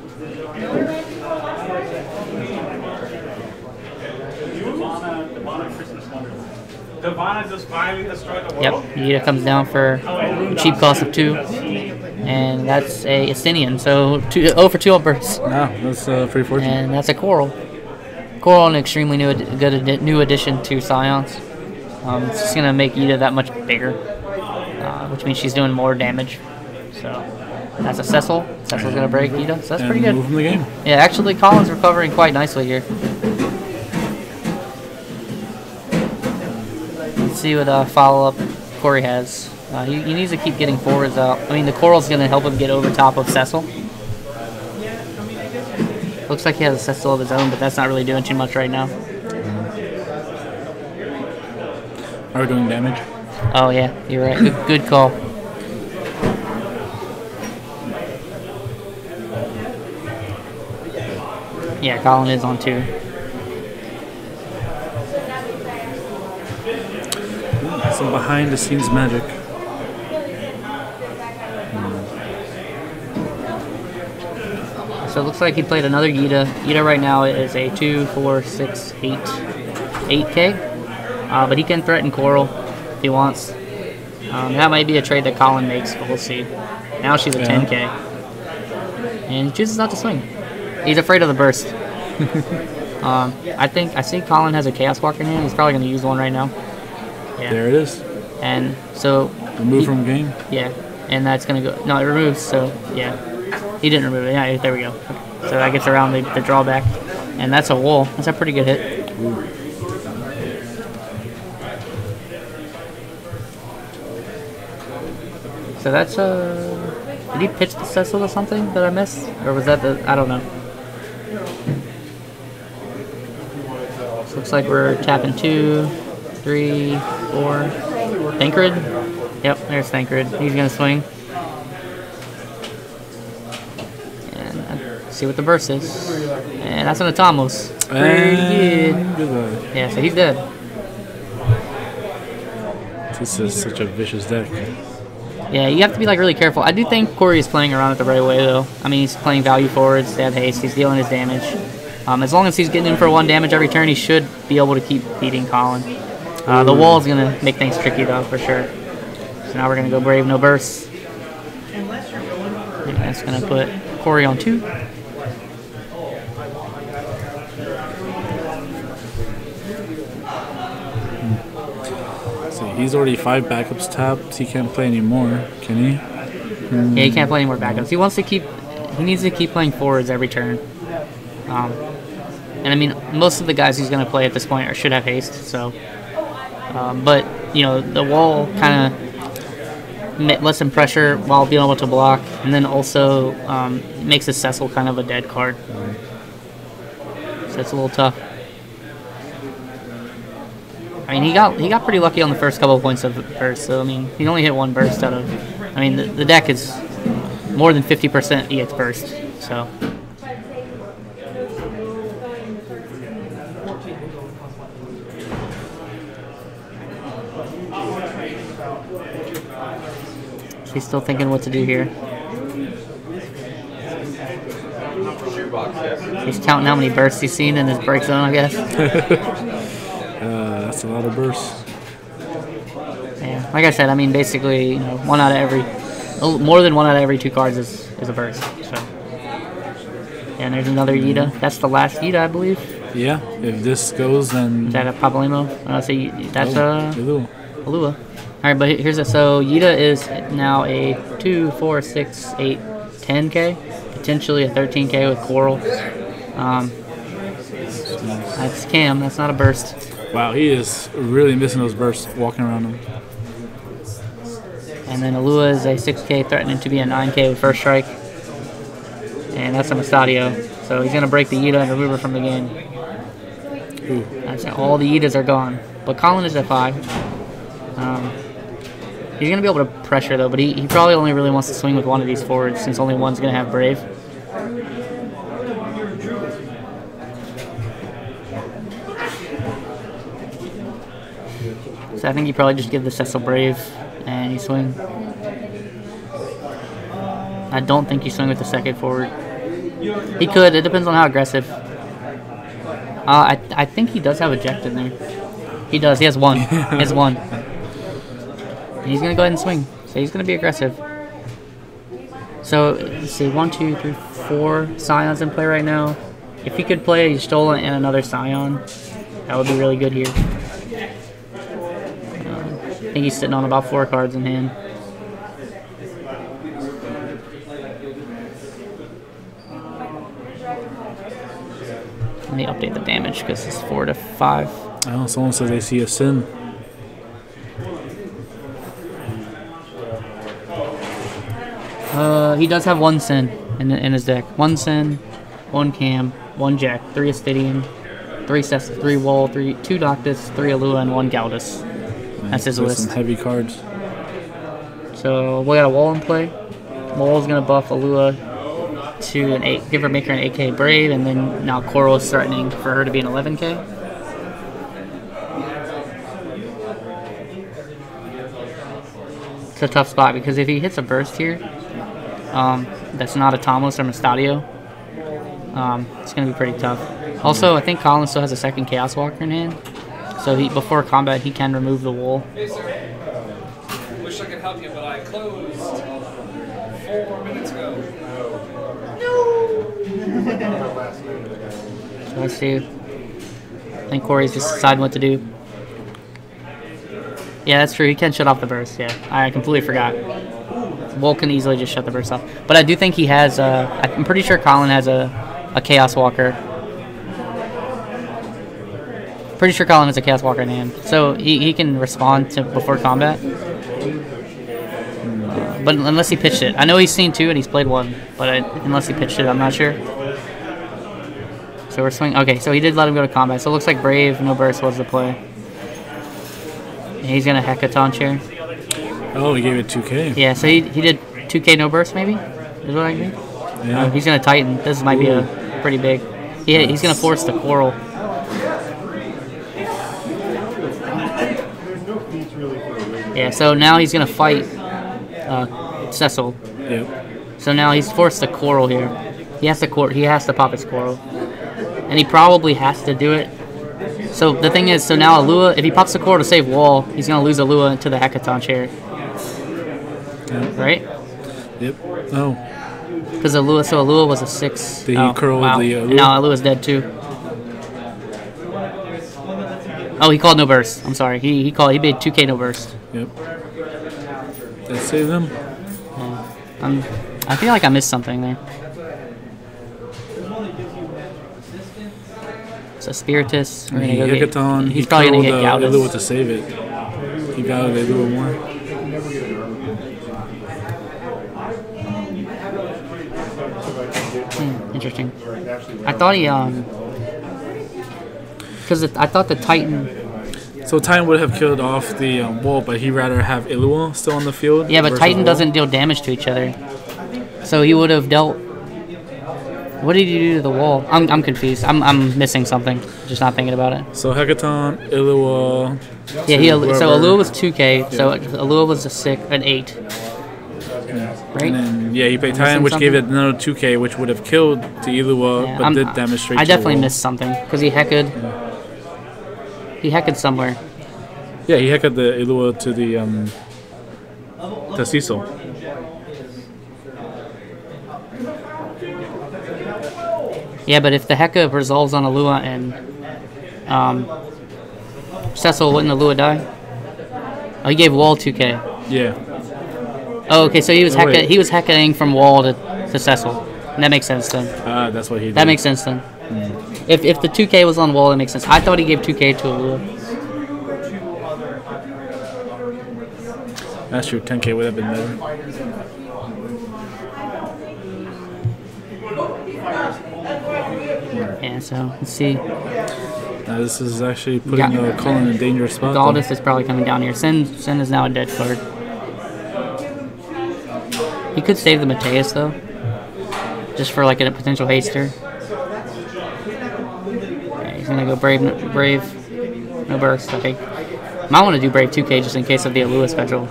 Yep, Yuta comes down for a cheap cost of 2, and that's a Estinian, so 0 for 2 on burst. Wow, that's pretty fortunate. And that's a Coral. Coral, an extremely good new addition to Scions. It's just going to make Yuta that much bigger, which means she's doing more damage. So that's a Cecil. Cecil's going to break Yuta, so that's pretty good. Move from the game. Yeah, actually Colin's recovering quite nicely here. Let's see what follow-up Corey has. He needs to keep getting forwards out. I mean, the Coral's going to help him get over top of Cecil. Looks like he has a Cecil of his own, but that's not really doing too much right now. Are we doing damage? Oh yeah, you're right. Good call. Yeah, Colin is on 2. Some behind-the-scenes magic. So it looks like he played another Yuta. Yuta right now is a 2, 4, 6, 8, 8K. But he can threaten Coral if he wants. That might be a trade that Colin makes, but we'll see. Now she's a 10K. And he chooses not to swing. He's afraid of the burst. I see Colin has a Chaos Walker in hand. He's probably going to use one right now. Yeah. There it is. And so... Remove from game? Yeah. And that's going to go... No, it removes, so yeah. He didn't remove it. Yeah, there we go. Okay. So that gets around the drawback. And that's a wall. That's a pretty good hit. Ooh. So that's did he pitch the Cecil or something that I missed? Or was that the... I don't know. So looks like we're tapping 2, 3, 4. Thancred? Yep, there's Thancred. He's going to swing. And let's see what the burst is. And that's an Atomos. Pretty good. Yeah, so he's dead. This is such a vicious deck. Yeah, you have to be like really careful. I do think Corey is playing around it the right way though. I mean, he's playing value forwards, they have haste, he's dealing his damage. As long as he's getting in for 1 damage every turn, he should be able to keep beating Colin. The wall is going to make things tricky though, for sure. So now we're going to go Brave, no burst. And that's going to put Corey on 2. He's already 5 backups tapped. He can't play anymore, can he? Yeah, he can't play any more backups. He needs to keep playing forwards every turn. And I mean, most of the guys he's going to play at this point should have haste. So, but you know, the wall kind of lets him pressure while being able to block, and then also makes his Cecil kind of a dead card. So it's a little tough. I mean, he got pretty lucky on the first couple of points of burst. So I mean, he only hit 1 burst out of. I mean, the deck is more than 50% EX burst. So. He's still thinking what to do here. He's counting how many bursts he's seen in his break zone, I guess. That's a lot of bursts. Yeah, like I said, I mean, basically, you know, more than 1 out of every 2 cards is a burst. So. And there's another Yida. That's the last Yida, I believe. Yeah, if this goes, then... Is that a Pabalimo? That's Ilua. Alua. Alright, but here's it. So Yida is now a 2, 4, 6, 8, 10K. Potentially a 13K with Coral. That's Cam. That's not a burst. Wow, he is really missing those bursts walking around him. And then Alua is a 6K, threatening to be a 9K with First Strike. And that's a Mustadio. So he's going to break the Yida and remove her from the game. Ooh. That's it. All the Yidas are gone. But Colin is at 5. He's going to be able to pressure, though, but he probably only really wants to swing with one of these forwards since only one's going to have Brave. So I think you probably just give the Cecil Brave and you swing. I don't think you swing with the second forward. He could. It depends on how aggressive. I think he does have a Eject in there. He does. He has 1. He has 1. And he's going to go ahead and swing. So he's going to be aggressive. So let's see. 1, 2, 3, 4 Scions in play right now. If he could play a Stola and another Scion, that would be really good here. I think he's sitting on about 4 cards in hand. Let me update the damage because it's 4 to 5. Oh, someone says they see a Sin. He does have 1 Sin in his deck. 1 Sin, 1 Cam, 1 Jack, 3 Astidian, 3 Cess, 3 Wall, 2 Noctis, 3 Alua, and 1 Galdus. That's his list. Some heavy cards. So we got a Wall in play. Wall's gonna buff Alua to an 8, make her an 8K Brave, and then now Coral is threatening for her to be an 11K. It's a tough spot because if he hits a burst here, that's not a Tomless or Mustadio. It's gonna be pretty tough. Also, I think Colin still has a second Chaos Walker in hand, so before combat he can remove the Wool. Hey, sir. Wish I could help you, but I closed 4 minutes ago. So let's see. I think Corey's just deciding what to do. Yeah, that's true. He can shut off the burst. Yeah, I completely forgot. Wool can easily just shut the burst off. But I do think he has. I'm pretty sure Colin has a Chaos Walker. Pretty sure Colin has a Chaos Walker in hand, so he can respond to before combat. But unless he pitched it, I know he's seen 2 and he's played 1. But unless he pitched it, I'm not sure. So we're swinging. Okay, so he did let him go to combat. So it looks like Brave, no burst was the play. And he's gonna Hecaton chair. Oh, he gave it 2K. Yeah, so he did 2K no burst maybe. Is what I mean. Yeah. He's gonna Titan. This might be a pretty big. He's gonna force the Coral. Yeah, so now he's gonna fight Cecil. Yep. So now he's forced the Coral here. He has to pop his Coral, and he probably has to do it. So the thing is, so now Alua, if he pops the Coral to save Wall, he's gonna lose Alua into the Hecaton chair. Yep. Right? Yep. Oh. Because Alua was a 6. Did he curl the Alua? And now Alua's dead too. Oh, he called no burst. I'm sorry. He made 2K no burst. Yep. That saved him. I feel like I missed something there. So Spiritus. He's probably gonna get Galdus. Alua to save it. He got it a little more. Interesting. I thought he because I thought the Titan. So Titan would have killed off the Wall, but he'd rather have Ilua still on the field. Yeah, but Titan doesn't deal damage to each other. So he would have dealt. What did he do to the Wall? I'm confused. I'm missing something. Just not thinking about it. So Hecaton, Ilua. Yeah, so Alua was 2K. So Alua was an 8. Right? And then, yeah, he played Titan, which gave it another 2K, which would have killed the Ilua, but did damage straight to the definitely Wall. missed something because he Heca'd. He Heca'd somewhere. Yeah, he Heca'd the Ilua to the Cecil. Yeah, but if the Heka resolves on a Lua and Cecil, wouldn't the Lua die? Oh, he gave Wall 2K. Yeah. Oh, okay, so he was Oh, wait. he was Hekaing from Wall to Cecil. That makes sense then. That's what he did. That makes sense then. If the 2K was on Wall, it makes sense. I thought he gave 2K to a Lua. That's true. 10K would have been better. Yeah, so let's see. This is actually putting Colin in a dangerous spot. Galdus is probably coming down here. Sin is now a dead card. He could save the Mateus though, just for like a potential haster. Yeah, he's gonna go Brave, no burst. Okay, might want to do Brave 2K just in case of the Alua special.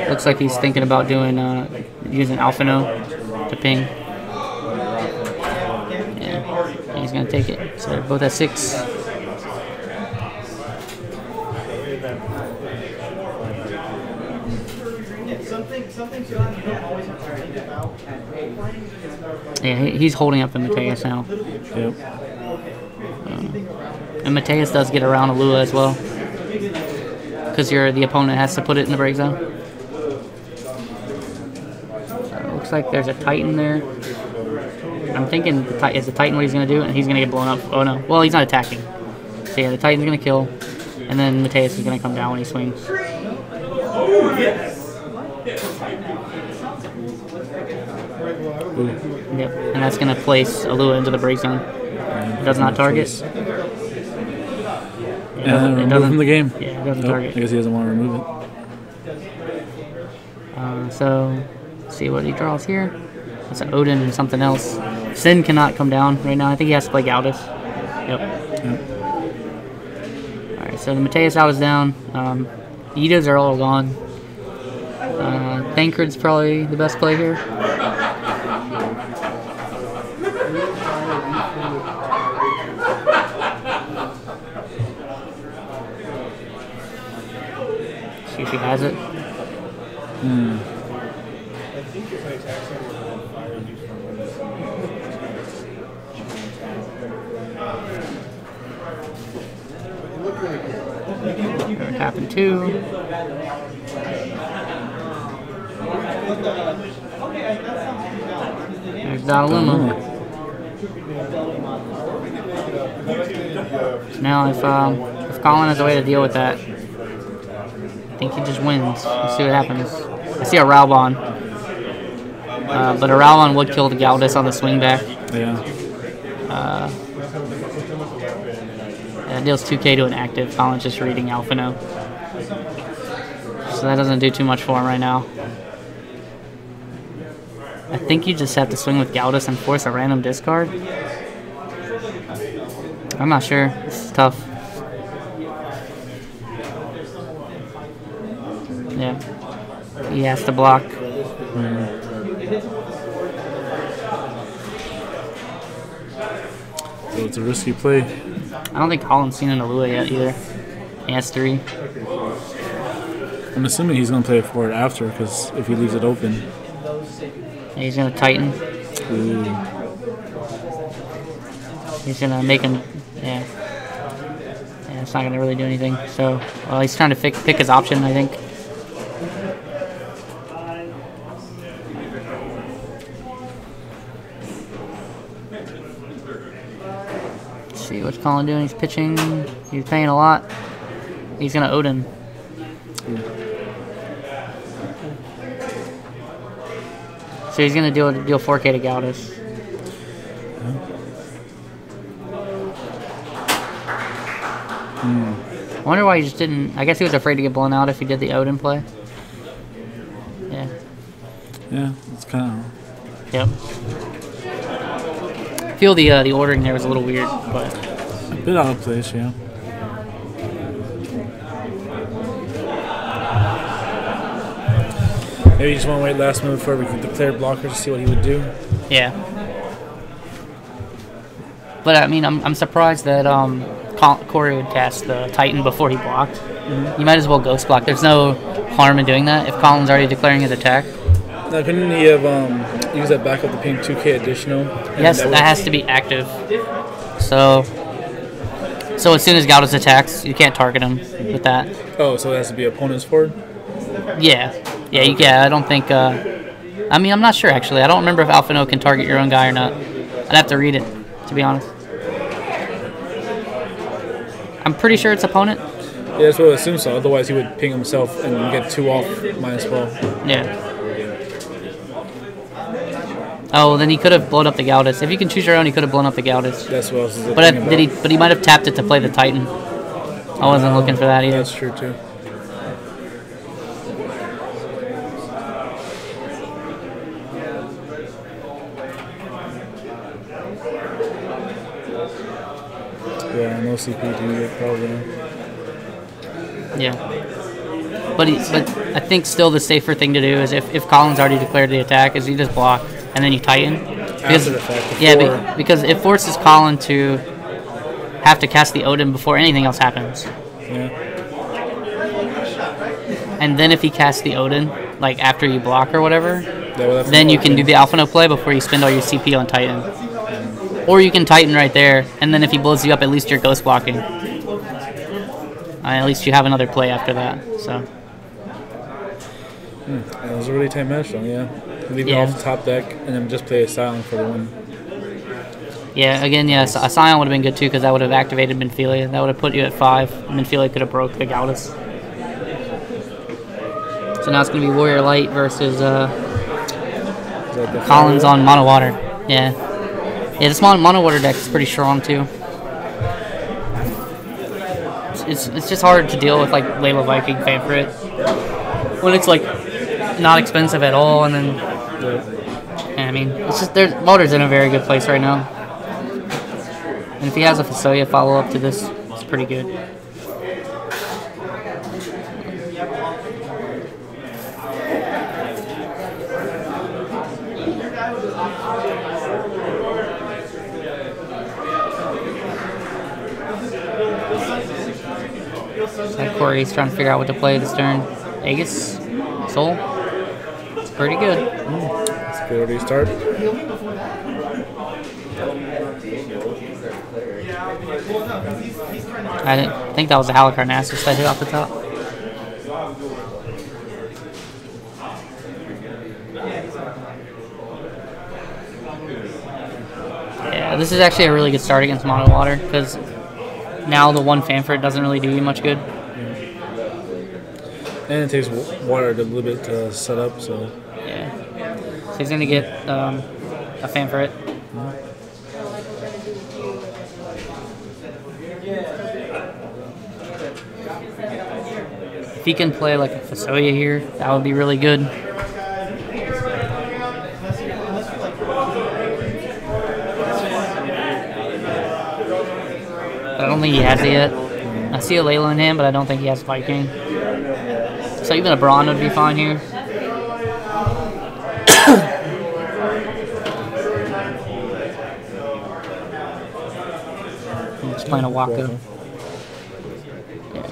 Looks like he's thinking about doing using Alphino to ping. Yeah, he's gonna take it. So they're both at 6. Yeah, he's holding up the Mateus now. Yep. And Mateus does get around Alua as well, because the opponent has to put it in the break zone. Looks like there's a Titan there. I'm thinking is the Titan what he's going to do, and he's going to get blown up. Oh no, well he's not attacking. So yeah, the Titan's going to kill, and then Mateus is going to come down when he swings. Yep, and that's going to place Alua into the break zone. It does not target. It remove him the game. Yeah, it doesn't target. I guess he doesn't want to remove it. So, let's see what he draws here. That's an Odin and something else. Sin cannot come down right now. I think he has to play Galdus. Yep. Alright, so the Mateus out is down. Idas are all gone. Thancred's probably the best play here. See if he has it. Happened too. There's Dataluma. Now if Colin has a way to deal with that, I think he just wins. Let's see what happens. I see a Raubon. But a Raubon would kill the Galdus on the swing back. Yeah. That deals 2K to an active. Colin's just reading Alphino. So that doesn't do too much for him right now. I think you just have to swing with Galdus and force a random discard. I'm not sure. This is tough. Yeah. He has to block. So it's a risky play. I don't think Colin's seen an Alua yet either. He has 3. I'm assuming he's going to play it forward after, because if he leaves it open. Yeah, he's going to Titan. Ooh. He's going to make him... Yeah. Yeah, it's not going to really do anything. So, well, he's trying to pick his option, I think. See what's Colin doing. He's pitching. He's paying a lot. He's gonna Odin. So he's gonna deal 4K to Galdus. I wonder why he just didn't. I guess he was afraid to get blown out if he did the Odin play. Yeah. Yeah, it's kind of. Yep. I feel the ordering there was a little weird, but a bit out of place, yeah. Maybe you just want to wait last move before we can declare blocker to see what he would do. Yeah. But I mean, I'm surprised that Corey would cast the Titan before he blocked. You might as well ghost block. There's no harm in doing that if Colin's already declaring his attack. Now, couldn't he have use that backup to ping 2k additional? Yes, that has to be active. So as soon as Gaudas attacks, you can't target him with that. Oh, so it has to be opponent's forward? Yeah. Yeah, I don't think... I mean, I'm not sure, actually. I don't remember if Alphino can target your own guy or not. I'd have to read it, to be honest. I'm pretty sure it's opponent. Yeah, that's what I assume so. Otherwise, he would ping himself and get 2 off minus 12. Yeah. Oh, then he could have blown up the Gaudas. If you can choose your own, he could have blown up the Gaudas. That's what I was thinking But he might have tapped it to play the Titan. I wasn't looking for that either. That's true, too. Yeah, no CP probably. Yeah. But I think still the safer thing to do is if Colin's already declared the attack, is you just block and then you Titan. After the fact, because it forces Colin to have to cast the Odin before anything else happens. Yeah. And then if he casts the Odin, like after you block or whatever, then you can do the Alphino play before you spend all your CP on Titan. Or you can Titan right there, and then if he blows you up, at least you're ghost blocking. At least you have another play after that. So. That was a really tight match, though. Yeah. Leave it off the top deck, and then just play a Silent for the win. Yeah. Again, a Scion would have been good too because that would have activated Minfilia. That would have put you at 5. Minfilia could have broke the Gaudas. So now it's going to be Warrior Light versus Collins on Mono Water. Yeah. Yeah, this Mono Water deck is pretty strong too. It's just hard to deal with like Layla Viking favorite when it's like not expensive at all, and then I mean it's just Mulder's in a very good place right now, and if he has a Fusoya follow up to this, it's pretty good. Corey's trying to figure out what to play this turn. Aegis? Soul? It's pretty good. It's a good restart. I didn't think that was a Halicarnassus that hit off the top. Yeah, this is actually a really good start against Mono Water because now the one Fanford doesn't really do you much good. And it takes water a little bit to set up, so... Yeah. So he's going to get a fan for it. If he can play like a Fusoya here, that would be really good. But I don't think he has it yet. I see a Layla in him, but I don't think he has Viking. So even a Brawn would be fine here. I'm just playing a Waka. Yeah.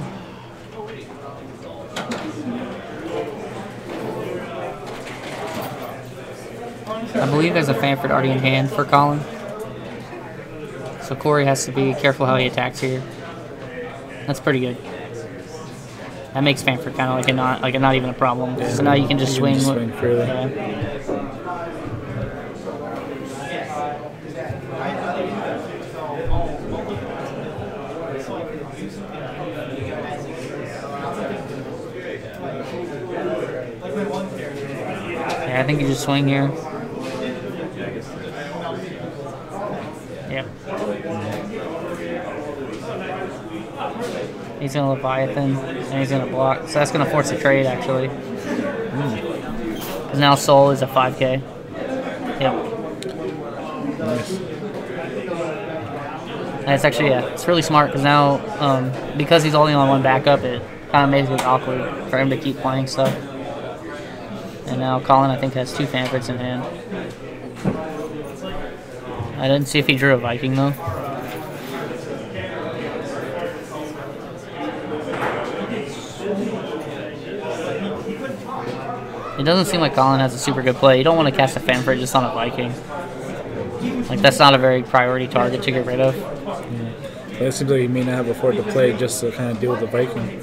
I believe there's a Fanford already in hand for Colin. So Corey has to be careful how he attacks here. That's pretty good. That makes Fanford kind of like a not even a problem. Yeah, so now you can just swing. Freely. Yeah. Yeah, I think you just swing here. Yep. He's going to Leviathan, and he's going to block. So that's going to force a trade, actually. Because now Soul is a 5k. Yep. Nice. And it's actually, it's really smart, because now, because he's only on one backup, it kind of makes it awkward for him to keep playing stuff. And now Colin, I think, has 2 Fanfords in hand. I didn't see if he drew a Viking, though. It doesn't seem like Colin has a super good play. You don't want to cast a Fanfare just on a Viking. Like, that's not a very priority target to get rid of. But it seems like he may not have a forward to play just to kind of deal with the Viking.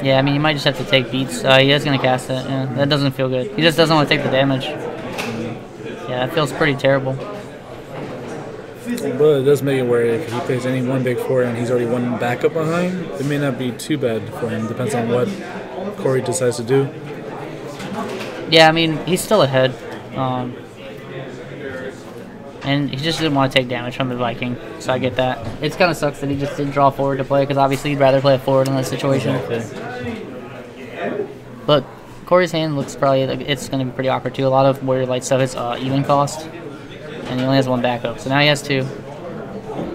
Yeah, I mean, you might just have to take beats. He is going to cast it. Yeah, that doesn't feel good. He just doesn't want to take the damage. Yeah, that feels pretty terrible. But it does make it where if he plays any one big four and he's already one backup behind, it may not be too bad for him. Depends on what Corey decides to do. Yeah, I mean, he's still ahead. And he just didn't want to take damage from the Viking, so I get that. It kind of sucks that he just didn't draw forward to play, because obviously he'd rather play a forward in this situation. But Corey's hand looks probably, it's going to be pretty awkward too. A lot of Warrior Light stuff is even cost, and he only has one backup, so now he has two.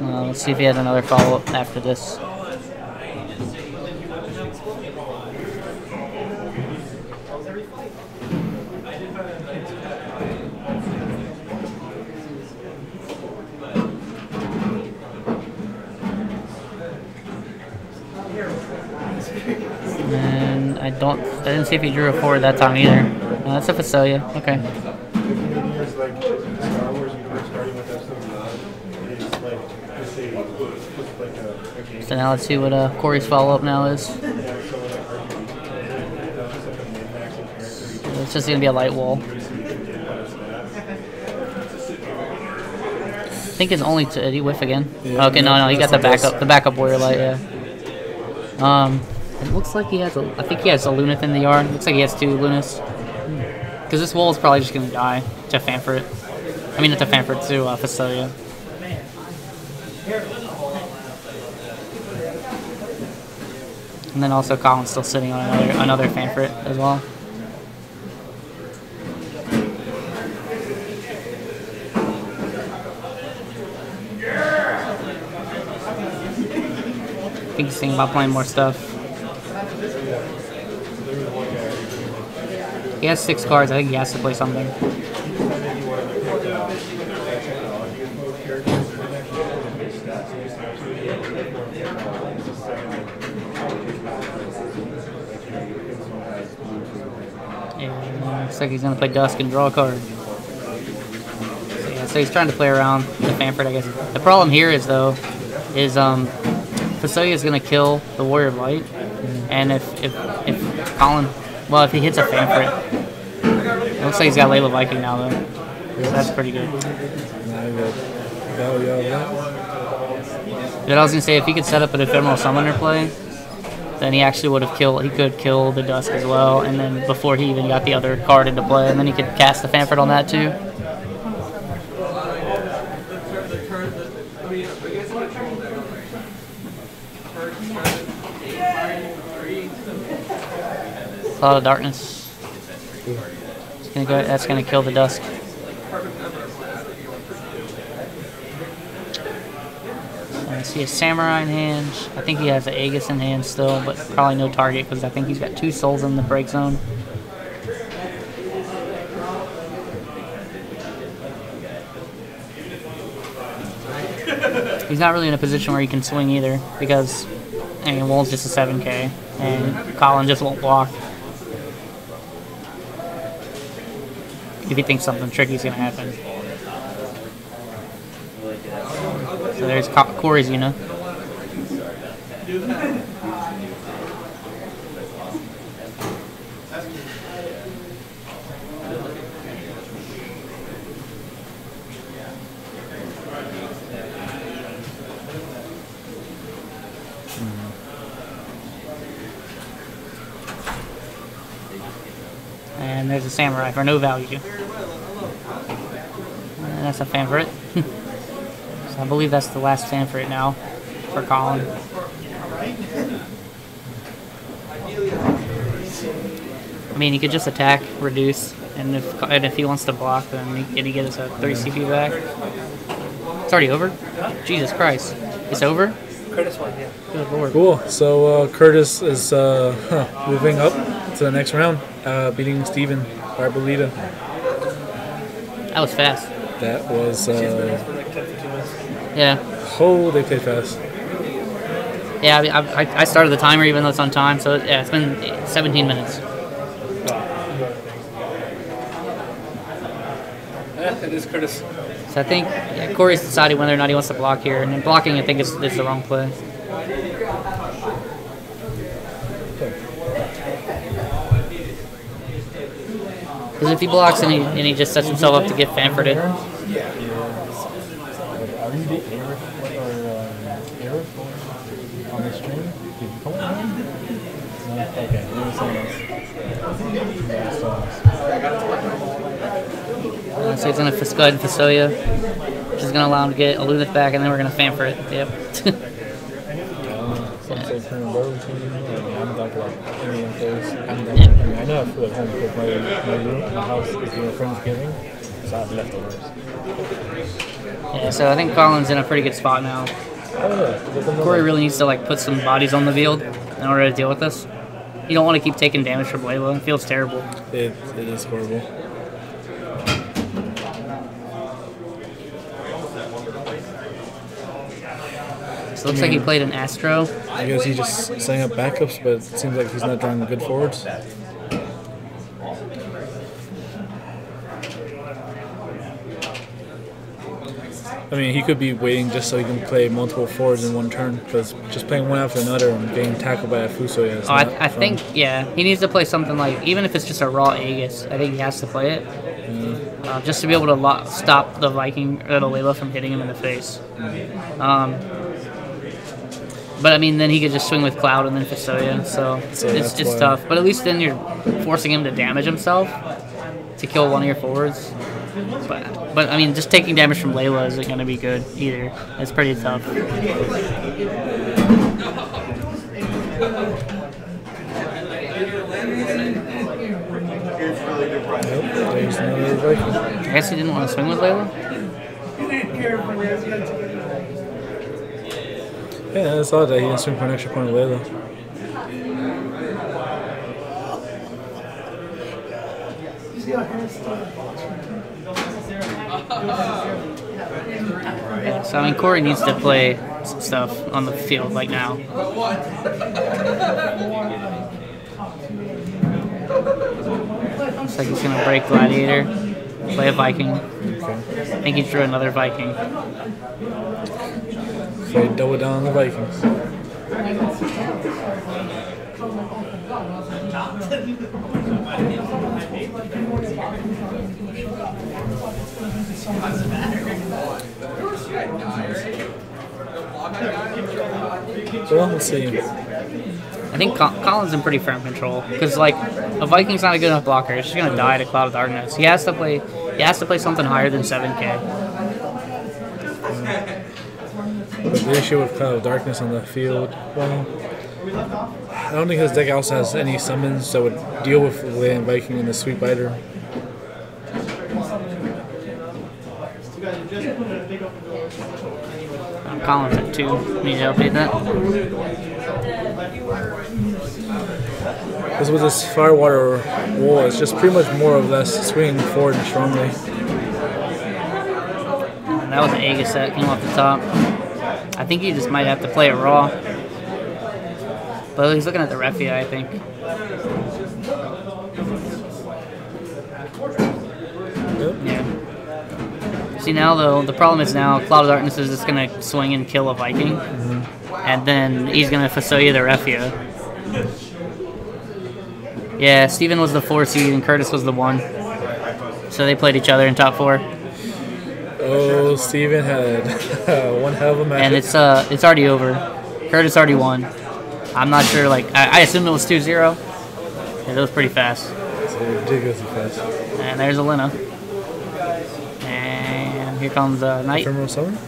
Let's see if he has another follow-up after this. And I didn't see if he drew a forward that time either. That's a Huzzah. Okay. So now let's see what Corey's follow-up now is. It's just gonna be a light wall. I think it's only did he whiff again? Yeah, okay, no, he got the backup Warrior Light, yeah. It looks like he has I think he has a Lunith in the yard. Looks like he has two Luniths. Because this wall is probably just gonna die to Fanfare it. I mean, not to Fanfare, to Huzzah. And then also Colin's still sitting on another Fanfare as well. I think he's thinking about playing more stuff. He has 6 cards. I think he has to play something. And looks like he's gonna play Dusk and draw a card. So, yeah, so he's trying to play around the Fanfare, I guess. The problem here is Huzzah is gonna kill the Warrior of Light, and if Colin, well, if he hits a Fanfare, it looks like he's got Layla Viking now though. So that's pretty good. But I was gonna say, if he could set up an Ephemeral Summoner play, then he actually would have killed. He could kill the Dusk as well, and then before he even got the other card into play, and then he could cast the Fanfare on that too. Cloud of Darkness. It's gonna go. That's gonna kill the Dusk. I see a Samurai in hand. I think he has an Aegis in hand still, but probably no target because I think he's got 2 souls in the break zone. He's not really in a position where he can swing either because, I mean, Wool's just a 7K and Colin just won't block. If he thinks something tricky is going to happen. So there's Corey's, you know. And there's a Samurai for no value. And that's a Fanfare. So I believe that's the last Fanfare now for Colin. I mean, he could just attack, reduce, and if he wants to block, then he gets a 3 CP back. It's already over? Jesus Christ. It's over? Curtis won, yeah. Good lord. Cool. So Curtis is moving up to the next round, beating Steven Barbolita. That was fast. That was... yeah. Oh, they played fast. Yeah, I started the timer even though it's on time, so yeah, it's been 17 minutes. It is Curtis. So I think Corey's deciding whether or not he wants to block here, and then blocking I think is the wrong play. Because if he blocks and he just sets himself up to get Fanforded. Are you the Eric on the stream? Did you come on? No? Okay, it was someone else. So he's going to go ahead and Fusoya, which is going to allow him to get a Lunith back, and then we're going to Fanford it. Yep. Some say Colonel Rose, I'm not like any of those. I know I feel at home because my room, my house is doing Friendsgiving, so I have leftovers. Yeah, so I think Colin's in a pretty good spot now. Corey really needs to like put some bodies on the field in order to deal with this. You don't want to keep taking damage from Layla. It feels terrible. It is horrible. So it looks like he played an Astro. I guess he's just setting up backups, but it seems like he's not drawing good forwards. I mean, he could be waiting just so he can play multiple forwards in one turn, because just playing one after another and getting tackled by a Fusoya is not I think, yeah, he needs to play something like, even if it's just a raw Aegis, I think he has to play it. Just to be able to stop the Viking or the Layla from hitting him in the face. But I mean, then he could just swing with Cloud and then Fusoya, so it's tough. But at least then you're forcing him to damage himself to kill one of your forwards. But I mean, just taking damage from Layla isn't going to be good either. It's pretty tough. I guess he didn't want to swing with Layla? Yeah, I saw that he didn't swing for an extra point with Layla. Yeah, so I mean, Corey needs to play some stuff on the field like now. Looks like he's gonna break Gladiator, play a Viking. I think he drew another Viking. So he doubled down on the Vikings. Well, let's see. I think Colin's in pretty firm control because, like, a Viking's not a good enough blocker. It's just gonna die to Cloud of Darkness. He has to play something higher than 7K. But the issue with Cloud of Darkness on the field, well, I don't think his deck also has any summons that would deal with Land Viking and the Sweet Biter. Colin's at 2. Need to update that. Because with this Firewater Wall, it's just pretty much more or less swinging forward and strongly. And that was an Aegis set, came off the top. I think he just might have to play it raw. But he's looking at the Refia, I think. Yeah. See now though, the problem is now Cloud of Darkness is just gonna swing and kill a Viking, and then he's gonna Fusoya the Refia. Yeah, Steven was the 4 seed and Curtis was the 1, so they played each other in top 4. Oh, Steven had one hell of a match. And it's already over. Curtis already won. I'm not sure. Like I assume it was 2-0. Yeah, that was pretty fast. It's ridiculously fast. And there's Alina. And here comes Knight. Ephemeral Summon?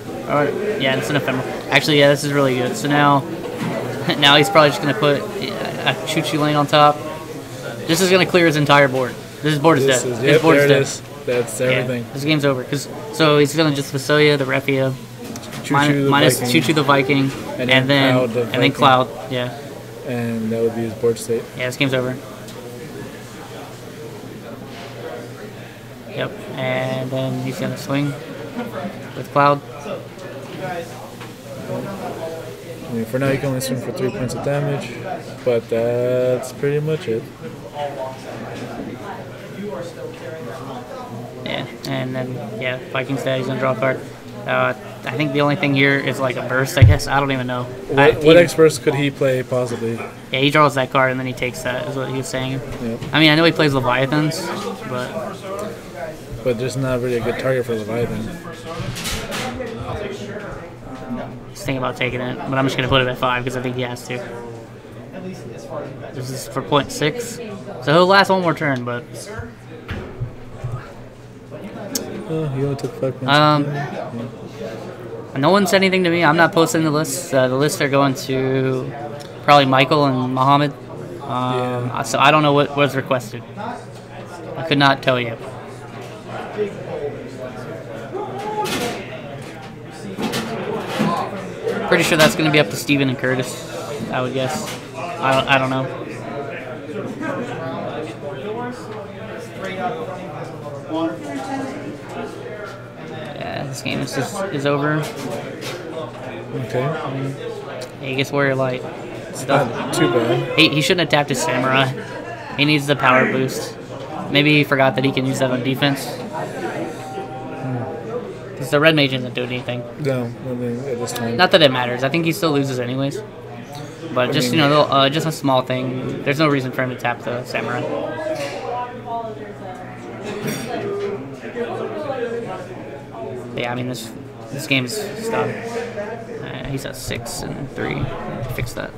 Yeah, it's an ephemeral. Actually, yeah, this is really good. So now he's probably just gonna put a choo-choo lane on top. This is gonna clear his entire board. This board is dead. His board is dead. That's everything. Yeah, this game's over. So he's gonna just Fusoya the Refia, minus Choo-Choo the Viking, and then Cloud. Yeah. And that would be his board state. Yeah, this game's over. Yep, and then he's gonna swing with Cloud. I mean, for now, you can only swing for 3 points of damage, but that's pretty much it. Yeah, and then yeah, Vikings dead. He's gonna draw a card. I think the only thing here is like a burst. I guess I don't even know. What X burst could he play possibly? Yeah, he draws that card and then he takes that. Is what he was saying. Yep. I mean, I know he plays Leviathans, but there's not really a good target for Leviathan. Just thinking about taking it, but I'm just gonna put it at 5 because I think he has to. This is for 0.6, so he'll last one more turn, but. Oh, he only took 5 minutes. No one said anything to me. I'm not posting the lists. The lists are going to probably Michael and Muhammad. So I don't know what was requested. I could not tell you. Pretty sure that's going to be up to Steven and Curtis, I would guess. I don't know. Yeah, this game is over. Okay. He gets Warrior Light. Not too bad. He shouldn't have tapped his Samurai. He needs the power boost. Maybe he forgot that he can use that on defense. Because the red mage isn't doing anything. No, I mean, at this time. Not that it matters. I think he still loses anyways. But just, you know, just a small thing. There's no reason for him to tap the Samurai. Yeah, I mean, this game is done. He's at 6 and 3. Fix that.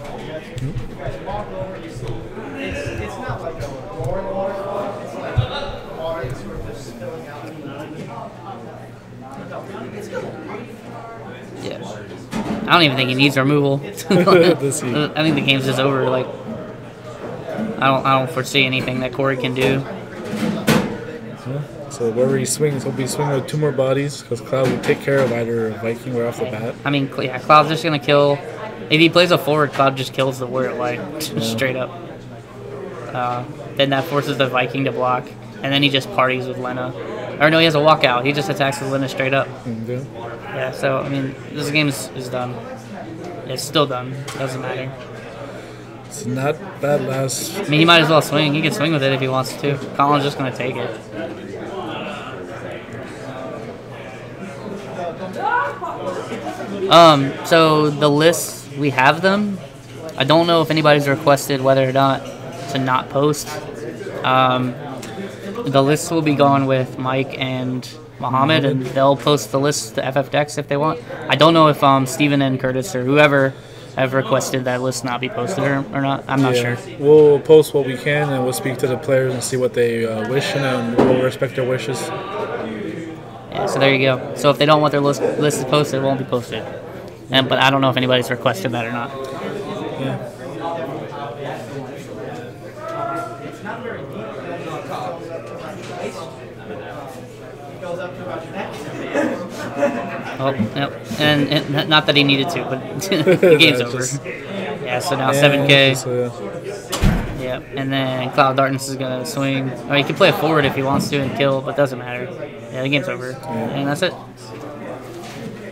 Yeah. I don't even think he needs removal. I think the game's just over. Like, I don't foresee anything that Corey can do. So wherever he swings, he'll be swinging with 2 more bodies because Cloud will take care of either Viking right off the bat. I mean, yeah, Cloud's just gonna kill. If he plays a forward, Cloud just kills the Warrior Light straight up. Then that forces the Viking to block, and then he just parties with Lena. Or no, he has a walkout. He just attacks with Lena straight up. Yeah, so I mean, this game is done. It's still done. Doesn't matter. It's not bad last. I mean, he might as well swing. He can swing with it if he wants to. Colin's just gonna take it. So the lists, we have them. I don't know if anybody's requested whether or not to not post. The lists will be going with Mike and Muhammad, and they'll post the list to FF Decks if they want. I don't know if Steven and Curtis or whoever have requested that list not be posted or not. I'm not sure. We'll post what we can, and we'll speak to the players and see what they wish, and then we'll respect their wishes. Yeah, so there you go. So if they don't want their list posted, it won't be posted. But I don't know if anybody's requested that or not. Yeah. Oh, yep. And not that he needed to, but the game's over. Yeah, so now 7K. Yep, and then Cloud Darkness is going to swing. Or he can play it forward if he wants to and kill, but doesn't matter. Yeah, the game's over. And that's it.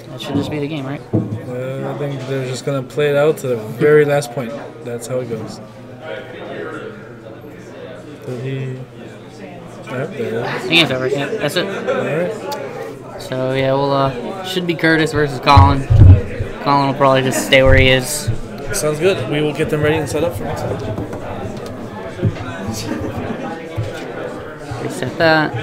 That should just be the game, right? I think they're just going to play it out to the very last point. That's how it goes. Did he... Yep, there it is. The game's over. Yeah, that's it. Alright. So, yeah, we'll, should be Curtis versus Colin. Colin will probably just stay where he is. Sounds good. We will get them ready and set up for next time. Reset that.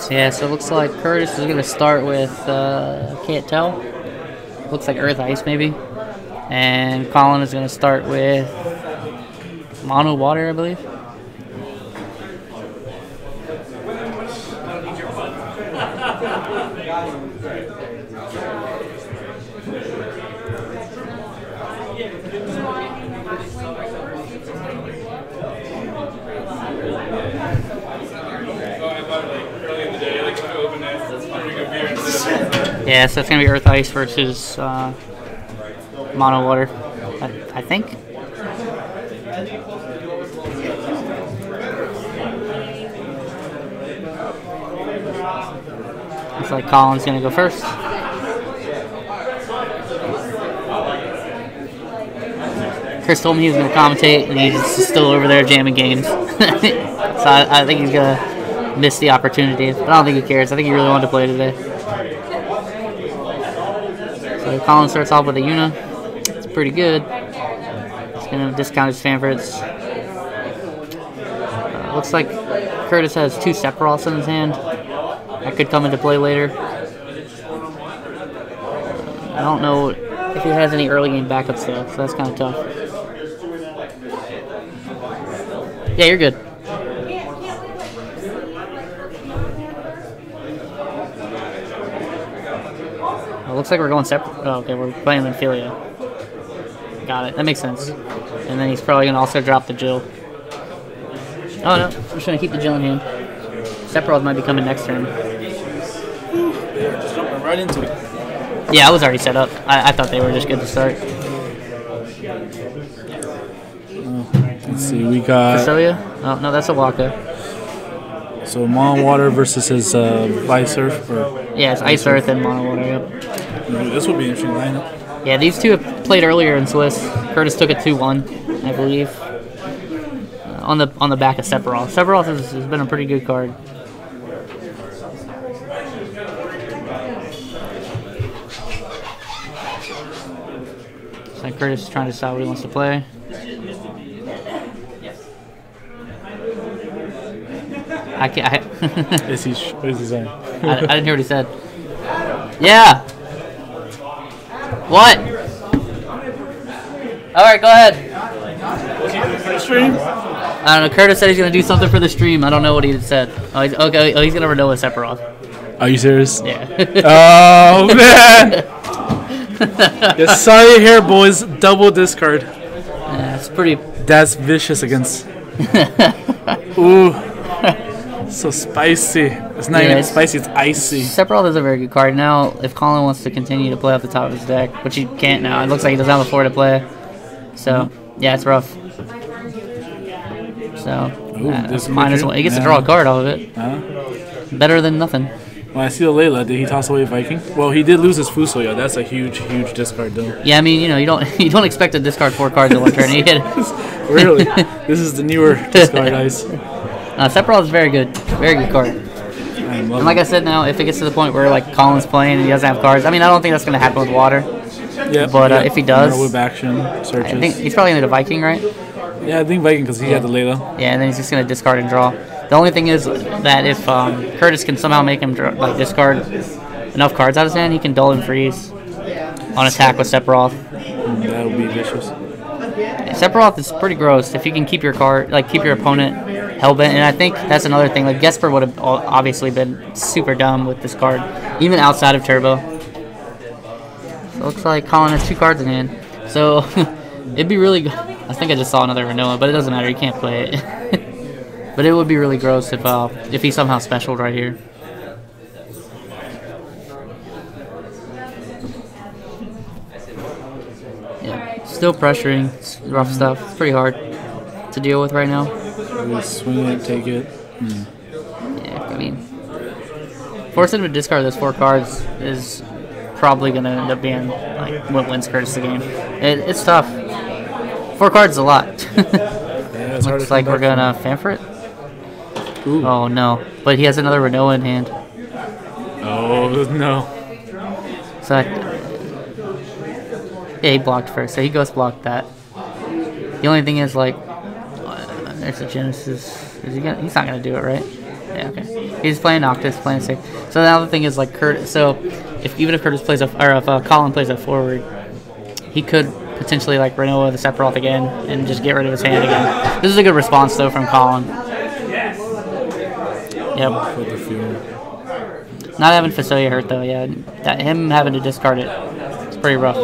So yeah, so it looks like Curtis is going to start with, can't tell. Looks like Earth Ice maybe. And Colin is going to start with Mono Water, I believe. Yeah, so it's going to be Earth Ice versus Mono Water, I think. Looks like Colin's going to go first. Chris told me he was going to commentate, and he's still over there jamming games. So I think he's going to miss the opportunity, but I don't think he cares. I think he really wanted to play today. So Colin starts off with a Yuna. It's pretty good. It's going to discount his favorites. Looks like Curtis has 2 Sephiroths in his hand. That could come into play later. I don't know if he has any early game backups though, so that's kind of tough. Yeah, you're good. Looks like we're going separate. Oh, okay, we're playing Lymphilia. Got it. That makes sense. And then he's probably going to also drop the Jill. Oh, no. I'm just going to keep the Jill in hand. Sephiroth might be coming next turn. Just jumping right into it. Yeah, I was already set up. I thought they were just good to start. Let's see, we got... Cecilia? Oh, no, that's a Waka. So Mono Water versus his Ice Earth? Or yeah, it's Ice Earth and Mono Water, yep. This would be an interesting lineup. Yeah, these two have played earlier in Swiss. Curtis took a 2-1, I believe. On the back of Sephiroth. Sephiroth has been a pretty good card. So Curtis is trying to decide what he wants to play. I can't. What is he saying? I didn't hear what he said. Yeah. What? All right, go ahead. For the stream? I don't know. Curtis said he's gonna do something for the stream. I don't know what he said. Oh, he's, okay. Oh, he's gonna Renault with Sephiroth. Are you serious? Yeah. Oh man. Yes, sorry here, boys. Double discard. Yeah, it's pretty. That's vicious against. Ooh. So spicy. It's not even spicy, it's icy. Sephiroth is a very good card. Now, if Colin wants to continue to play off the top of his deck, which he can't now, it looks like he doesn't have the floor to play. So, yeah, it's rough. So, -1. He gets to draw a card off of it. Better than nothing. When I see the Layla, did he toss away Viking? Well, he did lose his Fusoya. That's a huge, huge discard, though. Yeah, I mean, you know, you don't expect to discard 4 cards in one turn. You get Really? This is the newer discard ice. Sephiroth is very good card. And like I said, now if it gets to the point where like Colin's playing and he doesn't have cards, I mean, I don't think that's gonna happen with Water. Yeah. But if he does, whip action searches. I think he's probably gonna do Viking, right? Yeah, I think Viking because he had the Layla. Yeah, and then he's just gonna discard and draw. The only thing is that if Curtis can somehow make him discard enough cards out of his hand, he can dull and freeze on attack with Sephiroth. That would be vicious. Sephiroth is pretty gross if you can keep your card, keep your opponent hellbent, and I think that's another thing. Like Gesper would have obviously been super dumb with this card, even outside of Turbo. So it looks like Colin has 2 cards in hand. So it'd be really. I think I just saw another Renoa, but it doesn't matter. You can't play it. But it would be really gross if he somehow specialed right here. Yeah, still pressuring. It's rough stuff. It's pretty hard to deal with right now. Just swing it, take it. Yeah, I mean, forcing him to discard those 4 cards is probably gonna end up being like what wins Curtis the game. It's tough. 4 cards is a lot. Yeah, looks like we're gonna Fanfret it. Ooh. Oh no, but he has another Renoa in hand. Oh no. So yeah, he blocked first, so he ghost blocked that. The only thing is there's a Genesis. Is he gonna? He's not gonna do it, right? Yeah. Okay. He's playing Noctis, playing safe. So now the thing is like So even if Curtis plays if Colin plays a forward, he could potentially like Renoa the Sephiroth again and just get rid of his hand again. This is a good response though from Colin. Yep. Not having Fasoya hurt though, yeah. Him having to discard it, it's pretty rough.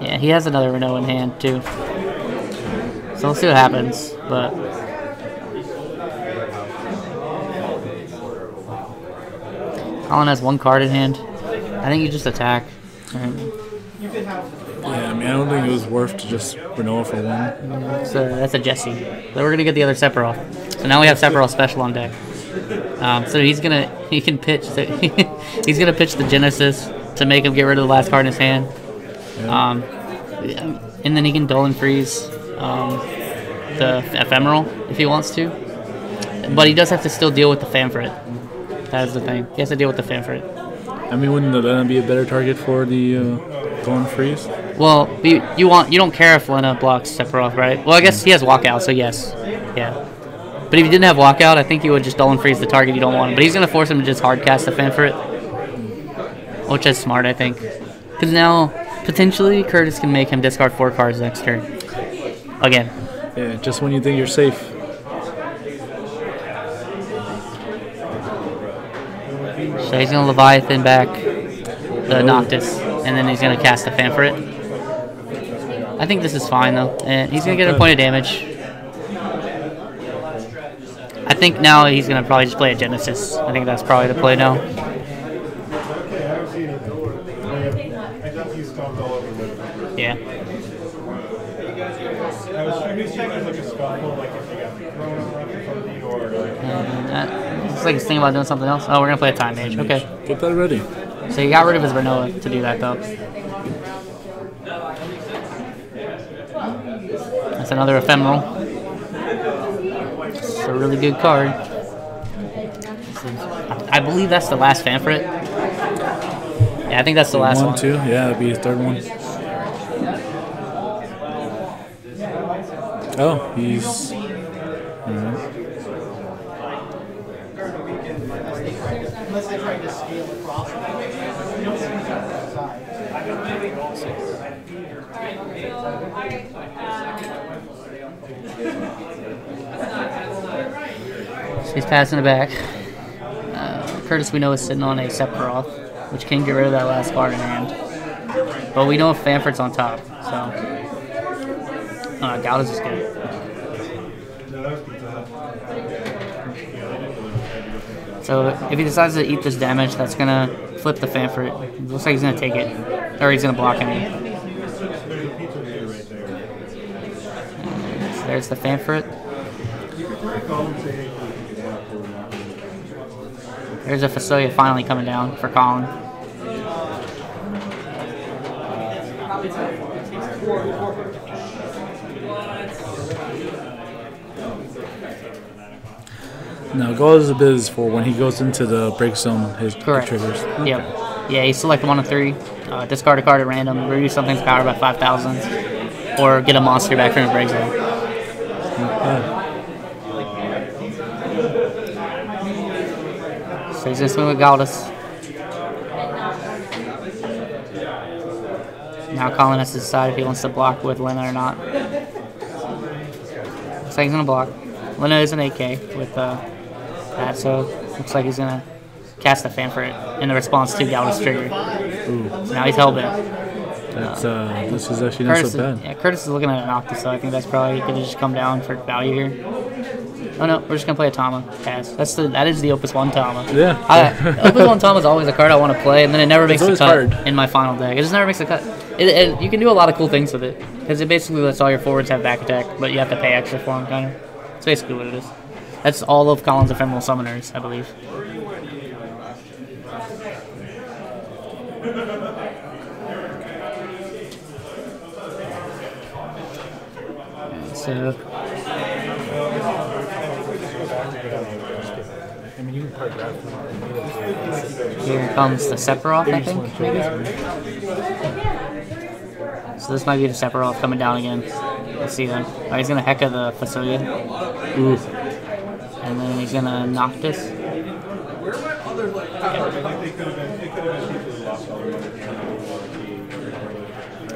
Yeah, he has another Renault in hand too. So we'll see what happens, but Colin has one card in hand. I think you just attack. Yeah, I mean, I don't think it was worth to just Renault for one. That's a Jesse. So we're gonna get the other Sephiroth. So now we have Sephiroth special on deck. So he can pitch. He's gonna pitch the Genesis to make him get rid of the last card in his hand. And then he can dull and freeze the Ephemeral if he wants to. But he does have to still deal with the Fanfrit. That's the thing. He has to deal with the Fanfrit. I mean, wouldn't Lena be a better target for the dull and freeze? Well, you don't care if Lena blocks Sephiroth, right? Well, I guess he has walkout, so yes. Yeah. But if he didn't have walkout, I think he would just dull and freeze the target you don't want him. But he's going to force him to just hard cast the Fanfrit. Which is smart, I think. Because now, potentially, Curtis can make him discard 4 cards next turn. Again. Yeah, just when you think you're safe. So he's going to Leviathan back the Noctis. And then he's going to cast the Fanfrit. I think this is fine, though. And he's going to get a point of damage. I think now he's going to probably just play a Genesis. I think that's probably the play now. Yeah. Looks like he's thinking about doing something else. Oh, we're going to play a Time Mage. Okay. Get that ready. So he got rid of his Renoa to do that, though. That's another Ephemeral. It's a really good card. I believe that's the last Fanfrit. Yeah, I think that's the last one. Too. Yeah, that'd be his third one. Oh, he's... Unless I try to scale across. So he's passing it back. Curtis, we know, is sitting on a Sephiroth, which can get rid of that last card in hand. But we know if Fanfrit's on top, so... Gauda's is good. So if he decides to eat this damage, that's going to flip the Fanfrit. It looks like he's going to take it. Or he's going to block him. So there's the Fanfrit. There's a Fasoya finally coming down for Colin. No, Gauda's is for when he goes into the break zone, his triggers. Yep. Yeah, you select 1 of 3, discard a card at random, reduce something's power by 5,000, or get a monster back from the break zone. So he's going to swing with Gauda's. Now Colin has to decide if he wants to block with Lena or not. Looks like he's going to block. Lena is an AK with that, so looks like he's going to cast the Fanfrit in the response to Gauda's trigger. Ooh. So now he's hellbent. That's, this is actually not so bad. Yeah, Curtis is looking at an Noctis, so I think that's probably going to just come down for value here. Oh no, we're just going to play a Tama. Pass. That is the Opus 1 Tama. Yeah. Opus 1 Tama is always a card I want to play, and then it never makes a cut in my final deck. It just never makes a cut. You can do a lot of cool things with it, because it basically lets all your forwards have back attack, but you have to pay extra for them, kind of. That's basically what it is. That's all of Colin's Ephemeral Summoners, I believe. I mean, you can probably grab from Here comes the Sephiroth, I think, maybe? So this might be the Sephiroth coming down again. Let's see then. Oh, he's going to Heka the Fasuya. Ooh. And then he's going to Noctis.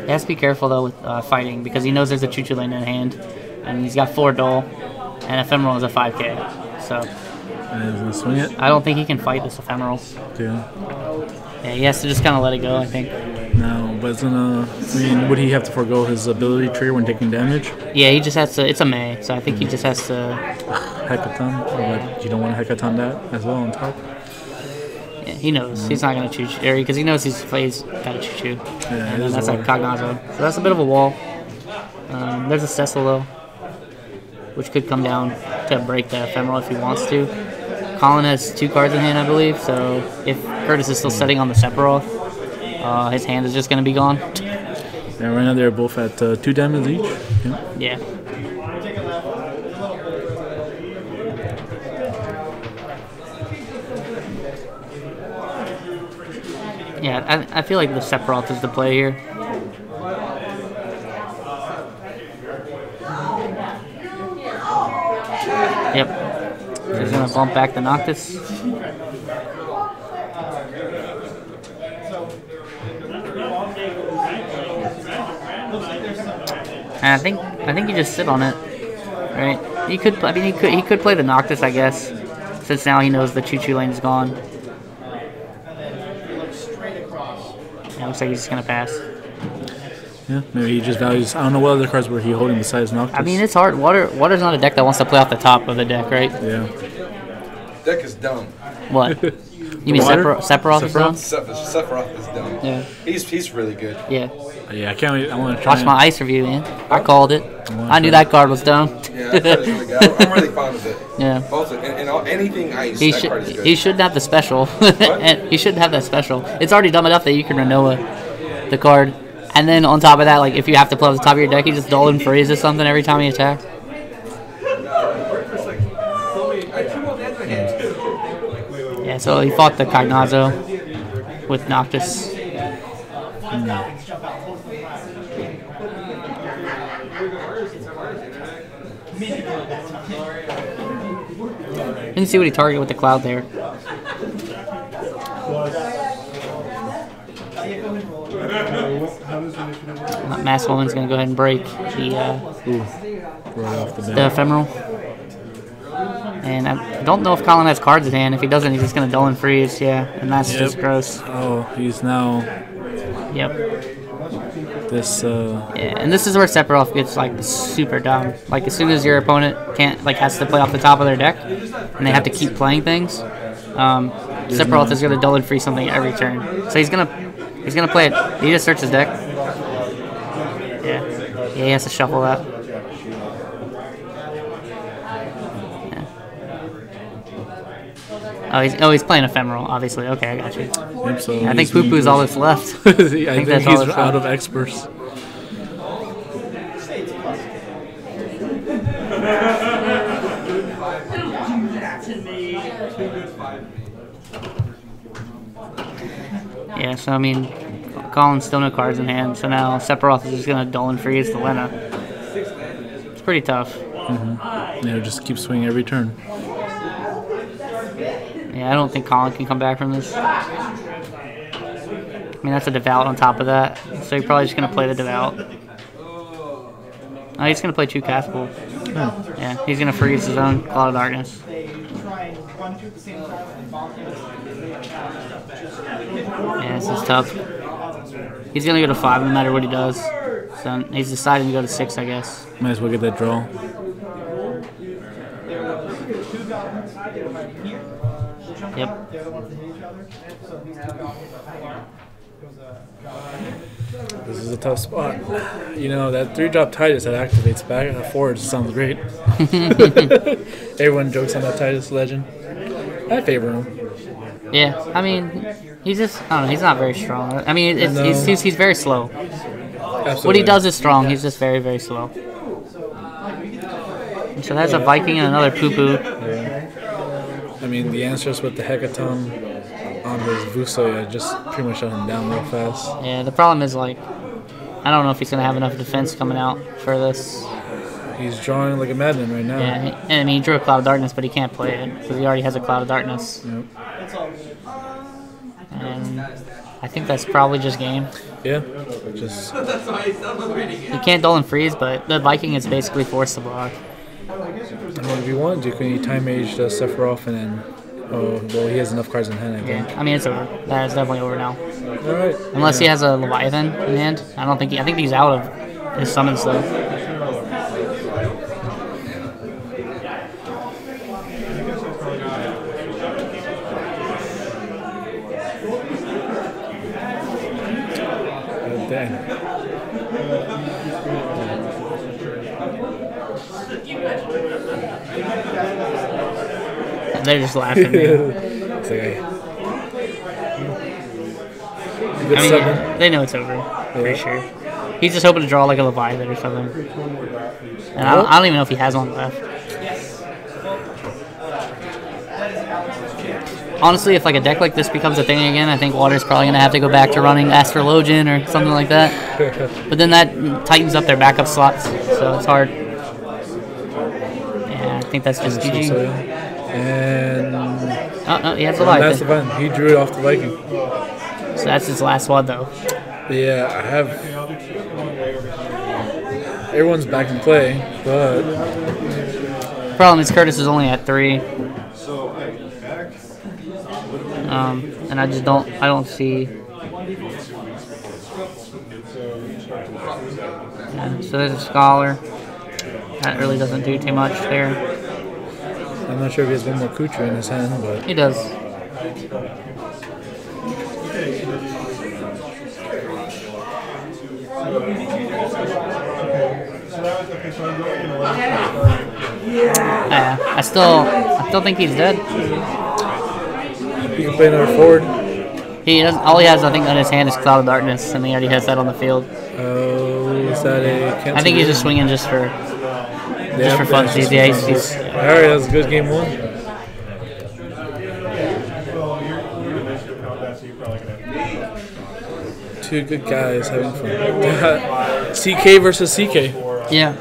He has to be careful though with fighting because he knows there's a Choo-Choo Lane in hand. And he's got 4 Dull, and Ephemeral is a 5k. So And he's going to swing it? I don't think he can fight this Ephemeral. Yeah. Yeah, he has to just kind of let it go, I think. No, but it's gonna. I mean, would he have to forego his ability trigger when taking damage? Yeah, he just has to. It's a May, so I think he just has to. Hecaton? But you don't want to Hecaton that as well on top? Yeah, he knows. He's not going to Choo-Choo, because he knows he's got a Choo-Choo. Yeah, And then that's like Cognazo. So that's a bit of a wall. There's a Cecil, though, which could come down to break the Ephemeral if he wants to. Colin has 2 cards in hand, I believe, so if Curtis is still setting on the Sephiroth, his hand is just going to be gone. Yeah, right now they're both at 2 damage each. Yeah. Yeah, I feel like the Sephiroth is the play here. Yep. So he's going to bump back the Noctis. And I think you just sit on it, right? He could play the Noctis, I guess, since now he knows the Choo-Choo Lane is gone. Yeah, looks like he's just gonna pass. Yeah, maybe he just values. I don't know what other cards were he holding besides Noctis. I mean, it's hard. Water's not a deck that wants to play off the top of the deck, right? Yeah. Deck is dumb. What? You mean Sephiroth is dumb? Sephiroth is dumb. Yeah. He's really good. Yeah. Yeah, I can't wait. I want to try. Watch my ice review, man. I called it. I knew that card was dumb. Yeah, that card is really good. I'm really fond of it. Yeah. Both anything ice, He that card is good. He shouldn't have the special. And he shouldn't have that special. It's already dumb enough that you can Renoa the card. And then on top of that, like if you have to play on the top of your deck, you just dull and freeze or something every time you attack. Yeah, so he fought the Cognazo with Noctis. Didn't see what he targeted with the Cloud there. Mass Woman's gonna go ahead and break the Ephemeral. And I don't know if Colin has cards in hand. If he doesn't, he's just gonna dull and freeze. Yeah, and that's just gross. Oh, he's now. Yep. This. Yeah, and this is where Sephiroth gets like super dumb. Like as soon as your opponent has to play off the top of their deck, and they have to keep playing things, Sephiroth is gonna dull and freeze something every turn. So he's gonna play it. He just searches his deck. Yeah, he has to shuffle that. Oh, he's playing Ephemeral, obviously. Okay, I got you. Yep, so I think Poo Poo's all that's left. I think that's he's all that's out left. of experts. Yeah, so I mean, Colin's still no cards in hand, so now Sephiroth is just gonna dull and freeze the Lena. It's pretty tough. Yeah, just keep swinging every turn. Yeah, I don't think Colin can come back from this. I mean, that's a Devout on top of that, so he's probably just gonna play the Devout. Oh, he's gonna play 2 Castpool. Yeah, he's gonna freeze his own Cloud of Darkness. Yeah, this is tough. He's gonna go to 5 no matter what he does. So he's deciding to go to 6, I guess. Might as well get that draw. Yep. This is a tough spot. You know, that 3-drop Titus that activates back and forwards sounds great. Everyone jokes on that Titus legend. I favor him. Yeah, I mean, he's just, I don't know, he's not very strong. I mean, he's very slow. Absolutely. What he does is strong, he's just very, very slow. And so that's a Viking and another Poo Poo. Yeah. I mean, the answers with the Hecaton on his Vusoya just pretty much shut him down real fast. Yeah, the problem is, like, I don't know if he's going to have enough defense coming out for this. He's drawing like a madman right now. Yeah, and I mean, he drew a Cloud of Darkness, but he can't play it because he already has a Cloud of Darkness. Yep. And I think that's probably just game. Yeah, just... You can't dull and freeze, but the Viking is basically forced to block. And what if you want to, can you Time Mage the Sephiroth and then... Oh, well, he has enough cards in hand, I think. Yeah, I mean, it's over. That is definitely over now. Alright. Unless he has a Leviathan in hand. I think he's out of his summons, though. Dang. They're just laughing. It's like, I mean, they know it's over. Pretty sure. He's just hoping to draw like a Leviathan or something. And I don't even know if he has one left. Honestly, if like a deck like this becomes a thing again, I think Water's probably going to have to go back to running Astrologian or something like that. But then that tightens up their backup slots, so it's hard. Yeah, I think that's just GG. And... Oh, no, he has the Leviathan. That's the Viking. He drew it off the Viking. So that's his last one, though. Yeah, I have... Everyone's back in play, but... The problem is Curtis is only at 3. And I just don't see... Yeah, so there's a Scholar. That really doesn't do too much there. I'm not sure if he has one more Kuchu in his hand, but... He does. Yeah, I still think he's dead. He can play another forward. He doesn't. All he has, I think, on his hand is Cloud of Darkness, and he already has that on the field. Oh, is that a cancel? I think he's just swinging just for fun. He's Alright, that was a good game 1. Two good guys having fun. CK versus CK. Yeah.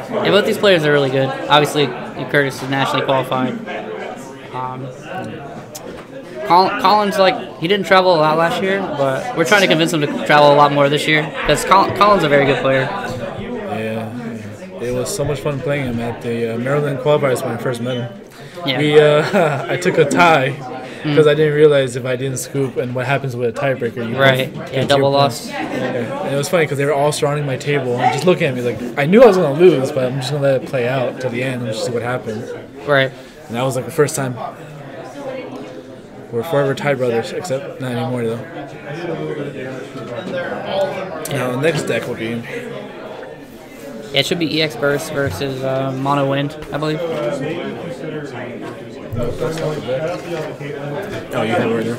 Both these players are really good. Obviously, Curtis is nationally qualified. Colin's he didn't travel a lot last year, but we're trying to convince him to travel a lot more this year because Colin's a very good player. Yeah, it was so much fun playing him at the Maryland qualifiers when I first met him. Yeah. I took a tie because I didn't realize if I didn't scoop and what happens with a tiebreaker. Yeah, double loss. Yeah. And it was funny because they were all surrounding my table and just looking at me like I knew I was going to lose, but I'm just going to let it play out to the end and just see what happens. Right. And that was like the first time. We're forever tie brothers, except not anymore though. Now the next deck will be... Yeah, it should be EX Burst versus Mono Wind, I believe. Oh, you have it right there?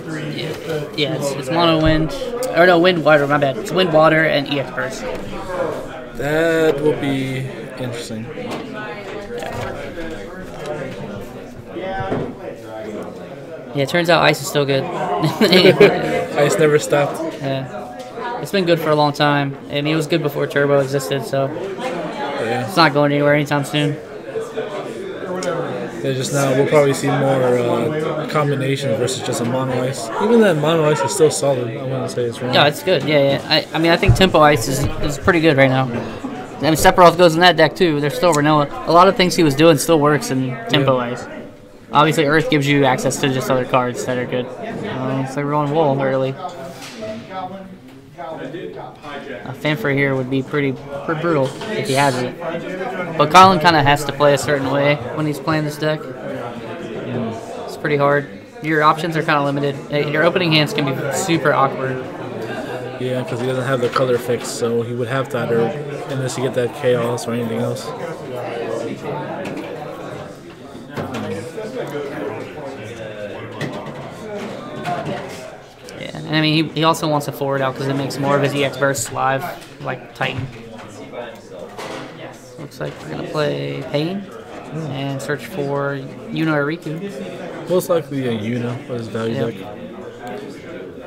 Yeah, it's Mono Wind. Or no, Wind Water, my bad. It's Wind Water and EX Burst. That will be interesting. Yeah, it turns out Ice is still good. Ice never stopped. Yeah. It's been good for a long time. I mean, it was good before Turbo existed, so it's not going anywhere anytime soon. Yeah, just now, we'll probably see more combinations versus just a Mono Ice. Even then, Mono Ice is still solid. I wouldn't say it's wrong. Yeah, it's good. Yeah. I mean, I think Tempo Ice is pretty good right now. I mean, Sephiroth goes in that deck, too. There's still Renoa. A lot of things he was doing still works in Tempo Ice. Obviously, Earth gives you access to just other cards that are good. It's like we're on Wool early. A Fanfare here would be pretty brutal if he has it. But Colin kind of has to play a certain way when he's playing this deck. It's pretty hard. Your options are kind of limited. Your opening hands can be super awkward. Yeah, because he doesn't have the color fix, so he would have to either, unless you get that Chaos or anything else. And I mean, he also wants a forward out because it makes more of his EX bursts live, like Titan. Looks like we're going to play Pain. and search for Yuna or Riku. Most likely a Yuna for his value deck.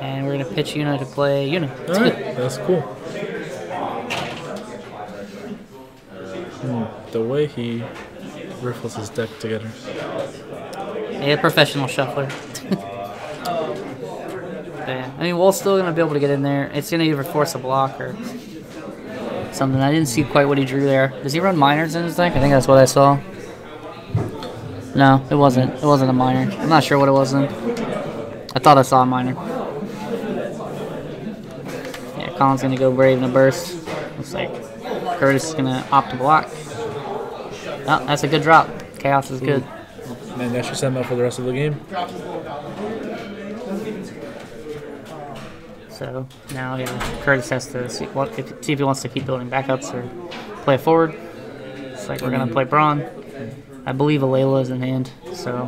And we're going to pitch Yuna to play Yuna. Alright, that's cool. The way he riffles his deck together. Yeah, professional shuffler. Yeah. I mean, Wolf's still going to be able to get in there. It's going to either force a block or something. I didn't see quite what he drew there. Does he run minors in his deck? I think that's what I saw. No, it wasn't. It wasn't a minor. I'm not sure what it was then. I thought I saw a minor. Yeah, Colin's going to go Brave in a burst. Looks like Curtis is going to opt to block. Oh, that's a good drop. Chaos is good. And that should set him up for the rest of the game. So now Curtis has to see if he wants to keep building backups or play it forward. It's like we're going to play Braun. I believe a Layla is in hand. So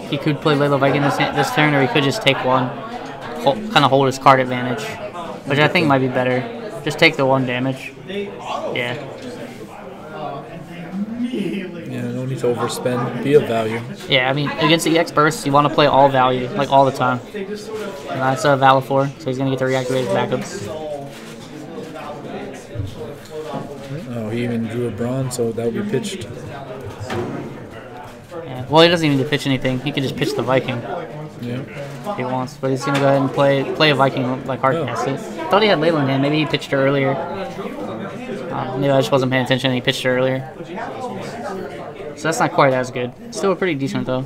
he could play Layla Viking this turn, or he could just take one, kind of hold his card advantage, which I think might be better. Just take the 1 damage. Yeah. Yeah, no need to overspend. Be of value. Yeah, I mean, against the EX bursts, you want to play all value, like all the time. And that's a Valor, so he's going to get to reactivate his backups. Oh, he even drew a Braun, so that would be pitched. Yeah. Well, he doesn't even need to pitch anything. He can just pitch the Viking. Yeah. If he wants. But he's going to go ahead and play a Viking like hardcast it. Thought he had Layla in hand. Maybe he pitched her earlier. Maybe I just wasn't paying attention and he pitched her earlier. So that's not quite as good. Still pretty decent though.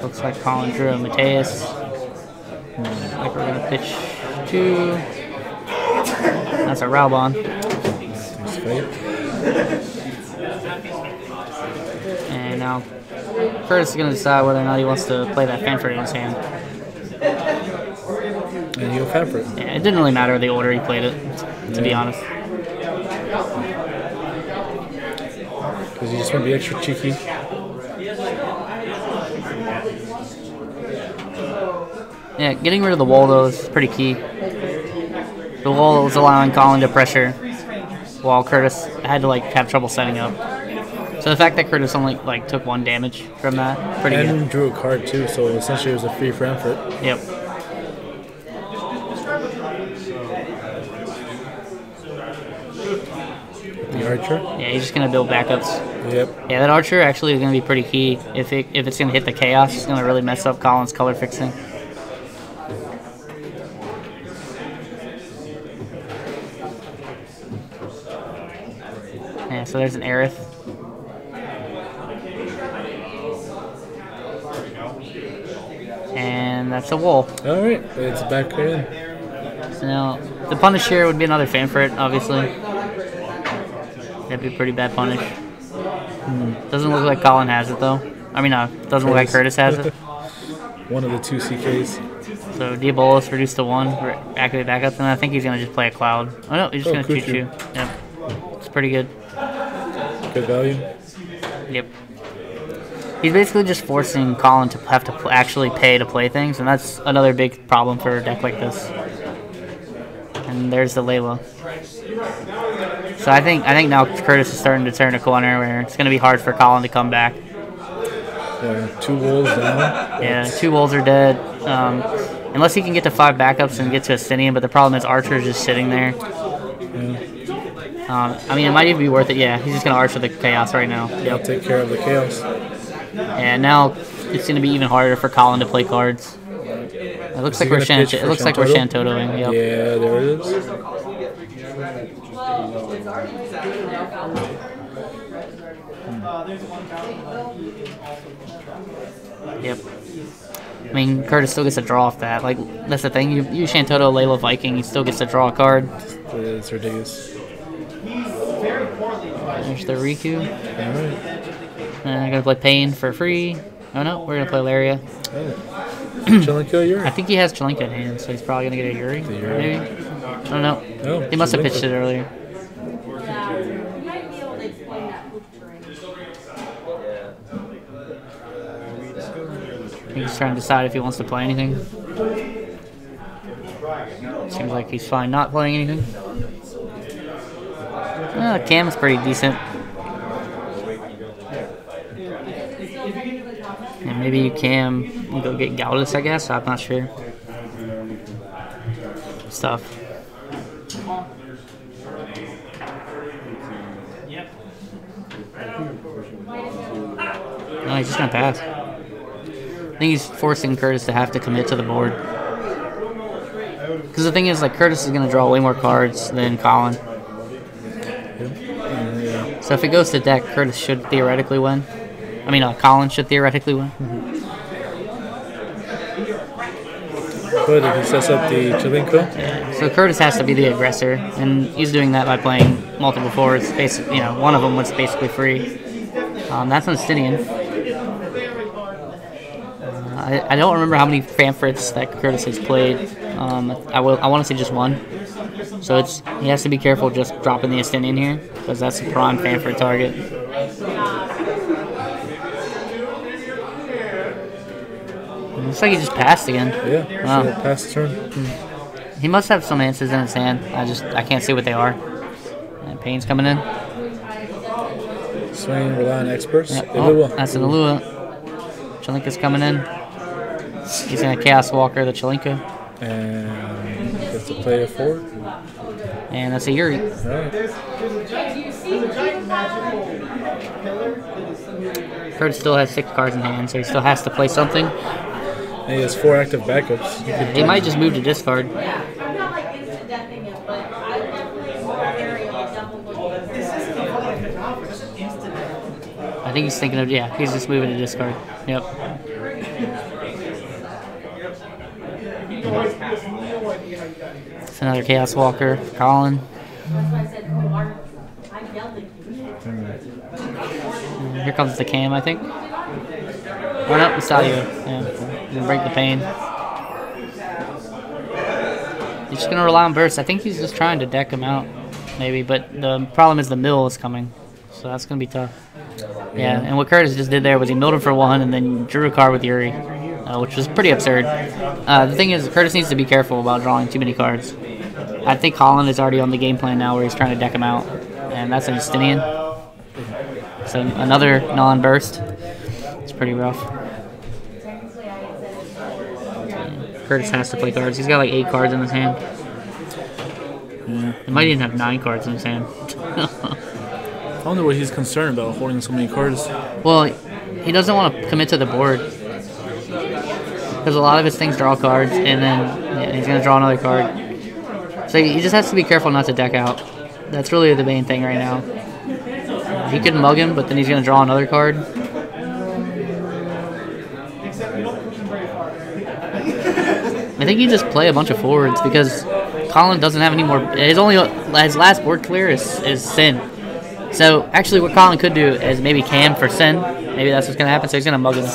Looks like Colin drew a Mateus. Like we're gonna pitch 2. That's a Raubon. And now Curtis is gonna decide whether or not he wants to play that Fanford in his hand. And he'll Fanford. Yeah, it didn't really matter the order he played it, to be honest. Because you just want to be extra cheeky. Yeah, getting rid of the wall though is pretty key. The wall is allowing Colin to pressure, while Curtis had to have trouble setting up. So the fact that Curtis only took 1 damage from that, pretty good. And drew a card too, so essentially it was a free Frankfurt. Yep. The Archer? Yeah, he's just gonna build backups. Yep. Yeah, that Archer actually is gonna be pretty key. If it's gonna hit the Chaos, it's gonna really mess up Colin's color fixing. Yeah, so there's an Aerith. And that's a wall. Alright, it's back in. So now, the punish here would be another Fanfurt, obviously. That'd be a pretty bad punish. Doesn't look like Colin has it, though. I mean, no, doesn't look like Curtis has it. One of the 2 CKs. So Diabolos reduced to 1, activate backups, and I think he's going to just play a Cloud. Oh no, he's just going to shoot you. Yep. It's pretty good. Good value. Yep. He's basically just forcing Colin to have to actually pay to play things, and that's another big problem for a deck like this. And there's the Layla. So I think now Curtis is starting to turn a corner where it's going to be hard for Colin to come back. Yeah, 2 wolves down. Yeah, 2 wolves are dead. Unless he can get to 5 backups and get to Ascendian, but the problem is Archer is just sitting there. Yeah. I mean, it might even be worth it. Yeah, he's just going to Archer the Chaos right now. Yeah, I'll take care of the Chaos. And now it's going to be even harder for Colin to play cards. It looks like we're Shantotoing. Yep. Yeah, there it is. Yep. I mean, Curtis still gets a draw off that. That's the thing. You Shantoto Layla Viking, he still gets to draw a card. It's ridiculous. There's the Riku. Alright. And I'm going to play Pain for free. Oh no, we're going to play Laria. Oh. Chilinka Yuri. I think he has Chilinka in hand, so he's probably going to get a Yuri. Maybe? I don't know. Oh, he must have pitched it earlier. He's trying to decide if he wants to play anything. Seems like he's fine not playing anything. Cam's pretty decent. And maybe you can go get Galdus, I guess. I'm not sure. Stuff. No, he's just gonna pass. I think he's forcing Curtis to have to commit to the board. Because the thing is, like, Curtis is gonna draw way more cards than Colin. So if it goes to deck, Curtis should theoretically win. I mean, Colin should theoretically win. But if he sets up the Chalinko? Yeah. So Curtis has to be the aggressor, and he's doing that by playing multiple forwards. Basically, one of them was basically free. That's an Estinian. I don't remember how many Fanfrits that Curtis has played. I want to say just one. So he has to be careful just dropping the Estinian here, because that's a prime Fanfrit target. Looks like he just passed again. Yeah, wow. Passed turn. He must have some answers in his hand. I can't see what they are. And Payne's coming in. Swing, rely on experts. Yep. Oh, that's an Alua. Chalinka's coming in. He's gonna Chaos Walker the Chalinka. And gets to play a forward. And that's a Yuri. Right. Curtis still has 6 cards in hand, so he still has to play something. And he has 4 active backups. He might just move to discard. I think he's thinking of, he's just moving to discard. Yep. It's another Chaos Walker for Colin. Here comes the Cam, I think. Oh no, we saw you. Yeah, gonna break the Pain. He's just gonna rely on burst. I think he's just trying to deck him out, maybe. But the problem is the mill is coming, so that's gonna be tough. Yeah, and what Curtis just did there was he milled him for 1 and then drew a card with Yuri, which was pretty absurd. The thing is, Curtis needs to be careful about drawing too many cards. I think Colin is already on the game plan now where he's trying to deck him out, and that's an Estinian. So another non-burst. It's pretty rough. Curtis has to play cards. He's got like 8 cards in his hand. Yeah. He might even have 9 cards in his hand. I wonder what he's concerned about holding so many cards. Well, he doesn't want to commit to the board. Because a lot of his things draw cards, and then he's going to draw another card. So he just has to be careful not to deck out. That's really the main thing right now. He could mug him, but then he's going to draw another card. I think you just play a bunch of forwards because Colin doesn't have any more. His last board clear is Sin. So actually, what Colin could do is maybe Cam for Sin. Maybe that's what's going to happen. So he's going to mug him.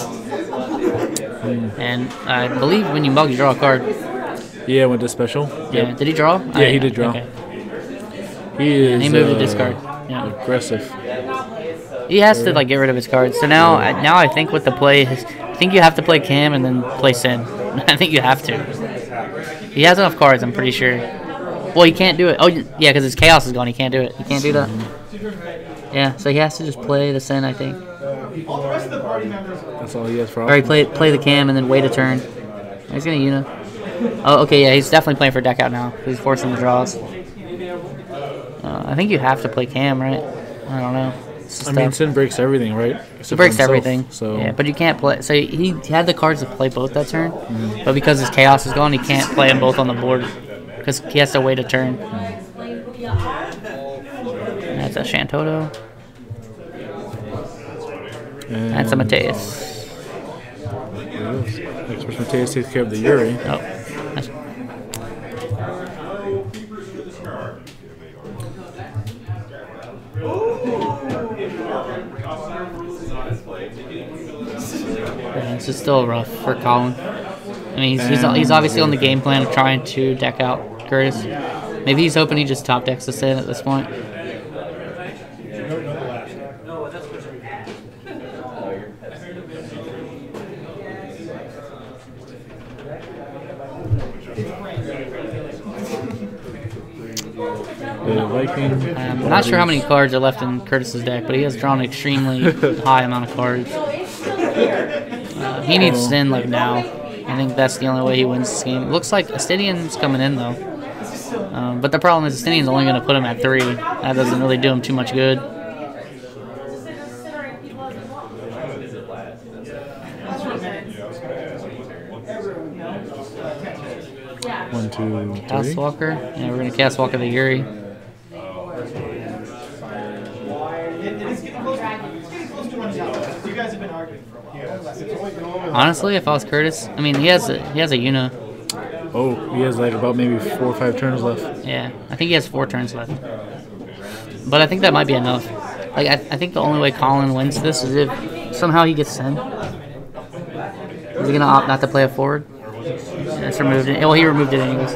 And I believe when you mug, you draw a card. Yeah, went to special. Yeah. Yep. Did he draw? Yeah, he did draw. Okay. He is. And he moved to discard. Yeah. Aggressive. He has to get rid of his cards. So now I think with the play, I think you have to play Cam and then play Sin. I think you have to. He has enough cards, I'm pretty sure. Well, he can't do it. Oh, yeah, because his Chaos is gone. He can't do it. He can't do that. Yeah, so he has to just play the Sin, I think. That's all he has for options. Or he play the Cam and then wait a turn. He's going to Una. Oh, okay, yeah, he's definitely playing for deck out now. He's forcing the draws. I think you have to play Cam, right? I don't know. I mean, Sin breaks everything, right? He breaks everything. So yeah, but you can't play. So he had the cards to play both that turn, but because his Chaos is gone, he can't play them both on the board because he has to wait a turn. That's a Shantoto. That's a Mateus. Next person, Mateus takes care of the Yuri. Oh. This is still rough for Colin. I mean, he's obviously on the game plan of trying to deck out Curtis. Maybe he's hoping he just top decks the Sin at this point. Viking. I'm not sure how many cards are left in Curtis's deck, but he has drawn an extremely high amount of cards. He needs Sin like now. I think that's the only way he wins this game. Looks like Astidian's coming in though. But the problem is Astidian's only going to put him at 3. That doesn't really do him too much good. One, two, Cast Walker. Yeah, we're going to Cast Walker the Yuri. Honestly, if I was Curtis, I mean, he has a Yuna. Oh, he has like about maybe 4 or 5 turns left. Yeah, I think he has 4 turns left. But I think that might be enough. Like, I think the only way Colin wins this is if somehow he gets Sin. Is he gonna opt not to play a forward? Yeah, it's removed. Well, he removed it anyways.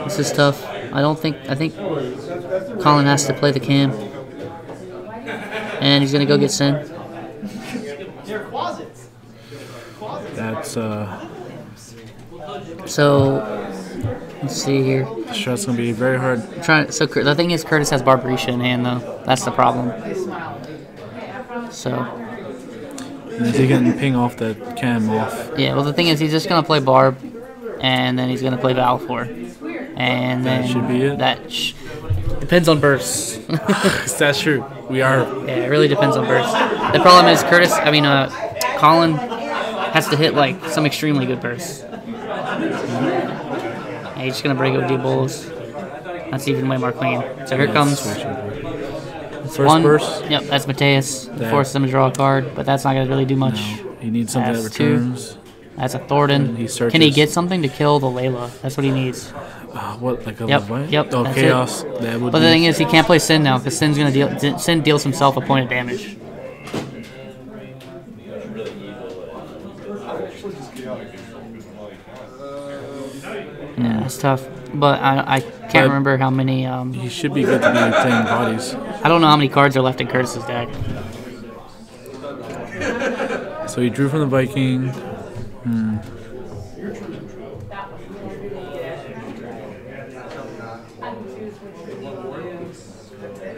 This is tough. I think Colin has to play the cam. And he's gonna go get Sin. That's So let's see here. The shot's gonna be very hard. So the thing is, Curtis has Barbarisha in hand though. That's the problem. So. And is he getting ping off the cam off? Yeah. Well, the thing is, he's just gonna play Barb, and then he's gonna play Valfor, and then that should be it. Depends on bursts. That's true. We are. Yeah, it really depends on bursts. The problem is Colin has to hit like some extremely good bursts. Yeah, he's just gonna break it with Diabolos. That's even way more clean. So here comes first burst. Yep, that's Mateus. Forces him to draw a card, but that's not gonna really do much. No, he needs something that returns. 2. That's a Thornton. Can he get something to kill the Layla? That's what he needs. What, like a Yep. Oh, Chaos. But the thing is, he can't play Sin now because Sin deals himself a point of damage. Yeah, it's tough. But I can't remember how many. He should be good to be playing bodies. I don't know how many cards are left in Curtis's deck. So he drew from the Viking.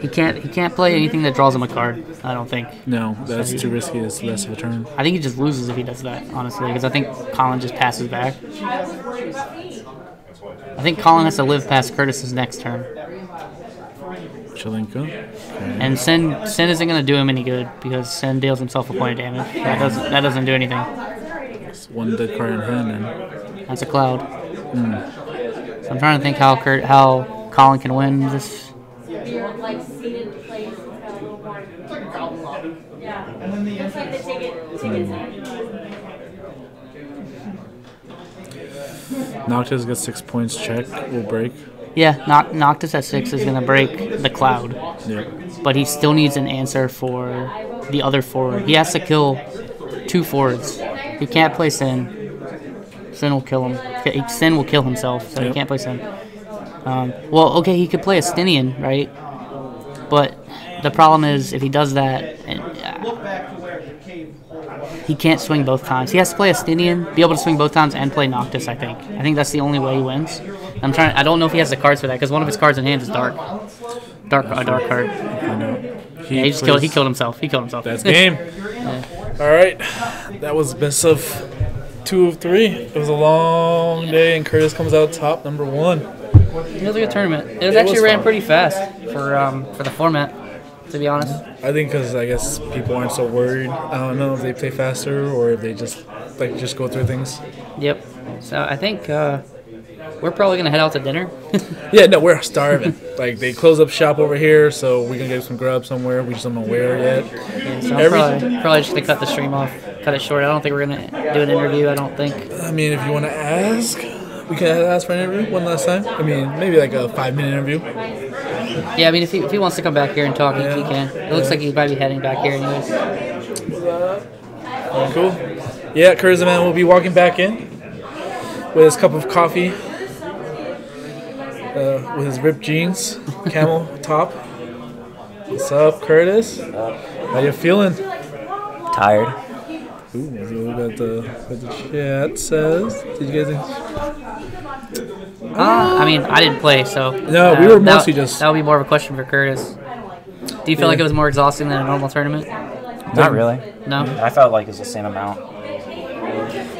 He can't play anything that draws him a card. I don't think. No, that's too risky. It's less of a turn. I think he just loses if he does that, honestly, because I think Colin just passes back. I think Colin has to live past Curtis's next turn. Chalinka. Okay. And Sin isn't going to do him any good because Sin deals himself a point of damage. That doesn't do anything. It's one dead card in hand, and that's a Cloud. So I'm trying to think how Colin can win this. Noctis gets 6 points. Check will break. Yeah, Noctis at 6 is going to break the Cloud. Yep. But he still needs an answer for the other forward. He has to kill 2 forwards. He can't play Sin. Sin will kill him. Sin will kill himself, so he can't play Sin. Well, okay, he could play a Stinian, right? But the problem is, if he does that, he can't swing both times. He has to play a Stinian, be able to swing both times, and play Noctis, I think. I think that's the only way he wins. I don't know if he has the cards for that, because one of his cards in hand is Dark. A dark card. He killed himself. That's game. Yeah. All right. That was best of 2 of 3. It was a long day, and Curtis comes out top, number 1. It was a good tournament. It actually ran pretty fast for the format, to be honest. I think because I guess people aren't so worried. I don't know if they play faster or if they just go through things. Yep. So I think we're probably gonna head out to dinner. Yeah, no, we're starving. Like they close up shop over here, so we can get some grub somewhere. We just don't know where yet. Yeah, so I'm probably just gonna cut the stream off, cut it short. I don't think we're gonna do an interview. I don't think. I mean, if you want to ask, we can ask for an interview one last time. I mean, maybe like a 5-minute interview. Yeah, I mean, if he wants to come back here and talk, he can. It looks like he might be heading back here anyways. Cool. Yeah, Curtis the man will be walking back in with his cup of coffee, with his ripped jeans, camel top. What's up, Curtis? How you feeling? Tired. Ooh, let's see what the chat says. Did you guys? I mean, I didn't play, so. No, we were mostly just. That would be more of a question for Curtis. Do you feel like it was more exhausting than a normal tournament? Not really. No? I felt like it was the same amount.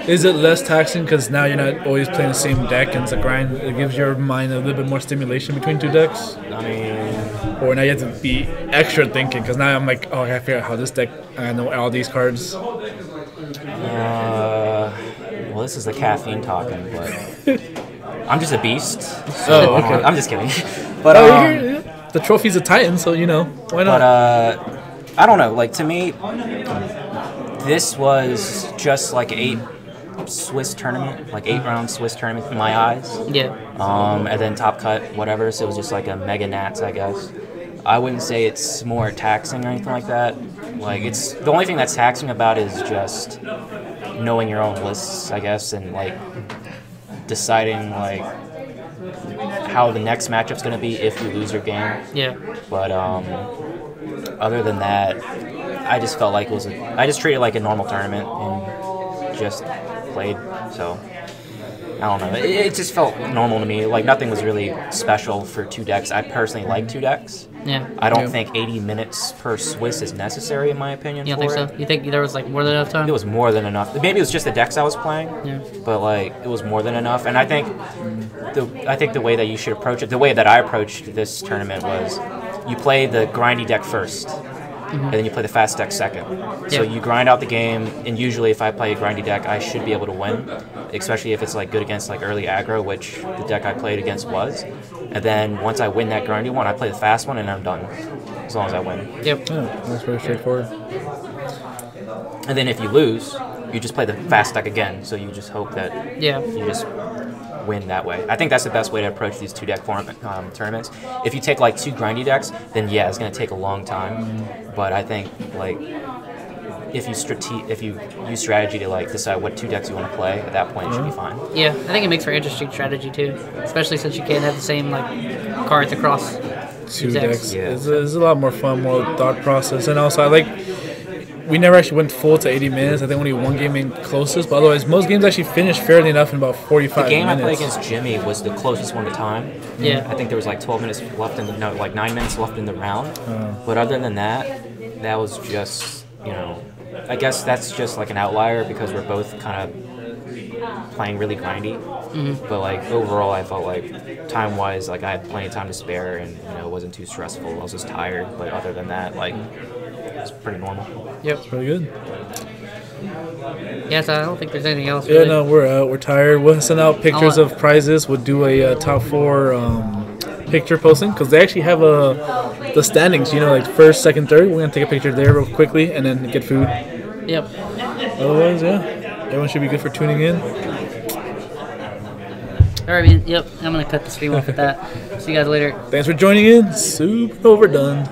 Is it less taxing because now you're not always playing the same deck and it's a grind? It gives your mind a little bit more stimulation between two decks? I mean... Or now you have to be extra thinking because now I'm like, oh, I gotta figure out how this deck, I know all these cards. Well, this is the caffeine talking, but... I'm just a beast. So okay. I'm just kidding. But the trophy's a Titan, so you know, why not? But I don't know. Like to me, this was just like 8 Swiss tournament, like 8-round Swiss tournament in my eyes. Yeah. And then top cut, whatever. So it was just like a mega Nats, I guess. I wouldn't say it's more taxing or anything like that. Like it's the only thing that's taxing about is just knowing your own lists, I guess, and like deciding like how the next matchup's gonna be if you lose your game. Yeah. But other than that, I just felt like it was. I just treated it like a normal tournament and just played. So I don't know. It just felt normal to me. Like nothing was really special for 2 decks. I personally like 2 decks. Yeah. I don't think 80 minutes per Swiss is necessary in my opinion. You don't think so? You think there was like more than enough time? It was more than enough. Maybe it was just the decks I was playing. Yeah. But like it was more than enough. And I think the way that you should approach it, the way that I approached this tournament was, you play the grindy deck first. And then you play the fast deck second. So you grind out the game, and usually if I play a grindy deck, I should be able to win, especially if it's like good against like early aggro, which the deck I played against was. And then once I win that grindy one, I play the fast one, and I'm done, as long as I win. Yep. Yeah, that's very straightforward. And then if you lose, you just play the fast deck again, so you just hope that you just win that way. I think that's the best way to approach these 2 deck tournaments. If you take like 2 grindy decks, then yeah, it's going to take a long time. But I think like if you use strategy to like decide what 2 decks you want to play, at that point it should be fine. Yeah, I think it makes for interesting strategy too, especially since you can't have the same like cards across 2 decks. Yeah. It's a lot more fun, more thought process, and also I like. We never actually went full to 80 minutes. I think only one game in closest, but otherwise most games actually finished fairly enough in about 45 minutes. The game I played against Jimmy was the closest one to time. Yeah. I think there was like 12 minutes left in the, no, like 9 minutes left in the round. But other than that, that was just, you know, I guess that's just like an outlier because we're both kind of playing really grindy. But like overall, I felt like time-wise, like I had plenty of time to spare, and you know, it wasn't too stressful. I was just tired, but other than that, like it's pretty normal. Yep. It's pretty good. Yes, I don't think there's anything else. Yeah, really. no, we're out. We're tired. We'll send out pictures of prizes. We'll do a top 4 picture posting because they actually have the standings. You know, like first, second, third. We're gonna take a picture there real quickly and then get food. Yep. Otherwise, yeah, everyone should be good for tuning in. All right, man. Yep. I'm gonna cut the stream off with that. See you guys later. Thanks for joining in. SuperNova done.